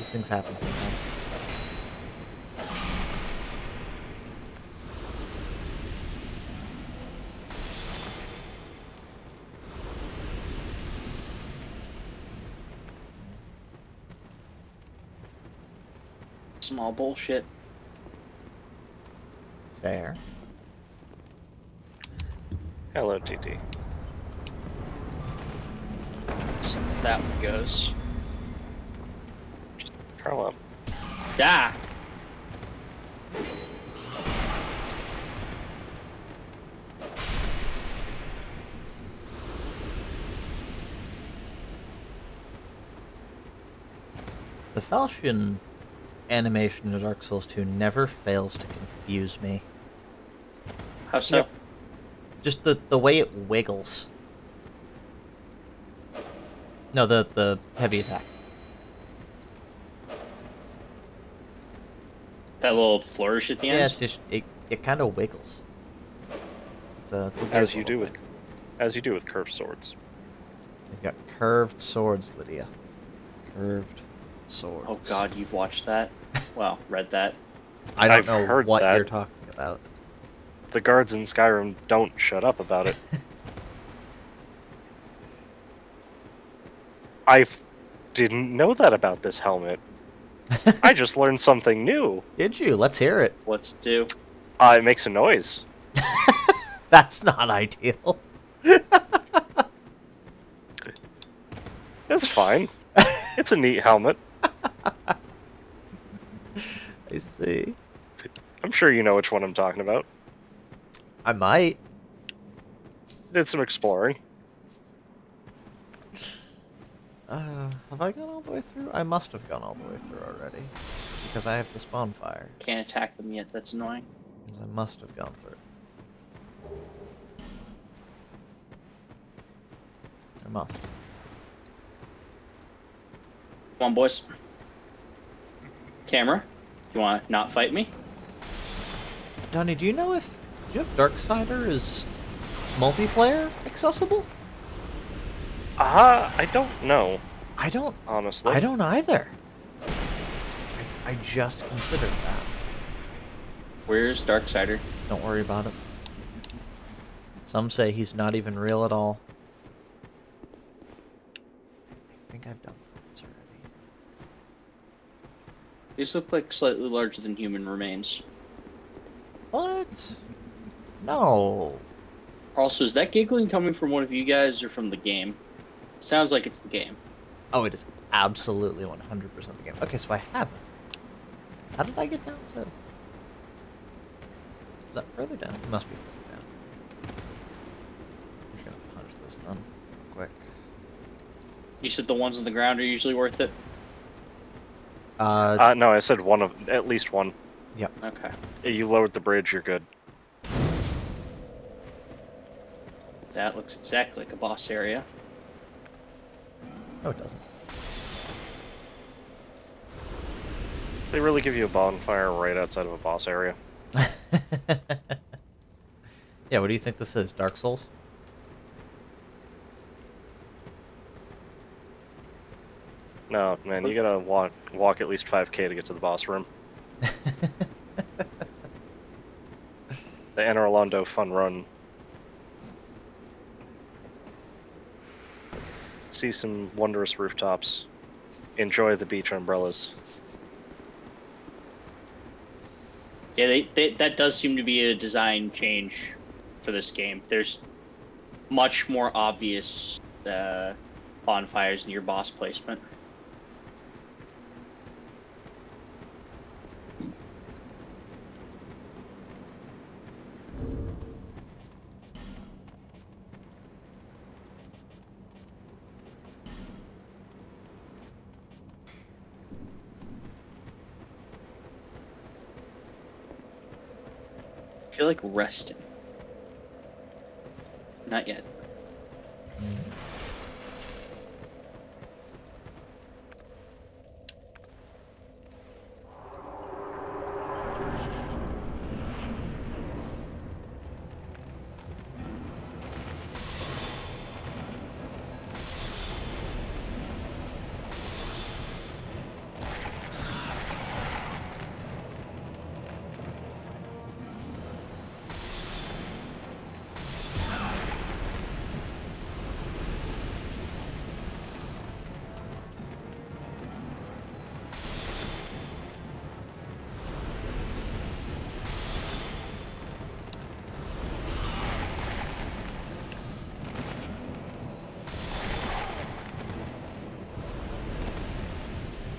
These things happen sometimes. Small bullshit. Fair. Hello, TT. So that one goes. Curl up. Ah! The falchion animation in Dark Souls 2 never fails to confuse me. How so? Yep. Just the way it wiggles. No, the heavy attack. That little flourish at the end? Yeah, it's just it kind of wiggles. It's a weird As you little do with, thing. as you do with curved swords. You've got curved swords, Lydia. Curved swords. Oh god, you've watched that? Well, read that. I don't I've know heard what that. you're talking about. The guards in Skyrim don't shut up about it. I didn't know that about this helmet. I just learned something new. Did you? Let's hear it. What to do? It makes a noise. That's not ideal. It's fine. It's a neat helmet. I see. I'm sure you know which one I'm talking about. I might. Did some exploring. Have I gone all the way through? I must have gone all the way through already. Because I have the spawn fire. Can't attack them yet, that's annoying. Because I must have gone through. I must. Come on, boys. Camera, you want to not fight me? Donnie, do you know if Darksider is multiplayer accessible? I don't know, I don't honestly. I don't either. I just considered that. Where's Darksider? Don't worry about it. Some say he's not even real at all. I think I've done this already. These look like slightly larger than human remains. What? No. Also, is that giggling coming from one of you guys or from the game? Sounds like it's the game. Oh, it is absolutely 100% the game. Okay, so I haven't. How did I get down to... Is that further down? It must be further down. I'm just gonna punch this then. Quick. You said the ones on the ground are usually worth it? No, I said at least one. Yep. Okay. You lowered the bridge, you're good. That looks exactly like a boss area. No, it doesn't. They really give you a bonfire right outside of a boss area. Yeah, what do you think this is? Dark Souls? No, man, you gotta walk at least 5k to get to the boss room. The Anne Orlando fun run. See some wondrous rooftops. Enjoy the beach umbrellas. Yeah, that does seem to be a design change for this game. There's much more obvious bonfires near boss placement. I feel like resting. Not yet.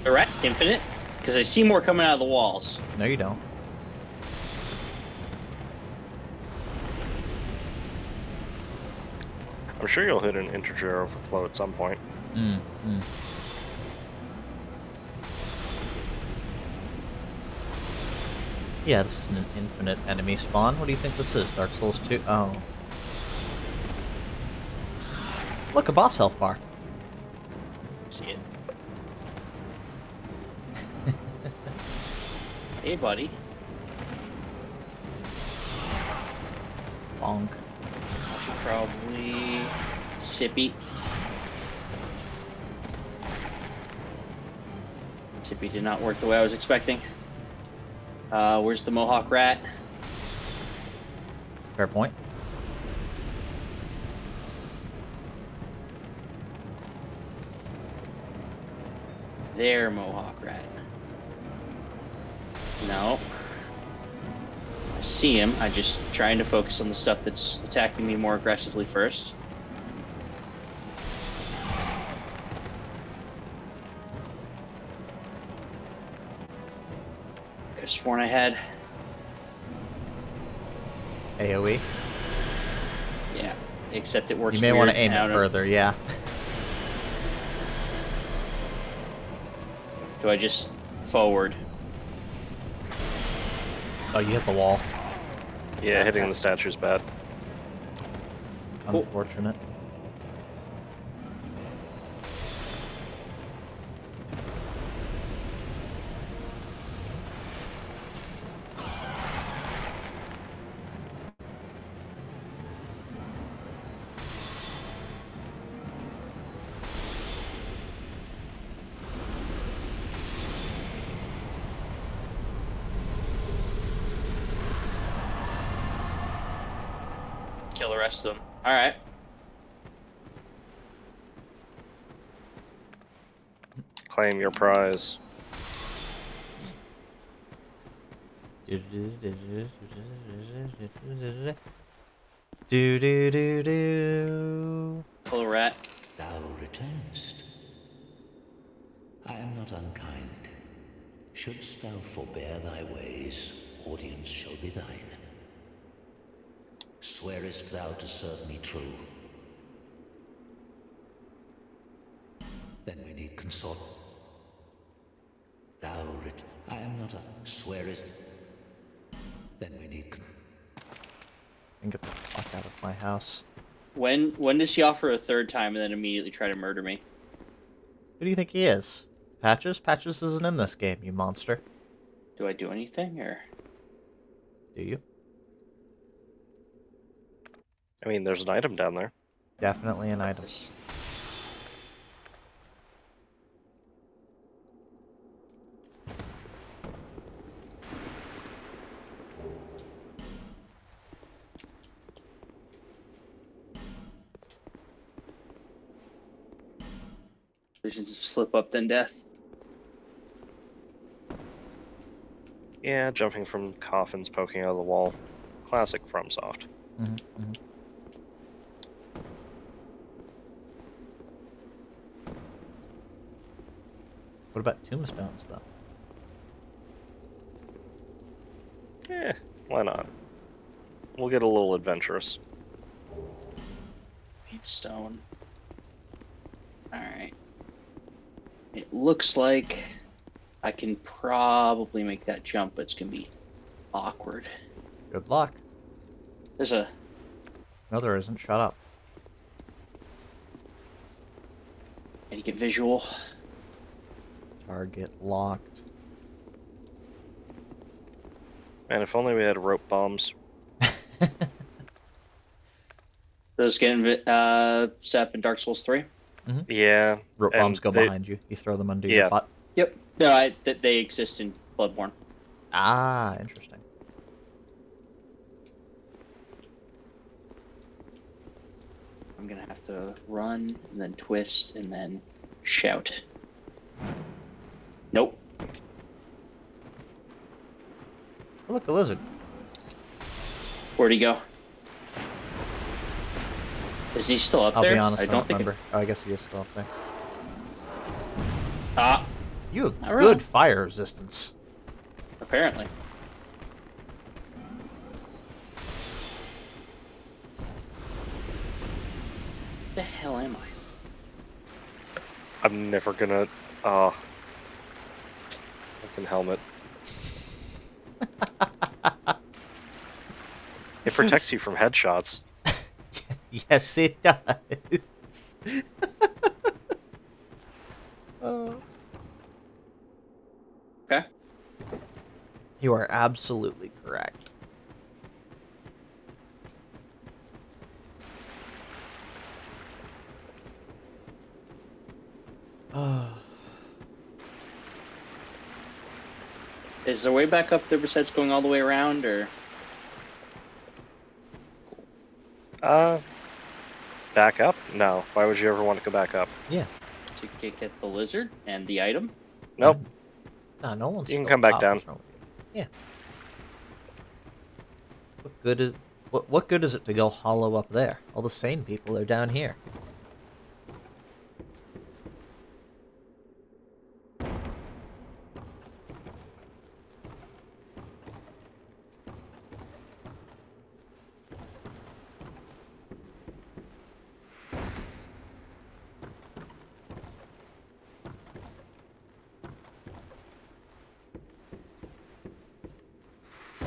The rat's infinite? Because I see more coming out of the walls. No, you don't. I'm sure you'll hit an integer overflow at some point. Yeah, this is an infinite enemy spawn. What do you think this is? Dark Souls 2? Oh. Look, a boss health bar. See it. Hey, buddy. Bonk. I should probably Sippy. Sippy did not work the way I was expecting. Where's the Mohawk rat? Fair point. There, Mohawk rat. No. I see him. I'm just trying to focus on the stuff that's attacking me more aggressively first. Could have sworn I had. AoE. Yeah, except it works. You may want to weird aim it further, yeah. Do I just forward? Oh, you hit the wall. Yeah, hitting the statue's bad. Cool. Unfortunate. Kill the rest of them. All right. Claim your prize. Do do do do. Kill the rat. Thou returnest. I am not unkind. Shouldst thou forbear thy ways, audience shall be thine. Swearest thou to serve me true? Then we need consort. Thou I am not a swearest. Then we need And get the fuck out of my house. When does he offer a third time and then immediately try to murder me? Who do you think he is? Patches? Patches isn't in this game, you monster. Do I do anything or? Do you? I mean, there's an item down there. Definitely an item. Visions of slip up then death. Yeah, jumping from coffins poking out of the wall. Classic FromSoft. What about tombstones, though? Eh, why not? We'll get a little adventurous. Need stone. Alright. It looks like I can probably make that jump, but it's gonna be awkward. Good luck. There's a... No, there isn't. Shut up. Can you get visual? Target locked. Man, if only we had rope bombs. Those get set up in Dark Souls 3? Yeah. Rope bombs go behind you. You throw them under your butt. Yep. No, they exist in Bloodborne. Ah, interesting. I'm gonna have to run, and then twist, and then shout. Nope. Oh, look, a lizard. Where'd he go? Is he still up I'll there? be honest, I don't think. remember. Oh, I guess he is still up there. Ah, You have All right. good fire resistance. Apparently. The hell am I? I'm never gonna. Fucking helmet. It protects you from headshots. Yes, it does. Uh, Okay. you are absolutely correct. Is there a way back up there besides going all the way around, or? Back up? No. Why would you ever want to go back up? Yeah. To get the lizard and the item? Nope. No, no one's. You can going come back up. down. What's wrong with you? Yeah. What good is what good is it to go hollow up there? All the sane people are down here.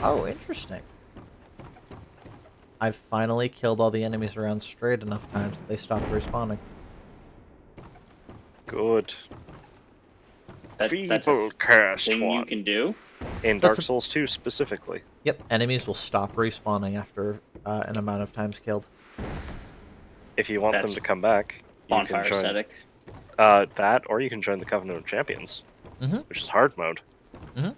Oh, interesting. I've finally killed all the enemies around straight enough times that they stopped respawning. Good. That's a Feeble cast thing one. you can do. In That's Dark Souls 2 specifically. Yep, enemies will stop respawning after an amount of times killed. If you want That's them to come back, you can Bonfire join aesthetic. that, or you can join the Covenant of Champions, Mhm. which is hard mode. Mhm.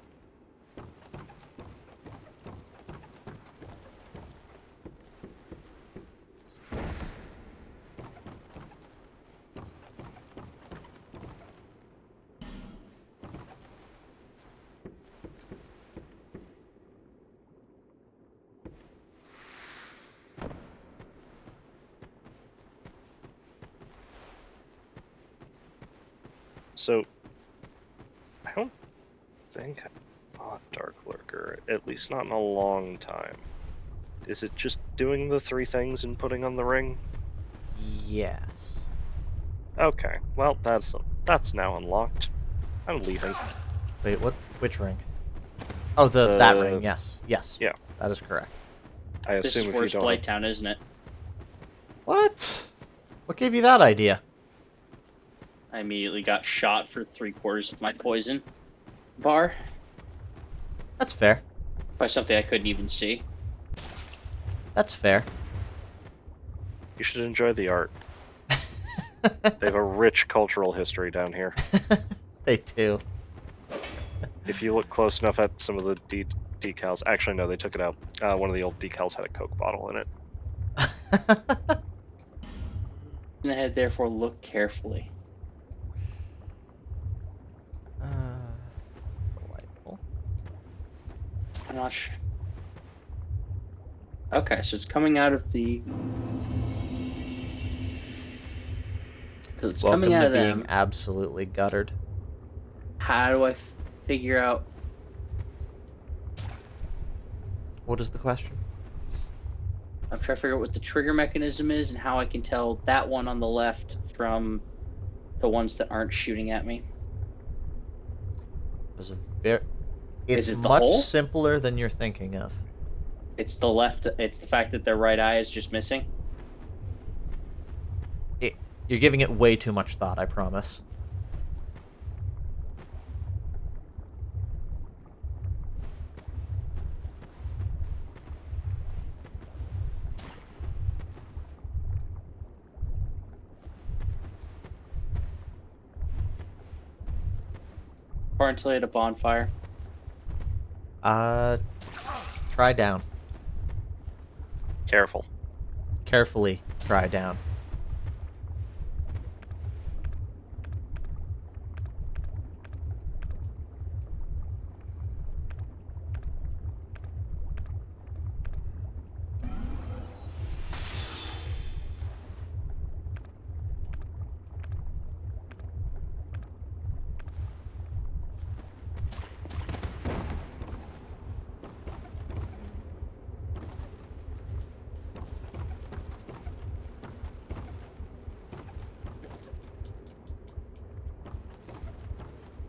So, I don't think I bought Dark Lurker, at least not in a long time. Is it just doing the 3 things and putting on the ring? Yes. Okay, well, that's now unlocked. I'm leaving. Wait, what? Which ring? Oh, that ring. The- Yes. Yes. Yeah. That is correct. I This assume is if you worse don't. Blighttown, isn't it? What? What gave you that idea? I immediately got shot for 3/4 of my poison bar That's fair. by something I couldn't even see. That's fair. You should enjoy the art. They have a rich cultural history down here. They do. If you look close enough at some of the decals, actually no, they took it out. One of the old decals had a Coke bottle in it. And I had therefore look carefully. Delightful. I'm not sure. Okay, so it's coming out of the. Because it's Welcome coming out to of being them. absolutely guttered. How do I figure out? What is the question? I'm trying to figure out what the trigger mechanism is and how I can tell that one on the left from the ones that aren't shooting at me. It was a very. It's Is it the much hole? simpler than you're thinking of. It's the left. It's the fact that their right eye is just missing. You're giving it way too much thought, I promise. Or until I hit a bonfire. Try down. Careful. Carefully try down.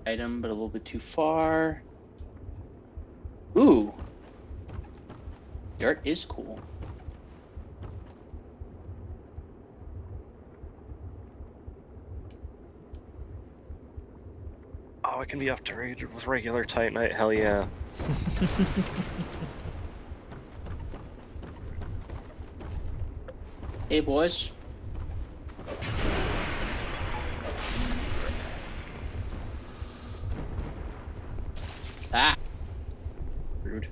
item, but a little bit too far. Ooh. The art is cool. Oh, it can be upgraded with regular Titanite. Hell yeah. Hey, boys. Ah. Rude.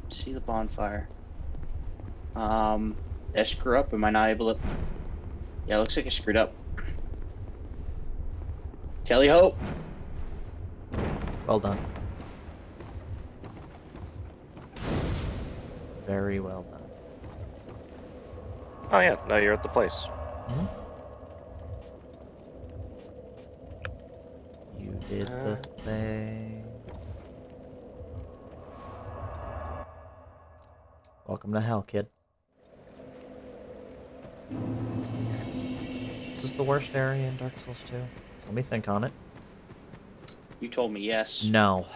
See the bonfire. Did I screw up? Am I not able to? Yeah, it looks like I screwed up. Kelly Hope. Well done. Very well done. Oh yeah, now you're at the place. Mhm. You did the thing. Welcome to hell, kid. Is this the worst area in Dark Souls 2? Let me think on it. You told me yes. No.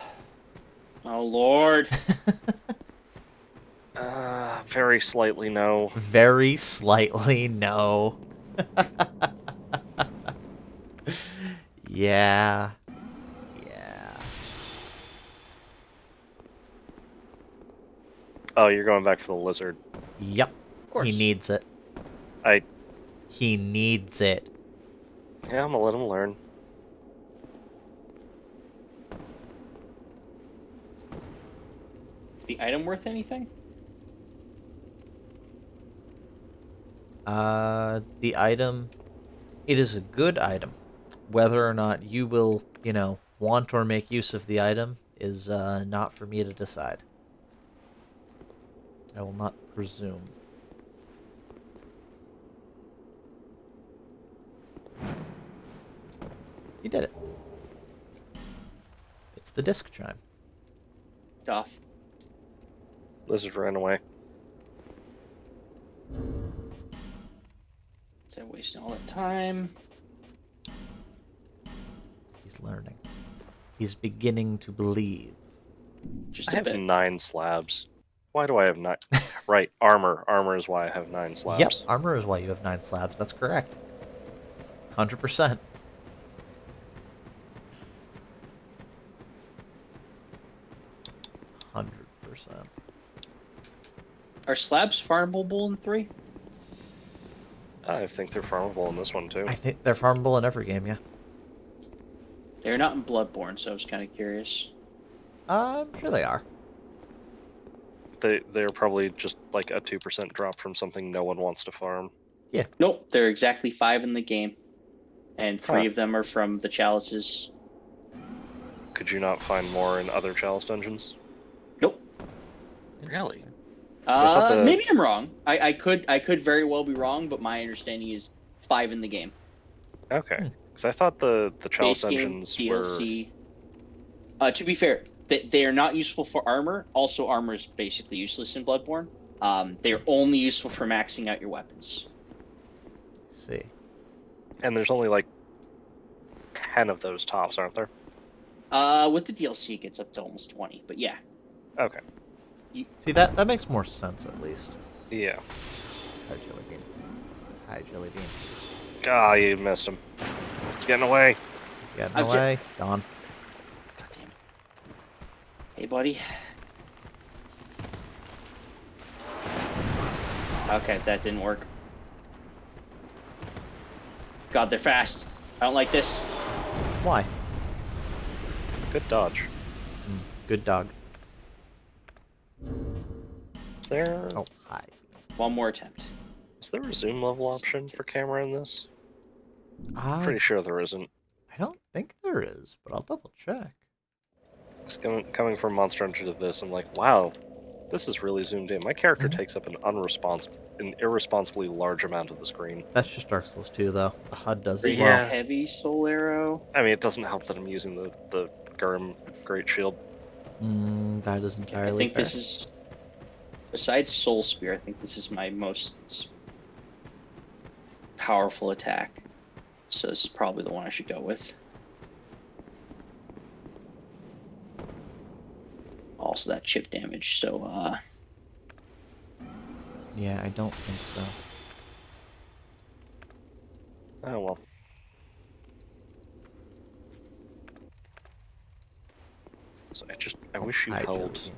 Oh, Lord. Very slightly no. Very slightly no. Yeah. Yeah. Oh, you're going back for the lizard. Yep. Of course. He needs it. I He needs it. Yeah, I'm gonna let him learn. Is the item worth anything? The item, it is a good item. Whether or not you will, want or make use of the item is not for me to decide. I will not presume. You did it. It's the disc chime. Duff. Lizard ran away. Is I wasting all that time? He's learning. He's beginning to believe. Just I a have bit. 9 slabs. Why do I have 9? Right, armor. Armor is why I have 9 slabs. Yep, armor is why you have 9 slabs. That's correct. 100%. Are slabs farmable in 3? I think they're farmable in this one too. I think they're farmable in every game, yeah. They're not in Bloodborne, so I was kind of curious. I'm sure they are. They're probably just like a 2% drop from something no one wants to farm. Yeah. Nope, there are exactly 5 in the game. And 3 Huh. of them are from the chalices. Could you not find more in other chalice dungeons? Nope. Really? 'Cause I thought Maybe I'm wrong. I could very well be wrong, but my understanding is 5 in the game. Okay. Because I thought the chalice Base game, dungeons DLC. To be fair, they are not useful for armor. Also, armor is basically useless in Bloodborne. They are only useful for maxing out your weapons. Let's see. and there's only like 10 of those tops, aren't there? With the DLC, it gets up to almost 20. But yeah. Okay. See, that makes more sense, at least. Yeah. Hi, Jelly Bean. Hi, Jelly Bean. Ah, you missed him. It's getting away. He's getting I've away. Gone. God damn it. Hey, buddy. Okay, that didn't work. God, they're fast. I don't like this. Why? Good dodge. Good dog. There. Oh, hi. One more attempt. Is there a zoom level option for camera in this? I Pretty sure there isn't. don't think there is, but I'll double check. It's coming from Monster Hunter to this, I'm like, wow, this is really zoomed in. My character Mhm. takes up an irresponsibly large amount of the screen. That's just Dark Souls 2, though. The HUD does as Yeah. well. Heavy soul arrow. I mean, it doesn't help that I'm using the Gurm Great Shield. That is I entirely think fair. this is, besides Soul Spear, I think this is my most powerful attack. So this is probably the one I should go with. Also that chip damage, so Yeah, I don't think so. Oh well. So I wish you Hi, held. Jelly Bean.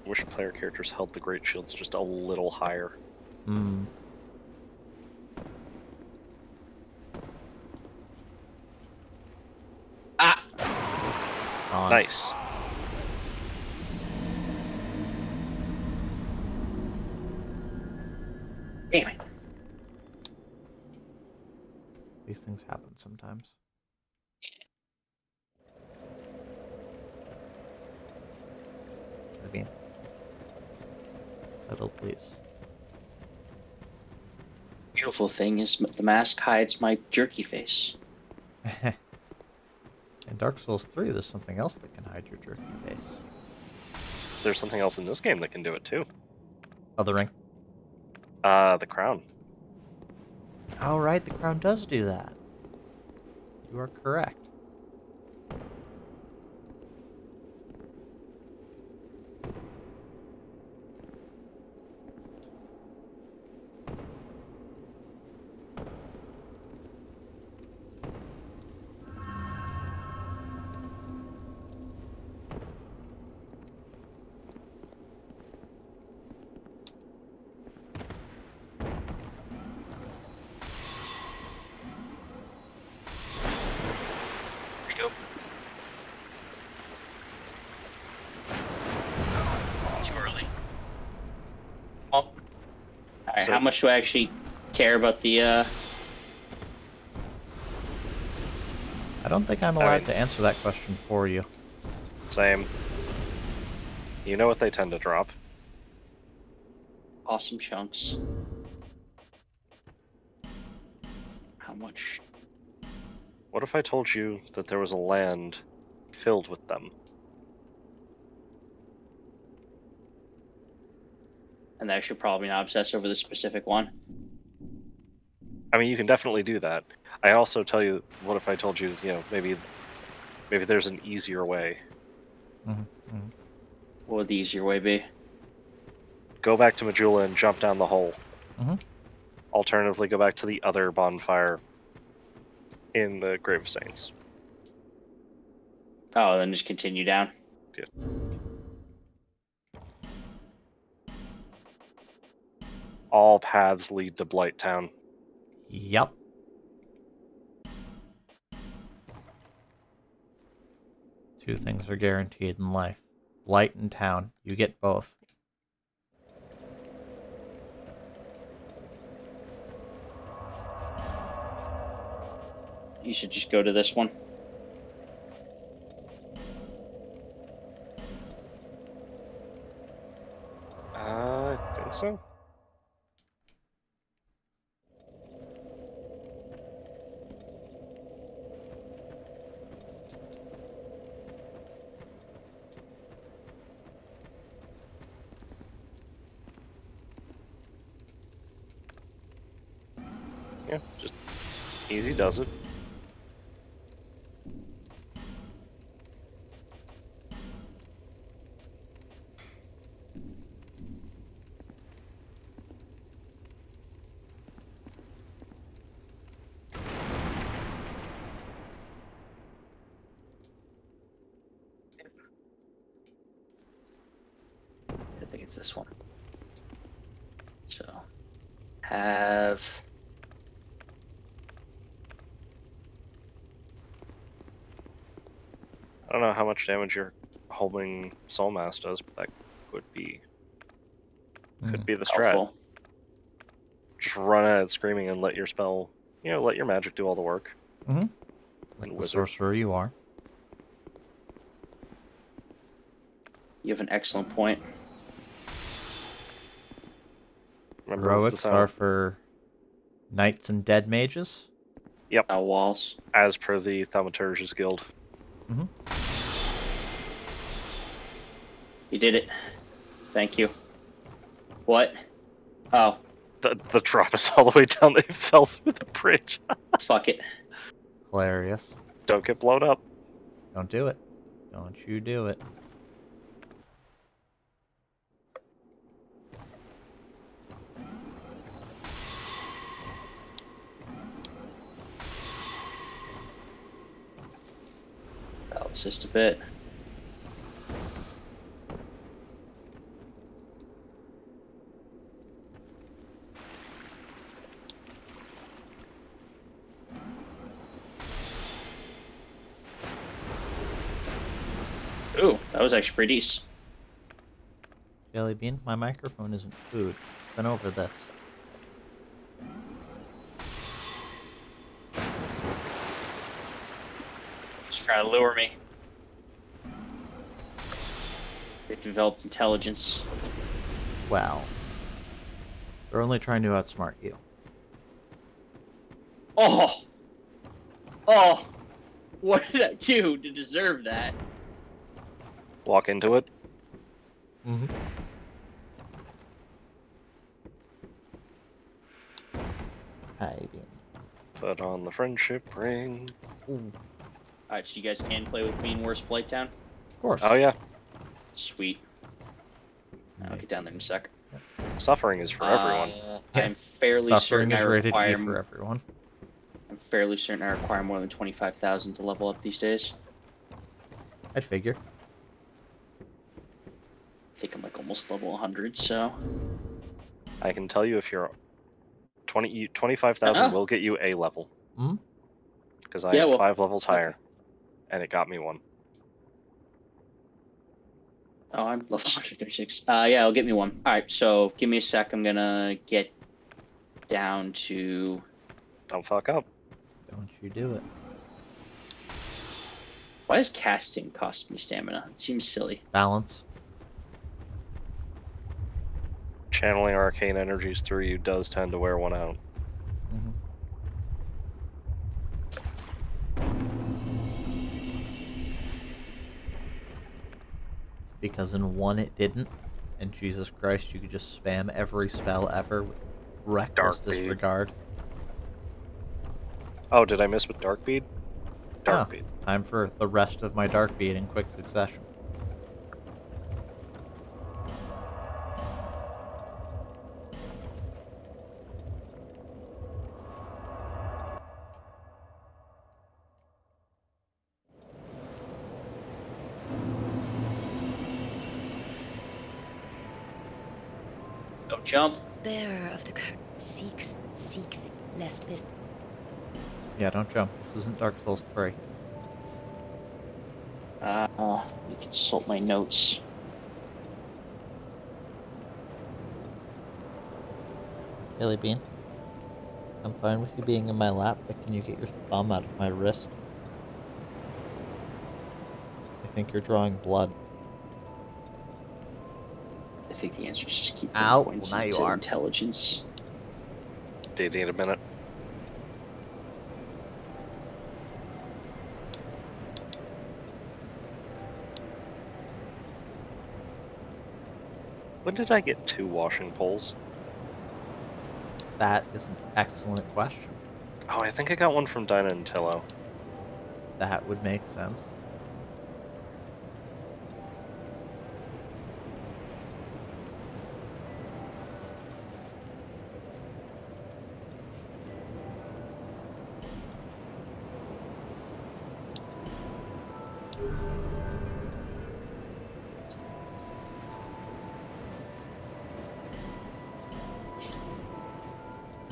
I wish player characters held the great shields just a little higher. Hmm. On. Nice. damn it. These things happen sometimes. Jelly Bean. Settle, please. Beautiful thing is the mask hides my jerky face. In Dark Souls 3, there's something else that can hide your jerky face. There's something else in this game that can do it too. Oh, the ring. The crown. Oh, right, the crown does do that. You are correct. Too early. Well, alright, So- how much do I actually care about the I don't think I'm allowed to answer that question for you. Same. You know what they tend to drop. awesome chunks? How much? What if I told you that there was a land filled with them? And I should probably not obsess over the specific one. I mean, you can definitely do that. I also tell you, what if I told you, maybe there's an easier way. What would the easier way be? Go back to Majula and jump down the hole. Mhm. Alternatively, go back to the other bonfire in the Grave of Saints. Oh, then just continue down. Yeah. All paths lead to Blighttown. Yep. Two things are guaranteed in life. Light and town. You get both. You should just go to this one. I think so. Yeah, just easy does it. I think it's this one. So, have I don't know how much damage your homing Soul Mass does, but that could be the strat. helpful. Just run at it screaming and let your spell, let your magic do all the work. Like the Wizard. sorcerer you are. You have an excellent point. Remember Heroics the are for knights and dead mages. Walls. as per the Thaumaturge's Guild. You did it. Thank you. What? Oh, The drop is all the way down. They fell through the bridge. Fuck it. Hilarious. Don't get blown up. Don't do it. Don't you do it. Well, it's just a bit. Ooh, that was actually pretty decent. Jelly Bean, my microphone isn't food. Been over this. Just trying to lure me. They've developed intelligence. Wow. They're only trying to outsmart you. Oh! Oh! What did I do to deserve that? Walk into it. Mm-hmm. Hiding. Put on the friendship ring. Ooh, Alright, so you guys can play with me in Worst Playtown? of course. Oh yeah, Sweet. I'll get down there in a sec. suffering is for everyone. I'm fairly Suffering certain is I rated E require. for everyone. I'm fairly certain I require more than 25,000 to level up these days. I'd figure. I think I'm like almost level 100, so. I can tell you if you're 25,000 will get you A level. Hmm? Because I Yeah, am well, 5 levels higher, and it got me 1. Oh, I'm level 136. Yeah, it'll get me 1. Alright, so give me a sec. I'm gonna get down to. Don't fuck up. Don't you do it. Why does casting cost me stamina? It seems silly. Balance. Channeling arcane energies through you does tend to wear one out. Mm-hmm. Because in 1 it didn't, and Jesus Christ, you could just spam every spell ever with reckless Dark bead. disregard. Oh, did I miss with Dark Bead? Dark Oh, Bead. time for the rest of my Dark Bead in quick succession. Don't jump. Bearer of the curse seek lest this. Yeah, don't jump. This isn't Dark Souls 3. You consult my notes. Billy Bean, I'm fine with you being in my lap, but can you get your thumb out of my wrist? I think you're drawing blood. I think the answer is just keep Ow, putting points well, now you into are. intelligence. Do you need a minute? When did I get 2 washing poles? That is an excellent question. Oh, I think I got one from Dinah and Tillo. That would make sense.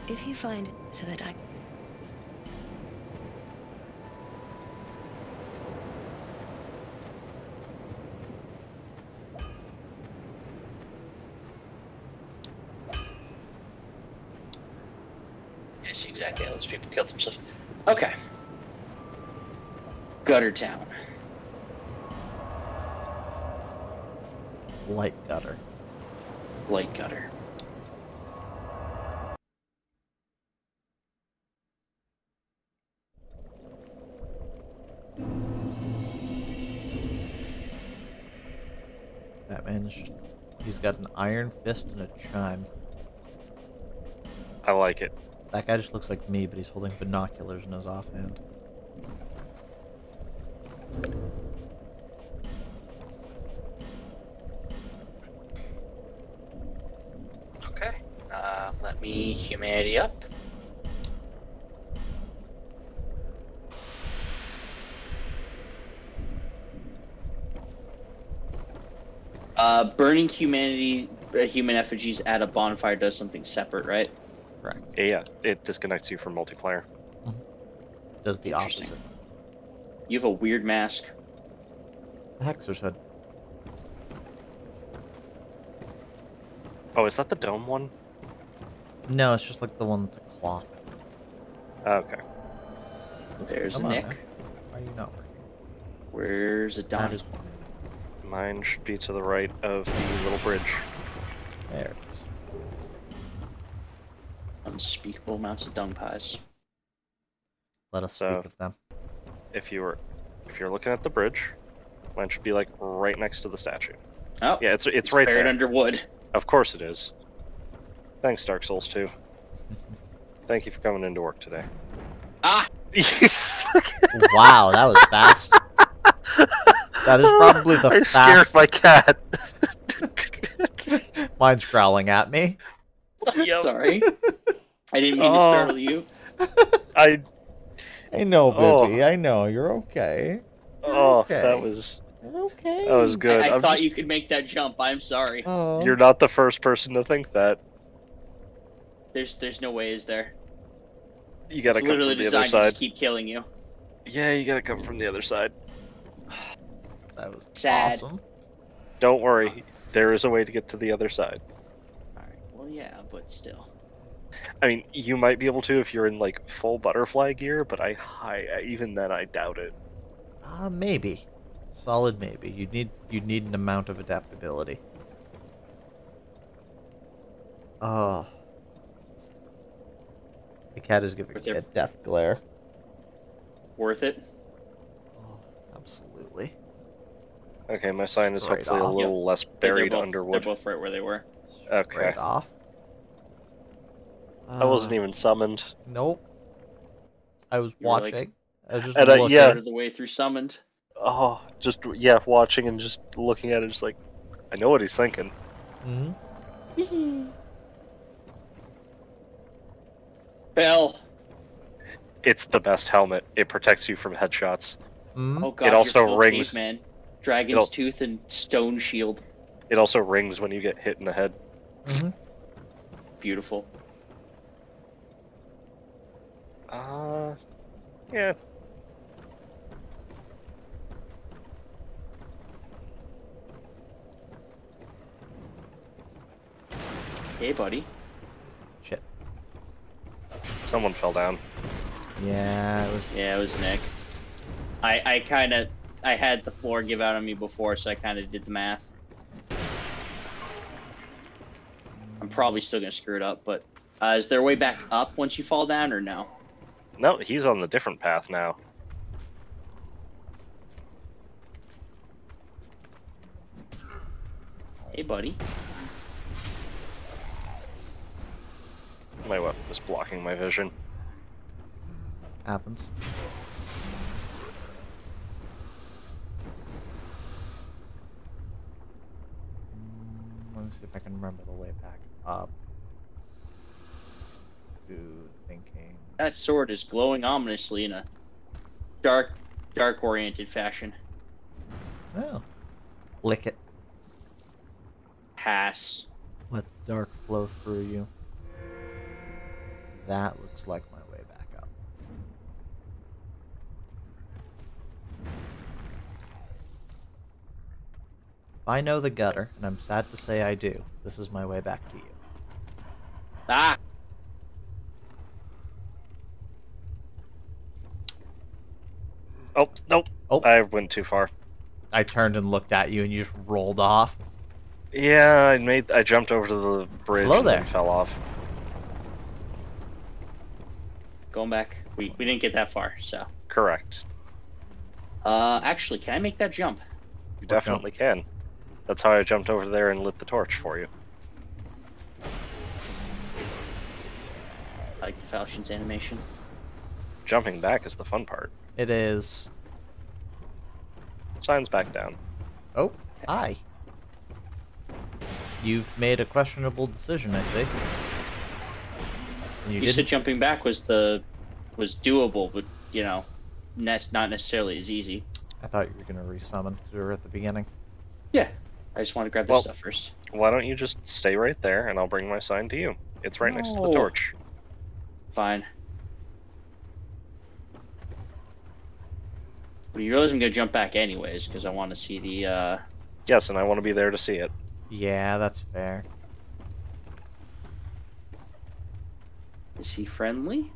If you find so that I. I see exactly how those people killed themselves. Okay. Gutter Town. Light gutter. Light gutter. That man is just... He's got an iron fist and a chime. I like it. That guy just looks like me, but he's holding binoculars in his offhand. Okay. Let me humanity up. Burning human effigies at a bonfire does something separate, right? Correct. Yeah, it disconnects you from multiplayer. Does the Interesting. opposite. You have a weird mask. The Hexer's hood. Oh, is that the dome one? No, it's just like the one that's a cloth. Okay. There's Come a on, Nick. man. Why are you not working? Where's a Donnie? That is one. Mine should be to the right of the little bridge. There it is. Unspeakable amounts of dung pies. Let us So- speak of them. If you're looking at the bridge, mine should be like right next to the statue. Oh, Yeah, it's right buried there. under wood. Of course it is. Thanks, Dark Souls 2. Thank you for coming into work today. Ah! Wow, that was fast. That is probably the I scared fast. my cat. Mine's growling at me. Yep. Sorry. I didn't mean to Oh. startle you. I I know, Oh. baby. I know. You're okay. that okay. was You're okay. that was good. I I'm thought just- you could make that jump. I'm sorry. Oh. You're not the first person to think that. There's no way, is there? You gotta It's come literally from the other designed to side. just keep killing you. Yeah, you gotta come from the other side. That was Sad. awesome. Don't worry, there is a way to get to the other side. Alright, well, yeah, but still. I mean, you might be able to if you're in like full butterfly gear, but I even then I doubt it. Maybe. Solid maybe. You'd need an amount of adaptability. Oh. The cat is giving Worth me it. a death glare. Worth it? Oh, absolutely. Okay, my sign is Straight hopefully a off. little less They're buried both, under They're wood. both right where they were. Okay. Straight off. I wasn't even summoned. Nope. I was You were like- watching. I was just And, looking. yeah. Part of the way through summoned. Oh, just watching and just looking at it, just like, I know what he's thinking. Mm-hmm. Bell. It's the best helmet. It protects you from headshots. Mm-hmm. Oh god, also you're full rings. caveman. Dragon's It'll- tooth and stone shield. It also rings when you get hit in the head. Mm-hmm. Beautiful. Yeah. Hey, buddy. Shit. Someone fell down. Yeah, it was. Yeah, it was Nick. I had the floor give out on me before, so I kind of did the math. I'm probably still gonna screw it up, but is there a way back up once you fall down, or no? No, he's on the different path now. Hey, buddy. My weapon is blocking my vision. Happens. Let me see if I can remember the way back up. To thinking. That sword is glowing ominously in a dark-oriented fashion. Oh. Lick it. Pass. Let the dark flow through you. That looks like my way back up. If I know the gutter, and I'm sad to say I do, this is my way back to you. Ah! Oh, nope. Oh. I went too far. I turned and looked at you, and you just rolled off. Yeah, I jumped over to the bridge Hello and then there. fell off. Going back. We didn't get that far, so. Correct. Actually, can I make that jump? You definitely can. That's how I jumped over there and lit the torch for you. I like the Falchions animation. Jumping back is the fun part. It is. Sign's back down. Oh, hi. You've made a questionable decision, I see. And You didn't. said jumping back was doable, but you know, not necessarily as easy. I thought you were gonna resummon because we were at the beginning. Yeah, I just want to grab this stuff first. Why don't you just stay right there and I'll bring my sign to you? It's right next to the No. torch. Fine. But you realize I'm gonna jump back anyways because I want to see the. Yes, and I want to be there to see it. Yeah, that's fair. Is he friendly?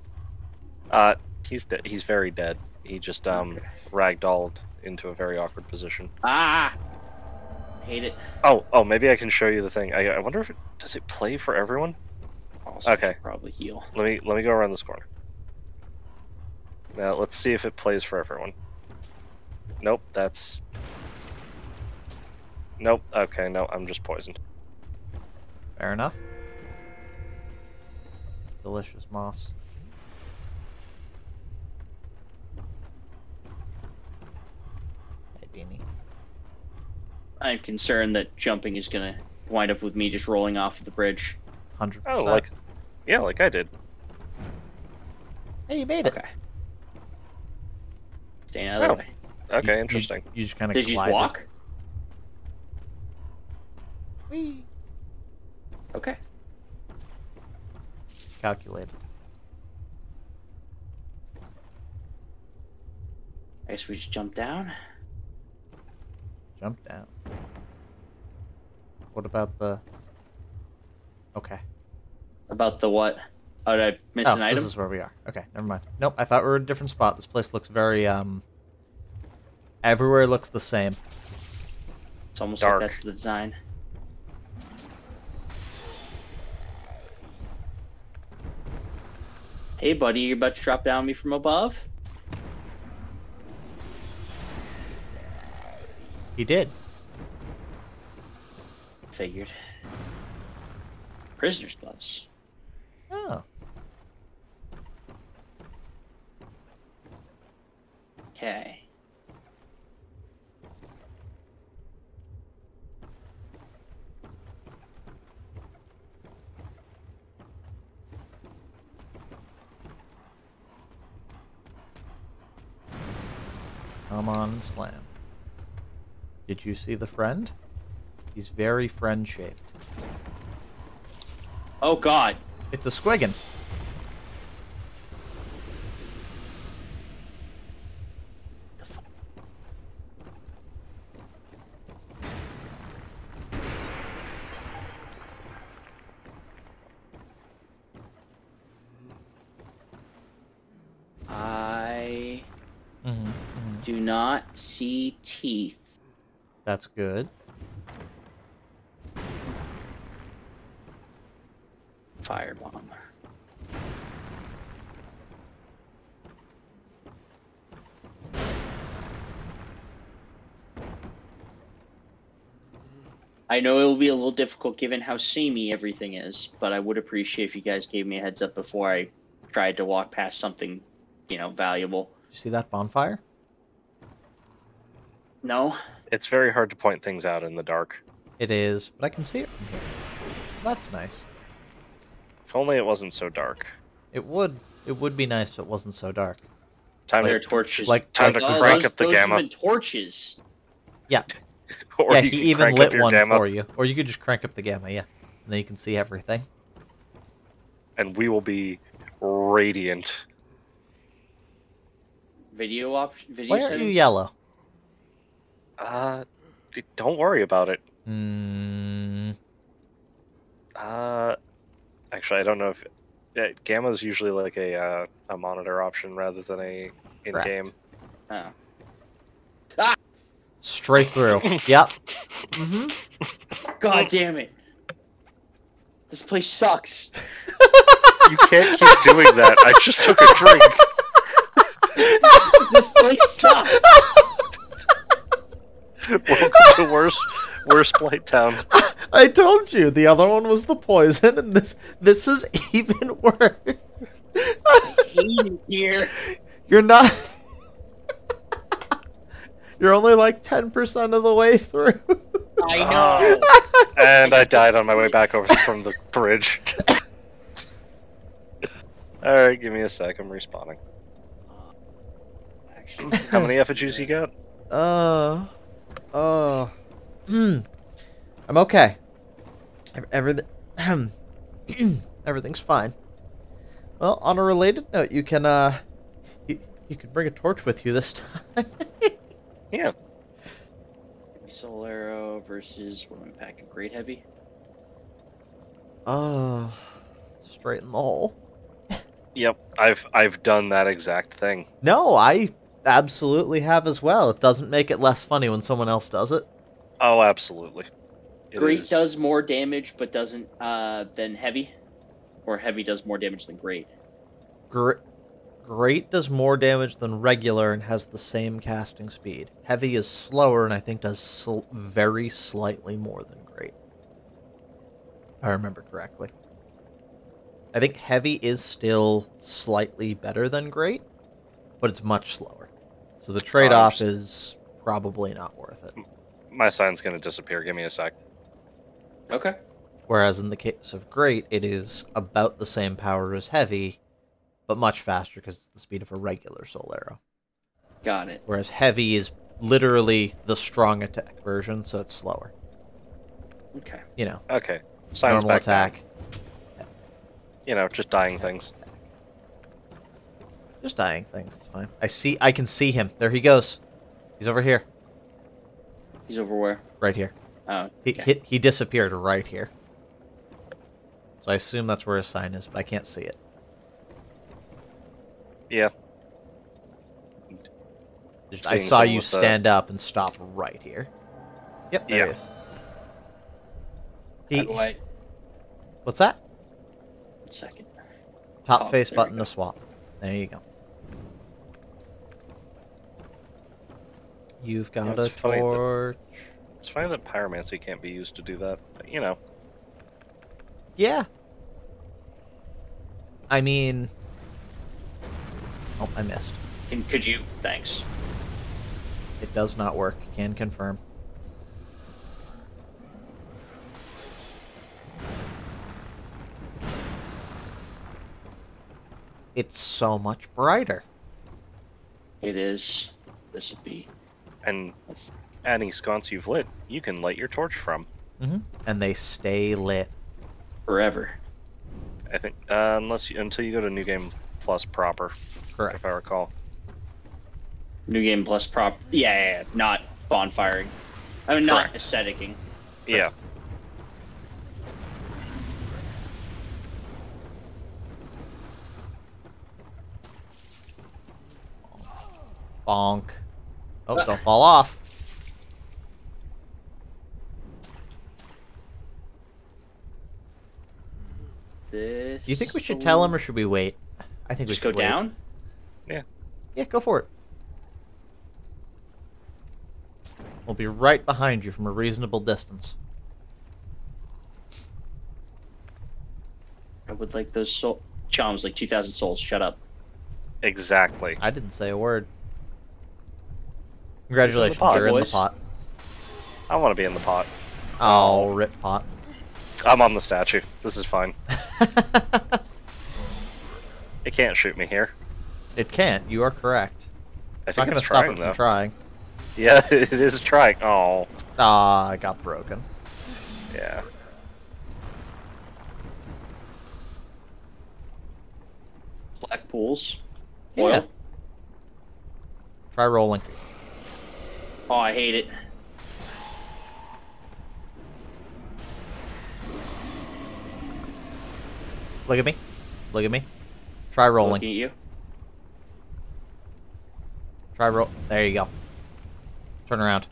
He's dead. He's very dead. He just ragdolled into a very awkward position. Ah! Hate it. Oh, maybe I can show you the thing. I wonder if does it play for everyone? Also, Okay. should probably heal. Let me go around this corner. Now let's see if it plays for everyone. Nope, that's. Nope. Okay, no, I'm just poisoned. Fair enough. Delicious moss. Hey, Beanie. I'm concerned that jumping is gonna wind up with me just rolling off of the bridge. 100%. Oh, like I did. Hey, you made it. Okay. Staying out of the Oh. way. Okay, interesting. You just kind of Did you just walk? Whee. Okay. Calculated. I guess we just jump down. Jump down. What about the... Okay. About the what? Oh, did I miss an item? This is where we are. Okay, never mind. Nope, I thought we were in a different spot. This place looks very, everywhere looks the same. It's almost Dark. like that's the design. Hey, buddy, you about to drop down on me from above? He did. Figured. Prisoner's gloves. Oh. Okay. Come on and slam. Did you see the friend? He's very friend-shaped. Oh, God. It's a squiggin. The fuck? I do not see teeth. That's good. Firebomb. I know it will be a little difficult given how samey everything is, but I would appreciate if you guys gave me a heads up before I tried to walk past something, valuable. You see that bonfire? No? It's very hard to point things out in the dark. It is, but I can see it from here. That's nice. If only it wasn't so dark. It would be nice if it wasn't so dark. Time There are to torches. time to crank up the those gamma. have been torches. Yeah. Or Yeah, you he can even crank lit up your one gamma, for you. Or you could just crank up the gamma, yeah. And then you can see everything. and we will be radiant. Video Why are settings? you yellow? Don't worry about it. Actually, I don't know if gamma is usually like a monitor option rather than a in-game. Oh. Straight through. Yep. God damn it. This place sucks. You can't keep doing that. I just took a drink. This place sucks. Welcome to worst Blight Town. I told you the other one was the poison, and this is even worse. I hate it here. You're not. You're only like 10% of the way through. I know. And I died on my way back over from the bridge. Alright, give me a sec, I'm respawning. Actually, How many effigies you got? I'm okay. Everything, everything's fine. Well, on a related note, you can you can bring a torch with you this time. Yeah. Heavy soul arrow versus what am I packing? Great heavy. Straight in the hole. Yep, I've done that exact thing. No, I absolutely have as well. It doesn't make it less funny when someone else does it. Oh, absolutely. Great does more damage, but doesn't than heavy, or heavy does more damage than great. Great does more damage than regular and has the same casting speed. Heavy is slower and I think does very slightly more than great. If I remember correctly. I think heavy is still slightly better than great, but it's much slower. So the trade-off is probably not worth it. My sign's gonna disappear, give me a sec. Okay. Whereas in the case of great, it is about the same power as heavy, but much faster because it's the speed of a regular soul arrow. Got it. Whereas heavy is literally the strong attack version, so it's slower. Okay. You know. Okay. Sign's Normal back attack. down. You know, just dying things. Just dying things, it's fine. I can see him. There he goes. He's over here. He's over where? Right here. Oh, okay. He disappeared right here. So I assume that's where his sign is, but I can't see it. Yeah. I saw you stand up and stop right here. Yep, there he is. By the way, What's that? 1 second. Top face button to swap. There you go. You've got a torch. It's funny that pyromancy can't be used to do that, but you know. Yeah. I mean... Oh, I missed. And could you... Thanks. It does not work. Can confirm. It's so much brighter. It is. This would be... And any sconce you've lit, you can light your torch from. And they stay lit. forever. I think, until you go to New Game Plus proper. Correct. If I recall. New Game Plus prop. Yeah, not bonfiring. I mean, not Correct. aestheticing. Yeah. Bonk. Oh, don't fall off. This. Do you think we should tell him or should we wait? I think we Just should go wait. down? Yeah, go for it. We'll be right behind you from a reasonable distance. I would like those soul. Chom's like 2,000 souls. Shut up. Exactly. I didn't say a word. Congratulations, pot, you're in the boys. pot. I want to be in the pot. Oh, rip pot. I'm on the statue. This is fine. It can't shoot me here. It can't. You are correct. I It's not think going to it's stop trying, it from though. trying. Yeah, it is trying. Oh, Ah, I got broken. yeah. Black pools. Yeah. Oil. Try rolling. Oh, I hate it. Look at me. Look at me. Try rolling. Looking at you. Try roll. There you go. Turn around.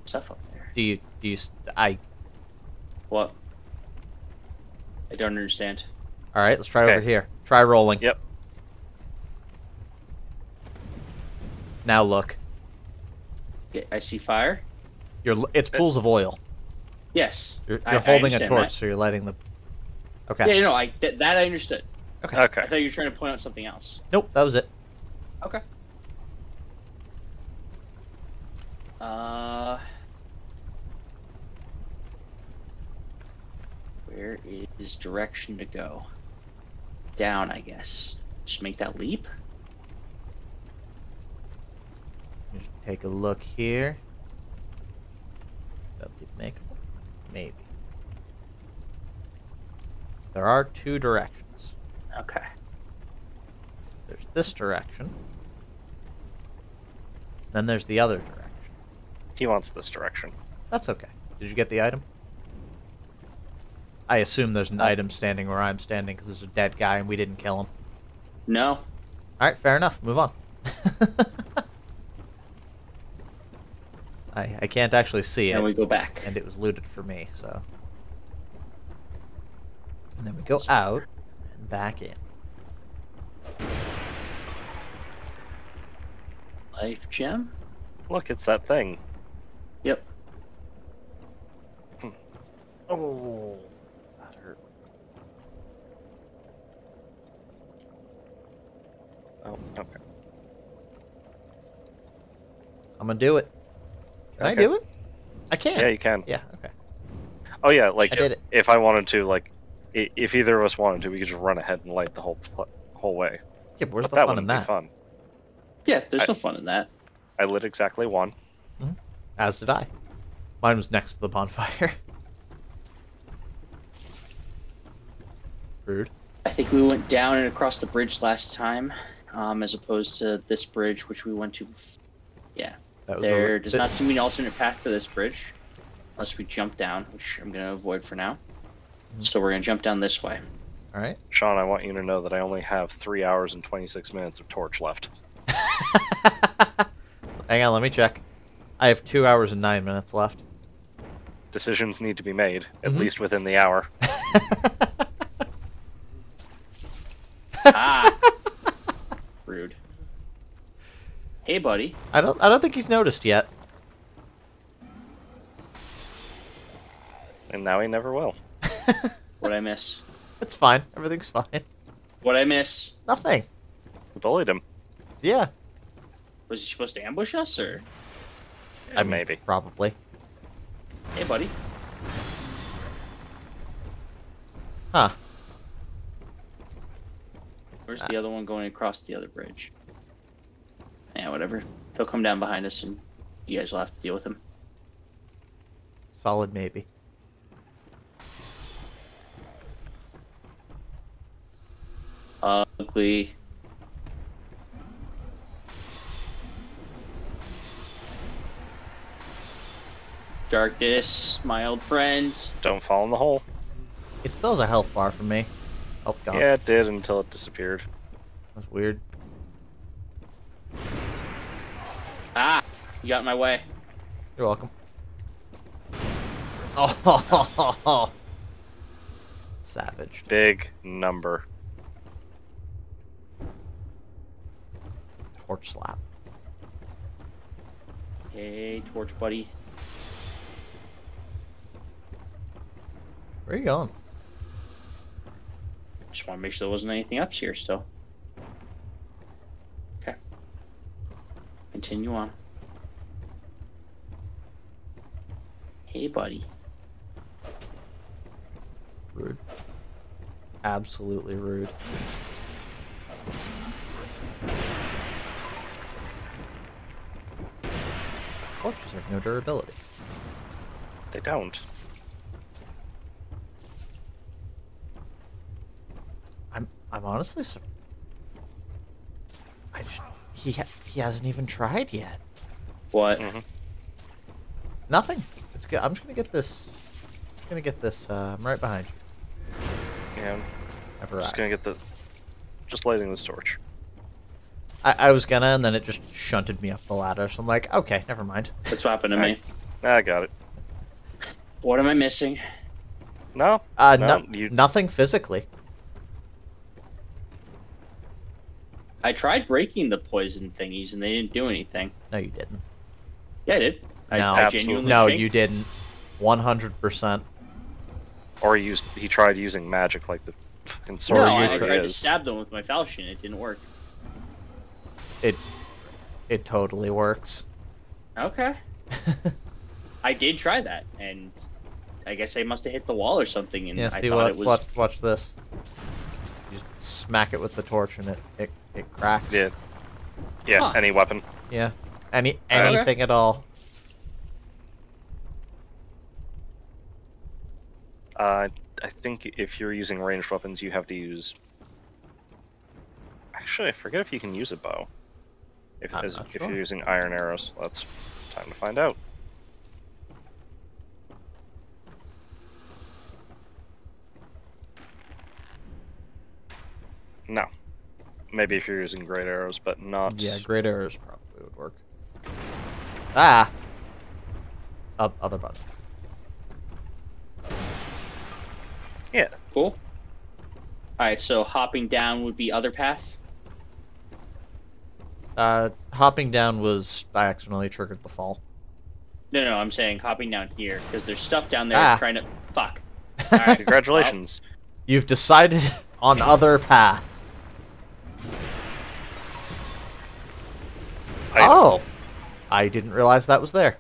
Stuff up there. What? I don't understand. Alright, let's try Okay. over here. Try rolling. Yep. Now look. Okay, I see fire. It's pools of oil. Yes. You're I holding a understand torch, that. so you're lighting the. Okay. Yeah, no, that I understood. Okay. Okay. I thought you were trying to point out something else. Nope, that was it. Okay. Where is direction to go? Down, I guess. Just make that leap. Just take a look here. Is that leap makeable? Maybe. There are two directions. Okay. There's this direction. Then there's the other direction. He wants this direction. That's okay. Did you get the item? I assume there's an item standing where I'm standing because there's a dead guy and we didn't kill him. No. Alright, fair enough. Move on. I can't actually see it. And we go back. And it was looted for me, so. And then we go out and back in. Life gem? Look, it's that thing. Yep. Oh, that hurt. Oh, okay. I'm gonna do it. Can I Okay. do it? I can. Yeah, you can. Yeah, okay. Oh yeah, like I did it. if I wanted to, like, if either of us wanted to, we could just run ahead and light the whole way. Yeah, but where's But the that fun in wouldn't be that? fun. Yeah, there's no fun in that. I lit exactly one. As did I. Mine was next to the bonfire. Rude. I think we went down and across the bridge last time, as opposed to this bridge, which we went to. Yeah. That was There does not seem to be an alternate path to this bridge, unless we jump down, which I'm going to avoid for now. So we're going to jump down this way. All right. Sean, I want you to know that I only have 3 hours and 26 minutes of torch left. Hang on, let me check. I have 2 hours and 9 minutes left. Decisions need to be made, at Mhm. least within the hour. Ah! Rude. Hey, buddy. I don't think he's noticed yet. And now he never will. What'd I miss? It's fine. Everything's fine. What'd I miss? Nothing. We bullied him. Yeah. Was he supposed to ambush us, or? Maybe. Probably. Hey, buddy. Huh. Where's the other one going across the other bridge? Yeah, whatever. He'll come down behind us, and you guys will have to deal with him. Solid maybe. Ugly. Darkness, my old friend. Don't fall in the hole. It still has a health bar for me. Oh god. Yeah, it did until it disappeared. That's weird. Ah! You got in my way. You're welcome. Oh, savage. Big number. Torch slap. Hey, torch buddy. Where are you going? Just want to make sure there wasn't anything up here still. Okay. Continue on. Hey, buddy. Rude. Absolutely rude. Torches have no durability. They don't. I'm honestly he hasn't even tried yet. What? Mm-hmm. Nothing. It's good. I'm just gonna get this. I'm right behind you. Yeah. I've Just arrived. gonna get the. Just lighting this torch. I was gonna, and then it just shunted me up the ladder. So I'm like, okay, never mind. That's what happened to me. I got it. What am I missing? No. No, you. nothing physically. I tried breaking the poison thingies and they didn't do anything. No, you didn't. Yeah, I did. No, I genuinely no, think- you didn't. 100%. Or he tried using magic like the fucking No, sword I usually tried to is. stab them with my falchion. It didn't work. It totally works. Okay. I did try that, and I guess I must have hit the wall or something, and Yeah, I see thought what? it was... Watch this. You just smack it with the torch and it cracks. Yeah. Yeah, Huh. any weapon. Yeah. Anything at all. I think if you're using ranged weapons, you have to use... Actually, I forget if you can use a bow. If I'm not if sure. you're using iron arrows. That's time to find out. No. Maybe if you're using great arrows, but not... Yeah, great arrows probably would work. Ah! Other button. Yeah. Cool. Alright, so hopping down would be other path? Hopping down was... I accidentally triggered the fall. No, I'm saying hopping down here, because there's stuff down there Ah. trying to... Fuck. Alright. Congratulations. You've decided on other path. Item. Oh! I didn't realize that was there.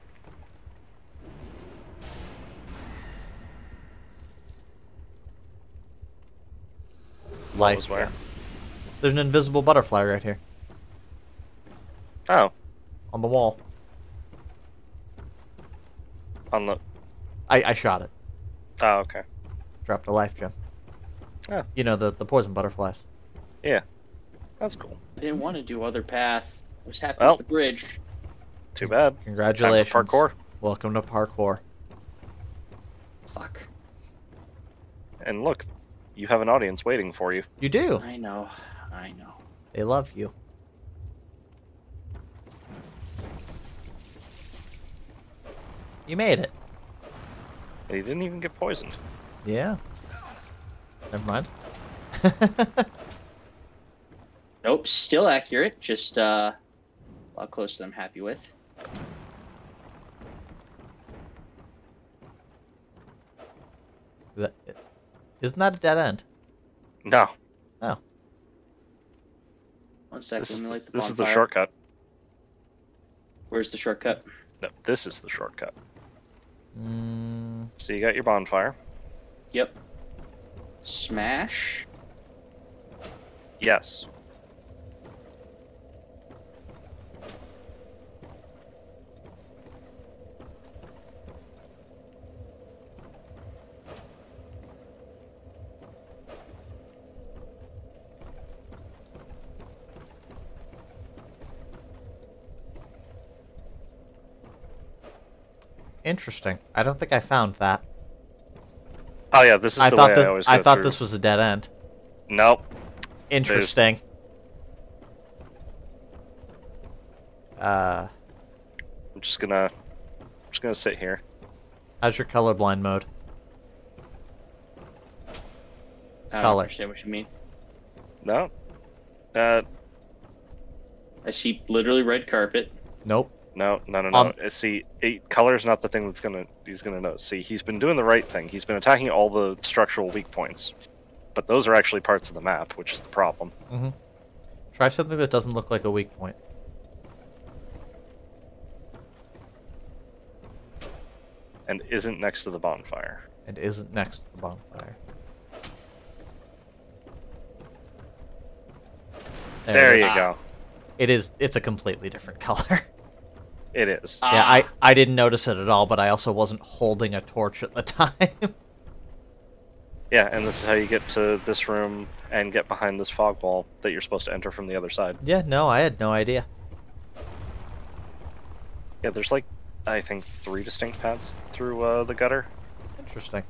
What was where? There's an invisible butterfly right here. Oh. On the wall. On the... I shot it. Oh, okay. Dropped a life gem. Oh. You know, the poison butterflies. Yeah. That's cool. I didn't want to do other path. I was happy Well. with the bridge. Too bad. Congratulations. Time for parkour. Welcome to parkour. Fuck. And look, you have an audience waiting for you. You do. I know. They love you. You made it. And you didn't even get poisoned. Yeah. Never mind. Nope, still accurate, just a lot closer than I'm happy with. Isn't that a dead end? No. Oh. One second, let me light the This is the bonfire. shortcut. Where's the shortcut? No, this is the shortcut. Mm, So you got your bonfire. Yep. Smash. Yes. interesting. I don't think I found that. Oh yeah, this is I the thought way this. I always I go thought through. this was a dead end. Nope. Interesting. I'm just gonna sit here. How's your colorblind mode? I don't Color. understand what you mean. No. I see literally red carpet. Nope. No. Um, See, color's not the thing he's gonna know. See, he's been doing the right thing. He's been attacking all the structural weak points, but those are actually parts of the map, which is the problem. Mm-hmm. Try something that doesn't look like a weak point. And isn't next to the bonfire. And isn't next to the bonfire. There it you is. go. It's a completely different color. It is. Yeah, I didn't notice it at all, but I also wasn't holding a torch at the time. Yeah, and this is how you get to this room and get behind this fog wall that you're supposed to enter from the other side. Yeah, no, I had no idea. Yeah, there's like, I think 3 distinct paths through the gutter. Interesting.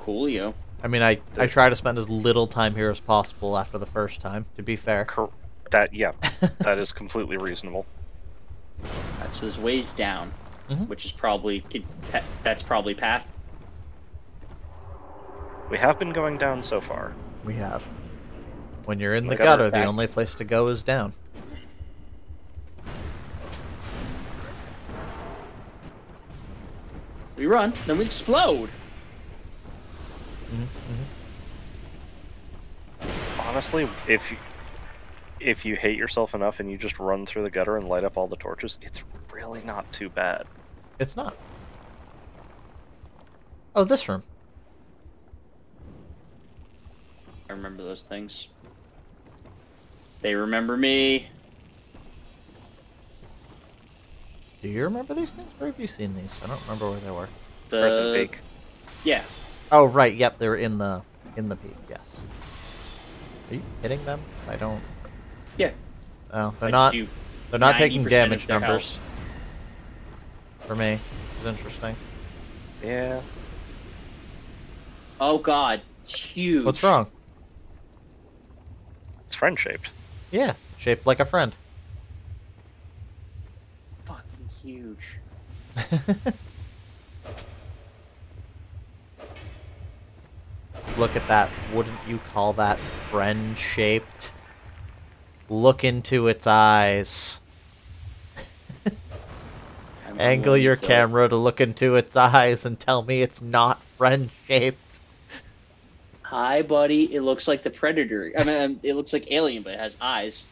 Coolio. I mean, I try to spend as little time here as possible after the first time, to be fair. Yeah, that is completely reasonable. So there's ways down, Mhm. which is probably that's probably path. We have been going down so far. We have. When you're in the Like gutter, other the back- only place to go is down. We run, then we explode. Mm-hmm. Honestly, if you hate yourself enough and you just run through the gutter and light up all the torches, it's really not too bad. It's not. Oh, this room. I remember those things. They remember me. Do you remember these things? Where have you seen these? I don't remember where they were. Present Peak. Yeah. Oh, right. Yep, they were in the peak. Yes. Are you hitting them? 'Cause I don't. Yeah. Oh, they're I not. just do They're not taking 90% of damage their numbers. For me, it's interesting. Yeah. Oh god, it's huge. What's wrong? It's friend-shaped. Yeah, shaped like a friend. Fucking huge. Look at that. Wouldn't you call that friend-shaped? Look into its eyes. Angle your camera to look into its eyes and tell me it's not friend-shaped. Hi, buddy. It looks like the Predator. I mean, it looks like Alien, but it has eyes.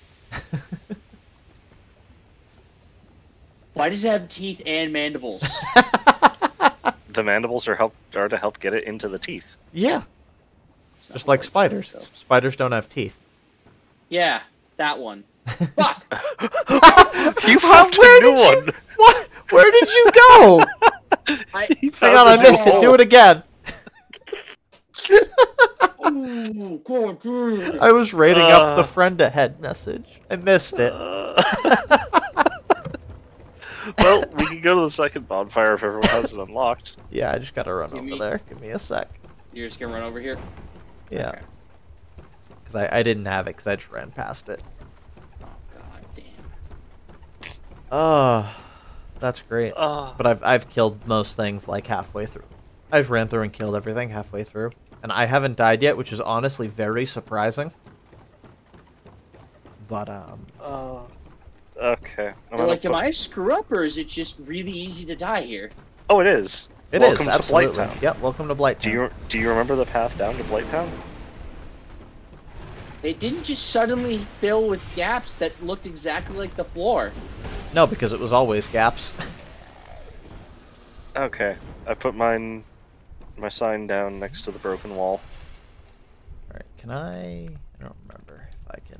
Why does it have teeth and mandibles? The mandibles are to help get it into the teeth. Yeah, It's not just like really spiders. though. Spiders don't have teeth. Yeah, that one. Fuck! You found a new one! What? Where did you go? Hang on, I missed it. Do it again. Ooh, God, dude. I was rating up the friend ahead message. I missed it. Well, we can go to the second bonfire if everyone has it unlocked. Yeah, I just gotta run Give over me- there. Give me a sec. You're just gonna run over here? Yeah. Okay. Because I didn't have it because I just ran past it. Oh, god damn. Oh, that's great. Uh, But I've killed most things like halfway through. I've ran through and killed everything halfway through. And I haven't died yet, which is honestly very surprising. But, okay. Am I a screw up, or is it just really easy to die here? Oh, it is. it Welcome is, to absolutely. Blighttown. Yep, welcome to Blighttown. Do you remember the path down to Blighttown? It didn't just suddenly fill with gaps that looked exactly like the floor. No, because it was always gaps. Okay. I put my sign down next to the broken wall. Alright, can I don't remember if I can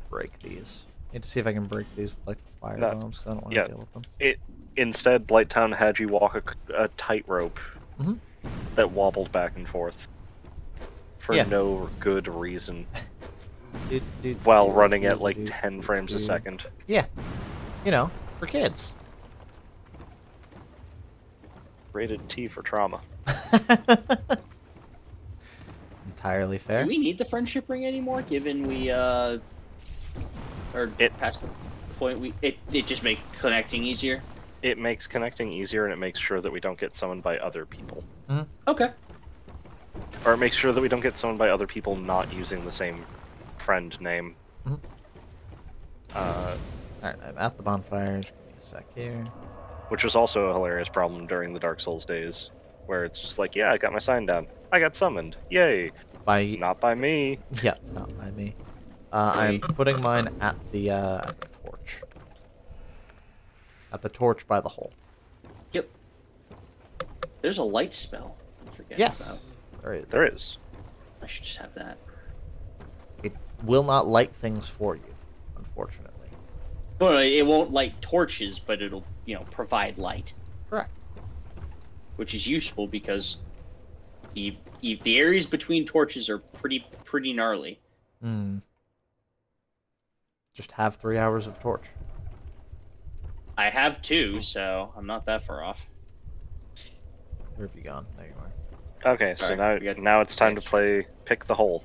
break these. Need to see if I can break these with, like, fire No. bombs, because I don't want Yeah. to deal with them. Instead, Blighttown had you walk a tightrope Mhm. that wobbled back and forth for Yeah. no good reason, Do, do, while do, running do, at like do, 10 frames a do. second. Yeah. You know, for kids. Rated T for trauma. Entirely fair. Do we need the friendship ring anymore, given we, or past the point it just makes connecting easier? It makes connecting easier, and it makes sure that we don't get summoned by other people. Okay. Or it makes sure that we don't get summoned by other people not using the same friend name. Mhm. Alright, I'm at the bonfire. Just give me a sec here. Which was also a hilarious problem during the Dark Souls days, where it's just like, yeah, I got my sign down. I got summoned. Yay. By Not by me. yeah, not by me. I'm putting mine at the torch. At the torch by the hole. Yep. There's a light spell. I forget Yes. about. There is. There is. I should just have that. It will not light things for you, unfortunately. Well, it won't light torches, but it'll, provide light, Correct. which is useful because the areas between torches are pretty gnarly. Hmm. Just have 3 hours of torch. I have 2, so I'm not that far off. Where have you gone? There you are. Okay, so Sorry, now it's time to play Pick the Hole.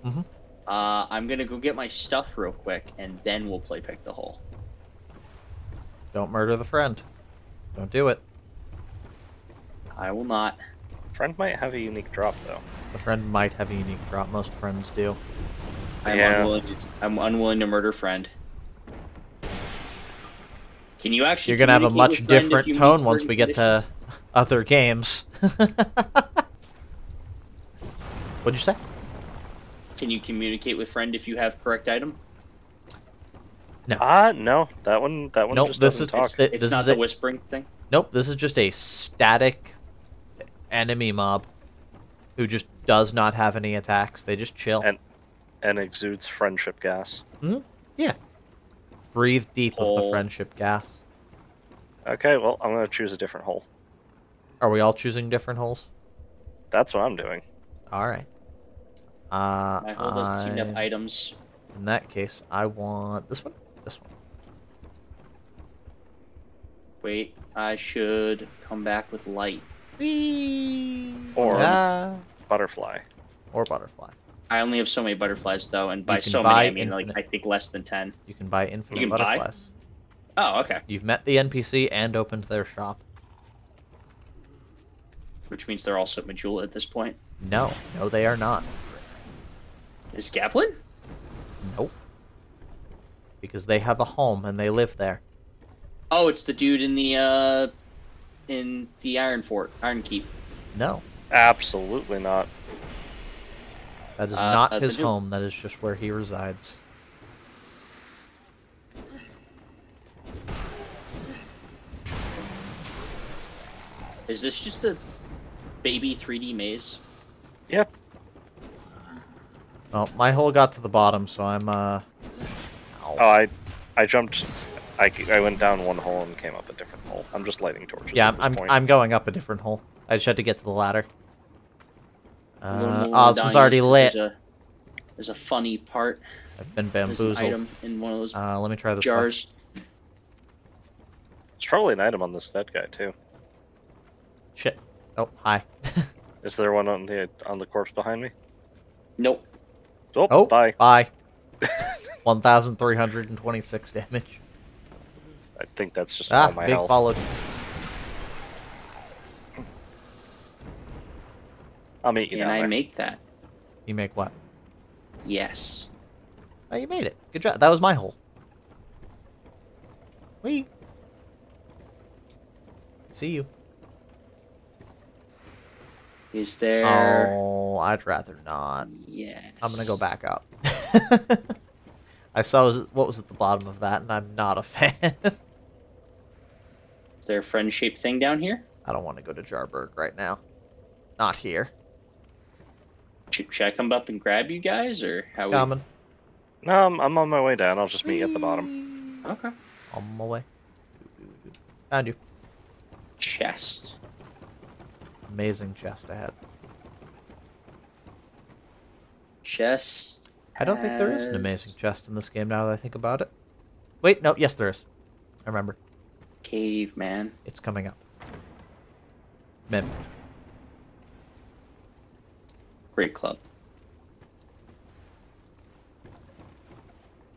Mm-hmm. I'm gonna go get my stuff real quick, and then we'll play Pick the Hole. Don't murder the friend. Don't do it. I will not. Friend might have a unique drop, though. The friend might have a unique drop. Most friends do. I'm Yeah. unwilling to murder friend. Can you actually? You're gonna have a communicate much with friend if different you meet tone once certain we get to conditions? other games. What'd you say? Can you communicate with friend if you have correct item? No. No, that one Nope, just this doesn't is talk. this It's is not the it. whispering thing. Nope, this is just a static enemy mob who just does not have any attacks. They just chill. And exudes friendship gas. Yeah. Breathe deep of the Hole. friendship gas. Okay, well, I'm gonna choose a different hole. Are we all choosing different holes? That's what I'm doing. Alright. My hole doesn't seem to have I... items. In that case, I want this one. This one. Wait, I should come back with light. Whee! Or- Ah. Butterfly. Or butterfly. I only have so many butterflies though, and by You can so buy many I mean infinite. like I think less than 10. You can buy infinite You can buy? butterflies. Oh, okay. You've met the NPC and opened their shop. Which means they're also Majula at this point. No, they are not. Is Gavlin? Nope. Because they have a home and they live there. Oh, it's the dude in the Iron Fort, Iron Keep. No, Absolutely not. that is not his the noob. home. That is just where he resides. Is this just a baby 3D maze? Yep. Well, my hole got to the bottom, so I'm Ow. Oh, I jumped. I went down one hole and came up a different hole. I'm just lighting torches. Yeah, at this point. I'm going up a different hole. I just had to get to the ladder. A little more This one's dying already just 'cause lit. There's a funny part. I've been There's an bamboozled. item in one of those Let me try this. jars. There's probably an item on this dead guy too. Shit. Oh, hi. Is there one on the corpse behind me? Nope. Oh, Oh, bye. bye. 1,326 damage. I think that's just all my big health. followed. I'll meet you Can down I there. make that? You make what? Yes. Oh, you made it. Good job. That was my hole. Whee! See you. Is there? Oh, I'd rather not. Yes. I'm gonna go back up. I saw what was at the bottom of that, and I'm not a fan. Is there a friend-shaped thing down here? I don't want to go to Jarberg right now. Not here. Should I come up and grab you guys, or how? Coming. No, I'm on my way down. I'll just meet you at the bottom. Okay. On my way. Found you. Chest. Amazing chest ahead. Chest. I don't think there is an has amazing chest in this game now that I think about it. Wait, no, yes there is. I remember. Cave, man. It's coming up. Mem. Great club.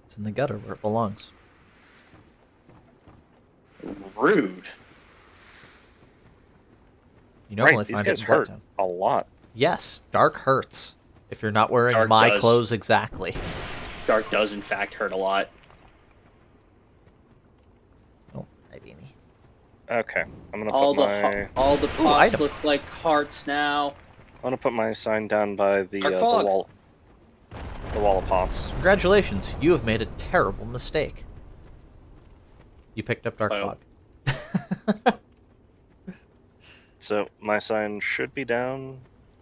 It's in the gutter where it belongs. Rude. You normally Right, these find it guys in hurt Bloodtown. a lot. Yes, dark hurts. If you're not wearing Dark my does. clothes exactly. Dark does in fact hurt a lot. Oh, hi beanie. Okay, I'm gonna All put the my all the pots item. look like hearts now. I'm gonna put my sign down by the Dark fog. wall. The wall of pots. Congratulations, you have made a terrible mistake. You picked up dark Oh. fog. So my sign should be down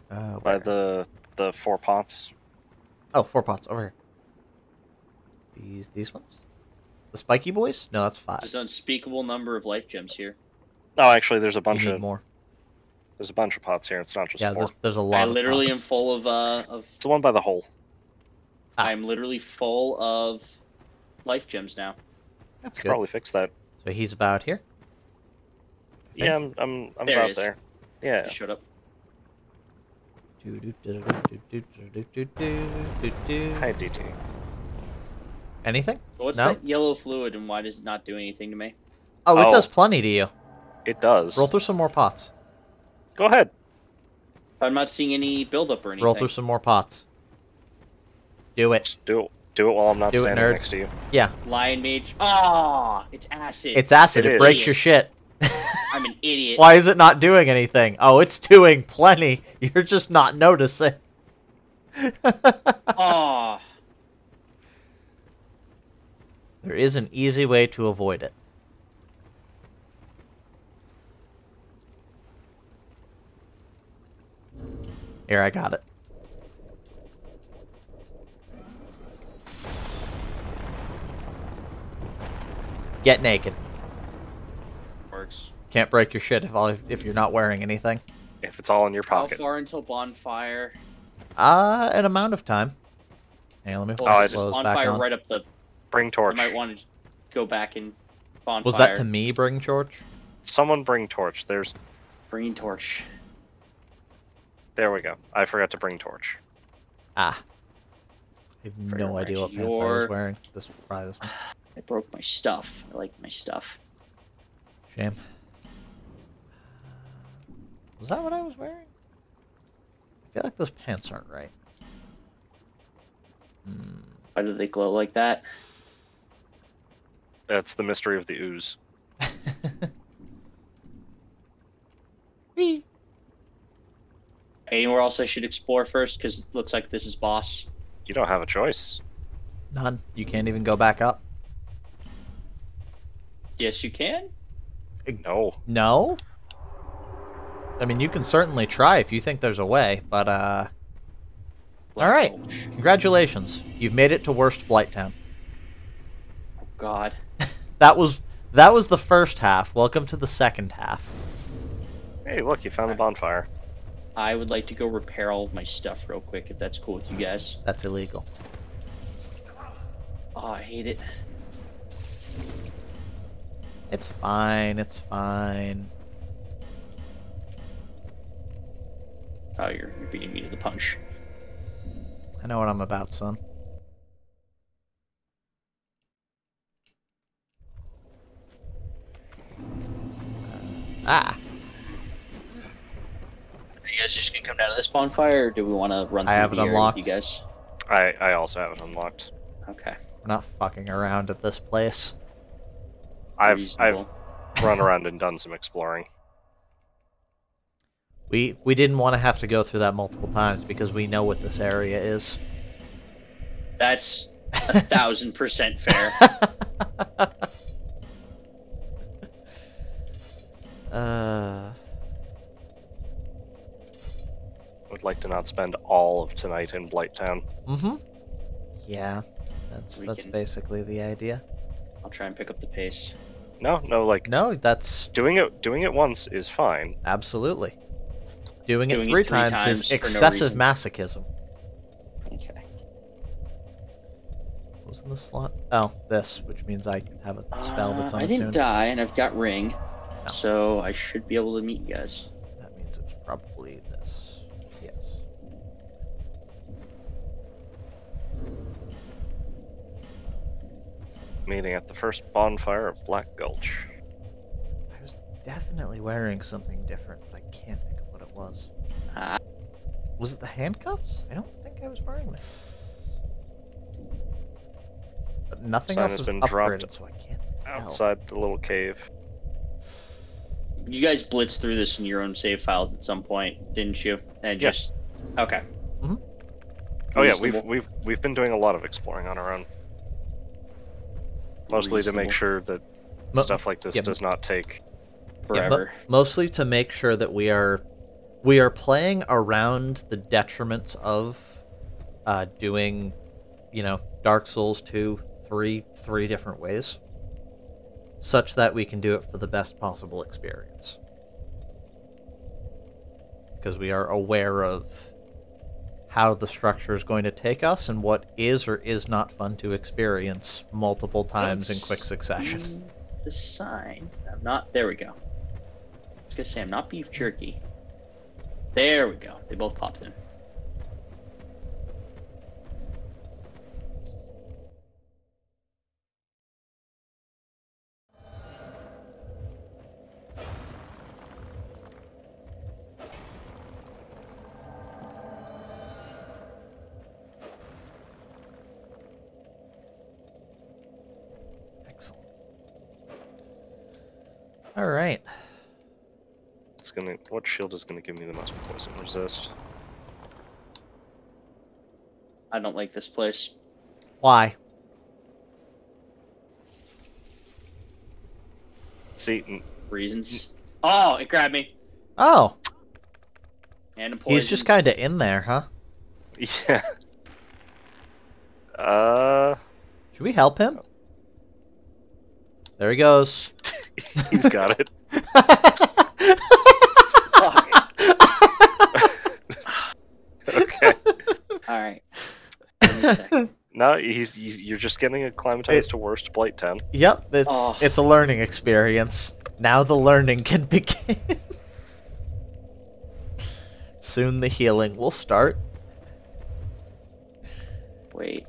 by Where? the 4 pots. Oh, 4 pots over here. These ones? The spiky boys? No, that's 5. There's an unspeakable number of life gems here. Oh, actually, there's a You bunch need of more. there's a bunch of pots here. It's not just Yeah, 4. there's a lot I of literally am pots. full of. It's the one by the hole. Ah. I'm literally full of life gems now. That's Could good. probably fix that. So he's about here. Yeah, I'm There he about is. there. Yeah. Just showed up. Hi, DT. Anything? So what's No? that yellow fluid, and why does it not do anything to me? Oh, it Oh. does plenty to you. It does. Roll through some more pots. Go ahead. I'm not seeing any buildup or anything. Roll through some more pots. Do it. Just do it. Do it while I'm not Do it, standing nerd. next to you. Yeah. Lion Mage. Ah, it's acid. It's acid. It It breaks is. your shit. I'm an idiot. Why is it not doing anything? Oh, it's doing plenty. You're just not noticing. Ah. There is an easy way to avoid it. Here, I got it. Get naked. Works. Can't break your shit if you're not wearing anything. If it's all in your How pocket. far until bonfire? An amount of time. Hey, let me Well, put I the just- clothes back bonfire on. right up the. Bring I torch. might want to go back and bonfire. Was that to me, bring torch? Someone bring torch. There's. Bringing torch. There we go. I forgot to bring torch. Ah. I have For no idea what actually pants I was your- wearing. Probably this one. I broke my stuff. I like my stuff. Shame. Was that what I was wearing? I feel like those pants aren't right. Why do they glow like that? That's the mystery of the ooze. Whee! Anywhere else I should explore first? Because it looks like this is boss. You don't have a choice. None. You can't even go back up. Yes, you can. No. No? I mean, you can certainly try if you think there's a way, but, Alright. Gulch. Congratulations. You've made it to Worst Blighttown. Oh God. That was the first half. Welcome to the second half. Hey, look, you found the bonfire. I would like to go repair all of my stuff real quick, if that's cool with you guys. That's illegal. Oh, I hate it. It's fine, it's fine. Oh, you're beating me to the punch. I know what I'm about, son. Ah! Are you guys just gonna come down to this bonfire, or do we want to run I through have it the area unlocked. with you guys? I also have it unlocked. Okay. We're not fucking around at this place. I've Reasonable. run around and done some exploring. We didn't want to have to go through that multiple times because we know what this area is. That's 1000% fair. Would like to not spend all of tonight in Blighttown. Mm-hmm. Yeah, that's We can- basically the idea. I'll try and pick up the pace. No, like No, that's doing it once is fine. absolutely. Doing it Doing it three three times times is for no excessive reason. masochism. Okay. What was in the slot? Oh, this, which means I have a spell that's I didn't unattuned. die, and I've got ring, No. so I should be able to meet you guys. That means it's probably this. Yes. Meeting at the first bonfire of Black Gulch. I was definitely wearing something different, but I can't think of what it was. Ah, Was it the handcuffs? I don't think I was wearing them. But nothing Sign else has is been upgraded, dropped so I can't tell. Outside the little cave. you guys blitzed through this in your own save files at some point, didn't you? And Yeah. just okay. Oh yeah, Reasonable. we've been doing a lot of exploring on our own. Mostly to make Reasonable. sure that Mo- stuff like this yeah, does not take. Yeah, Forever. mostly to make sure that we are playing around the detriments of doing, Dark Souls 2, 3 different ways, such that we can do it for the best possible experience. Because we are aware of how the structure is going to take us and what is or is not fun to experience multiple times in quick succession. The sign. I'm not. There we go. I was gonna say I'm not beef jerky. There we go. They both popped in. All right. It's gonna. What shield is gonna give me the most poison resist? I don't like this place. Why? See, Reasons. Oh, it grabbed me. Oh, And a he's just kind of in there, huh? yeah. Should we help him? There he goes. He's got it. Okay. All right. Give me a second. No, you're just getting acclimatized to worst Blight 10. Yep, Oh. it's a learning experience. Now the learning can begin. Soon the healing will start. Wait.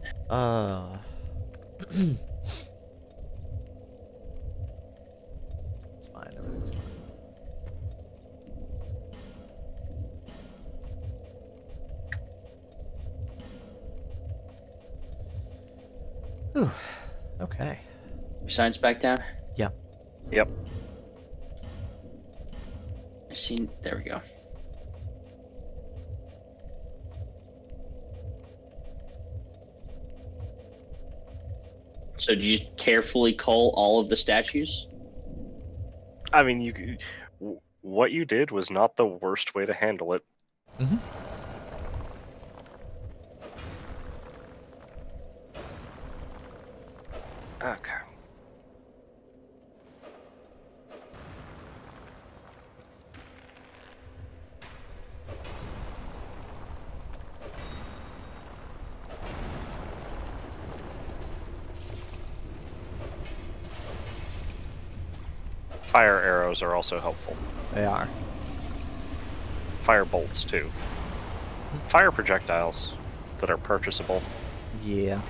It's fine, everything's fine. Whew. Okay. Your sign's back down? Yep. Yep. I see. There we go. So did you carefully cull all of the statues? I mean, what you did was not the worst way to handle it. Mm-hmm. Okay. Fire arrows are also helpful. They are. Fire bolts, too. Fire projectiles that are purchasable. Yeah.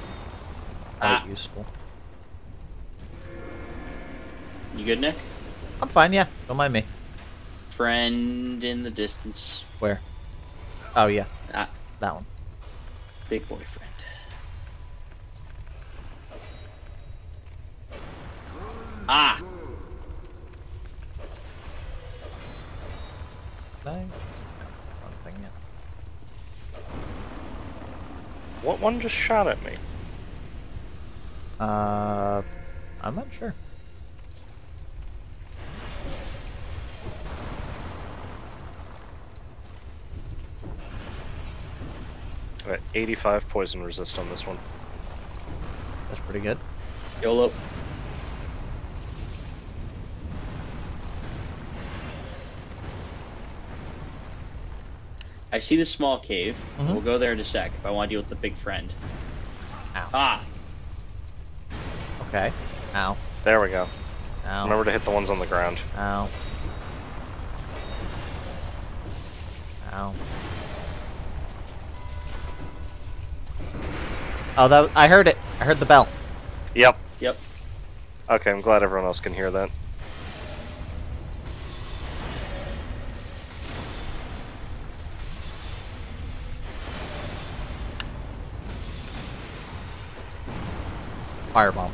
Ah. Quite useful. You good, Nick? I'm fine, yeah. Don't mind me. Friend in the distance. Where? Oh, yeah. Ah, That one. big boyfriend. Ah! No. Wrong thing, yeah. What one just shot at me? I'm not sure. I got 85 poison resist on this one. That's pretty good. YOLO. I see the small cave. Mhm. We'll go there in a sec if I want to deal with the big friend. Ow. Ah! Okay. Ow. There we go. Ow. Remember to hit the ones on the ground. Ow. Ow. Oh, that I heard it. I heard the bell. Yep. Yep. Okay, I'm glad everyone else can hear that. Firebomb.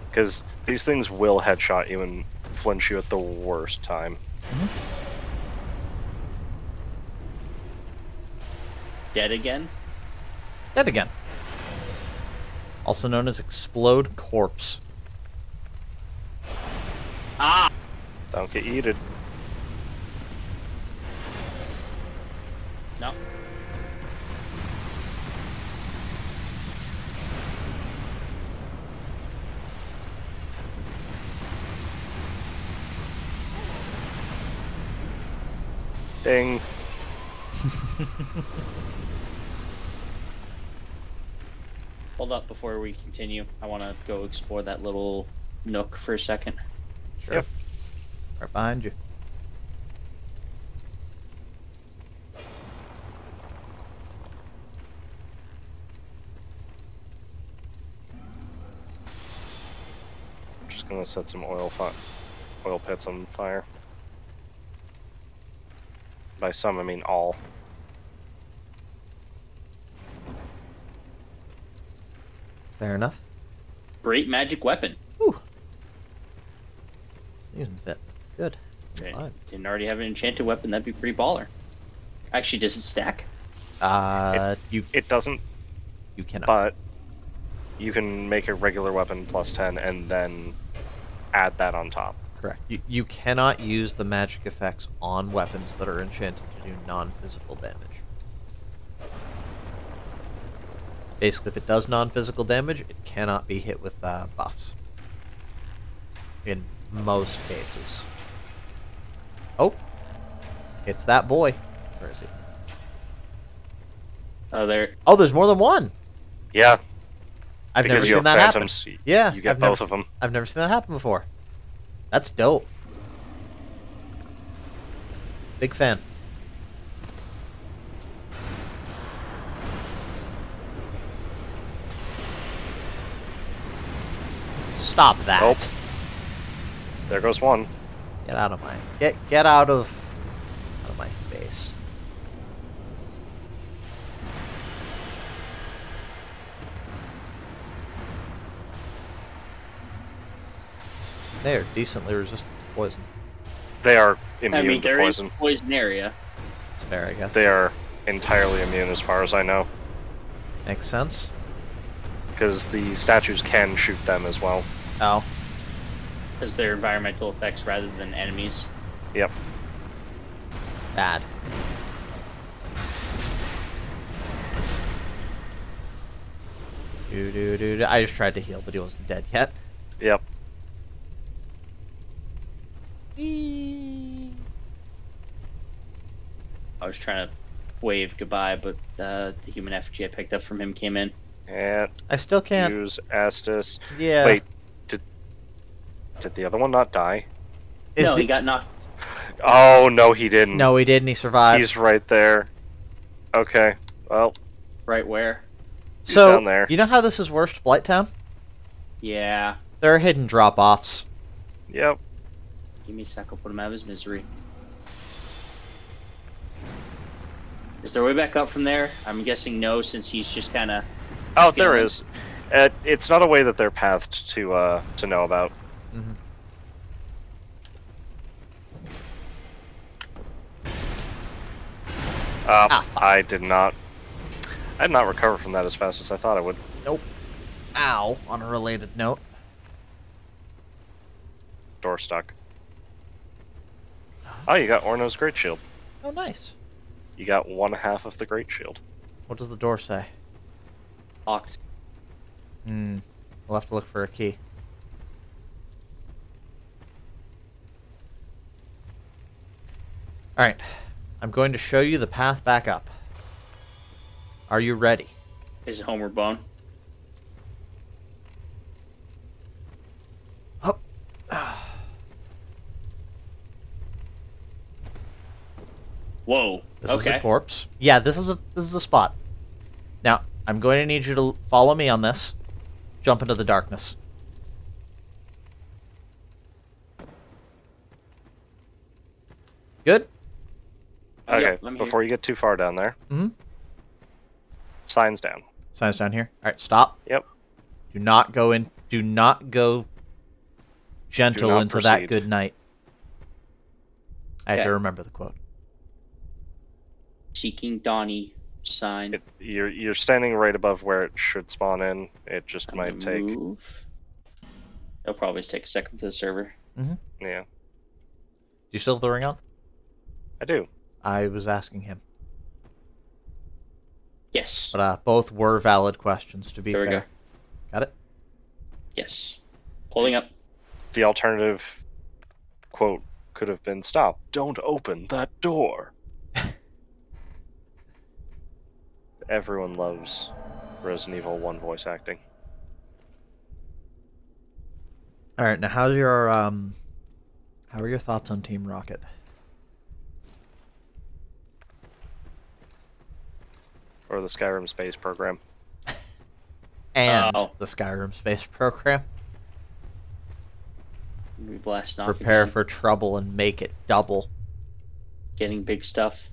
Because these things will headshot you and flinch you at the worst time. Dead again? Dead again. Also known as Explode Corpse. Ah! Don't get yeeted. No. Ding. Hold up before we continue. I want to go explore that little nook for a second. Sure. Yep. Right behind you. I'm just gonna set some oil pits on fire. By some, I mean all. Fair enough. great magic weapon. Whew. Season fit. Good. Okay. Fine. Didn't already have an enchanted weapon, that'd be pretty baller. Actually, does it stack? It doesn't, You cannot. but you can make a regular weapon plus 10 and then add that on top. Correct. You cannot use the magic effects on weapons that are enchanted to do non-physical damage. Basically, if it does non-physical damage, it cannot be hit with buffs. In most cases. Oh! It's that boy. Where is he? Oh, there. Oh, there's more than one! Yeah, I've because never you seen have that phantoms, happen. Yeah, you get I've both never, of them. I've never seen that happen before. That's dope. Big fan. Stop that. Oh. There goes one. Get out of my get out of my face. They are decently resistant to poison. They are immune I mean, to they're in poison. the poison area. It's fair, I guess. They are entirely immune as far as I know. Makes sense. Because the statues can shoot them as well. Oh. Because they're environmental effects rather than enemies. Yep. Bad. I just tried to heal, but he wasn't dead yet. Yep. I was trying to wave goodbye, but the human effigy I picked up from him came in. And I still can't. use Astus. Yeah. Wait, did the other one not die? No, he got knocked. Oh, no, he didn't. No, he didn't. He survived. He's right there. Okay, well, Right where? he's So, down there. you know how this is worse to Blighttown? Yeah. There are hidden drop-offs. Yep. Give me a sec, I'll put him out of his misery. Is there a way back up from there? I'm guessing no, since he's just kind of... Oh, there is. It's not a way that they're pathed to know about. Mm-hmm. I did not recover from that as fast as I thought I would. Nope. Ow. On a related note. Door stuck. Oh, you got Orno's Great Shield. Oh, nice. You got one half of the Great Shield. What does the door say? Ox. Hmm. We'll have to look for a key. Alright. I'm going to show you the path back up. Are you ready? Is it Homeward Bone? Up. Whoa. This is Okay. a corpse. Yeah, this is a spot. Now, I'm going to need you to follow me on this. Jump into the darkness. Good? Okay, Yep, let me before you get too far down there, Mm-hmm. signs down. Signs down here. Alright, stop. Yep. Do not go in. Do not go gentle not into that proceed. good night. I have to Okay. remember the quote. Seeking Donnie sign. You're standing right above where it should spawn in. It just I'm might gonna take. move. It'll probably take a second for the server. Yeah, Do you still have the ring on? I do. I was asking him. Yes. But both were valid questions, to be There we fair. go. Got it? Yes. Pulling up. The alternative quote could have been, "Stop! Don't open that door." Everyone loves Resident Evil 1 voice acting. Alright, now how are your thoughts on Team Rocket? Or the Skyrim space program. And Oh. the Skyrim space program. We blast off. Prepare again. for trouble and make it double. Getting big stuff.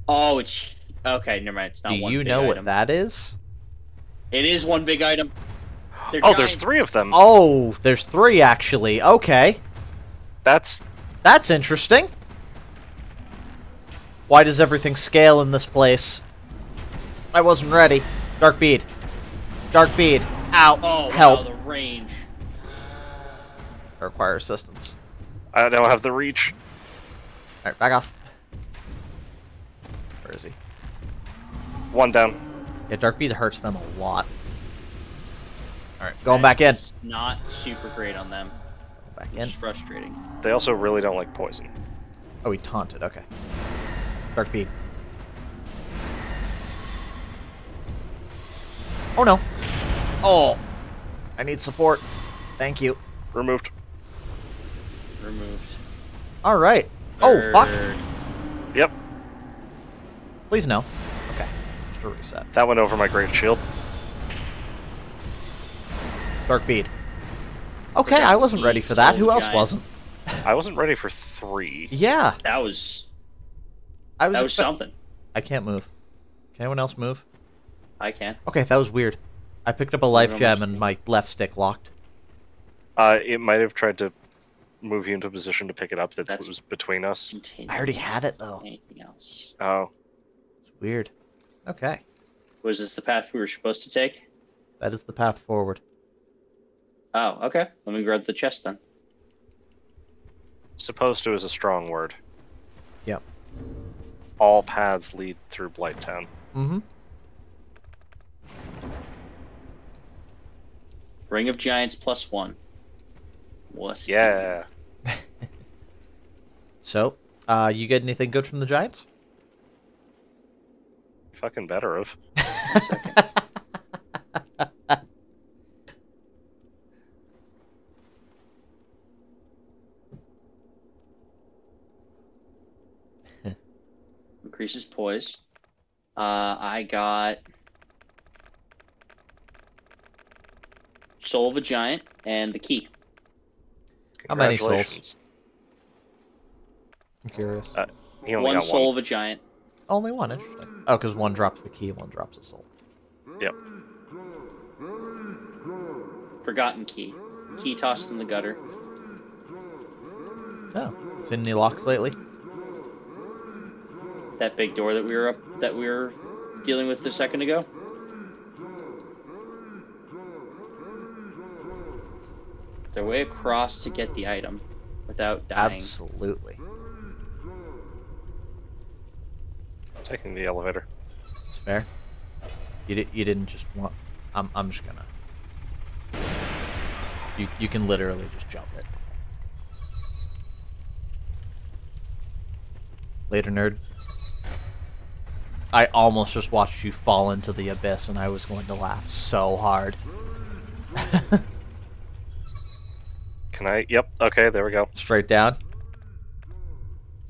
Oh, it's okay. Never mind. It's not Do one you big know what item. that is? It is one big item. They're Oh, there's giant. 3 of them. Oh, there's 3 actually. Okay. That's That's interesting. Why does everything scale in this place? I wasn't ready. Dark bead. Dark bead. Ow. Oh, Help. wow, the range. I require assistance. I don't have the reach. Alright, back off. Where is he? 1 down. Yeah, Dark bead hurts them a lot. Alright, going back in. It's not super great on them. Back It's in. frustrating. They also really don't like poison. Oh, he taunted. Okay. Dark bead. Oh no. Oh. I need support. Thank you. Removed. Removed. Alright. Oh, fuck. Third. Yep. Please no. Okay. Just a reset. That went over my great shield. Dark bead. Okay, I wasn't ready for that. Who else Giant. wasn't? I wasn't ready for 3. Yeah. That was I was something. I can't move. Can anyone else move? I can. Okay, that was weird. I picked up a life on gem my and screen. my left stick locked. It might have tried to move you into a position to pick it up that That's- was between us. Continue. I already had it though. Anything else? Oh. It's weird. Okay. Was this the path we were supposed to take? That is the path forward. Oh, okay. Let me grab the chest then. Supposed to is a strong word. Yep. All paths lead through Blighttown. Mm-hmm. Ring of Giants +1. What's Yeah. So, you get anything good from the Giants? Fucking better of. Increases poise. I got Soul of a Giant and the key. How many souls? Congratulations. I'm curious. He only One got Soul 1. of a Giant. Only one, interesting. Oh, because one drops the key and one drops the soul. Yep. Forgotten key. Key tossed in the gutter. Oh. Seen any locks lately? That big door that we were dealing with a second ago. Is there a way across to get the item without dying? Absolutely. Taking the elevator. It's fair. You didn't just want... I'm just gonna... You can literally just jump it. Later, nerd. I almost just watched you fall into the abyss and I was going to laugh so hard. Can I? Yep. Okay, there we go. Straight down?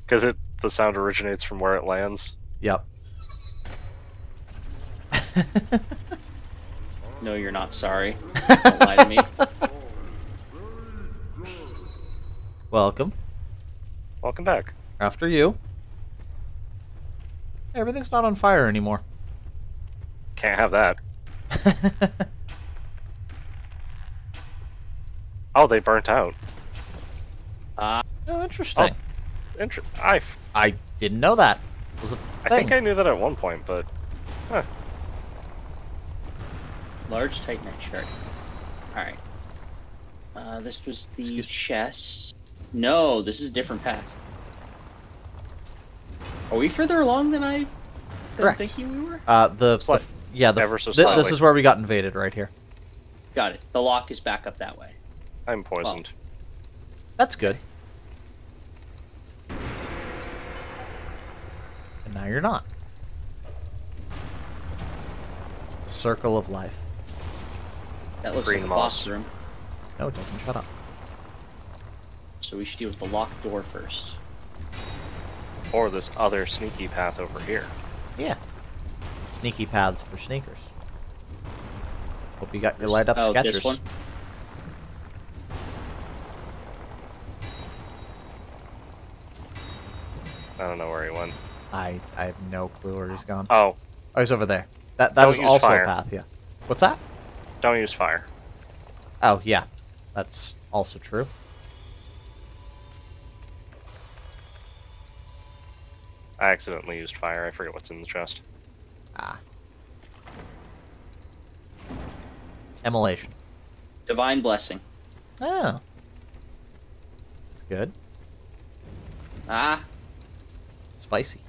Because the sound originates from where it lands. Yep. No, you're not sorry. Don't lie to me. Welcome. Welcome back. After you. Everything's not on fire anymore. Can't have that. Oh, they burnt out. Oh, interesting. I didn't know that. It was a I thing. think I knew that at one point, but Large Titanite shard. Alright. This was the Excuse me. chest. No, this is a different path. Are we further along than I Correct. thinking we were? The yeah, Ever so this slightly. is where we got invaded right here. Got it. The lock is back up that way. I'm poisoned. That's good. And now you're not. The circle of life. That looks Green like a moss. boss room. No, it doesn't. Shut up. So we should deal with the locked door first. Or this other sneaky path over here. Yeah. Sneaky paths for sneakers. Hope you got your light up Oh, sketchers. this one? I don't know where he went. I have no clue where he's gone. Oh, Oh, he's over there. That Don't was use also fire. a path, yeah. What's that? Don't use fire. Oh, yeah. That's also true. I accidentally used fire. I forget what's in the chest. Ah. Immolation. Divine blessing. Oh. That's good. Ah, Spicy.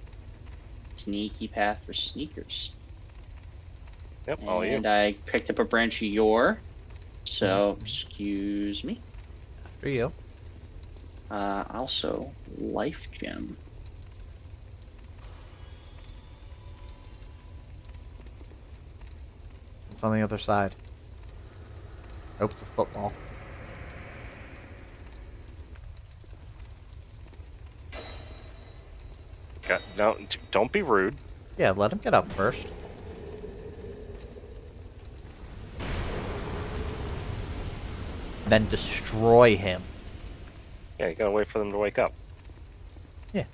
sneaky path for sneakers. Yep, all you. And I picked up a branch of yore. So, excuse me. After you. Also, life gem. What's on the other side? Oh, it's a football. No, don't be rude. Yeah, let him get up first. Then destroy him. Yeah, you gotta wait for them to wake up. Yeah.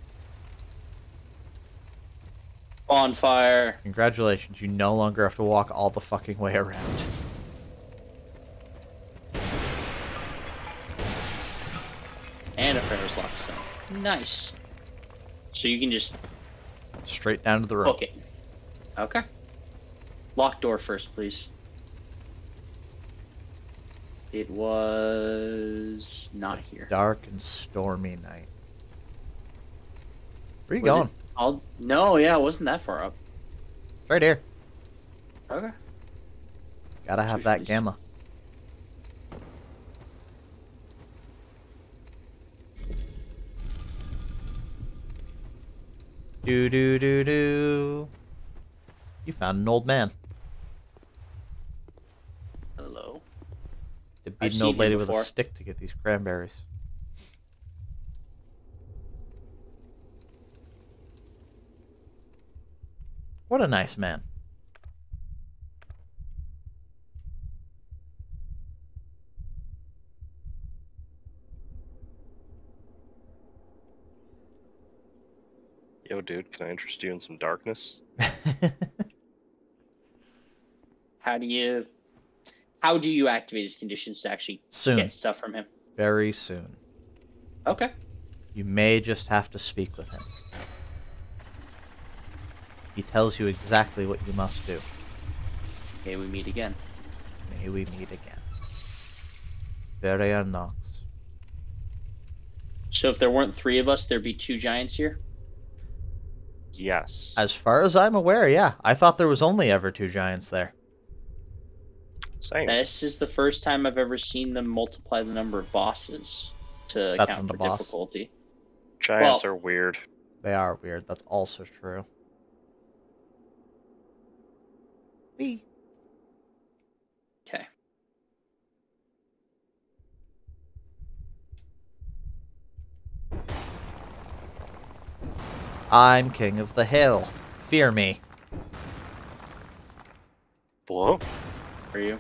Bonfire. Congratulations, you no longer have to walk all the fucking way around. And a Pharaoh's Lockstone. Nice. So you can just Straight down to the road. book it. Okay. Lock door first, please. It was not here. Dark and stormy night. Where you Was going? No, yeah, it wasn't that far up. Right here. Okay. Gotta have Two that trees. gamma. Do do do do. You found an old man. Hello. To I've beat an seen old him lady with a before. stick to get these cranberries. What a nice man. Yo, dude, can I interest you in some darkness? How do you activate his conditions to actually Soon. get stuff from him? Very soon. Okay. You may just have to speak with him. He tells you exactly what you must do. May we meet again. May we meet again. Veria Nox. So if there weren't 3 of us, there'd be 2 giants here? Yes. As far as I'm aware, yeah. I thought there was only ever 2 giants there. Same. This is the first time I've ever seen them multiply the number of bosses to That's account on the for boss. difficulty. Giants well- are weird. They are weird. That's also true. Wee. Okay. I'm king of the hill. Fear me. Whoa. Are you?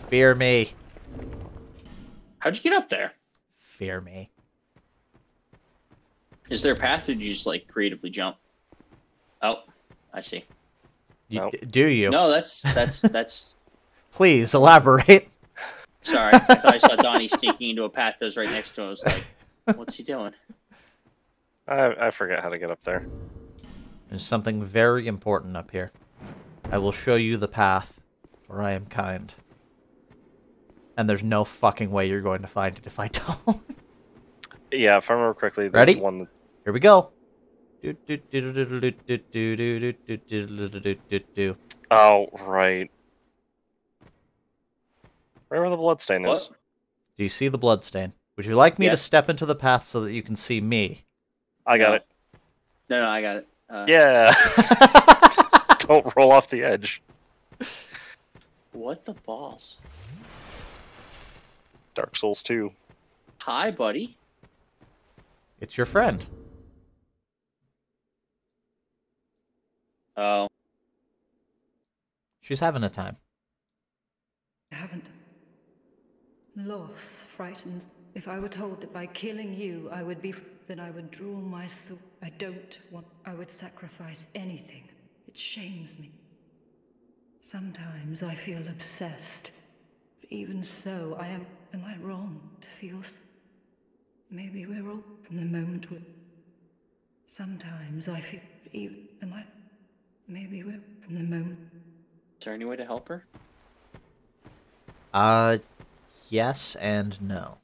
Fear me. How'd you get up there? Fear me. Is there a path, or do you just like creatively jump? Oh, I see. Nope. Do you? No, that's. Please elaborate. Sorry, I thought I saw Donnie sneaking into a path that was right next to him. I was like, what's he doing? I forget how to get up there. There's something very important up here. I will show you the path, for I am kind. And there's no fucking way you're going to find it if I don't. Yeah, if I remember correctly, there's Ready? one. Here we go. Oh, right. Right where the bloodstain is. What? Do you see the bloodstain? Would you like me to Yes. step into the path so that you can see me? I got No. it. No, I got it. Yeah. Don't roll off the edge. What the balls? Dark Souls 2. Hi, buddy. It's your friend. Oh, She's having a time. I haven't. Loss frightens. If I were told that by killing you I would be, then I would draw my sword. I don't want. I would sacrifice anything. It shames me. Sometimes I feel obsessed. Even so, am I wrong to feel? Maybe we're all from the moment we. Sometimes I feel. Maybe we're from the moment. Is there any way to help her? Yes and no.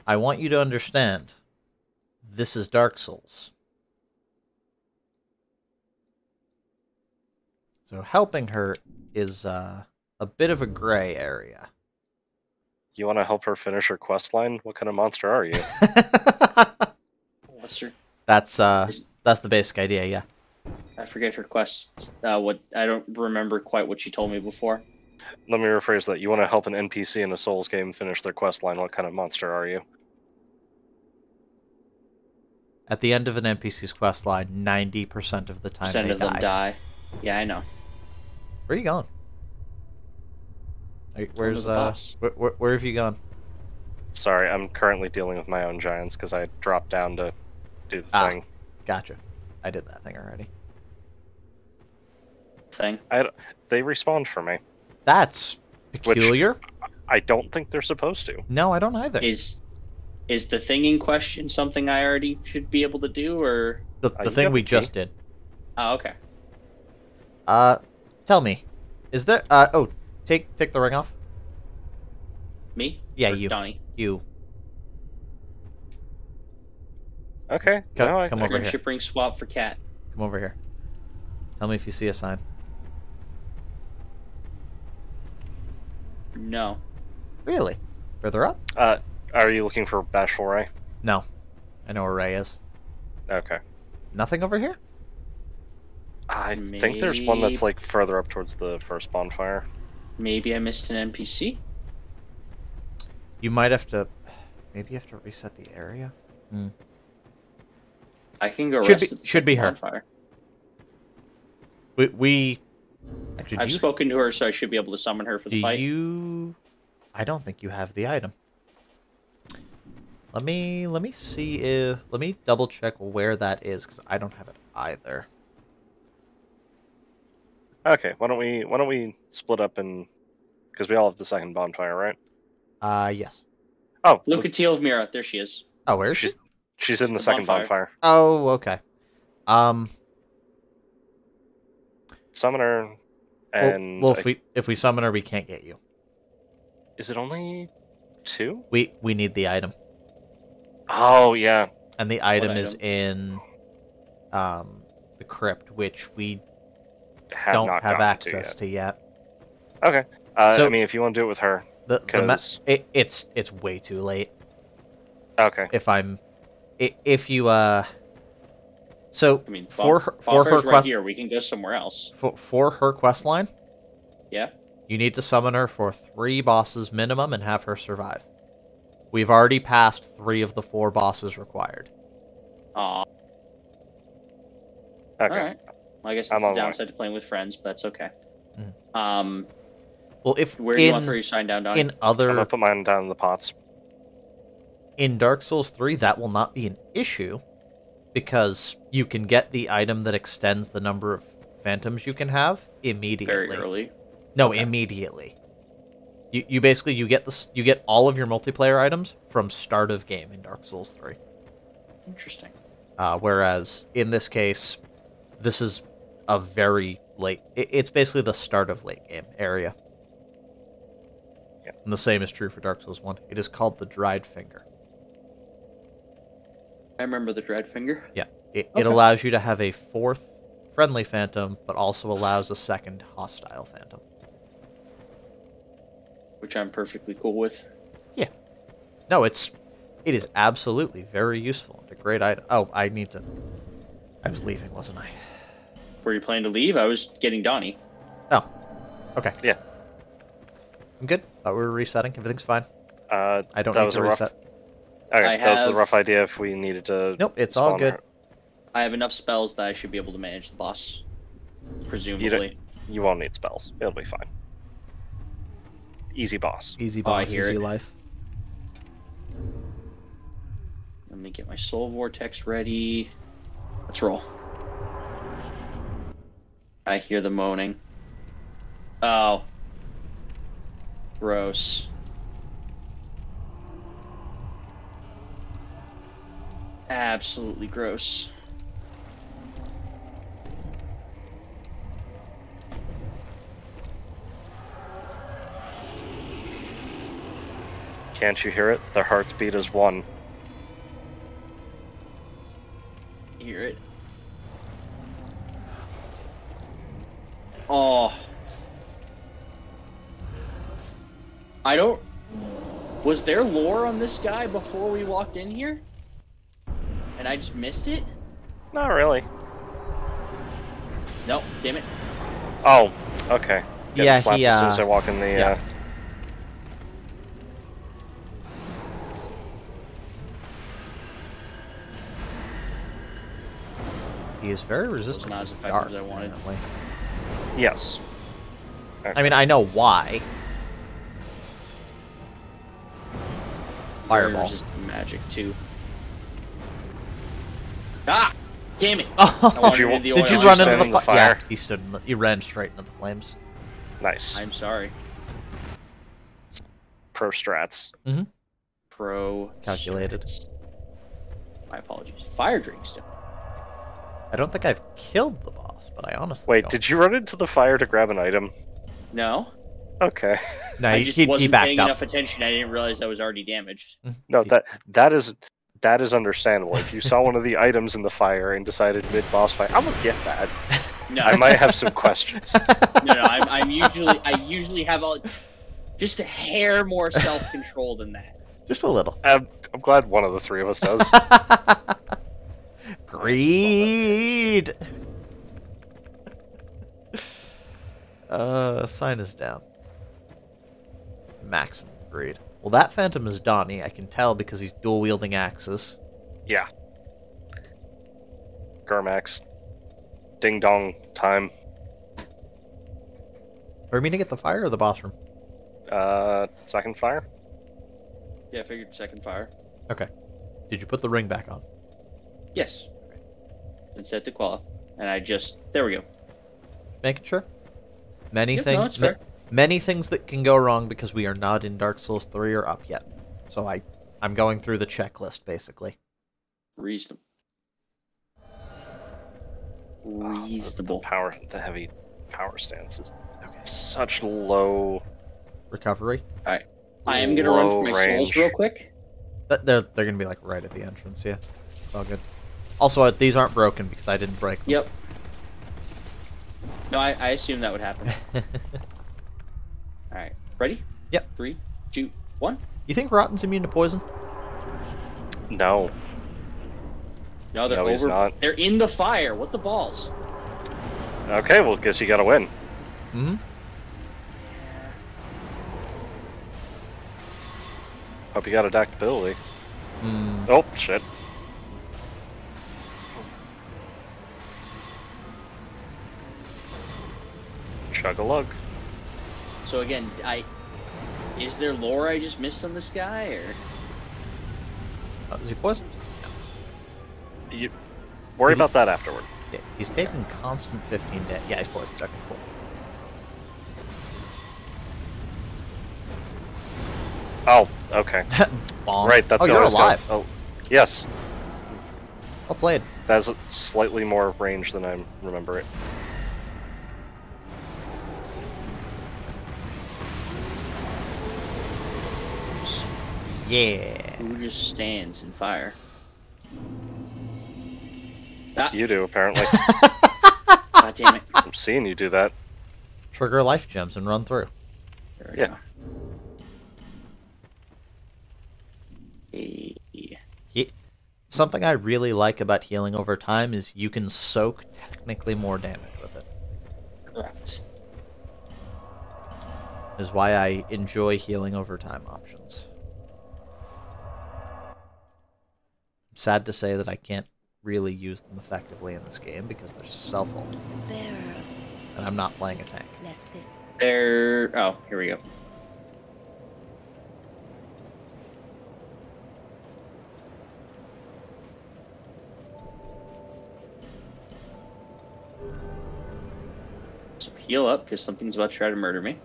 I want you to understand, this is Dark Souls. So helping her is a bit of a gray area. You want to help her finish her quest line? What kind of monster are you? What's her? That's the basic idea, yeah. I forget her quest. What I don't remember quite what she told me before. Let me rephrase that. You want to help an NPC in a Souls game finish their quest line? What kind of monster are you? At the end of an NPC's quest line, 90% of the time Percent they of them die. Yeah, I know. Where are you going? Where's the boss. where have you gone? Sorry, I'm currently dealing with my own giants because I dropped down to do the thing. Gotcha. I did that thing already. They respawned for me. That's peculiar. Which I don't think they're supposed to. No, I don't either. Is the thing in question something I already should be able to do, or The thing we just did. Oh, okay. Tell me, is there? Take the ring off. Me? Yeah, or you. Donnie. You. Okay. Come over here. Friendship ring swap for Cat. Come over here. Tell me if you see a sign. No. Really? Further up? Are you looking for Bashful Ray? No. I know where Ray is. Okay. Nothing over here? I think there's one that's like further up towards the first bonfire. Maybe I missed an NPC? You might have to... Maybe you have to reset the area? I can go Should be her. bonfire. Actually, I've spoken to her, so I should be able to summon her for the fight. I don't think you have the item. Let me see if... Let me double check where that is, because I don't have it either. Okay, why don't we split up and... Because we all have the second bonfire, right? Yes. Oh, Lucatiel of Mira, there she is. Oh, where is she? She's in the second bonfire. Oh, okay. Summon her, and... Well, if we summon her, we can't get you. Is it only 2? We need the item. Oh, yeah. And the item is in the crypt, which we don't have access to yet. Okay. So, I mean, if you want to do it with her, it's way too late. Okay. If you so I mean, for her right here, we can go somewhere else. For her quest line, yeah, you need to summon her for 3 bosses minimum and have her survive. We've already passed 3 of the 4 bosses required. Aw. Okay. Alright. Well, I guess that's the downside to playing with friends, but that's okay. Well, where do you want for your sign down, Donnie? I'm gonna put mine down in the pots. In Dark Souls 3, that will not be an issue, because you can get the item that extends the number of phantoms you can have immediately. Very early. No, immediately. You basically you get all of your multiplayer items from start of game in Dark Souls 3. Interesting. Whereas in this case, this is a very late. It's basically the start of late game area. Yeah. And the same is true for Dark Souls 1. It is called the Dried Finger. I remember the Dread Finger. Yeah. It allows you to have a 4th friendly phantom, but also allows a 2nd hostile phantom. Which I'm perfectly cool with. Yeah. No, it is absolutely very useful and a great item. Oh, I was leaving, wasn't I? Were you planning to leave? I was getting Donnie. Oh. Okay. Yeah. I'm good. Thought we were resetting. Everything's fine. I don't need to reset. Okay, that was the rough idea if we needed to... Nope, it's all good. I have enough spells that I should be able to manage the boss. Presumably. You won't need spells. It'll be fine. Easy boss. Easy boss, easy life. Let me get my soul vortex ready. Let's roll. I hear the moaning. Oh. Gross. Absolutely gross. Can't you hear it? Their hearts beat as one. Hear it? Oh. I don't... Was there lore on this guy before we walked in here? And I just missed it? Not really. Nope, damn it. Oh, okay. Yeah, slapped he, as soon as I walk in the. yeah. He is very resistant not to as the effective dark, as I wanted. apparently. Yes. I mean, I know why. Very Fireball. resistant to magic too. Ah! Damn it! Oh, I wanted into the did you oil. run I'm into sorry. the fire? Yeah, he stood. You ran straight into the flames. Nice. I'm sorry. Pro strats. Pro Calculated. strats. My apologies. Fire drink still. I don't think I've killed the boss, but I honestly Wait, don't. did you run into the fire to grab an item? No. Okay. No, I he, just he wasn't backed paying up. enough attention. I didn't realize I was already damaged. No, that is understandable. If you saw one of the items in the fire and decided mid-boss fight, I'm gonna get that. No. I might have some questions. No, I usually have just a hair more self-control than that. Just a little. I'm glad one of the three of us does. Greed. Sign is down. Maximum greed. Well, that phantom is Donnie. I can tell because he's dual wielding axes. Yeah. Garmax. Ding dong time. Are we mean to get the fire or the boss room? Second fire? Yeah, I figured second fire. Okay. Did you put the ring back on? Yes. Been set to qualify. And there we go. Making sure. Many Yep, things. no, it's fair. Many things that can go wrong because we are not in Dark Souls 3 or up yet. So I'm going through the checklist basically. Reasonable. Oh, Reasonable. the heavy power stances. Okay. Such low Recovery. Alright. I am gonna run for my range. souls real quick. They're gonna be like right at the entrance. Yeah. All good. Also, these aren't broken because I didn't break them. Yep. No, I assume that would happen. Alright. Ready? Yep. 3, 2, 1. You think Rotten's immune to poison? No. No, they're No, he's not. They're in the fire. What the balls? Okay, well, guess you gotta win. Mm-hmm. Hope you got adaptability. Mm. Oh, shit. Chug-a-lug. So again, is there lore I just missed on this guy, or? Is he poisoned? You worry about that afterward. Yeah, he's taking constant 15 damage. Yeah, he's poisoned. Okay, cool. Oh, okay. Bonk. Right, that's oh, how you're I was alive. going. Oh, yes. Well played. That's slightly more range than I remember it. Yeah. Who just stands in fire? Ah, You do, apparently. God damn it. I'm seeing you do that. Trigger life gems and run through. There we Yeah. go. Hey. Something I really like about healing over time is you can soak technically more damage with it. Correct. Is why I enjoy healing over time options. I'm sad to say that I can't really use them effectively in this game because they're self-ult. Bearer of And I'm not playing a tank. lest this There. Oh, here we go. So heal up, because something's about to try to murder me.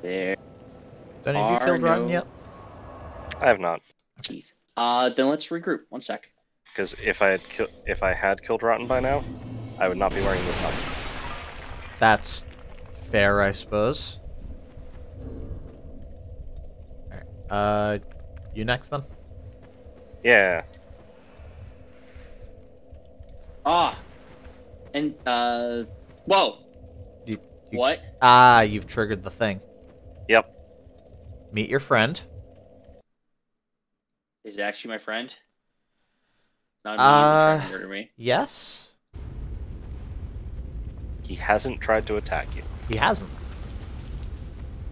There Have you are killed Rotten no yet? I have not, teeth. Then let's regroup. 1 sec. because if I had killed Rotten by now, I would not be wearing this helmet. That's fair, I suppose. Alright. You next then? Yeah. And whoa. You- What? You've triggered the thing. Yep. Meet your friend. Is it actually my friend? Not immediately trying to murder me. Yes? He hasn't tried to attack you. He hasn't.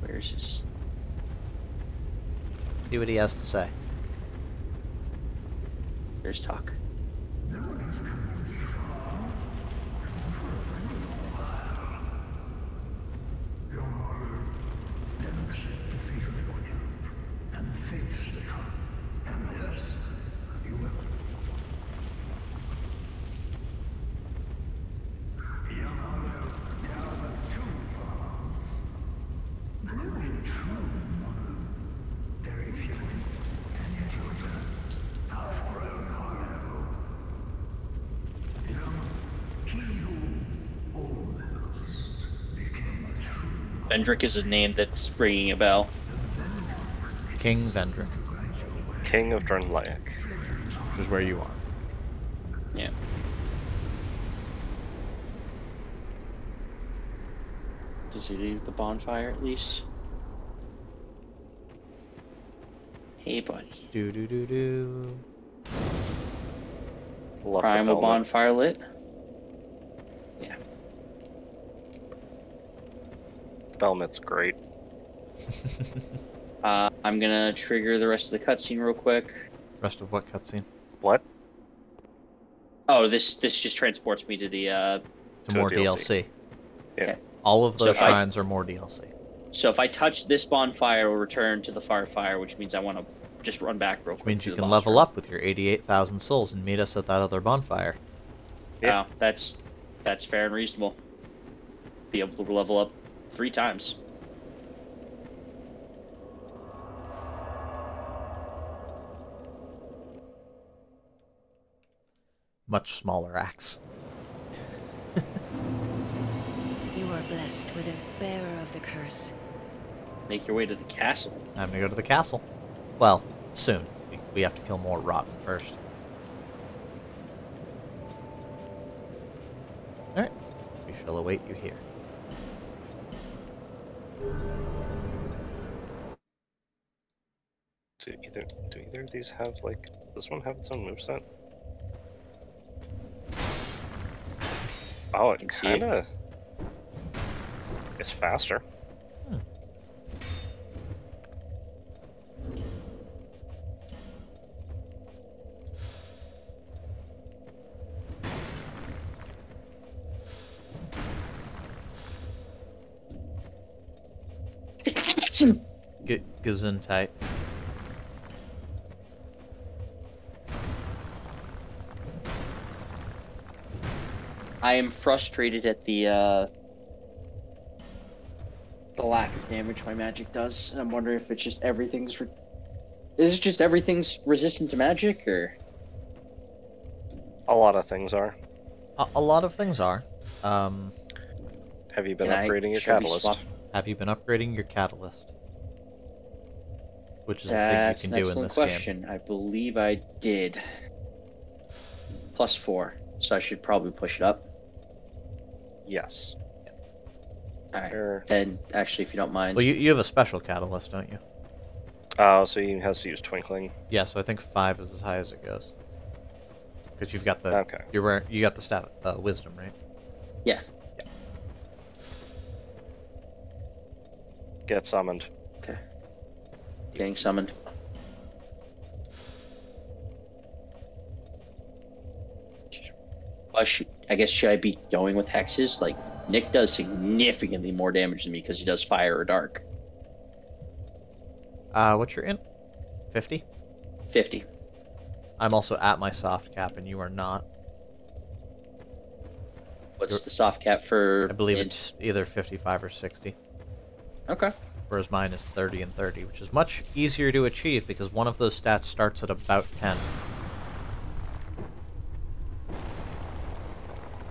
Where is this? See what he has to say. There's talk. Vendrick is a name that's ringing a bell. King Vendrick, King of Drunlaic. which is where you are. Yeah. Does he leave the bonfire at least? Hey, buddy. Do. Love Primal the helmet. bonfire lit. Yeah. Helmet's great. I'm gonna trigger the rest of the cutscene real quick. Rest of what cutscene? What? Oh, this just transports me to the To To more DLC. DLC. Yeah. Okay. All of So those if I- shrines are more DLC. So if I touch this bonfire, we'll return to the fire, which means I want to just run back real Which quick. means to you the can boss level room. up with your 88,000 souls and meet us at that other bonfire. Yeah. Oh, that's fair and reasonable. Be able to level up 3 times. Much smaller axe. You are blessed with a bearer of the curse. Make your way to the castle. I'm gonna go to the castle. Well, soon. We have to kill more Rotten first. Alright. We shall await you here. Do either of these have, like, does this one have its own moveset? Oh, it can see it. kinda... It's faster. Gesundheit. I am frustrated at the lack of damage my magic does. And I'm wondering if it's just everything's... Is it just everything's resistant to magic, or...? A lot of things are. A lot of things are. Have you been upgrading your should I be catalyst? Have you been upgrading your catalyst? Which is That's a an thing you can do in excellent this game. question. I believe I did. +4, so I should probably push it up. Yes. Alright, Sure. then, actually, if you don't mind... Well, you have a special catalyst, don't you? Oh, so he has to use Twinkling. Yeah, so I think 5 is as high as it goes. Because you've got the Okay. you got the stat wisdom, right? Yeah. Get summoned. Okay. Getting summoned. I guess should I be going with hexes? Like, Nick does significantly more damage than me because he does fire or dark. What's your int? 50? 50. I'm also at my soft cap, and you are not. What's the soft cap for? I believe int? it's either 55 or 60. Okay. Whereas mine is 30 and 30, which is much easier to achieve because one of those stats starts at about 10.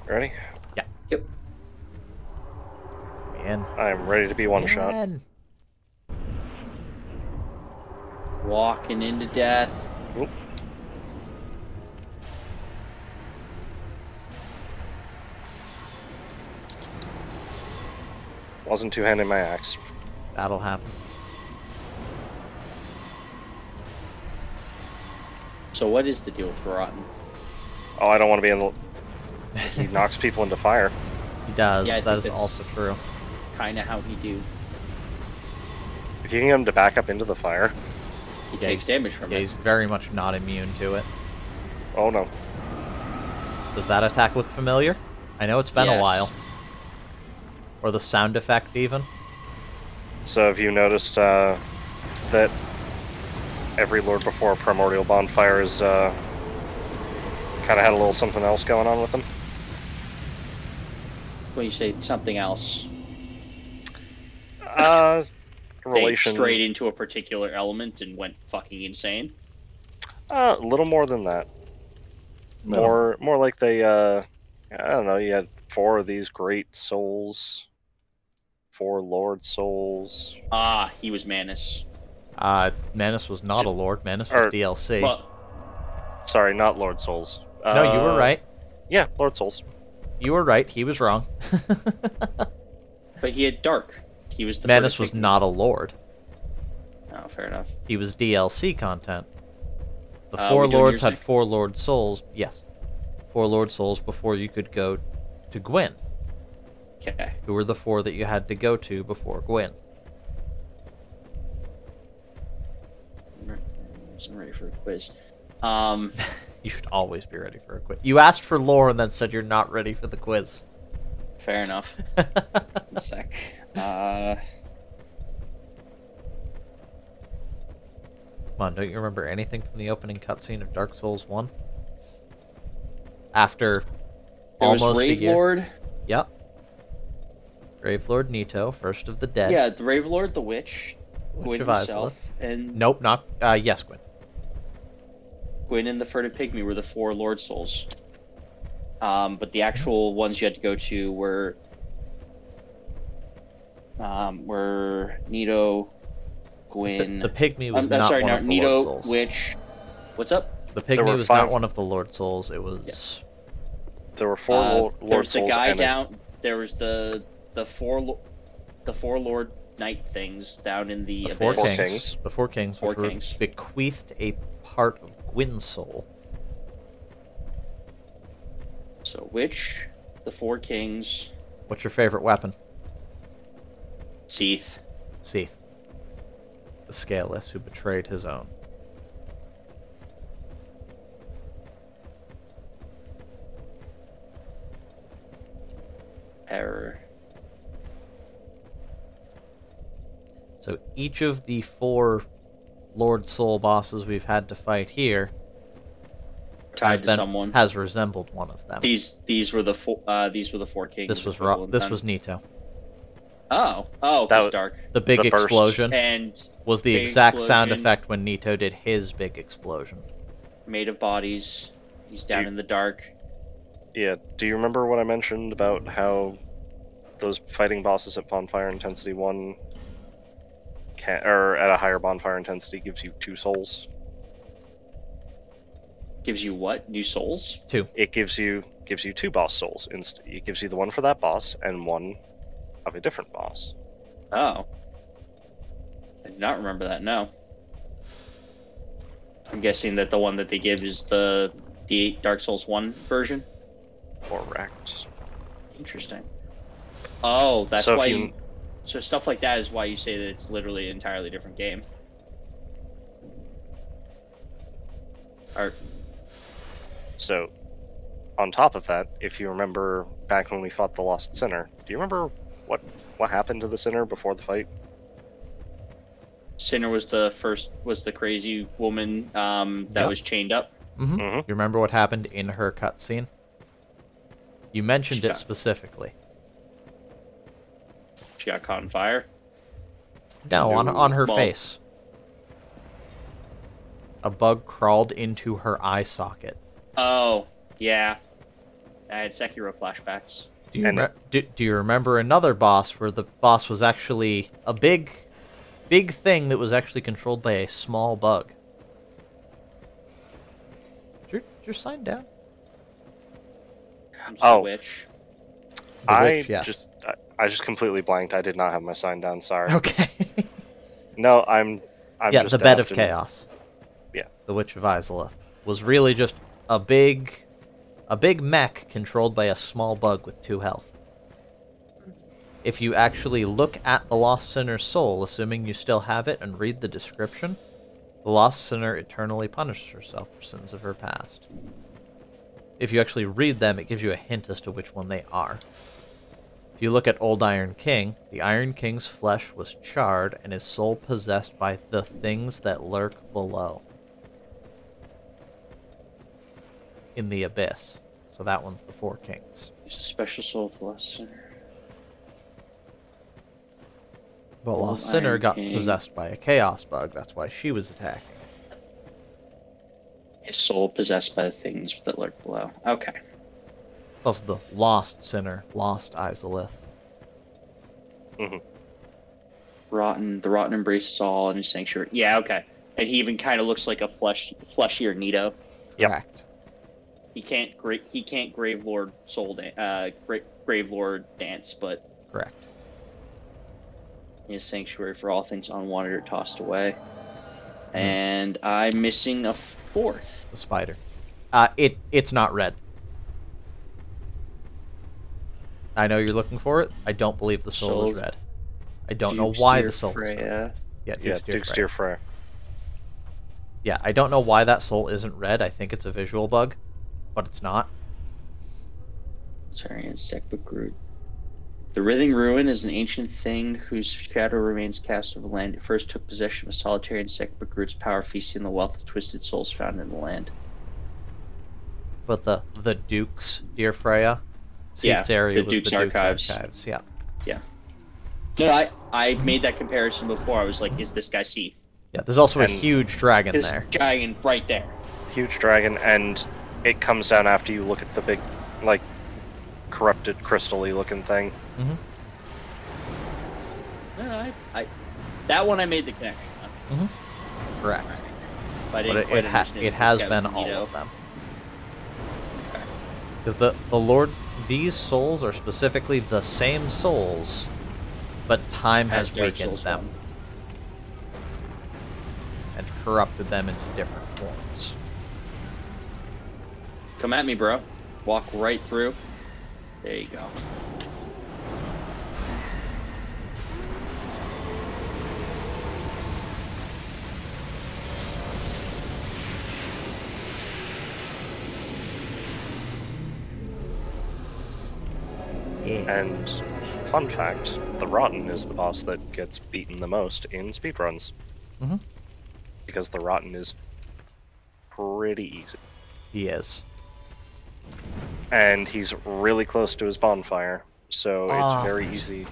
Ready? Yep. Man. I am ready to be one shot. Man. Walking into death. Oop. Wasn't two-handing my axe. That'll happen. So what is the deal with Rotten? Oh, I don't want to be in the... He knocks people into fire. He does. Yeah, I That think is that's- also true. Kind of how he do. If you can get him to back up into the fire... He Yeah, takes damage from Yeah, it. he's very much not immune to it. Oh no. Does that attack look familiar? I know it's been a Yes. while. Or the sound effect, even. So have you noticed that every Lord before Primordial Bonfire is kind of had a little something else going on with them? When you say something else, Relation. they strayed into a particular element and went fucking insane. A little more than that. More like they, I don't know, you had 4 of these great souls. 4 Lord souls. Ah, he was Manus. Manus was not a lord. Manus was Or- DLC. Well, Sorry, not Lord souls. No, you were right. Yeah, Lord souls. You were right. He was wrong. but he had Dark. He was the Manus first was big- not a lord. Oh, fair enough. He was DLC content. The We 4 doing lords yours had next? 4 lord souls. Yes. 4 lord souls before you could go to Gwyn. Okay. Who were the 4 that you had to go to before Gwyn? I'm ready for a quiz. You should always be ready for a quiz. You asked for lore and then said you're not ready for the quiz. Fair enough. One sec. Come on, don't you remember anything from the opening cutscene of Dark Souls 1? After There was almost a Rave year. Lord. Yep. Gravelord Nito, first of the dead. Yeah, the Rave Lord, the Witch, Witch Gwyn of himself, and Nope, not. Yes, Gwyn. Gwyn and the Furtive Pygmy were the 4 Lord Souls. But the actual ones you had to go to were Nito, Gwyn. The pygmy was I'm not sorry, one no, of the Nito, Lord Souls. Witch. What's up? The There pygmy were was 5 not one of the Lord Souls. It was. There were 4 Lord there was the souls guy and a- down. There was the 4 Lord Knight things down in the The Four abyss. Kings. The Four Kings, Four which were Kings. bequeathed a part of Gwyn's soul. So Witch, the 4 Kings, What's your favorite weapon? Seath. Seath. The Scaleless who betrayed his own. Error. So each of the 4 Lord Soul bosses we've had to fight here Tied to someone. has resembled one of them. These were the 4 Kings. This was equivalent This then. was Nito. Oh, That that's was- dark. The big The burst. explosion And was the big exact sound explosion. effect when Nito did his big explosion. made of bodies. He's down You- in the dark. Yeah, do you remember what I mentioned about how those fighting bosses at Bonfire Intensity 1 or at a higher Bonfire Intensity gives you 2 souls? Gives you what? New souls? 2. It gives you 2 boss souls. It gives you the one for that boss and one of a different boss. Oh. I did not remember that, no. I'm guessing that the one that they give is the D8 Dark Souls 1 version? Correct. Interesting. Oh, that's So if why you- you... So stuff like that is why you say that it's literally an entirely different game. Or, So, on top of that, if you remember back when we fought the Lost Sinner, do you remember what happened to the Sinner before the fight? Sinner was the crazy woman that Yep. was chained up. Mm-hmm. Mhm. You remember what happened in her cutscene? You mentioned it Yeah. specifically. She got caught on fire. No, on her Well- face. A bug crawled into her eye socket. Oh, yeah. I had Sekiro flashbacks. Do you remember another boss where the boss was actually a big thing that was actually controlled by a small bug? Did your sign down? I'm just Oh. a witch. The I witch, yes. I just completely blanked. I did not have my sign down. Sorry. Okay. No, I'm Yeah, just the Bed of daft and- Chaos. Yeah. The Witch of Izalith was really just a big mech controlled by a small bug with 2 health. If you actually look at the Lost Sinner's soul, assuming you still have it, and read the description, the Lost Sinner eternally punishes herself for sins of her past. If you actually read them, it gives you a hint as to which one they are. If you look at Old Iron King, the Iron King's flesh was charred and his soul possessed by the things that lurk below. In the abyss. So that one's the 4 kings. He's a special soul of the Lost Sinner. But Old Lost Sinner Iron got King. possessed by a chaos bug, that's why she was attacking. His soul possessed by the things that lurk below. Okay. It's also the Lost Sinner, Lost Izalith. Mhm. The rotten embraces all in his sanctuary. Yeah, okay. And he even kind of looks like a fleshier Nito. Yep. Correct. He can't Grave Lord Grave Lord dance, but Correct. in his sanctuary for all things unwanted or tossed away. And I'm missing a 4th. The spider. It's not red. I know you're looking for it. I don't believe the soul is Soul- red. I don't know Duke's why Dear the soul is red. Freya. Yeah, Yeah, Duke's Dear Duke's Freya. Dear Freya. Yeah, I don't know why that soul isn't red. I think it's a visual bug, but it's not. Sorry, and Sekbuk. The Writhing Ruin is an ancient thing whose shadow remains cast over the land. It first took possession of a solitary insect, but grew its power, feasting on the wealth of twisted souls found in the land. But the Duke's Dear Freya, Yeah, Seath's area the was Duke's the Duke's Archives. Archives. Yeah. No, I made that comparison before. I was like, is this guy Seath? Yeah, there's also a And huge dragon This there. giant right there. Huge dragon, and it comes down after you look at the big, like, corrupted crystal-y looking thing. Mm-hmm. No, that one I made the connection on. Mm-hmm. Correct. But I But didn't quite it understand if has this guy was been all Nito. of them. Okay. Because the Lord, these souls are specifically the same souls, but time has As Dark weakened Souls them 1. and corrupted them into different forms. Come at me, bro. Walk right through. There you go. Yeah. And, fun fact, the Rotten is the boss that gets beaten the most in speedruns. Mhm. Because the Rotten is pretty easy. He is. And he's really close to his bonfire, so Ah. it's very easy.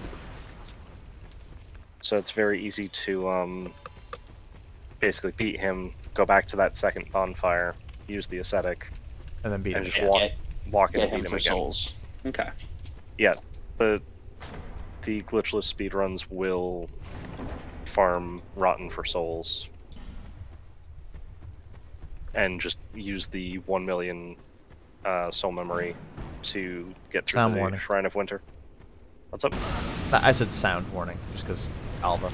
So it's very easy to basically beat him, go back to that second bonfire, use the ascetic, And then beat and him. just Yeah, walk in Get and him beat him for again. souls. Okay. Yeah, the glitchless speedruns will farm Rotten for souls. And just use the 1 million soul memory to get through Sound the warning. Shrine of Winter. What's up? I said sound warning, just because Alva.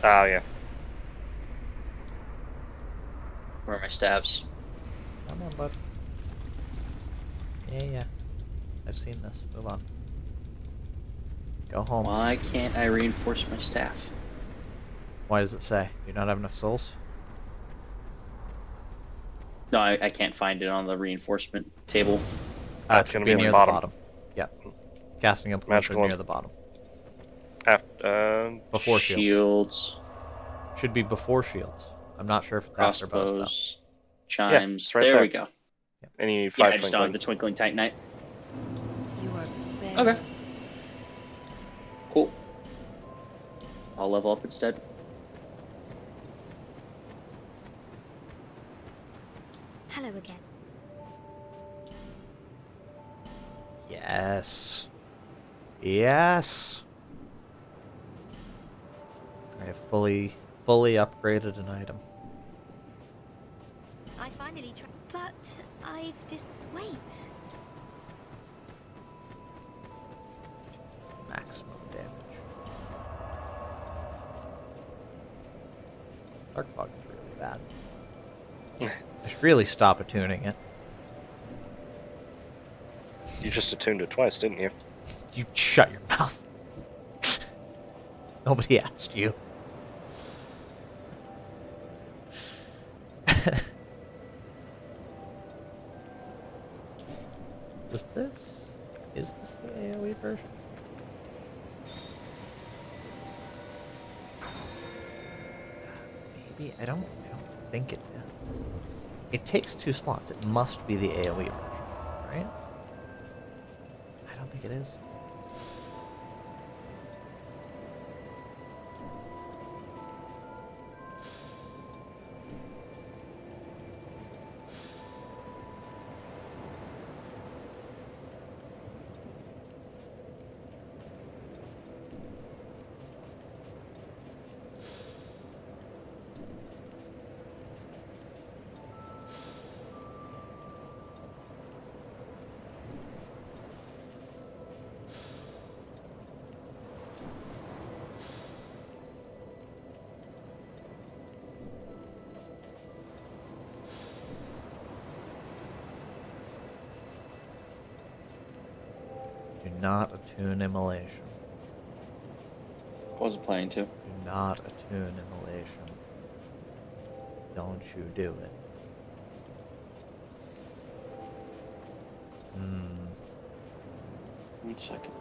Oh, yeah. Where are my stabs? Come on, bud. Yeah. I've seen this. Move on. Go home. Why can't I reinforce my staff? Why does it say? You not have enough souls? No, I can't find it on the reinforcement table. That's It gonna should be near at the the bottom. Yeah. Casting implements are Magical near the bottom. Before shields. Shields, Should be before shields. I'm not sure if it's after bows, though. crossbows, chimes. it's right there there. we go. And you need Yeah, 5 I just don't have twinkling. the twinkling titanite. very. Okay. Cool. I'll level up instead. Hello again. Yes. Yes. I have fully upgraded an item. I finally tried, but I've wait. Maximum damage. Dark Fog is really bad. I should really stop attuning it. You just attuned it twice, didn't you? You shut your mouth. Nobody asked you. Is this the AoE version? Maybe, I don't think it is. It takes 2 slots. It must be the AoE version, right? I don't think it is. Do not attune immolation. I wasn't planning to. Do not attune immolation. Don't you do it. Hmm. 1 second.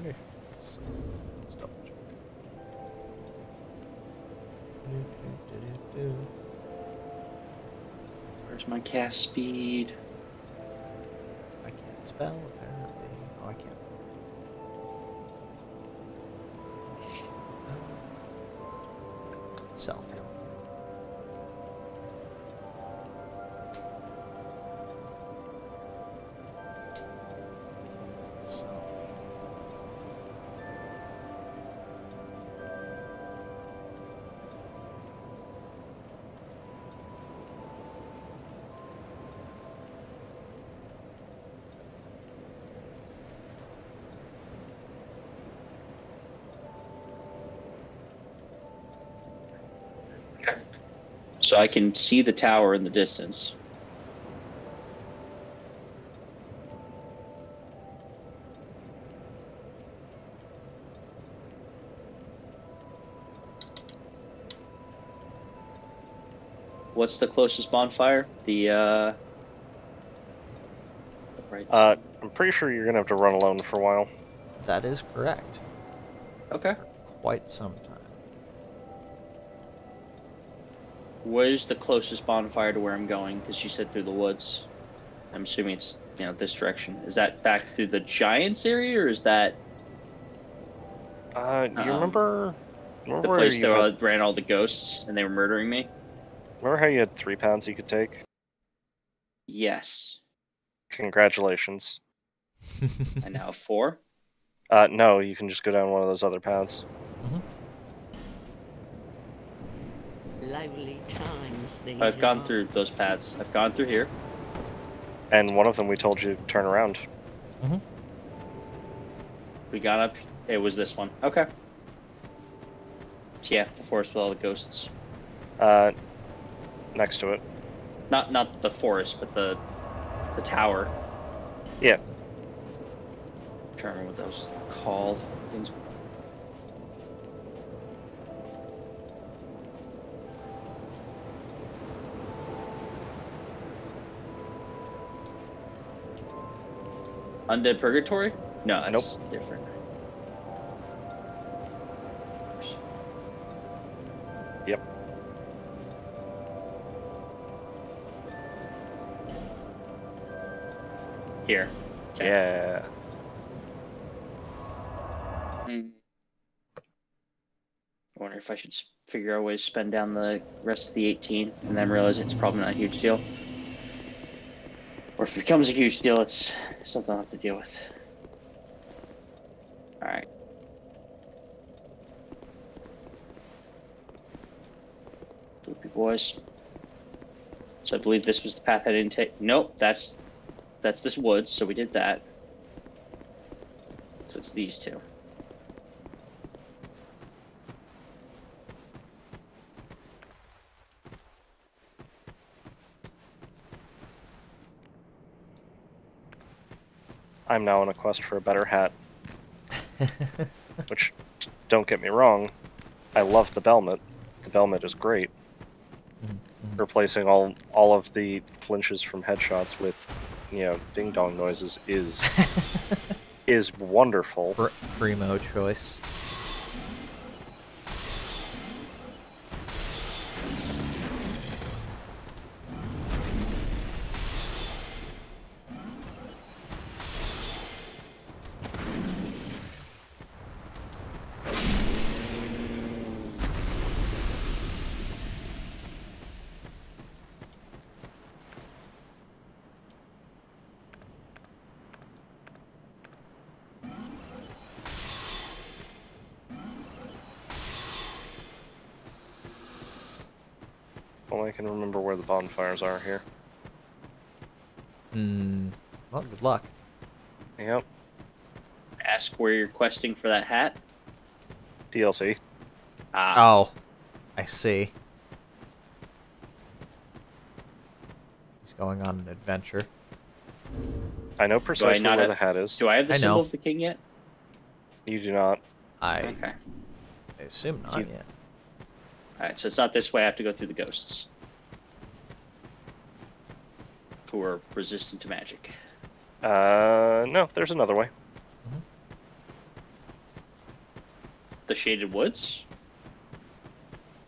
Pretty sure this is... Let's double check. Where's my cast speed? I can't spell, apparently. Oh, I can't. Self-heal. So. So I can see the tower in the distance. What's the closest bonfire? The right. I'm pretty sure you're gonna have to run alone for a while. That is correct. Okay. For quite some time. Where's the closest bonfire to where I'm going? Because you said through the woods. I'm assuming it's, this direction. Is that back through the Giants area, or is that You remember the where place you that had, ran all the ghosts and they were murdering me? remember how you had 3 paths you could take? Yes. Congratulations. I now have 4. No, you can just go down one of those other paths. Lively times these I've gone are. through those paths. I've gone through here. And one of them we told you to turn around. We got up. It was this one. Okay. So yeah, the forest with all the ghosts. Next to it. Not the forest, but the tower. Yeah. I'm trying to remember what those are called. Things. Undead Purgatory? No, that's different. Here. Okay. Yeah. I wonder if I should figure out a way to spend down the rest of the 18 and then realize it's probably not a huge deal. Or if it becomes a huge deal, it's something I'll have to deal with. Alright. Loopy boys. So I believe this was the path I didn't take. Nope, that's this woods, so we did that. So it's these two. I'm now on a quest for a better hat. Which, don't get me wrong, I love the Belmet. The Belmet is great. Replacing all of the flinches from headshots with, ding dong noises is wonderful. Primo choice. Well, I can remember where the bonfires are here. Well, good luck. Yep. Ask where you're questing for that hat. DLC. Ah. Oh, I see. He's going on an adventure. I know precisely where the hat is. Do I have the I symbol know. of the king yet? You do not. Okay. I assume not yet. Alright, so it's not this way. I have to go through the ghosts. Who are resistant to magic. No, there's another way. The Shaded Woods?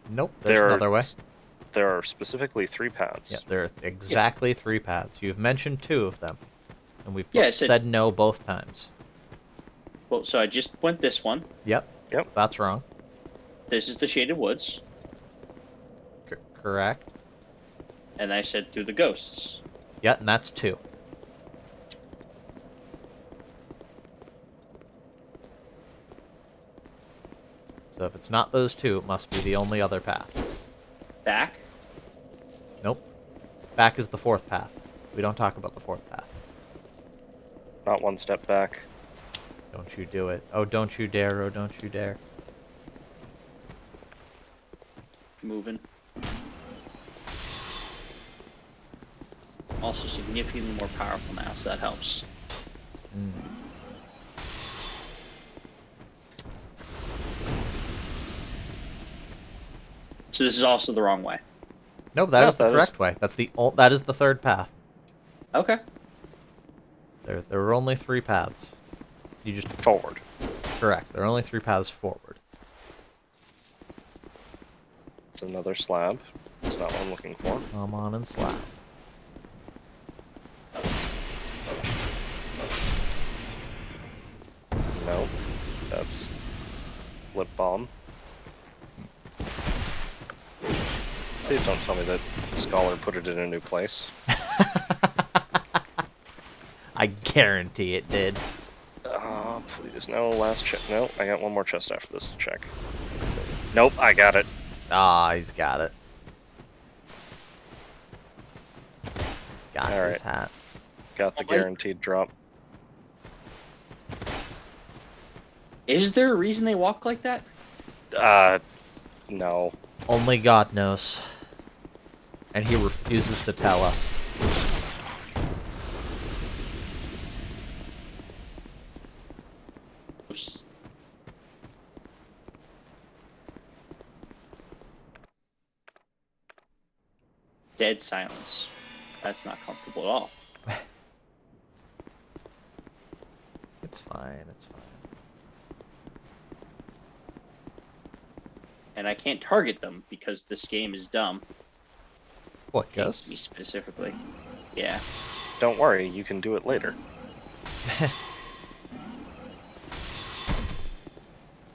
Nope, there's another way. There are specifically 3 paths. Yeah, there are exactly 3 paths. You've mentioned 2 of them. And we've Yeah, said no both times. Well, so I just went this one. Yep. Yep. That's wrong. This is the Shaded Woods. Correct. And I said through the ghosts. Yeah, and that's 2. So if it's not those 2, it must be the only other path. Back? Nope. Back is the 4th path. We don't talk about the 4th path. Not one step back. Don't you do it. Oh, don't you dare. Oh, don't you dare. Moving. Also significantly more powerful now, so that helps. So this is also the wrong way. Nope, that is the correct way. That is the 3rd path. Okay. There are only 3 paths. You just forward. Correct. There are only 3 paths forward. It's another slab. It's not what I'm looking for. Come on and slap. Nope. That's flip bomb. Please don't tell me that Scholar put it in a new place. I guarantee it did. Oh, please. No, last check. No, I got one more chest after this to check. Let's see. Nope, I got it. Ah, he's got it. He's got his hat. Got the guaranteed drop. Is there a reason they walk like that? No. Only God knows. And he refuses to tell us. Dead silence. That's not comfortable at all. It's fine, it's fine. And I can't target them because this game is dumb. What, Against ghosts? me specifically. Yeah. Don't worry, you can do it later.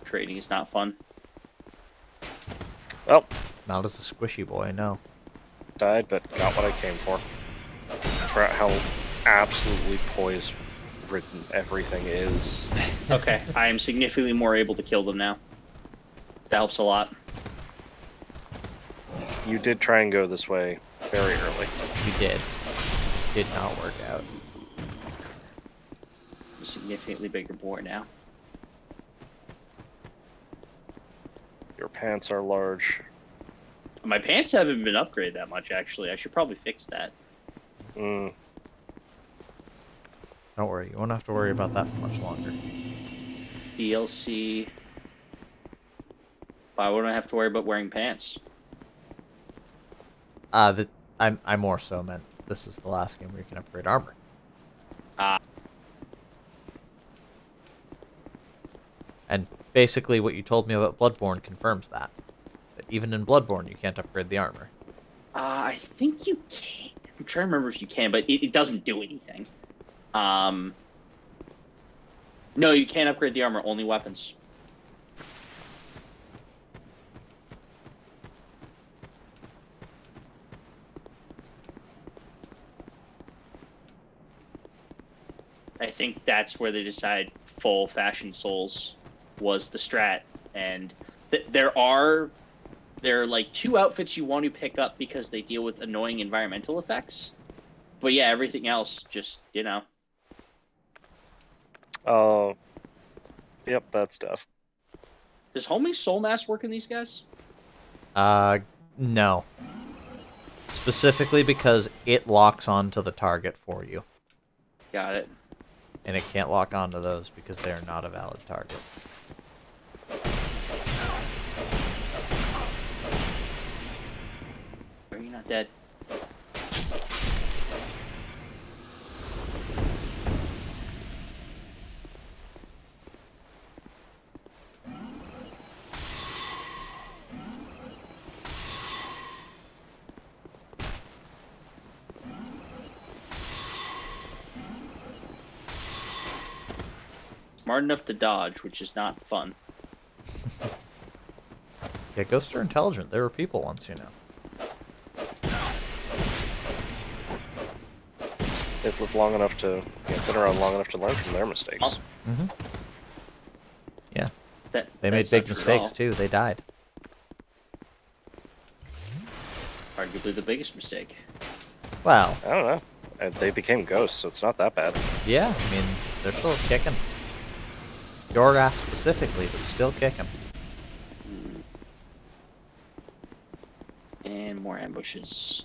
Trading is not fun. Well, Not as a squishy boy, no. died, but got what I came for. For how absolutely poise-ridden everything is. Okay, I am significantly more able to kill them now. That helps a lot. You did try and go this way very early. You did. Did not work out. I'm a significantly bigger boy now. Your pants are large. My pants haven't been upgraded that much, actually. I should probably fix that. Mm, Don't worry, you won't have to worry about that for much longer. DLC. Why wouldn't I have to worry about wearing pants? I more so meant this is the last game where you can upgrade armor. And basically what you told me about Bloodborne confirms that. That even in Bloodborne you can't upgrade the armor. I think you can. I'm trying to remember if you can, but it doesn't do anything. No, you can't upgrade the armor, only weapons. I think that's where they decide full fashion souls was the strat, and there are like 2 outfits you want to pick up because they deal with annoying environmental effects. But yeah, everything else just, you know. oh, yep, that's death. Does homing soul mass work in these guys? No. Specifically because it locks onto the target for you. Got it. And it can't lock onto those because they are not a valid target. Are you not dead? Smart enough to dodge, which is not fun. Yeah, ghosts are intelligent. They were people once, you know. They've lived long enough to, been around long enough to learn from their mistakes. Oh. Mm-hmm. Yeah. They That's made big not true at all. mistakes, too. They died. Arguably the biggest mistake. Well, I don't know. They became ghosts, so it's not that bad. yeah, I mean, they're still kicking. Your ass specifically, but still kicking. And more ambushes.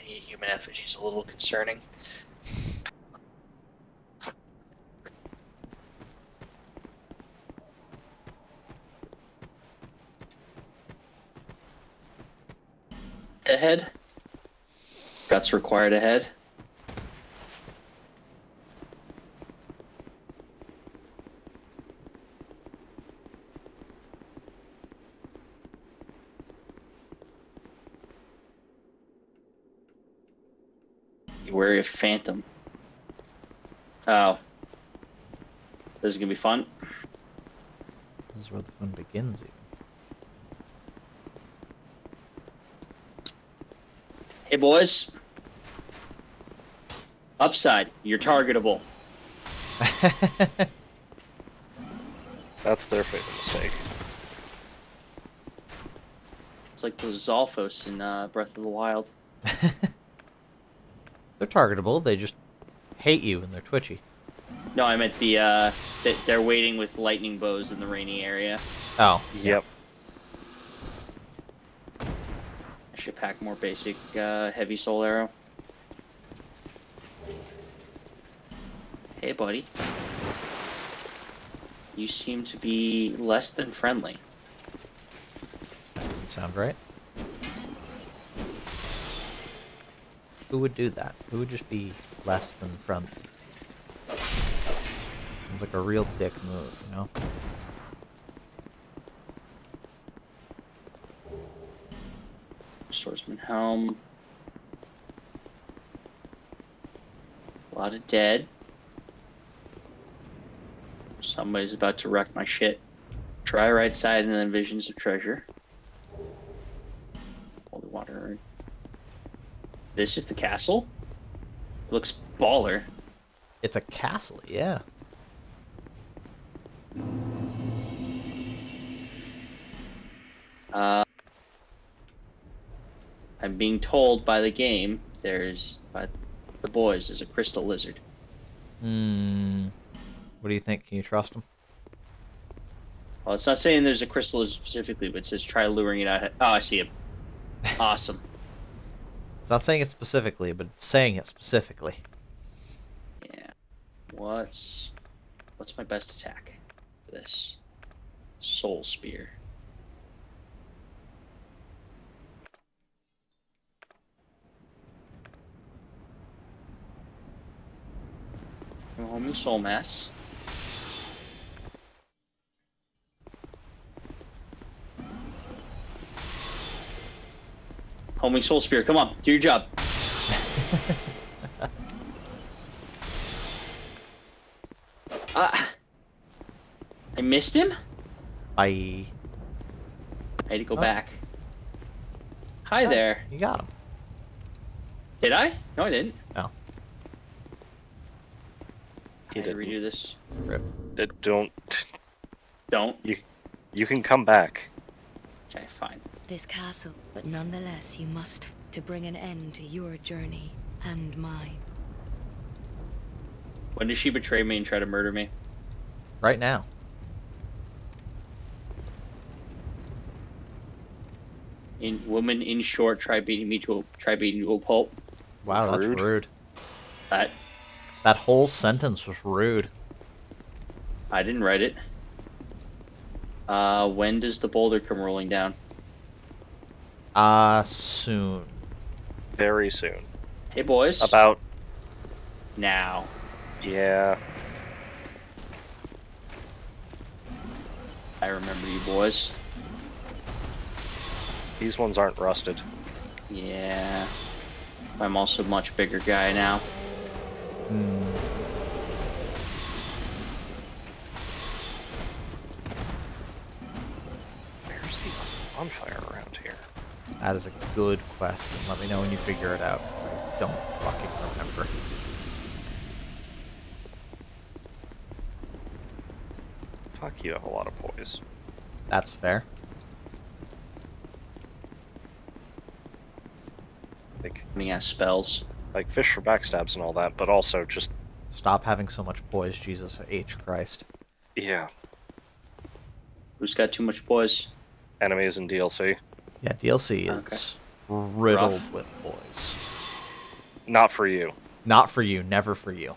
Human effigy is a little concerning. Ahead. Guts required ahead. You wary of Phantom. Oh. This is gonna be fun. This is where the fun begins, even. Hey boys. Upside, you're targetable. That's their fatal mistake. It's like those Zolfos in Breath of the Wild. They're targetable, they just hate you and they're twitchy. No, I meant the they're waiting with lightning bows in the rainy area. Oh. Yep. I should pack more basic heavy soul arrow. Hey, buddy. You seem to be less than friendly. doesn't sound right. Who would do that? Who would just be less than friendly? Sounds like a real dick move, you know? Swordsman helm. A lot of dead. Somebody's about to wreck my shit. Try right side and then visions of treasure. Holy water. This is the castle? It looks baller. It's a castle, yeah. I'm being told by the game by the boys is a crystal lizard. What do you think? Can you trust him? Well, it's not saying there's a crystal lizard specifically, but it says try luring it out. Oh, I see it. Awesome. It's not saying it specifically, but it's saying it specifically. Yeah. What's my best attack for this? Soul Spear. Homing Soul Mass. Homing Soul Spear, come on, do your job. I missed him? I had to go back. Hi Oh, there. You got him. Did I? No, I didn't. No. I had to redo this. Rip. Don't. You can come back. Okay, fine. This castle, but nonetheless you must to bring an end to your journey and mine. When does she betray me and try to murder me? Right now. Woman in short, try beating me to a pulp. Wow, that's Rude. rude. That whole sentence was rude. I didn't write it. When does the boulder come rolling down? Soon. Very soon. Hey boys. About. Now. Yeah. I remember you boys. These ones aren't rusted. Yeah. I'm also a much bigger guy now. Where's the bonfire around here? That is a good question. Let me know when you figure it out. I don't fucking remember. Fuck, you have a lot of poise. That's fair. He has spells. Like fish for backstabs and all that, but also just... Stop having so much poise, Jesus H. Christ. Yeah. Who's got too much poise? Enemies in DLC. Yeah, DLC is riddled Rough. with poise. Not for you. Not for you, never for you.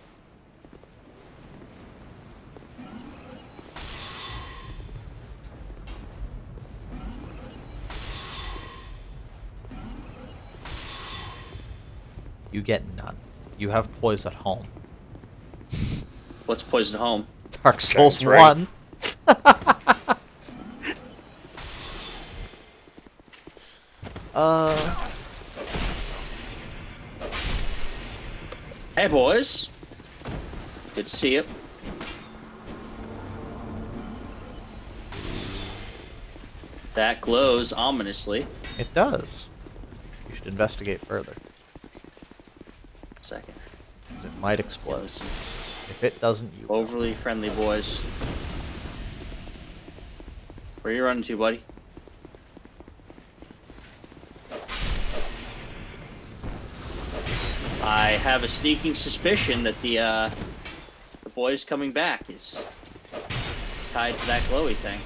You get none. You have poise at home. What's poison home? Dark Souls Sounds right. 1. Hey boys. Good to see you. That glows ominously. It does. You should investigate further. Second. 'Cause it might explode. Glows. If it doesn't, you will. Overly friendly boys. Where are you running to, buddy? I have a sneaking suspicion that the boys coming back is tied to that glowy thing.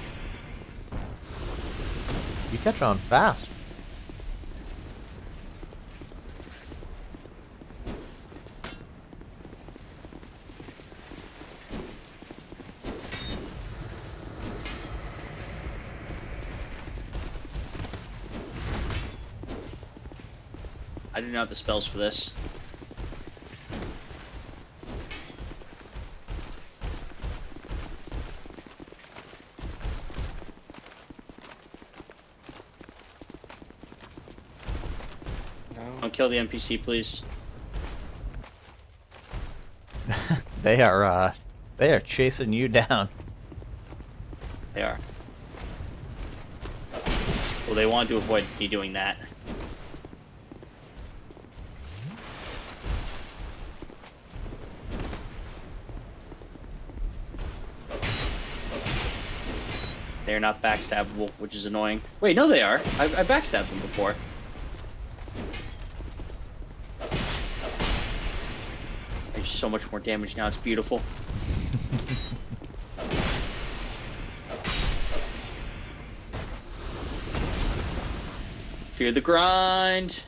You catch on fast. I do not have the spells for this. No. Don't kill the NPC, please. They are chasing you down. They are. Well, they want to avoid me doing that. They're not backstabbable, which is annoying. Wait, no they are. I backstabbed them before. I do so much more damage now, it's beautiful. Fear the grind!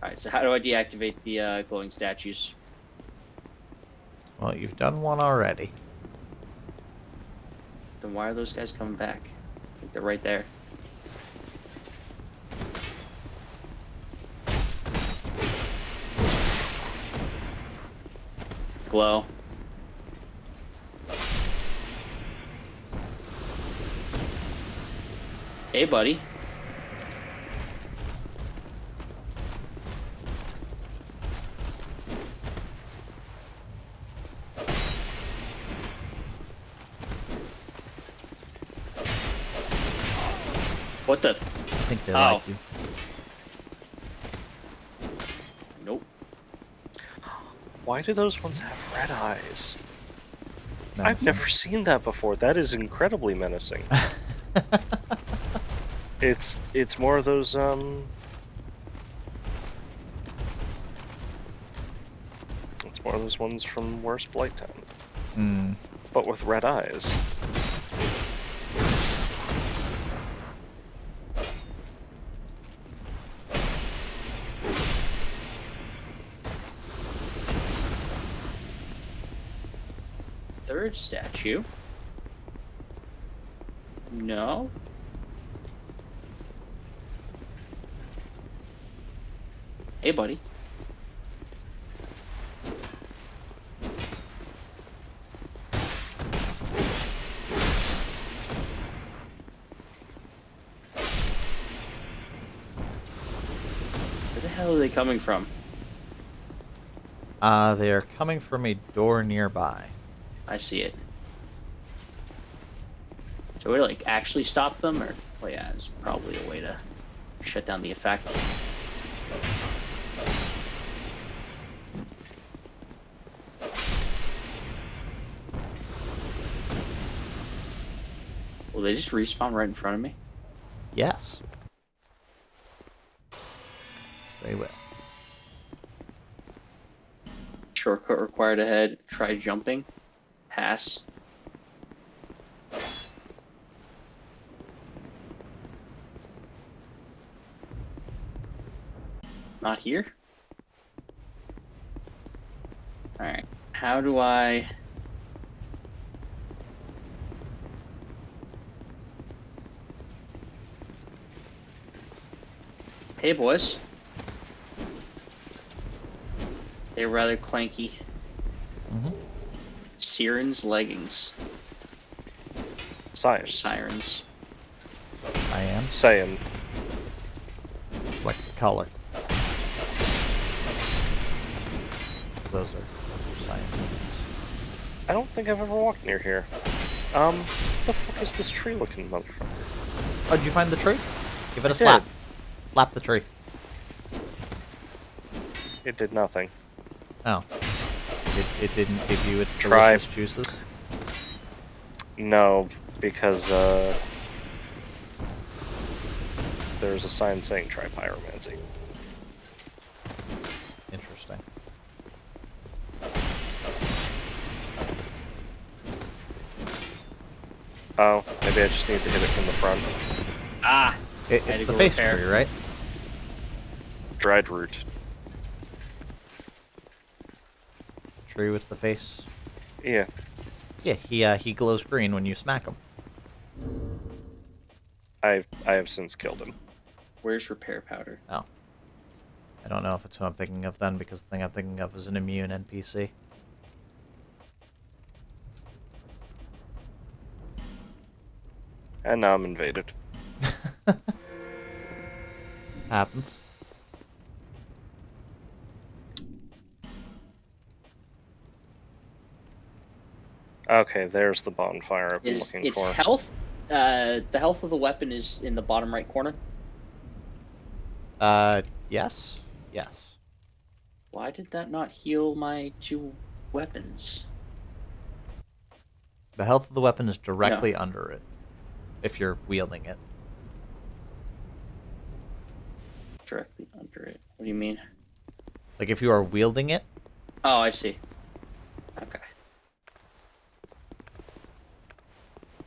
Alright, so how do I deactivate the glowing statues? Well, you've done one already. Then why are those guys coming back? I think they're right there. Glow. Hey, buddy. What the? I think they Oh. like you. Nope. Why do those ones have red eyes? I've Menacing. never seen that before. That is incredibly menacing. It's more of those It's more of those ones from Worst Blight Town, Hmm. but with red eyes. Third statue. No. Hey, buddy. Where the hell are they coming from? They are coming from a door nearby. I see it. So we like actually stop them, or oh yeah, it's probably a way to shut down the effect. Will they just respawn right in front of me? Yes. Yes, they will. Shortcut required ahead. Try jumping. Pass. Not here? Alright. How do I... Hey, boys. They're rather clanky. Mm-hmm. Siren's leggings. Science. Sirens. I am. Saying. Like the color. Those are cyan units. I don't think I've ever walked near here. What the fuck is this tree looking motherfucker? Oh, did you find the tree? Give it a I slap. did. Slap the tree. It did nothing. Oh. It didn't give you its Try. delicious juices? No, because there's a sign saying try pyromancy. Interesting. Oh, maybe I just need to hit it from the front. Ah! It's to the go face repair. tree, right? Dried root. Tree with the face. Yeah. Yeah, he glows green when you smack him. I have since killed him. Where's repair powder? Oh. I don't know if it's who I'm thinking of then, because the thing I'm thinking of is an immune NPC. And now I'm invaded. Happens. Okay, there's the bonfire I've been Is looking its for. health? The health of the weapon is in the bottom right corner. Yes? Yes. Why did that not heal my 2 weapons? The health of the weapon is directly No. under it, if you're wielding it. Directly under it. What do you mean? Like, if you are wielding it, Oh, I see. Okay.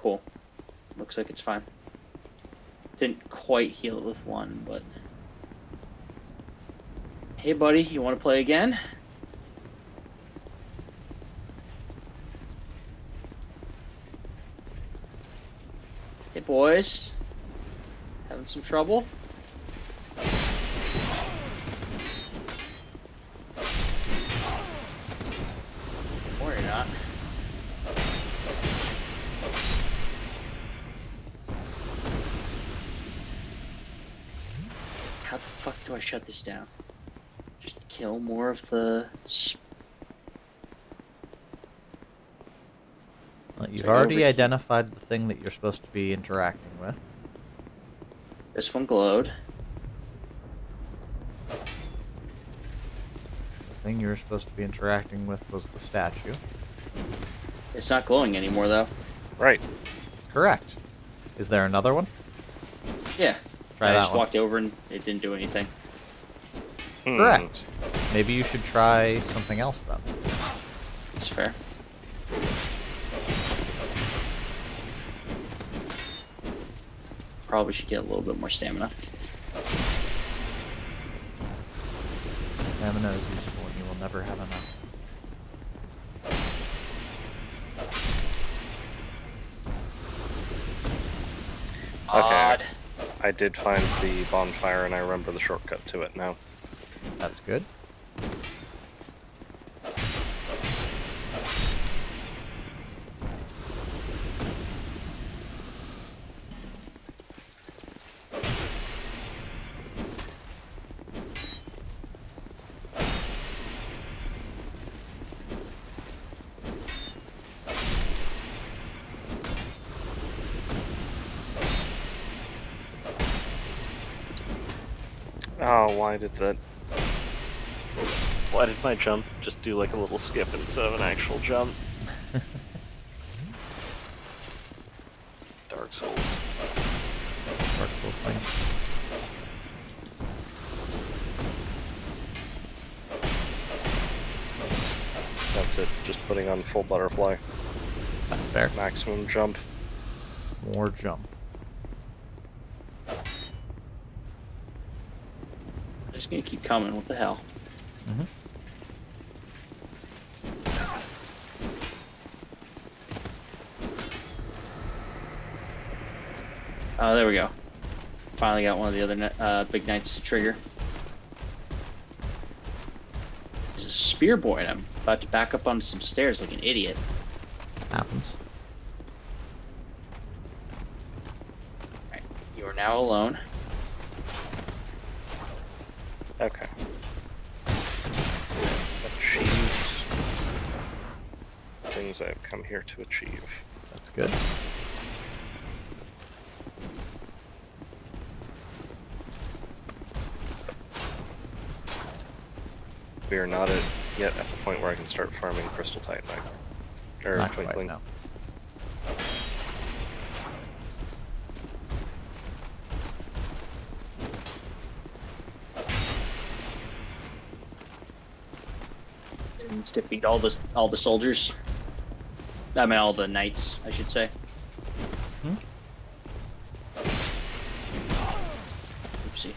Cool. Looks like it's fine. Didn't quite heal it with 1, but... Hey, buddy, you want to play again? Hey, boys. Having some trouble? Or you're not. How the fuck do I shut this down? Just kill more of the... well, you've So I go over already here. identified the thing that you're supposed to be interacting with. This one glowed. The thing you were supposed to be interacting with was the statue. It's not glowing anymore, though. Right. Correct. Is there another one? Yeah. Try I that just one. walked over and it didn't do anything. Correct. Maybe you should try something else then. That's fair. Probably should get a little bit more stamina. Stamina is useful and you will never have enough. Odd. I did find the bonfire and I remember the shortcut to it now. That's good. Oh, why did that... Why did my jump just do like a little skip instead of an actual jump? Dark Souls. Dark Souls thing. That's it, just putting on full butterfly. That's fair. Maximum jump. More jump. I'm just gonna keep coming. What the hell? Mm-hmm. Oh, there we go. Finally got one of the other big knights to trigger. There's a spear boy, and I'm about to back up onto some stairs like an idiot. Happens. Alright, you are now alone. Okay. Achieve things I've come here to achieve. That's good. We are not yet at the point where I can start farming Crystal Titanite. Or Not quite, Twinkling. no. And to beat all the soldiers. I mean, all the knights, I should say. Hmm? Oopsie.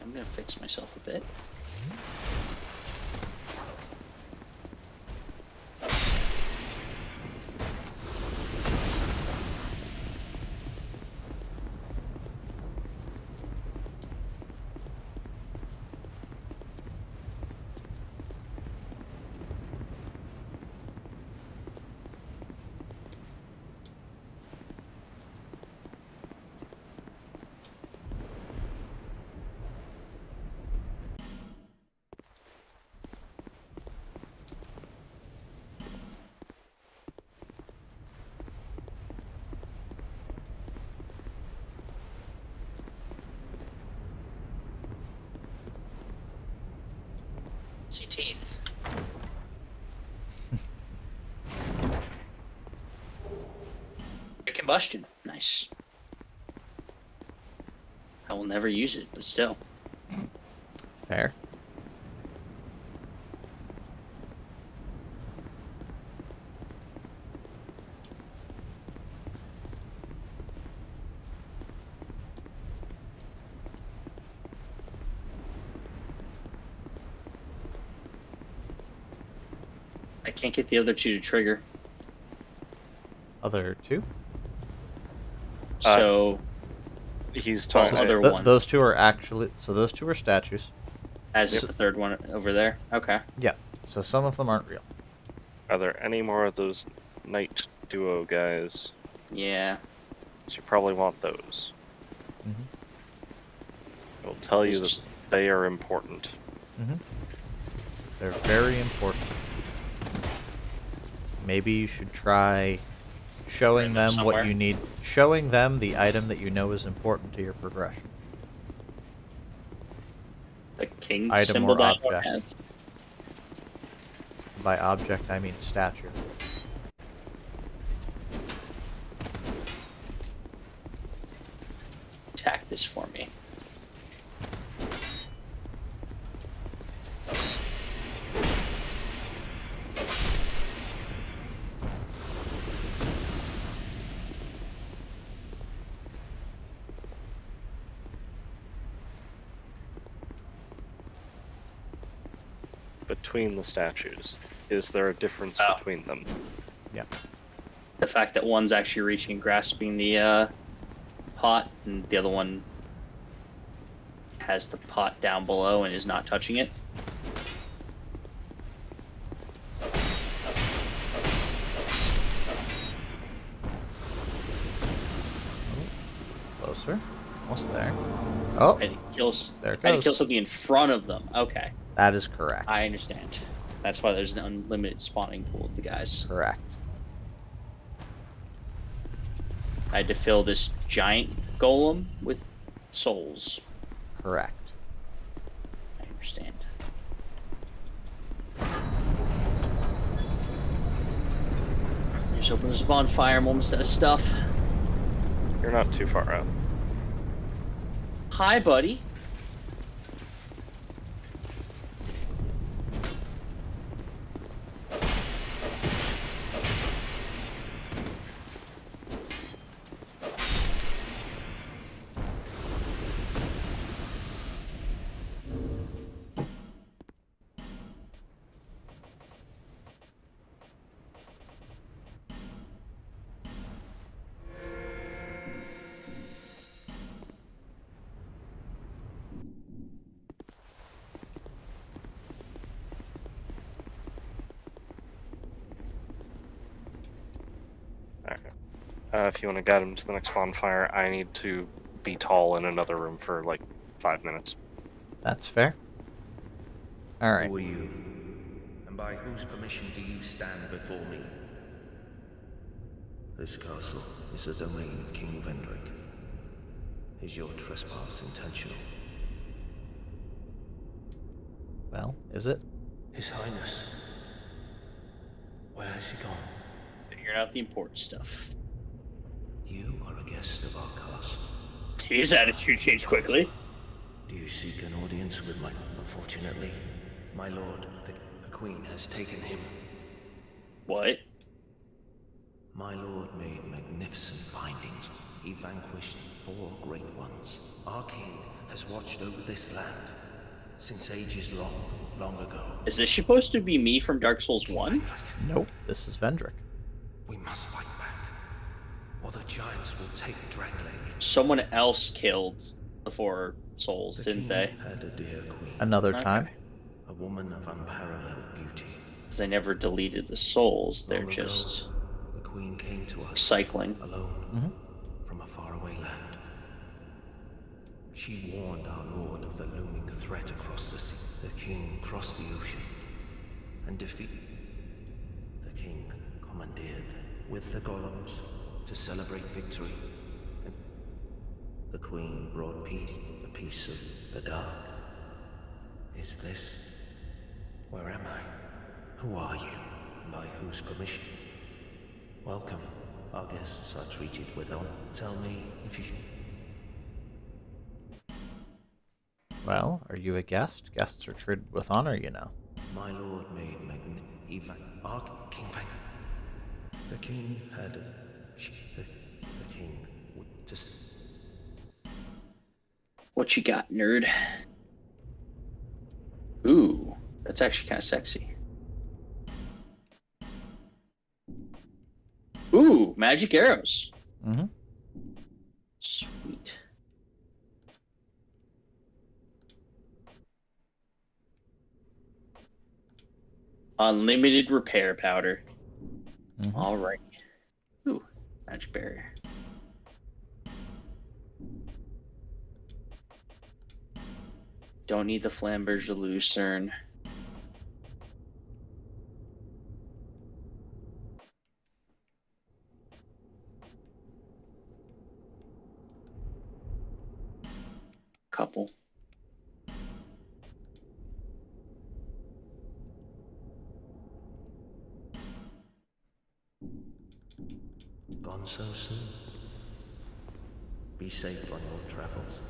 I'm gonna fix myself a bit. see teeth. Combustion. Nice. I will never use it, but still. Fair. I can't get the other two to trigger. Other two? So He's Well, talking. other one. Those two are actually, so those two are statues. as is the third one over there. Okay. Yeah. So some of them aren't real. Are there any more of those knight duo guys? Yeah. So you probably want those. Mm-hmm. I'll tell you that Just- they are important. Mm-hmm. They're very important. Maybe you should try showing them Somewhere. what you need, showing them the item that you know is important to your progression. The king Item symbol or that I don't object. have. By object, I mean statue. Attack this for me. Between the statues, is there a difference Oh. between them? The fact that one's actually reaching and grasping the pot, and the other one has the pot down below and is not touching it. Closer. Almost there. Oh, And it kills. there it And it kills goes. something in front of them. Okay, That is correct. I understand. That's why there's an unlimited spawning pool of the guys. Correct. I had to fill this giant golem with souls. Correct. I understand. Just open this bonfire. I'm almost out of stuff. You're not too far out. Hi, buddy. If you want to guide him to the next bonfire, I need to be tall in another room for like 5 minutes. That's fair. Alright. Who are you? And by whose permission do you stand before me? This castle is the domain of King Vendrick. Is your trespass intentional? Well, is it? His Highness. Where has he gone? Figuring out the important stuff. You are a guest of our castle. His attitude changed quickly. Do you seek an audience with my... Unfortunately, my lord, the Queen has taken him. What? My lord made magnificent findings. He vanquished 4 great ones. Our king has watched over this land since ages long ago. Is this supposed to be me from Dark Souls 1? Nope. This is Vendrick. We must fight back, or the giants will take Dragleg. Someone else killed the 4 souls, The didn't king they? had a dear queen, Another Okay. time. a woman of unparalleled beauty. Because they never deleted the souls. They're Long ago, just the queen came to us cycling. alone Mhm. from a faraway land. She warned our lord of the looming threat across the sea. The king crossed the ocean and defeated. The king commandeered with the golems to celebrate victory. And the queen brought peace, the peace of the dark. Is this Where am I? Who are you? By whose permission? Welcome. Our guests are treated with honor. Tell me if you... Well, are you a guest? Guests are treated with honor, you know. My lord made King Fang. The king had... The king... Just... What you got, nerd? Ooh, that's actually kind of sexy. Ooh, magic arrows. Mm-hmm. Sweet. Unlimited repair powder. Mm-hmm. All right. Ooh, magic barrier. Don't need the Flamberge Lucerne. Couple. Gone so soon. Be safe on your travels.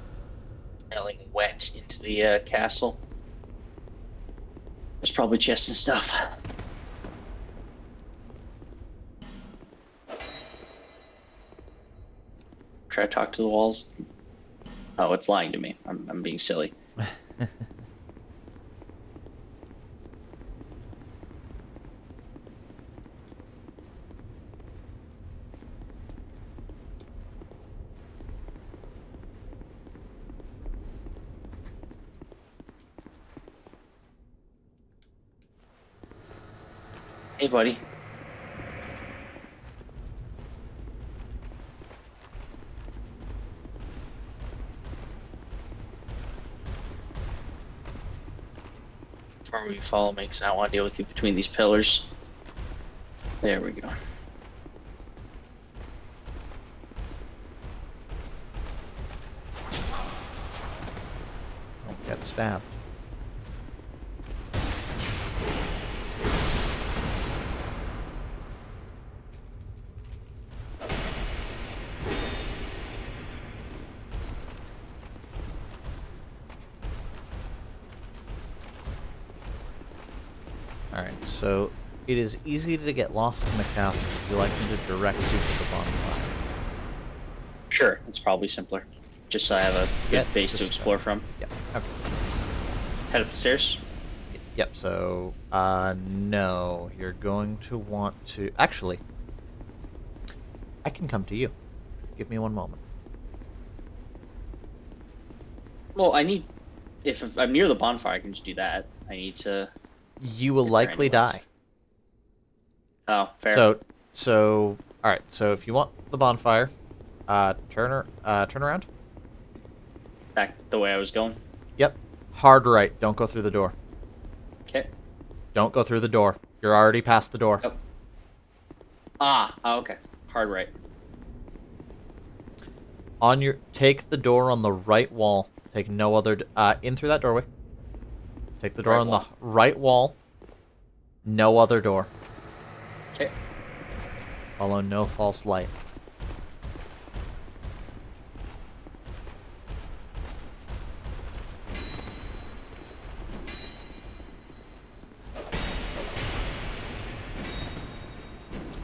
Smelling wet into the castle. There's probably chests and stuff. Try to talk to the walls. Oh, it's lying to me. I'm being silly. Hey, buddy. Before we follow me, because I don't want to deal with you between these pillars. There we go. Don't get stabbed. Alright, so it is easy to get lost in the castle. Would you like me to direct you to the bonfire? Sure, it's probably simpler. Just so I have a good base to explore from. Yep. Okay. Head up the stairs. Yep, so, no. You're going to want to... Actually, I can come to you. Give me one moment. Well, I need... If I'm near the bonfire, I can just do that. I need to... You will likely die. Oh, fair. So, alright, so if you want the bonfire, turn around. Back the way I was going. Yep. Hard right, don't go through the door. Okay. Don't go through the door. You're already past the door. Yep. Ah, okay. Hard right. Take the door on the right wall. Take no other, in through that doorway. Take the door on the right wall. No other door. Okay. Follow no false light.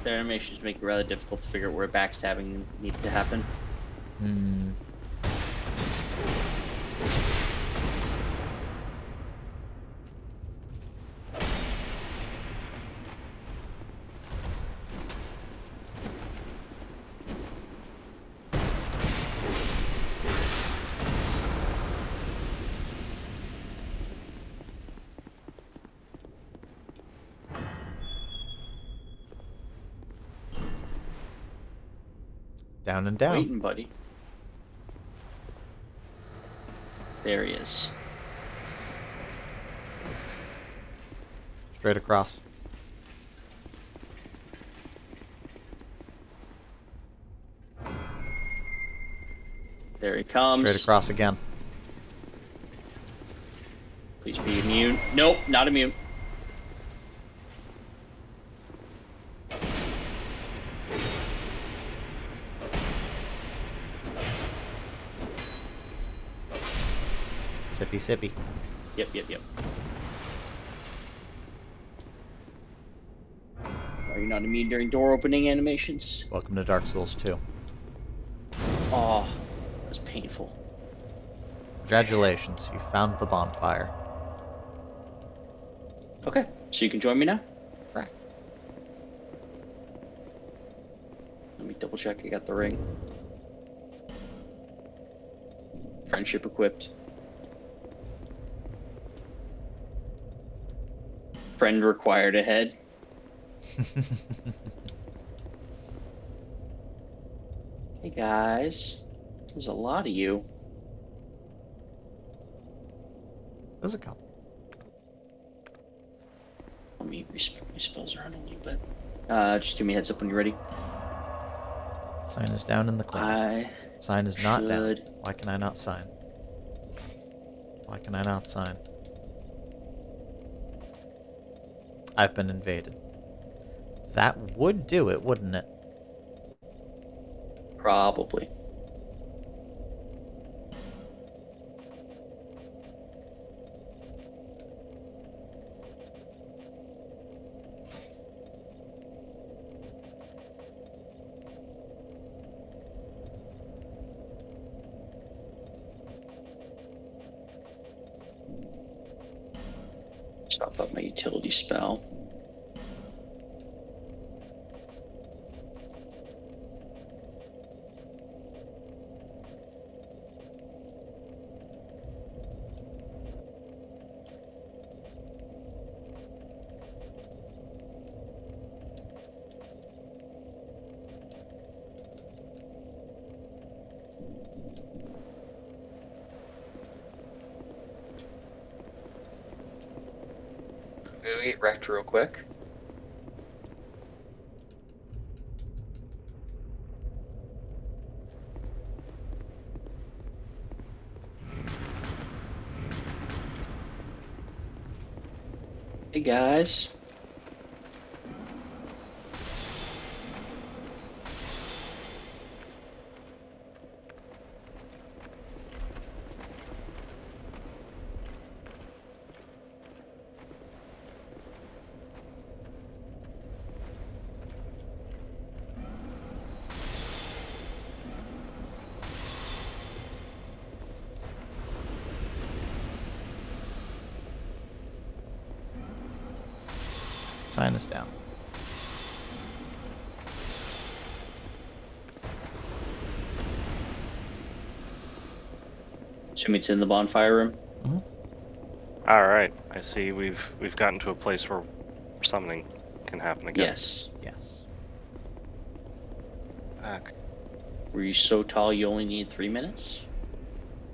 The animations make it rather difficult to figure out where backstabbing needs to happen. Hmm. Down and down. Waiting, buddy. There he is. Straight across. There he comes. Straight across again. Please be immune. Nope, not immune. Sippy sippy. Yep. Are you not immune during door opening animations? Welcome to Dark Souls 2. Oh, that was painful. Congratulations, you found the bonfire. Okay, so you can join me now? Right. Let me double check I got the ring. Friendship equipped. Friend required ahead. Hey guys, there's a lot of you. There's a couple. Let me respec my spells around a little bit. Just give me a heads up when you're ready. Sign is down in the corner. Sign is not down. Why can I not sign? Why can I not sign? I've been invaded. That would do it, wouldn't it? Probably. Stop up my utility spell. Go get wrecked real quick. Hey guys. Sign is down. Assuming it's in the bonfire room. Mm-hmm. All right, I see. We've gotten to a place where summoning can happen again. Yes. Yes. Okay. Were you so tall you only need 3 minutes?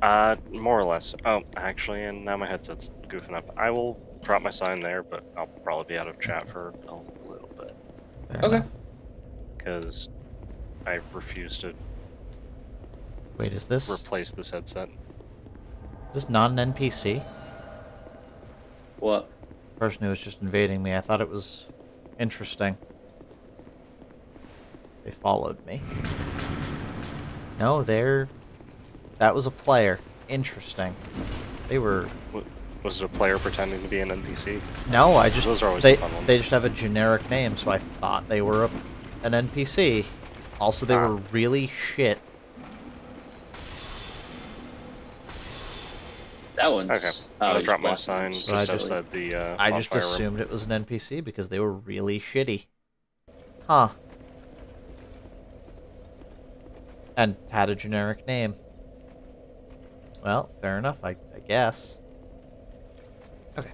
More or less. Oh, actually, and now my headset's goofing up. I will drop my sign there, but I'll probably be out of chat for a little bit. Fair Okay. enough. Because I refuse to Wait, is this replace this headset. not an NPC? What? The person who was just invading me, I thought it was interesting. They followed me. No, that was a player. Interesting. They were... Was it a player pretending to be an NPC? No, Those are always the fun ones. they just have a generic name, so I thought they were an NPC. Also, they were really shit. That one's... Okay. Oh, I'll drop my blocking sign us. just I just- outside the I just bonfire room. assumed it was an NPC because they were really shitty. Huh. And had a generic name. Well, fair enough, I guess. Okay.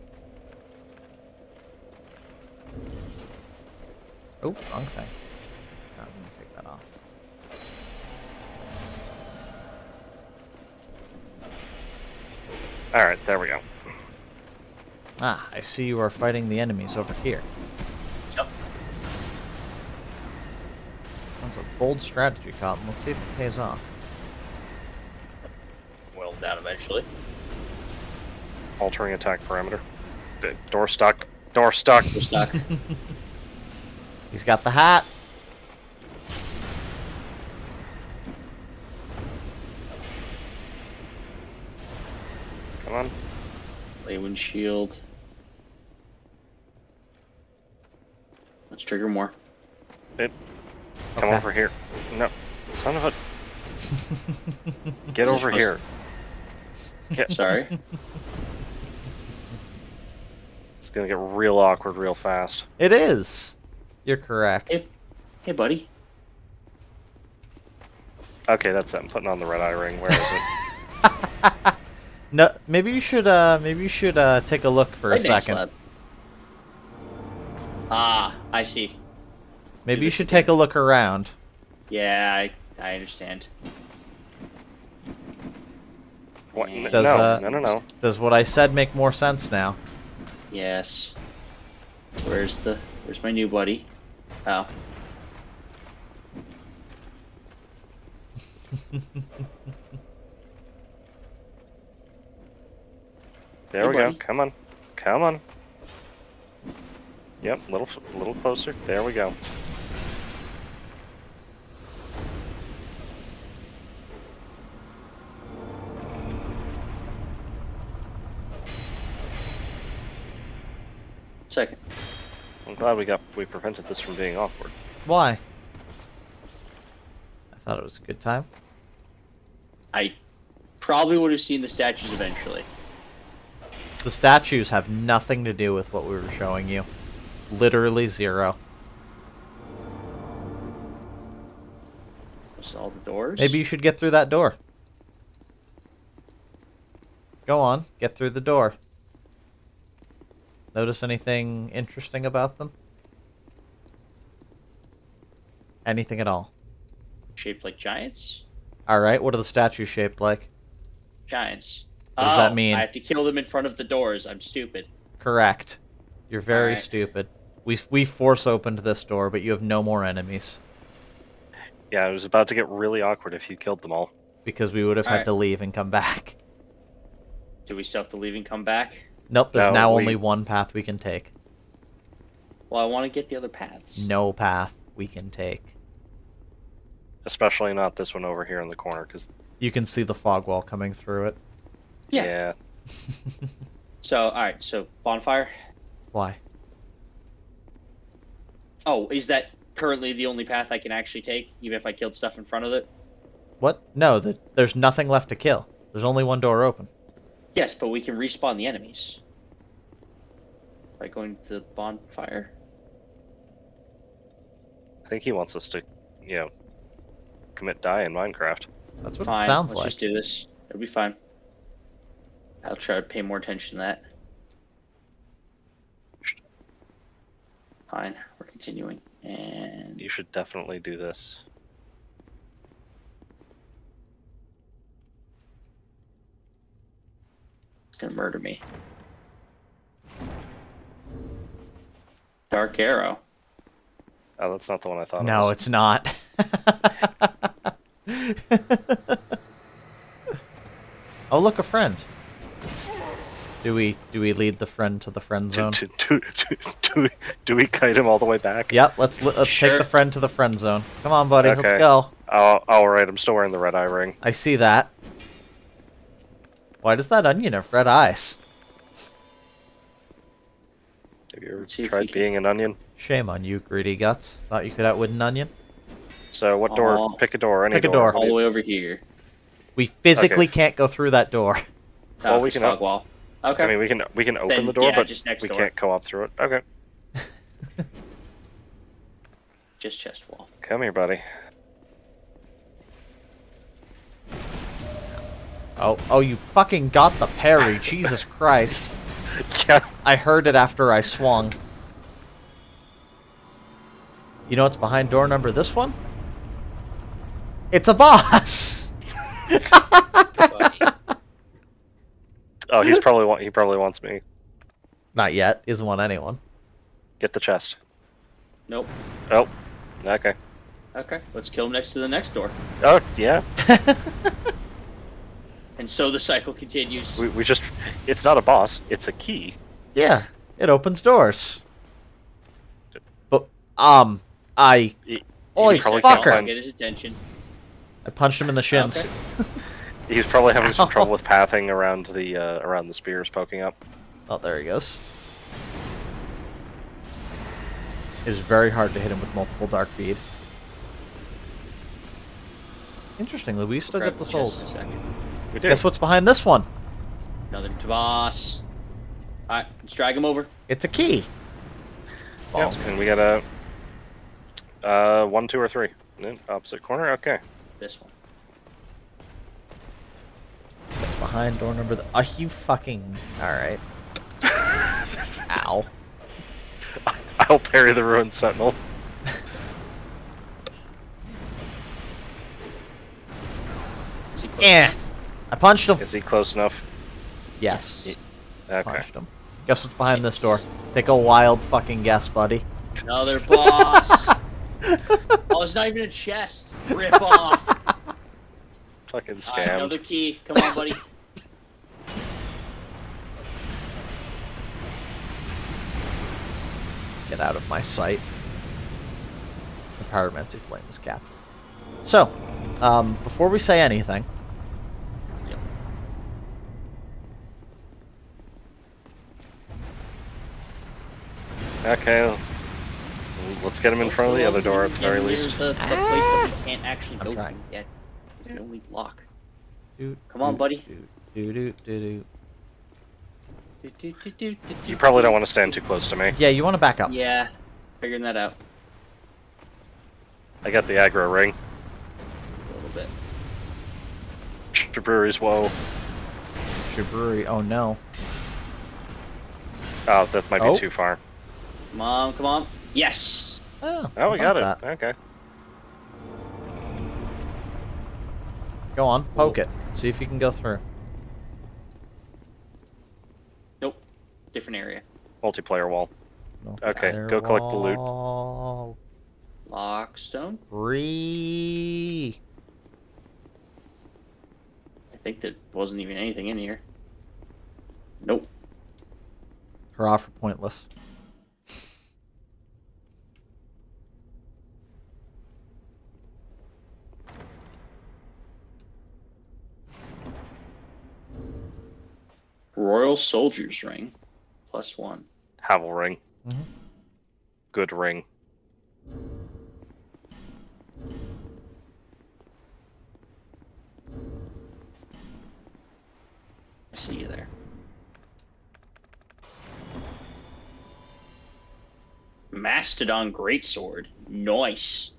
Oh, wrong thing. No, I'm gonna take that off. Alright, there we go. Ah, I see you are fighting the enemies over here. Yep. That's a bold strategy, Cotton. Let's see if it pays off. Well, down eventually. Altering attack parameter. The door stuck. Door stuck. We're stuck. He's got the hat. Come on. Lay windshield. Let's trigger more. Come Okay. over here. No, son of a... Get over here. Get... Sorry. It's gonna get real awkward real fast. It is. You're correct. Hey, buddy. Okay, that's it. I'm putting on the red eye ring. Where is it? No, maybe you should take a look for a Right next second. lab. Ah, I see. Maybe Do you this should again. take a look around. Yeah, I understand. What? Does, No. Does what I said make more sense now? Yes. Where's my new buddy? Oh. There Hey, we buddy. go. Come on. Come on. Yep, little closer. There we go. Second. I'm glad we prevented this from being awkward. Why? I thought it was a good time. I probably would have seen the statues eventually. The statues have nothing to do with what we were showing you. Literally zero. Close all the doors. Maybe you should get through that door. Go on, get through the door. Notice anything interesting about them? Anything at all? Shaped like giants? Alright, what are the statues shaped like? Giants. What does that mean? I have to kill them in front of the doors. I'm stupid. Correct. You're very Alright. stupid. We force opened this door, but you have no more enemies. Yeah, it was about to get really awkward if you killed them all. Because we would have had Alright. to leave and come back. Do we still have to leave and come back? Nope, there's No, now we- only one path we can take. Well, I want to get the other paths. No path we can take. Especially not this one over here in the corner, because You can see the fog wall coming through it. Yeah. So, alright, so bonfire. Why? Oh, is that currently the only path I can actually take, even if I killed stuff in front of it? What? No, there's nothing left to kill. There's only one door open. Yes, but we can respawn the enemies. By going to the bonfire. I think he wants us to, commit die in Minecraft. That's what Fine, it sounds let's like. just do this. It'll be fine. I'll try to pay more attention to that. Fine, we're continuing. And You should definitely do this. it's gonna murder me. Dark arrow. Oh, that's not the one I thought it No, was. it's not. Oh, look, a friend. Do we lead the friend to the friend zone? Do we kite him all the way back? Yep, let's take Sure. the friend to the friend zone. Come on, buddy, let's Okay. go. Oh, alright, I'm still wearing the red eye ring. I see that. Why does that onion have red eyes? Have you ever Let's see if we tried can- being an onion? Shame on you, greedy guts. Thought you could outwit an onion? So what door? Aw. Pick a door, any Pick a door. All the way over here. We physically can't go through that door. Well, we This can fog op- wall. Okay. I mean, we can open Then, the door, yeah, but just next we door. can't go up through it. Okay, Just chest wall. come here, buddy. Oh, you fucking got the parry, Jesus Christ. Yeah. I heard it after I swung. You know what's behind door number this one? It's a boss! Buddy. Oh, he probably wants me. Not yet. He doesn't want anyone. Get the chest. Nope. Oh, okay. Okay, let's kill him next to the next door. Oh, yeah. And so the cycle continues. We just, it's not a boss, it's a key. Yeah, it opens doors. But, He- Oi, probably Second, can't fucker! I'll find- get his attention. I punched him in the shins. Okay. He's probably having some Ow. trouble with pathing around the spears poking up. Oh, there he goes. It is very hard to hit him with multiple dark bead. Interestingly, we still Grab get the just souls. a second. We do. Guess what's behind this one? Another boss. Alright, let's drag him over. It's a key. Yep. Ball. And we get a 1, 2, or 3. Opposite corner. Okay. This one. What's behind door number? You fucking. All right. Ow. I'll parry the ruined sentinel. Is he close Yeah. enough? I punched him. Is he close enough? Yes. Okay. Punched him. Guess what's behind this door? Take a wild fucking guess, buddy. Another boss. Oh, it's not even a chest. Rip off. Fucking Alright, scammed. another key. Come on, buddy. Get out of my sight. The pyromancy flame is capped. So, before we say anything, Yep. Okay. Let's get him in front of the other door at the very Here's least. the place that we can't actually I'm go trying. to yet. It's the only lock. Doot, Come on, doot, buddy. doot, doot, doot, doot. You probably don't want to stand too close to me. Yeah, you want to back up. Yeah, figuring that out I got the aggro ring. a little bit. Brewery's woe. Shiburi, oh no. Oh, that might be Oh. too far. Come on, come on. Yes! Oh, Oh, we got it. that. Okay. Go on, poke it. See if you can go through. Nope. Different area. Multiplayer wall. No Okay, go collect the loot. loot. Lockstone? Free. I think there wasn't even anything in here. Nope. Hurrah for pointless. Royal Soldier's Ring. +1. Havel ring. Mhm. Good ring. I see you there. Mastodon Greatsword. Nice.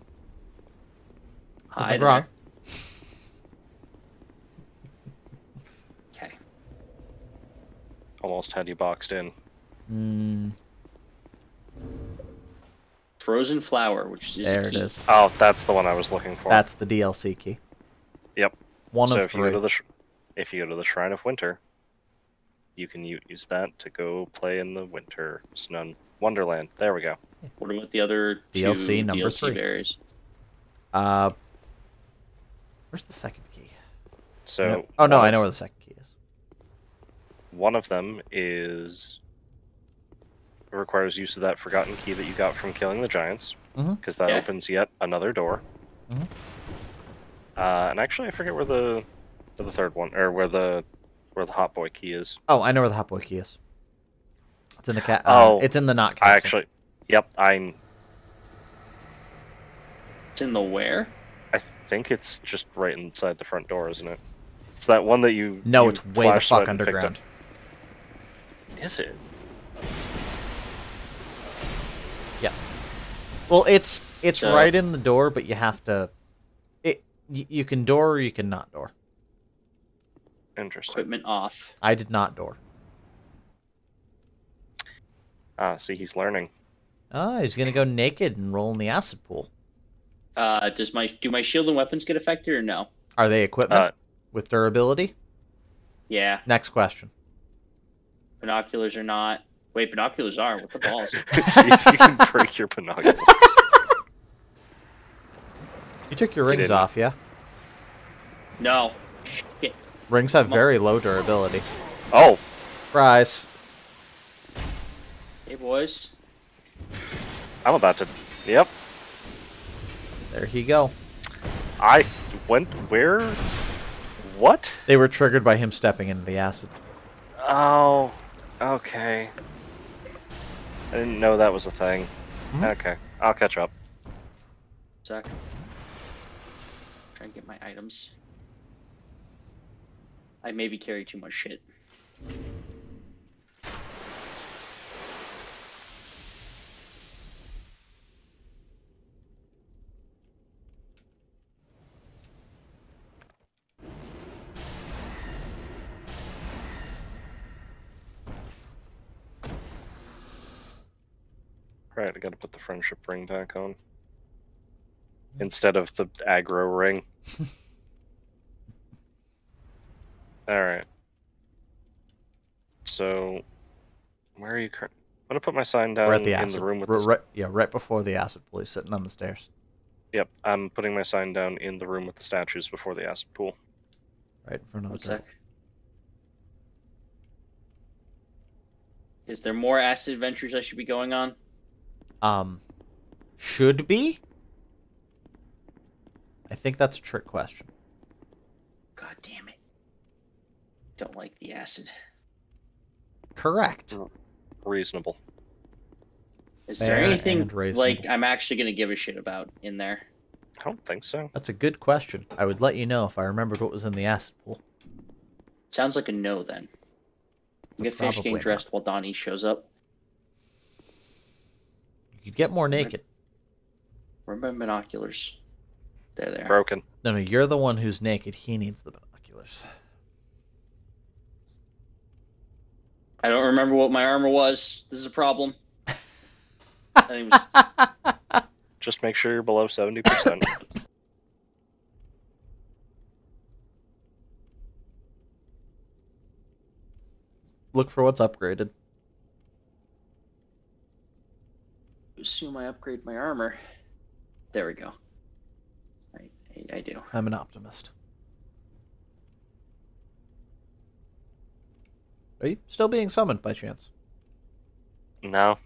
Hi Something there. wrong. Okay. Almost had you boxed in. Mm, Frozen Flower, which is there a it key. is. Oh, that's the one I was looking for. That's the DLC key. Yep. One So of if you go three. to the if you go to the Shrine of Winter, you can use that to go play in the Winter Wonderland. There we go. What about the other DLC two number DLC 3. berries? Where's the second key? So Oh no, one I of- know where the second key is. One of them is requires use of that forgotten key that you got from killing the giants, Mhm. because that Yeah. opens yet another door. Mhm. And actually, I forget where the third one, or where the hot boy key is. Oh, I know where the hot boy key is. It's in the cat. Oh, It's in the not castle. I actually, yep, I It's in the where? think it's just right inside the front door, isn't it? It's that one that you. No, you it's way the flashlight fuck and picked up. underground. Is it? Well, it's So- right in the door, but you have to. You can door or you can not door. Interesting. Equipment off. I did not door. Ah, see, he's learning. Ah, he's gonna go naked and roll in the acid pool. Do my shield and weapons get affected or no? Are they equipment Uh, with durability? Yeah. Next question. Binoculars are not. Wait, binoculars are. What the balls? See if you can break your binoculars. You took your He rings didn't. off, yeah? No. Shit. Rings have Come on. very low durability. Oh, Surprise. Hey, boys. I'm about to. Yep. There he go. I went. Where What? They were triggered by him stepping into the acid. Oh, okay. I didn't know that was a thing. Okay, I'll catch up. Sec. Try and get my items. I maybe carry too much shit. Right, I gotta put the friendship ring back on. Instead of the aggro ring. Alright. So, where are you I'm gonna put my sign down We're at the in acid. the room with right before the acid pool. He's sitting on the stairs. Yep, I'm putting my sign down in the room with the statues before the acid pool. Right in front of the One girl. sec. Is there more acid adventures I should be going on? Should be? I think that's a trick question. God damn it. Don't like the acid. Correct. Reasonable. Is Fair there anything and reasonable. like I'm actually gonna give a shit about in there? I don't think so. That's a good question. I would let you know if I remembered what was in the acid pool. Sounds like a no then. You get finished getting Probably dressed while Donnie shows up. You could get more naked. Where are my binoculars? There they are. Broken. No, you're the one who's naked. He needs the binoculars. I don't remember what my armor was. This is a problem. I think it was... Just make sure you're below 70%. Look for what's upgraded. Assume I upgrade my armor. There we go. I do. I'm an optimist. Are you still being summoned by chance? No.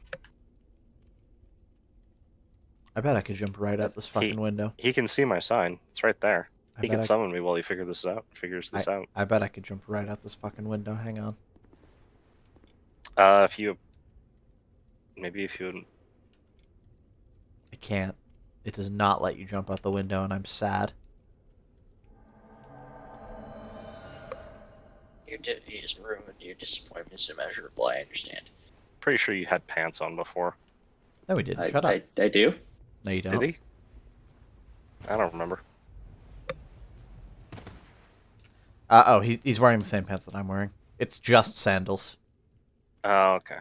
I bet I could jump right out this fucking window. He can see my sign. It's right there. He can I- summon me while he figures this out. I bet I could jump right out this fucking window. Hang on. If you... Maybe if you... I can't. It does not let you jump out the window, and I'm sad. You just ruined your disappointment is immeasurable. I understand. Pretty sure you had pants on before. No, we didn't. Shut up. I do. Oh. No, you don't. Did he? I don't remember. Oh, he's wearing the same pants that I'm wearing. It's just sandals. Oh, okay.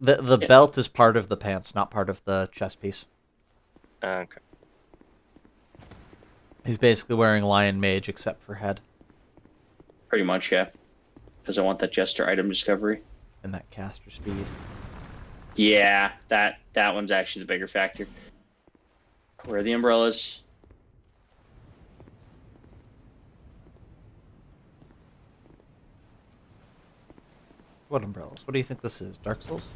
The belt is part of the pants, not part of the chest piece. Okay. He's basically wearing Lion Mage except for head. Pretty much, yeah. Because I want that Jester item discovery. And that caster speed. Yeah, that one's actually the bigger factor. Where are the umbrellas? What umbrellas? What do you think this is? Dark Souls?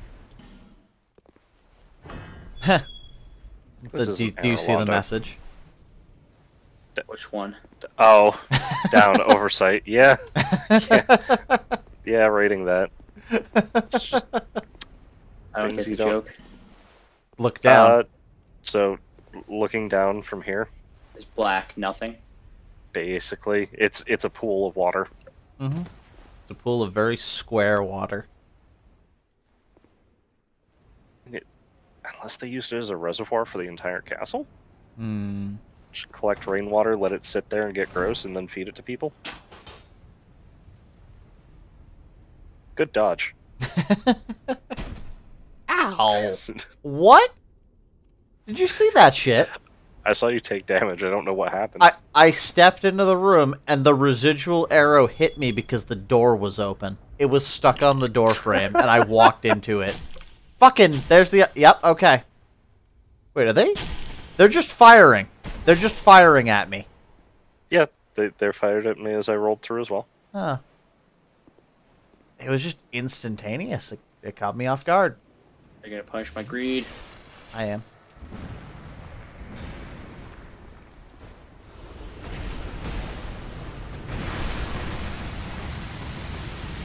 Do you see the message? Which one? Oh, down oversight. Yeah. Yeah, rating that. Just I don't things get the you don't- joke. Look down. So, looking down from here, It's black, nothing. basically, it's a pool of water. Mm-hmm. It's a pool of very square water. Unless they used it as a reservoir for the entire castle? Hmm. Just collect rainwater, let it sit there and get gross, and then feed it to people? Good dodge. Ow! What? Did you see that shit? I saw you take damage. I don't know what happened. I stepped into the room and the residual arrow hit me because the door was open. It was stuck on the door frame and I walked into it. Fucking, there's the... Yep, okay. Wait, are they? They're just firing. They're just firing at me. Yeah, they're fired at me as I rolled through as well. Huh. It was just instantaneous. It caught me off guard. They're gonna punish my greed. I am.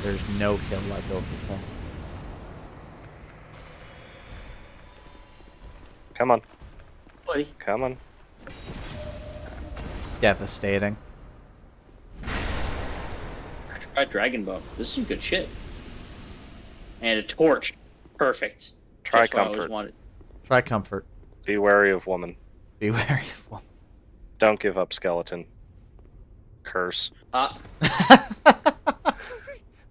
There's no kill like overkill. Come on. Buddy. Come on. Devastating. I tried Dragon Bone. This is some good shit. And a torch. Perfect. Try Just what I always comfort. wanted. Try comfort. Be wary of woman. Be wary of one. Don't give up, skeleton. Curse.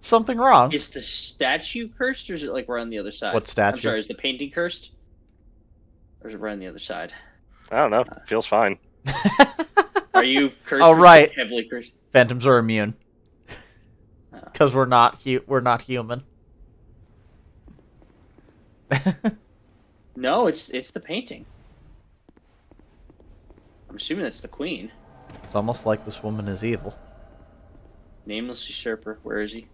Something wrong. Is the statue cursed, or is it like we're on the other side? What statue? I'm sorry, is the painting cursed? Or is it right on the other side? I don't know. Feels fine. Are you cursed? Oh, or right. Heavily cursed? Phantoms are immune. Oh. Because we're not human. No, it's the painting. I'm assuming that's the queen. It's almost like this woman is evil. Nameless usurper. Where is he?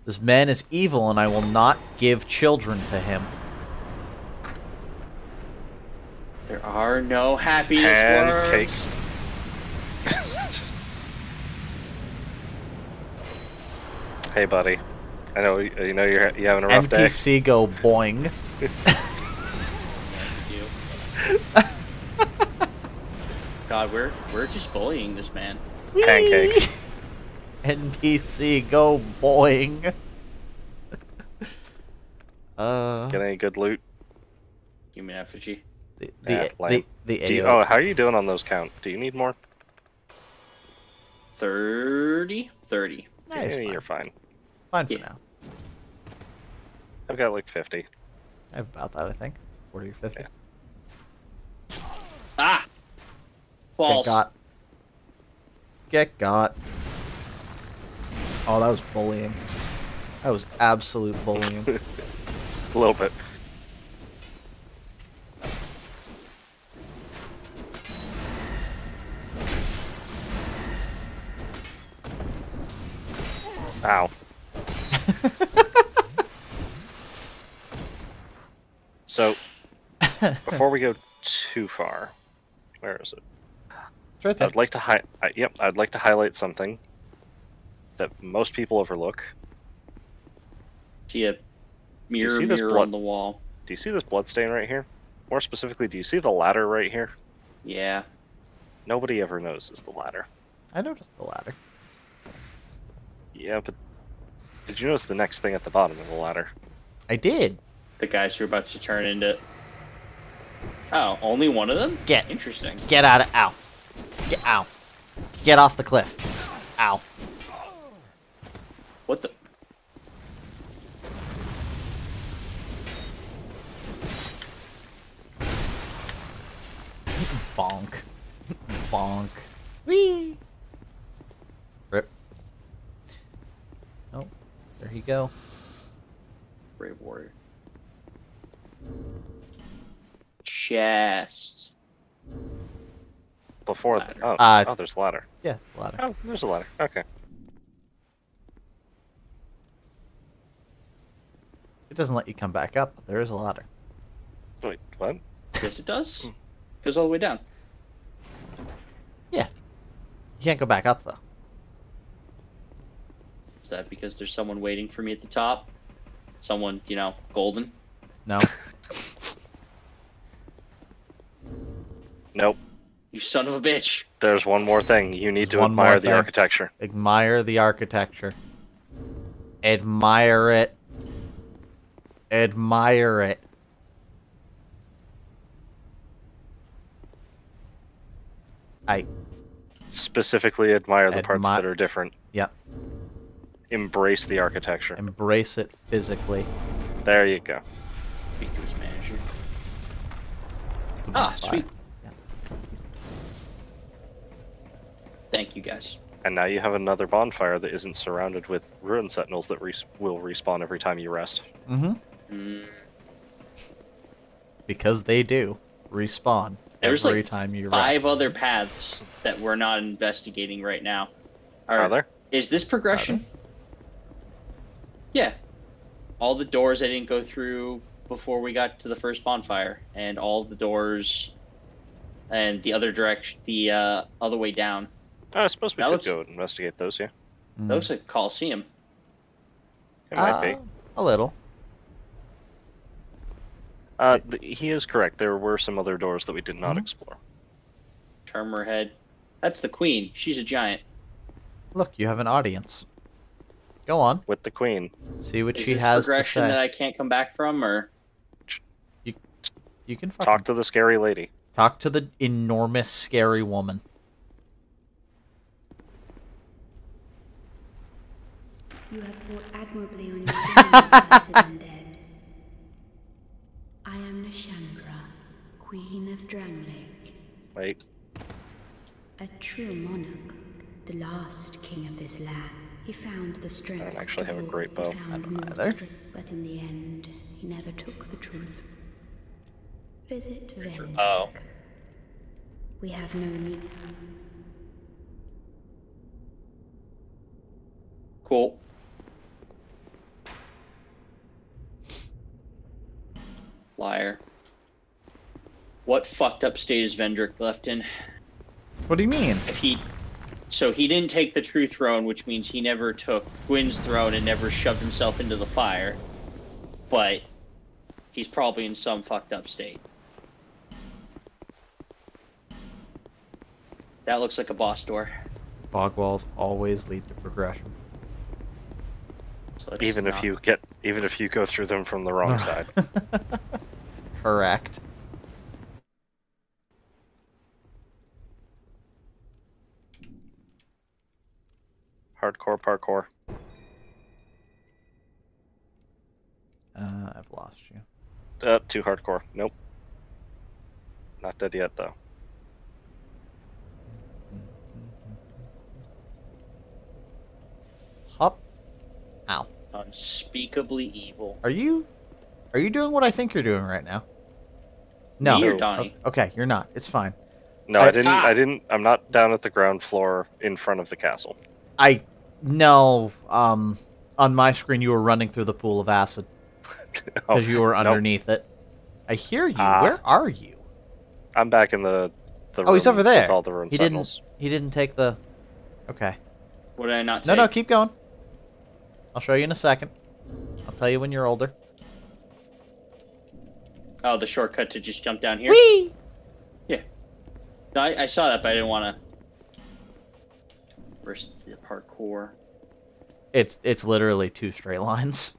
This man is evil, and I will not give children to him. There are no happiness worms. Pancakes. Hey, buddy. I know you know you're having a rough day. NPC go boing. You. God, we're just bullying this man. Pancake. Whee! NPC go boing. Get any good loot? Human effigy. The AO. Oh, how are you doing on those count? Do you need more? 30? 30. Nice, Yeah, fine. you're fine. Fine for Yeah. now. I've got like 50. I have about that, I think. 40 or 50. Yeah. Ah! False. Get got. Get got. Oh, that was bullying. That was absolute bullying. A little bit. Ow. So, before we go too far, where is it? It's right there. I'd like to I'd like to highlight something that most people overlook. See a mirror see this mirror blood? on the wall. Do you see this blood stain right here? More specifically, do you see the ladder right here? Yeah. Nobody ever notices the ladder. I noticed the ladder. Yeah, but did you notice the next thing at the bottom of the ladder? I did. The guys who are about to turn into... Oh, only one of them? Get. Interesting. Get out of. Ow. Get out. Get off the cliff. Ow. What the... Bonk. Bonk. Whee! Rip. Oh, there you go. Brave warrior. Chest. Before Ladder. oh, there's a ladder. Yeah, it's a ladder. Oh, there's a ladder. Okay. It doesn't let you come back up, but there is a ladder. Wait, what? Yes, it does. Goes all the way down. Yeah. You can't go back up, though. Is that because there's someone waiting for me at the top? Someone, you know, golden? No. Nope. You son of a bitch. There's one more thing. You need to One more admire the thing. architecture. Admire the architecture. Admire it. Admire it. Specifically admire the parts Admi- that are different. Yep. Embrace the architecture. Embrace it physically. There you go. Speak to his manager. Ah, sweet. Yeah. Thank you, guys. And now you have another bonfire that isn't surrounded with ruin sentinels that will respawn every time you rest. Mm-hmm. Mm, Because they do. Respawn. There's every like time you 5 rest. other paths that we're not investigating right now. Are there? Is this progression? Yeah. All the doors I didn't go through before we got to the first bonfire, and all the doors, and the other direction, the other way down. I suppose we That could looks- go investigate those, yeah. Mm. That looks like Coliseum. It might be. A little. He is correct. There were some other doors that we did not explore. Turn her head. That's the queen. She's a giant. Look, you have an audience. Go on. With the queen. See what Is she this has to progression say. that I can't come back from, or You can fucking Talk to the scary lady. talk to the enormous, scary woman. You have fought admirably on your journey, blessed undead. I am Nashandra, Queen of Dranglake. Wait. A true monarch, the last king of this land. He found the strength. I don't actually have a to great rule. bow. He found I don't more either. strength, but in the end, he never took the truth. Visit Vendrick. Oh. We have no need. cool. Liar. What fucked up state is Vendrick left in? What do you mean? So he didn't take the true throne, which means he never took Gwyn's throne and never shoved himself into the fire. But he's probably in some fucked up state. That looks like a boss door. Fog walls always lead to progression. So let's Even if you go through them from the wrong side. Correct. Hardcore parkour. I've lost you. Too hardcore. Nope. Not dead yet, though. Hop. Ow. unspeakably evil. Are you doing what I think you're doing right now? No. Me or Donnie? Okay, you're not. It's fine. No, I didn't. I'm not down at the ground floor in front of the castle. No. On my screen, you were running through the pool of acid because you were underneath it. I hear you. Where are you? I'm back in the room. Oh, he's over there. With all the rune sentinels. He didn't take the. Okay. What did I not take? No, keep going. I'll show you in a second. I'll tell you when you're older. Oh, the shortcut to just jump down here? Whee! Yeah. No, I saw that, but I didn't want to. Where's the parkour? It's literally 2 straight lines.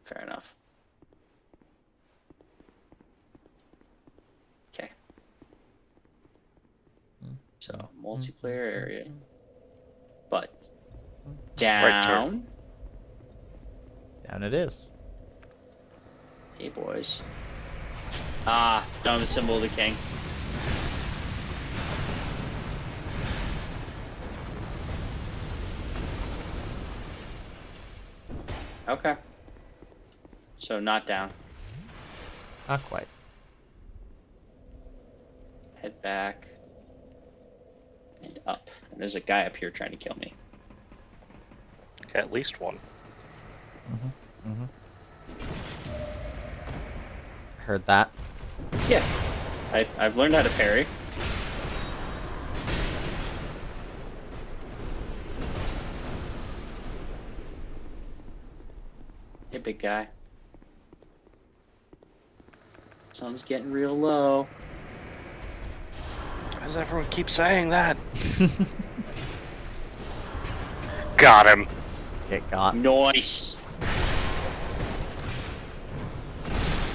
Fair enough. Okay. So, multiplayer area. But down. Down it is. Hey, boys. Ah, down the symbol of the king. Okay. So not down. Not quite. Head back. And up. And there's a guy up here trying to kill me. At least one. Heard that. Yeah. I've learned how to parry. Hey, big guy. Sun's getting real low. Why does everyone keep saying that? Got him. Get got. Nice.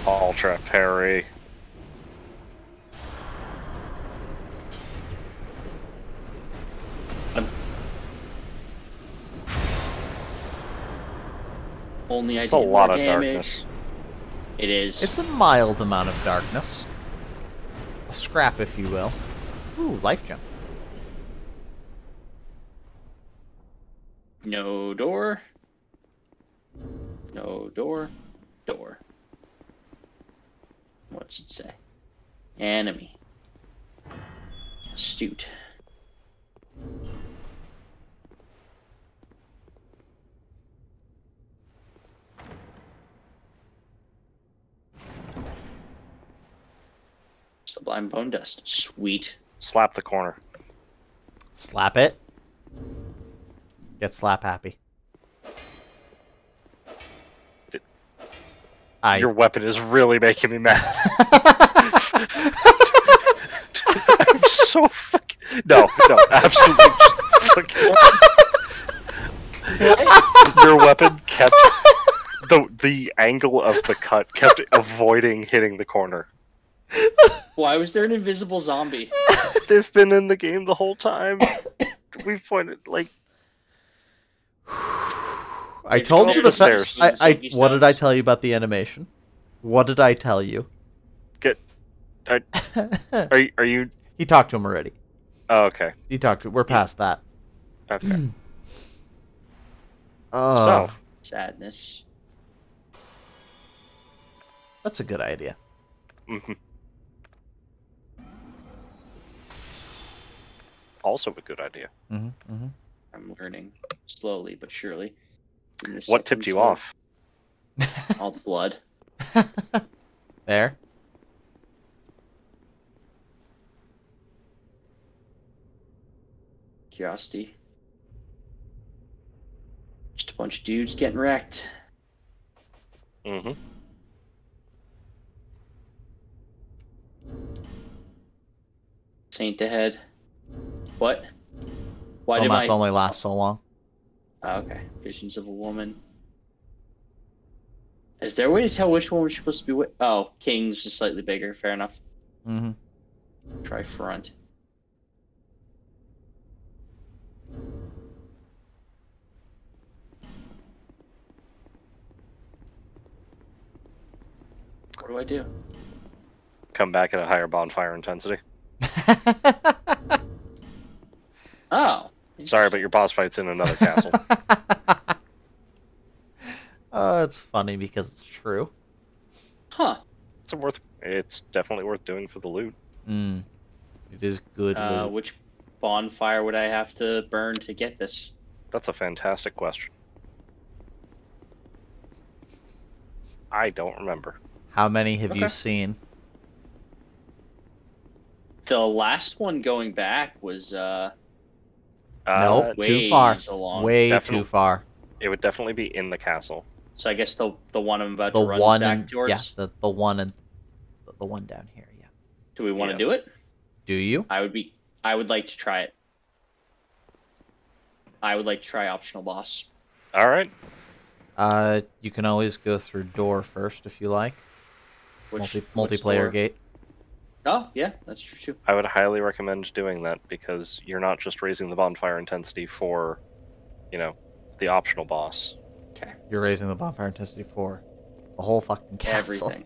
Ultra parry. Only I It's did a lot more of damage. darkness. It is. It's a mild amount of darkness. A scrap, if you will. Ooh, life gem. No door. No door. Door. What's it say? Enemy. Astute. Sublime bone dust. Sweet. Slap the corner. Slap it. Get slap happy. Your weapon is really making me mad. I'm so fucking... No, absolutely just fucking... Your weapon kept... The angle of the cut kept avoiding hitting the corner. Why was there an invisible zombie? They've been in the game the whole time. We've pointed, like... I told you the stairs. What did I tell you about the animation? What did I tell you? Are you... He talked to him already. Oh, okay. He talked to... We're past that. Okay. Oh. Sadness. That's a good idea. Mm-hmm. Also a good idea. Mm-hmm. Mm-hmm. I'm learning slowly but surely. What tipped you off? All the blood. There. Curiosity. Just a bunch of dudes getting wrecked. Mm-hmm. Saint ahead. What? Why Oh, did must my... only last so long. Oh, okay. Visions of a woman. Is there a way to tell which one we're supposed to be with? Oh, King's just slightly bigger. Fair enough. Mm-hmm. Try front. What do I do? Come back at a higher bonfire intensity. Oh. Sorry, but your boss fight's in another castle. It's funny because it's true. Huh. It's definitely worth doing for the loot. Mm. It is good loot. Which bonfire would I have to burn to get this? That's a fantastic question. I don't remember. How many have you Okay. seen? The last one going back was Nope, too ways far. along. Way Definitely. too far. It would definitely be in the castle. So I guess the one I'm about The to run one back and towards. yeah, the one and the one down here. Yeah. Do we want to Yeah. do it? Do you? I would like to try it. I would like to try optional boss. All right. You can always go through door first if you like. Which Multiplayer door? gate. Oh yeah, that's true too. I would highly recommend doing that because you're not just raising the bonfire intensity for, the optional boss. Okay. You're raising the bonfire intensity for the whole fucking castle. Everything.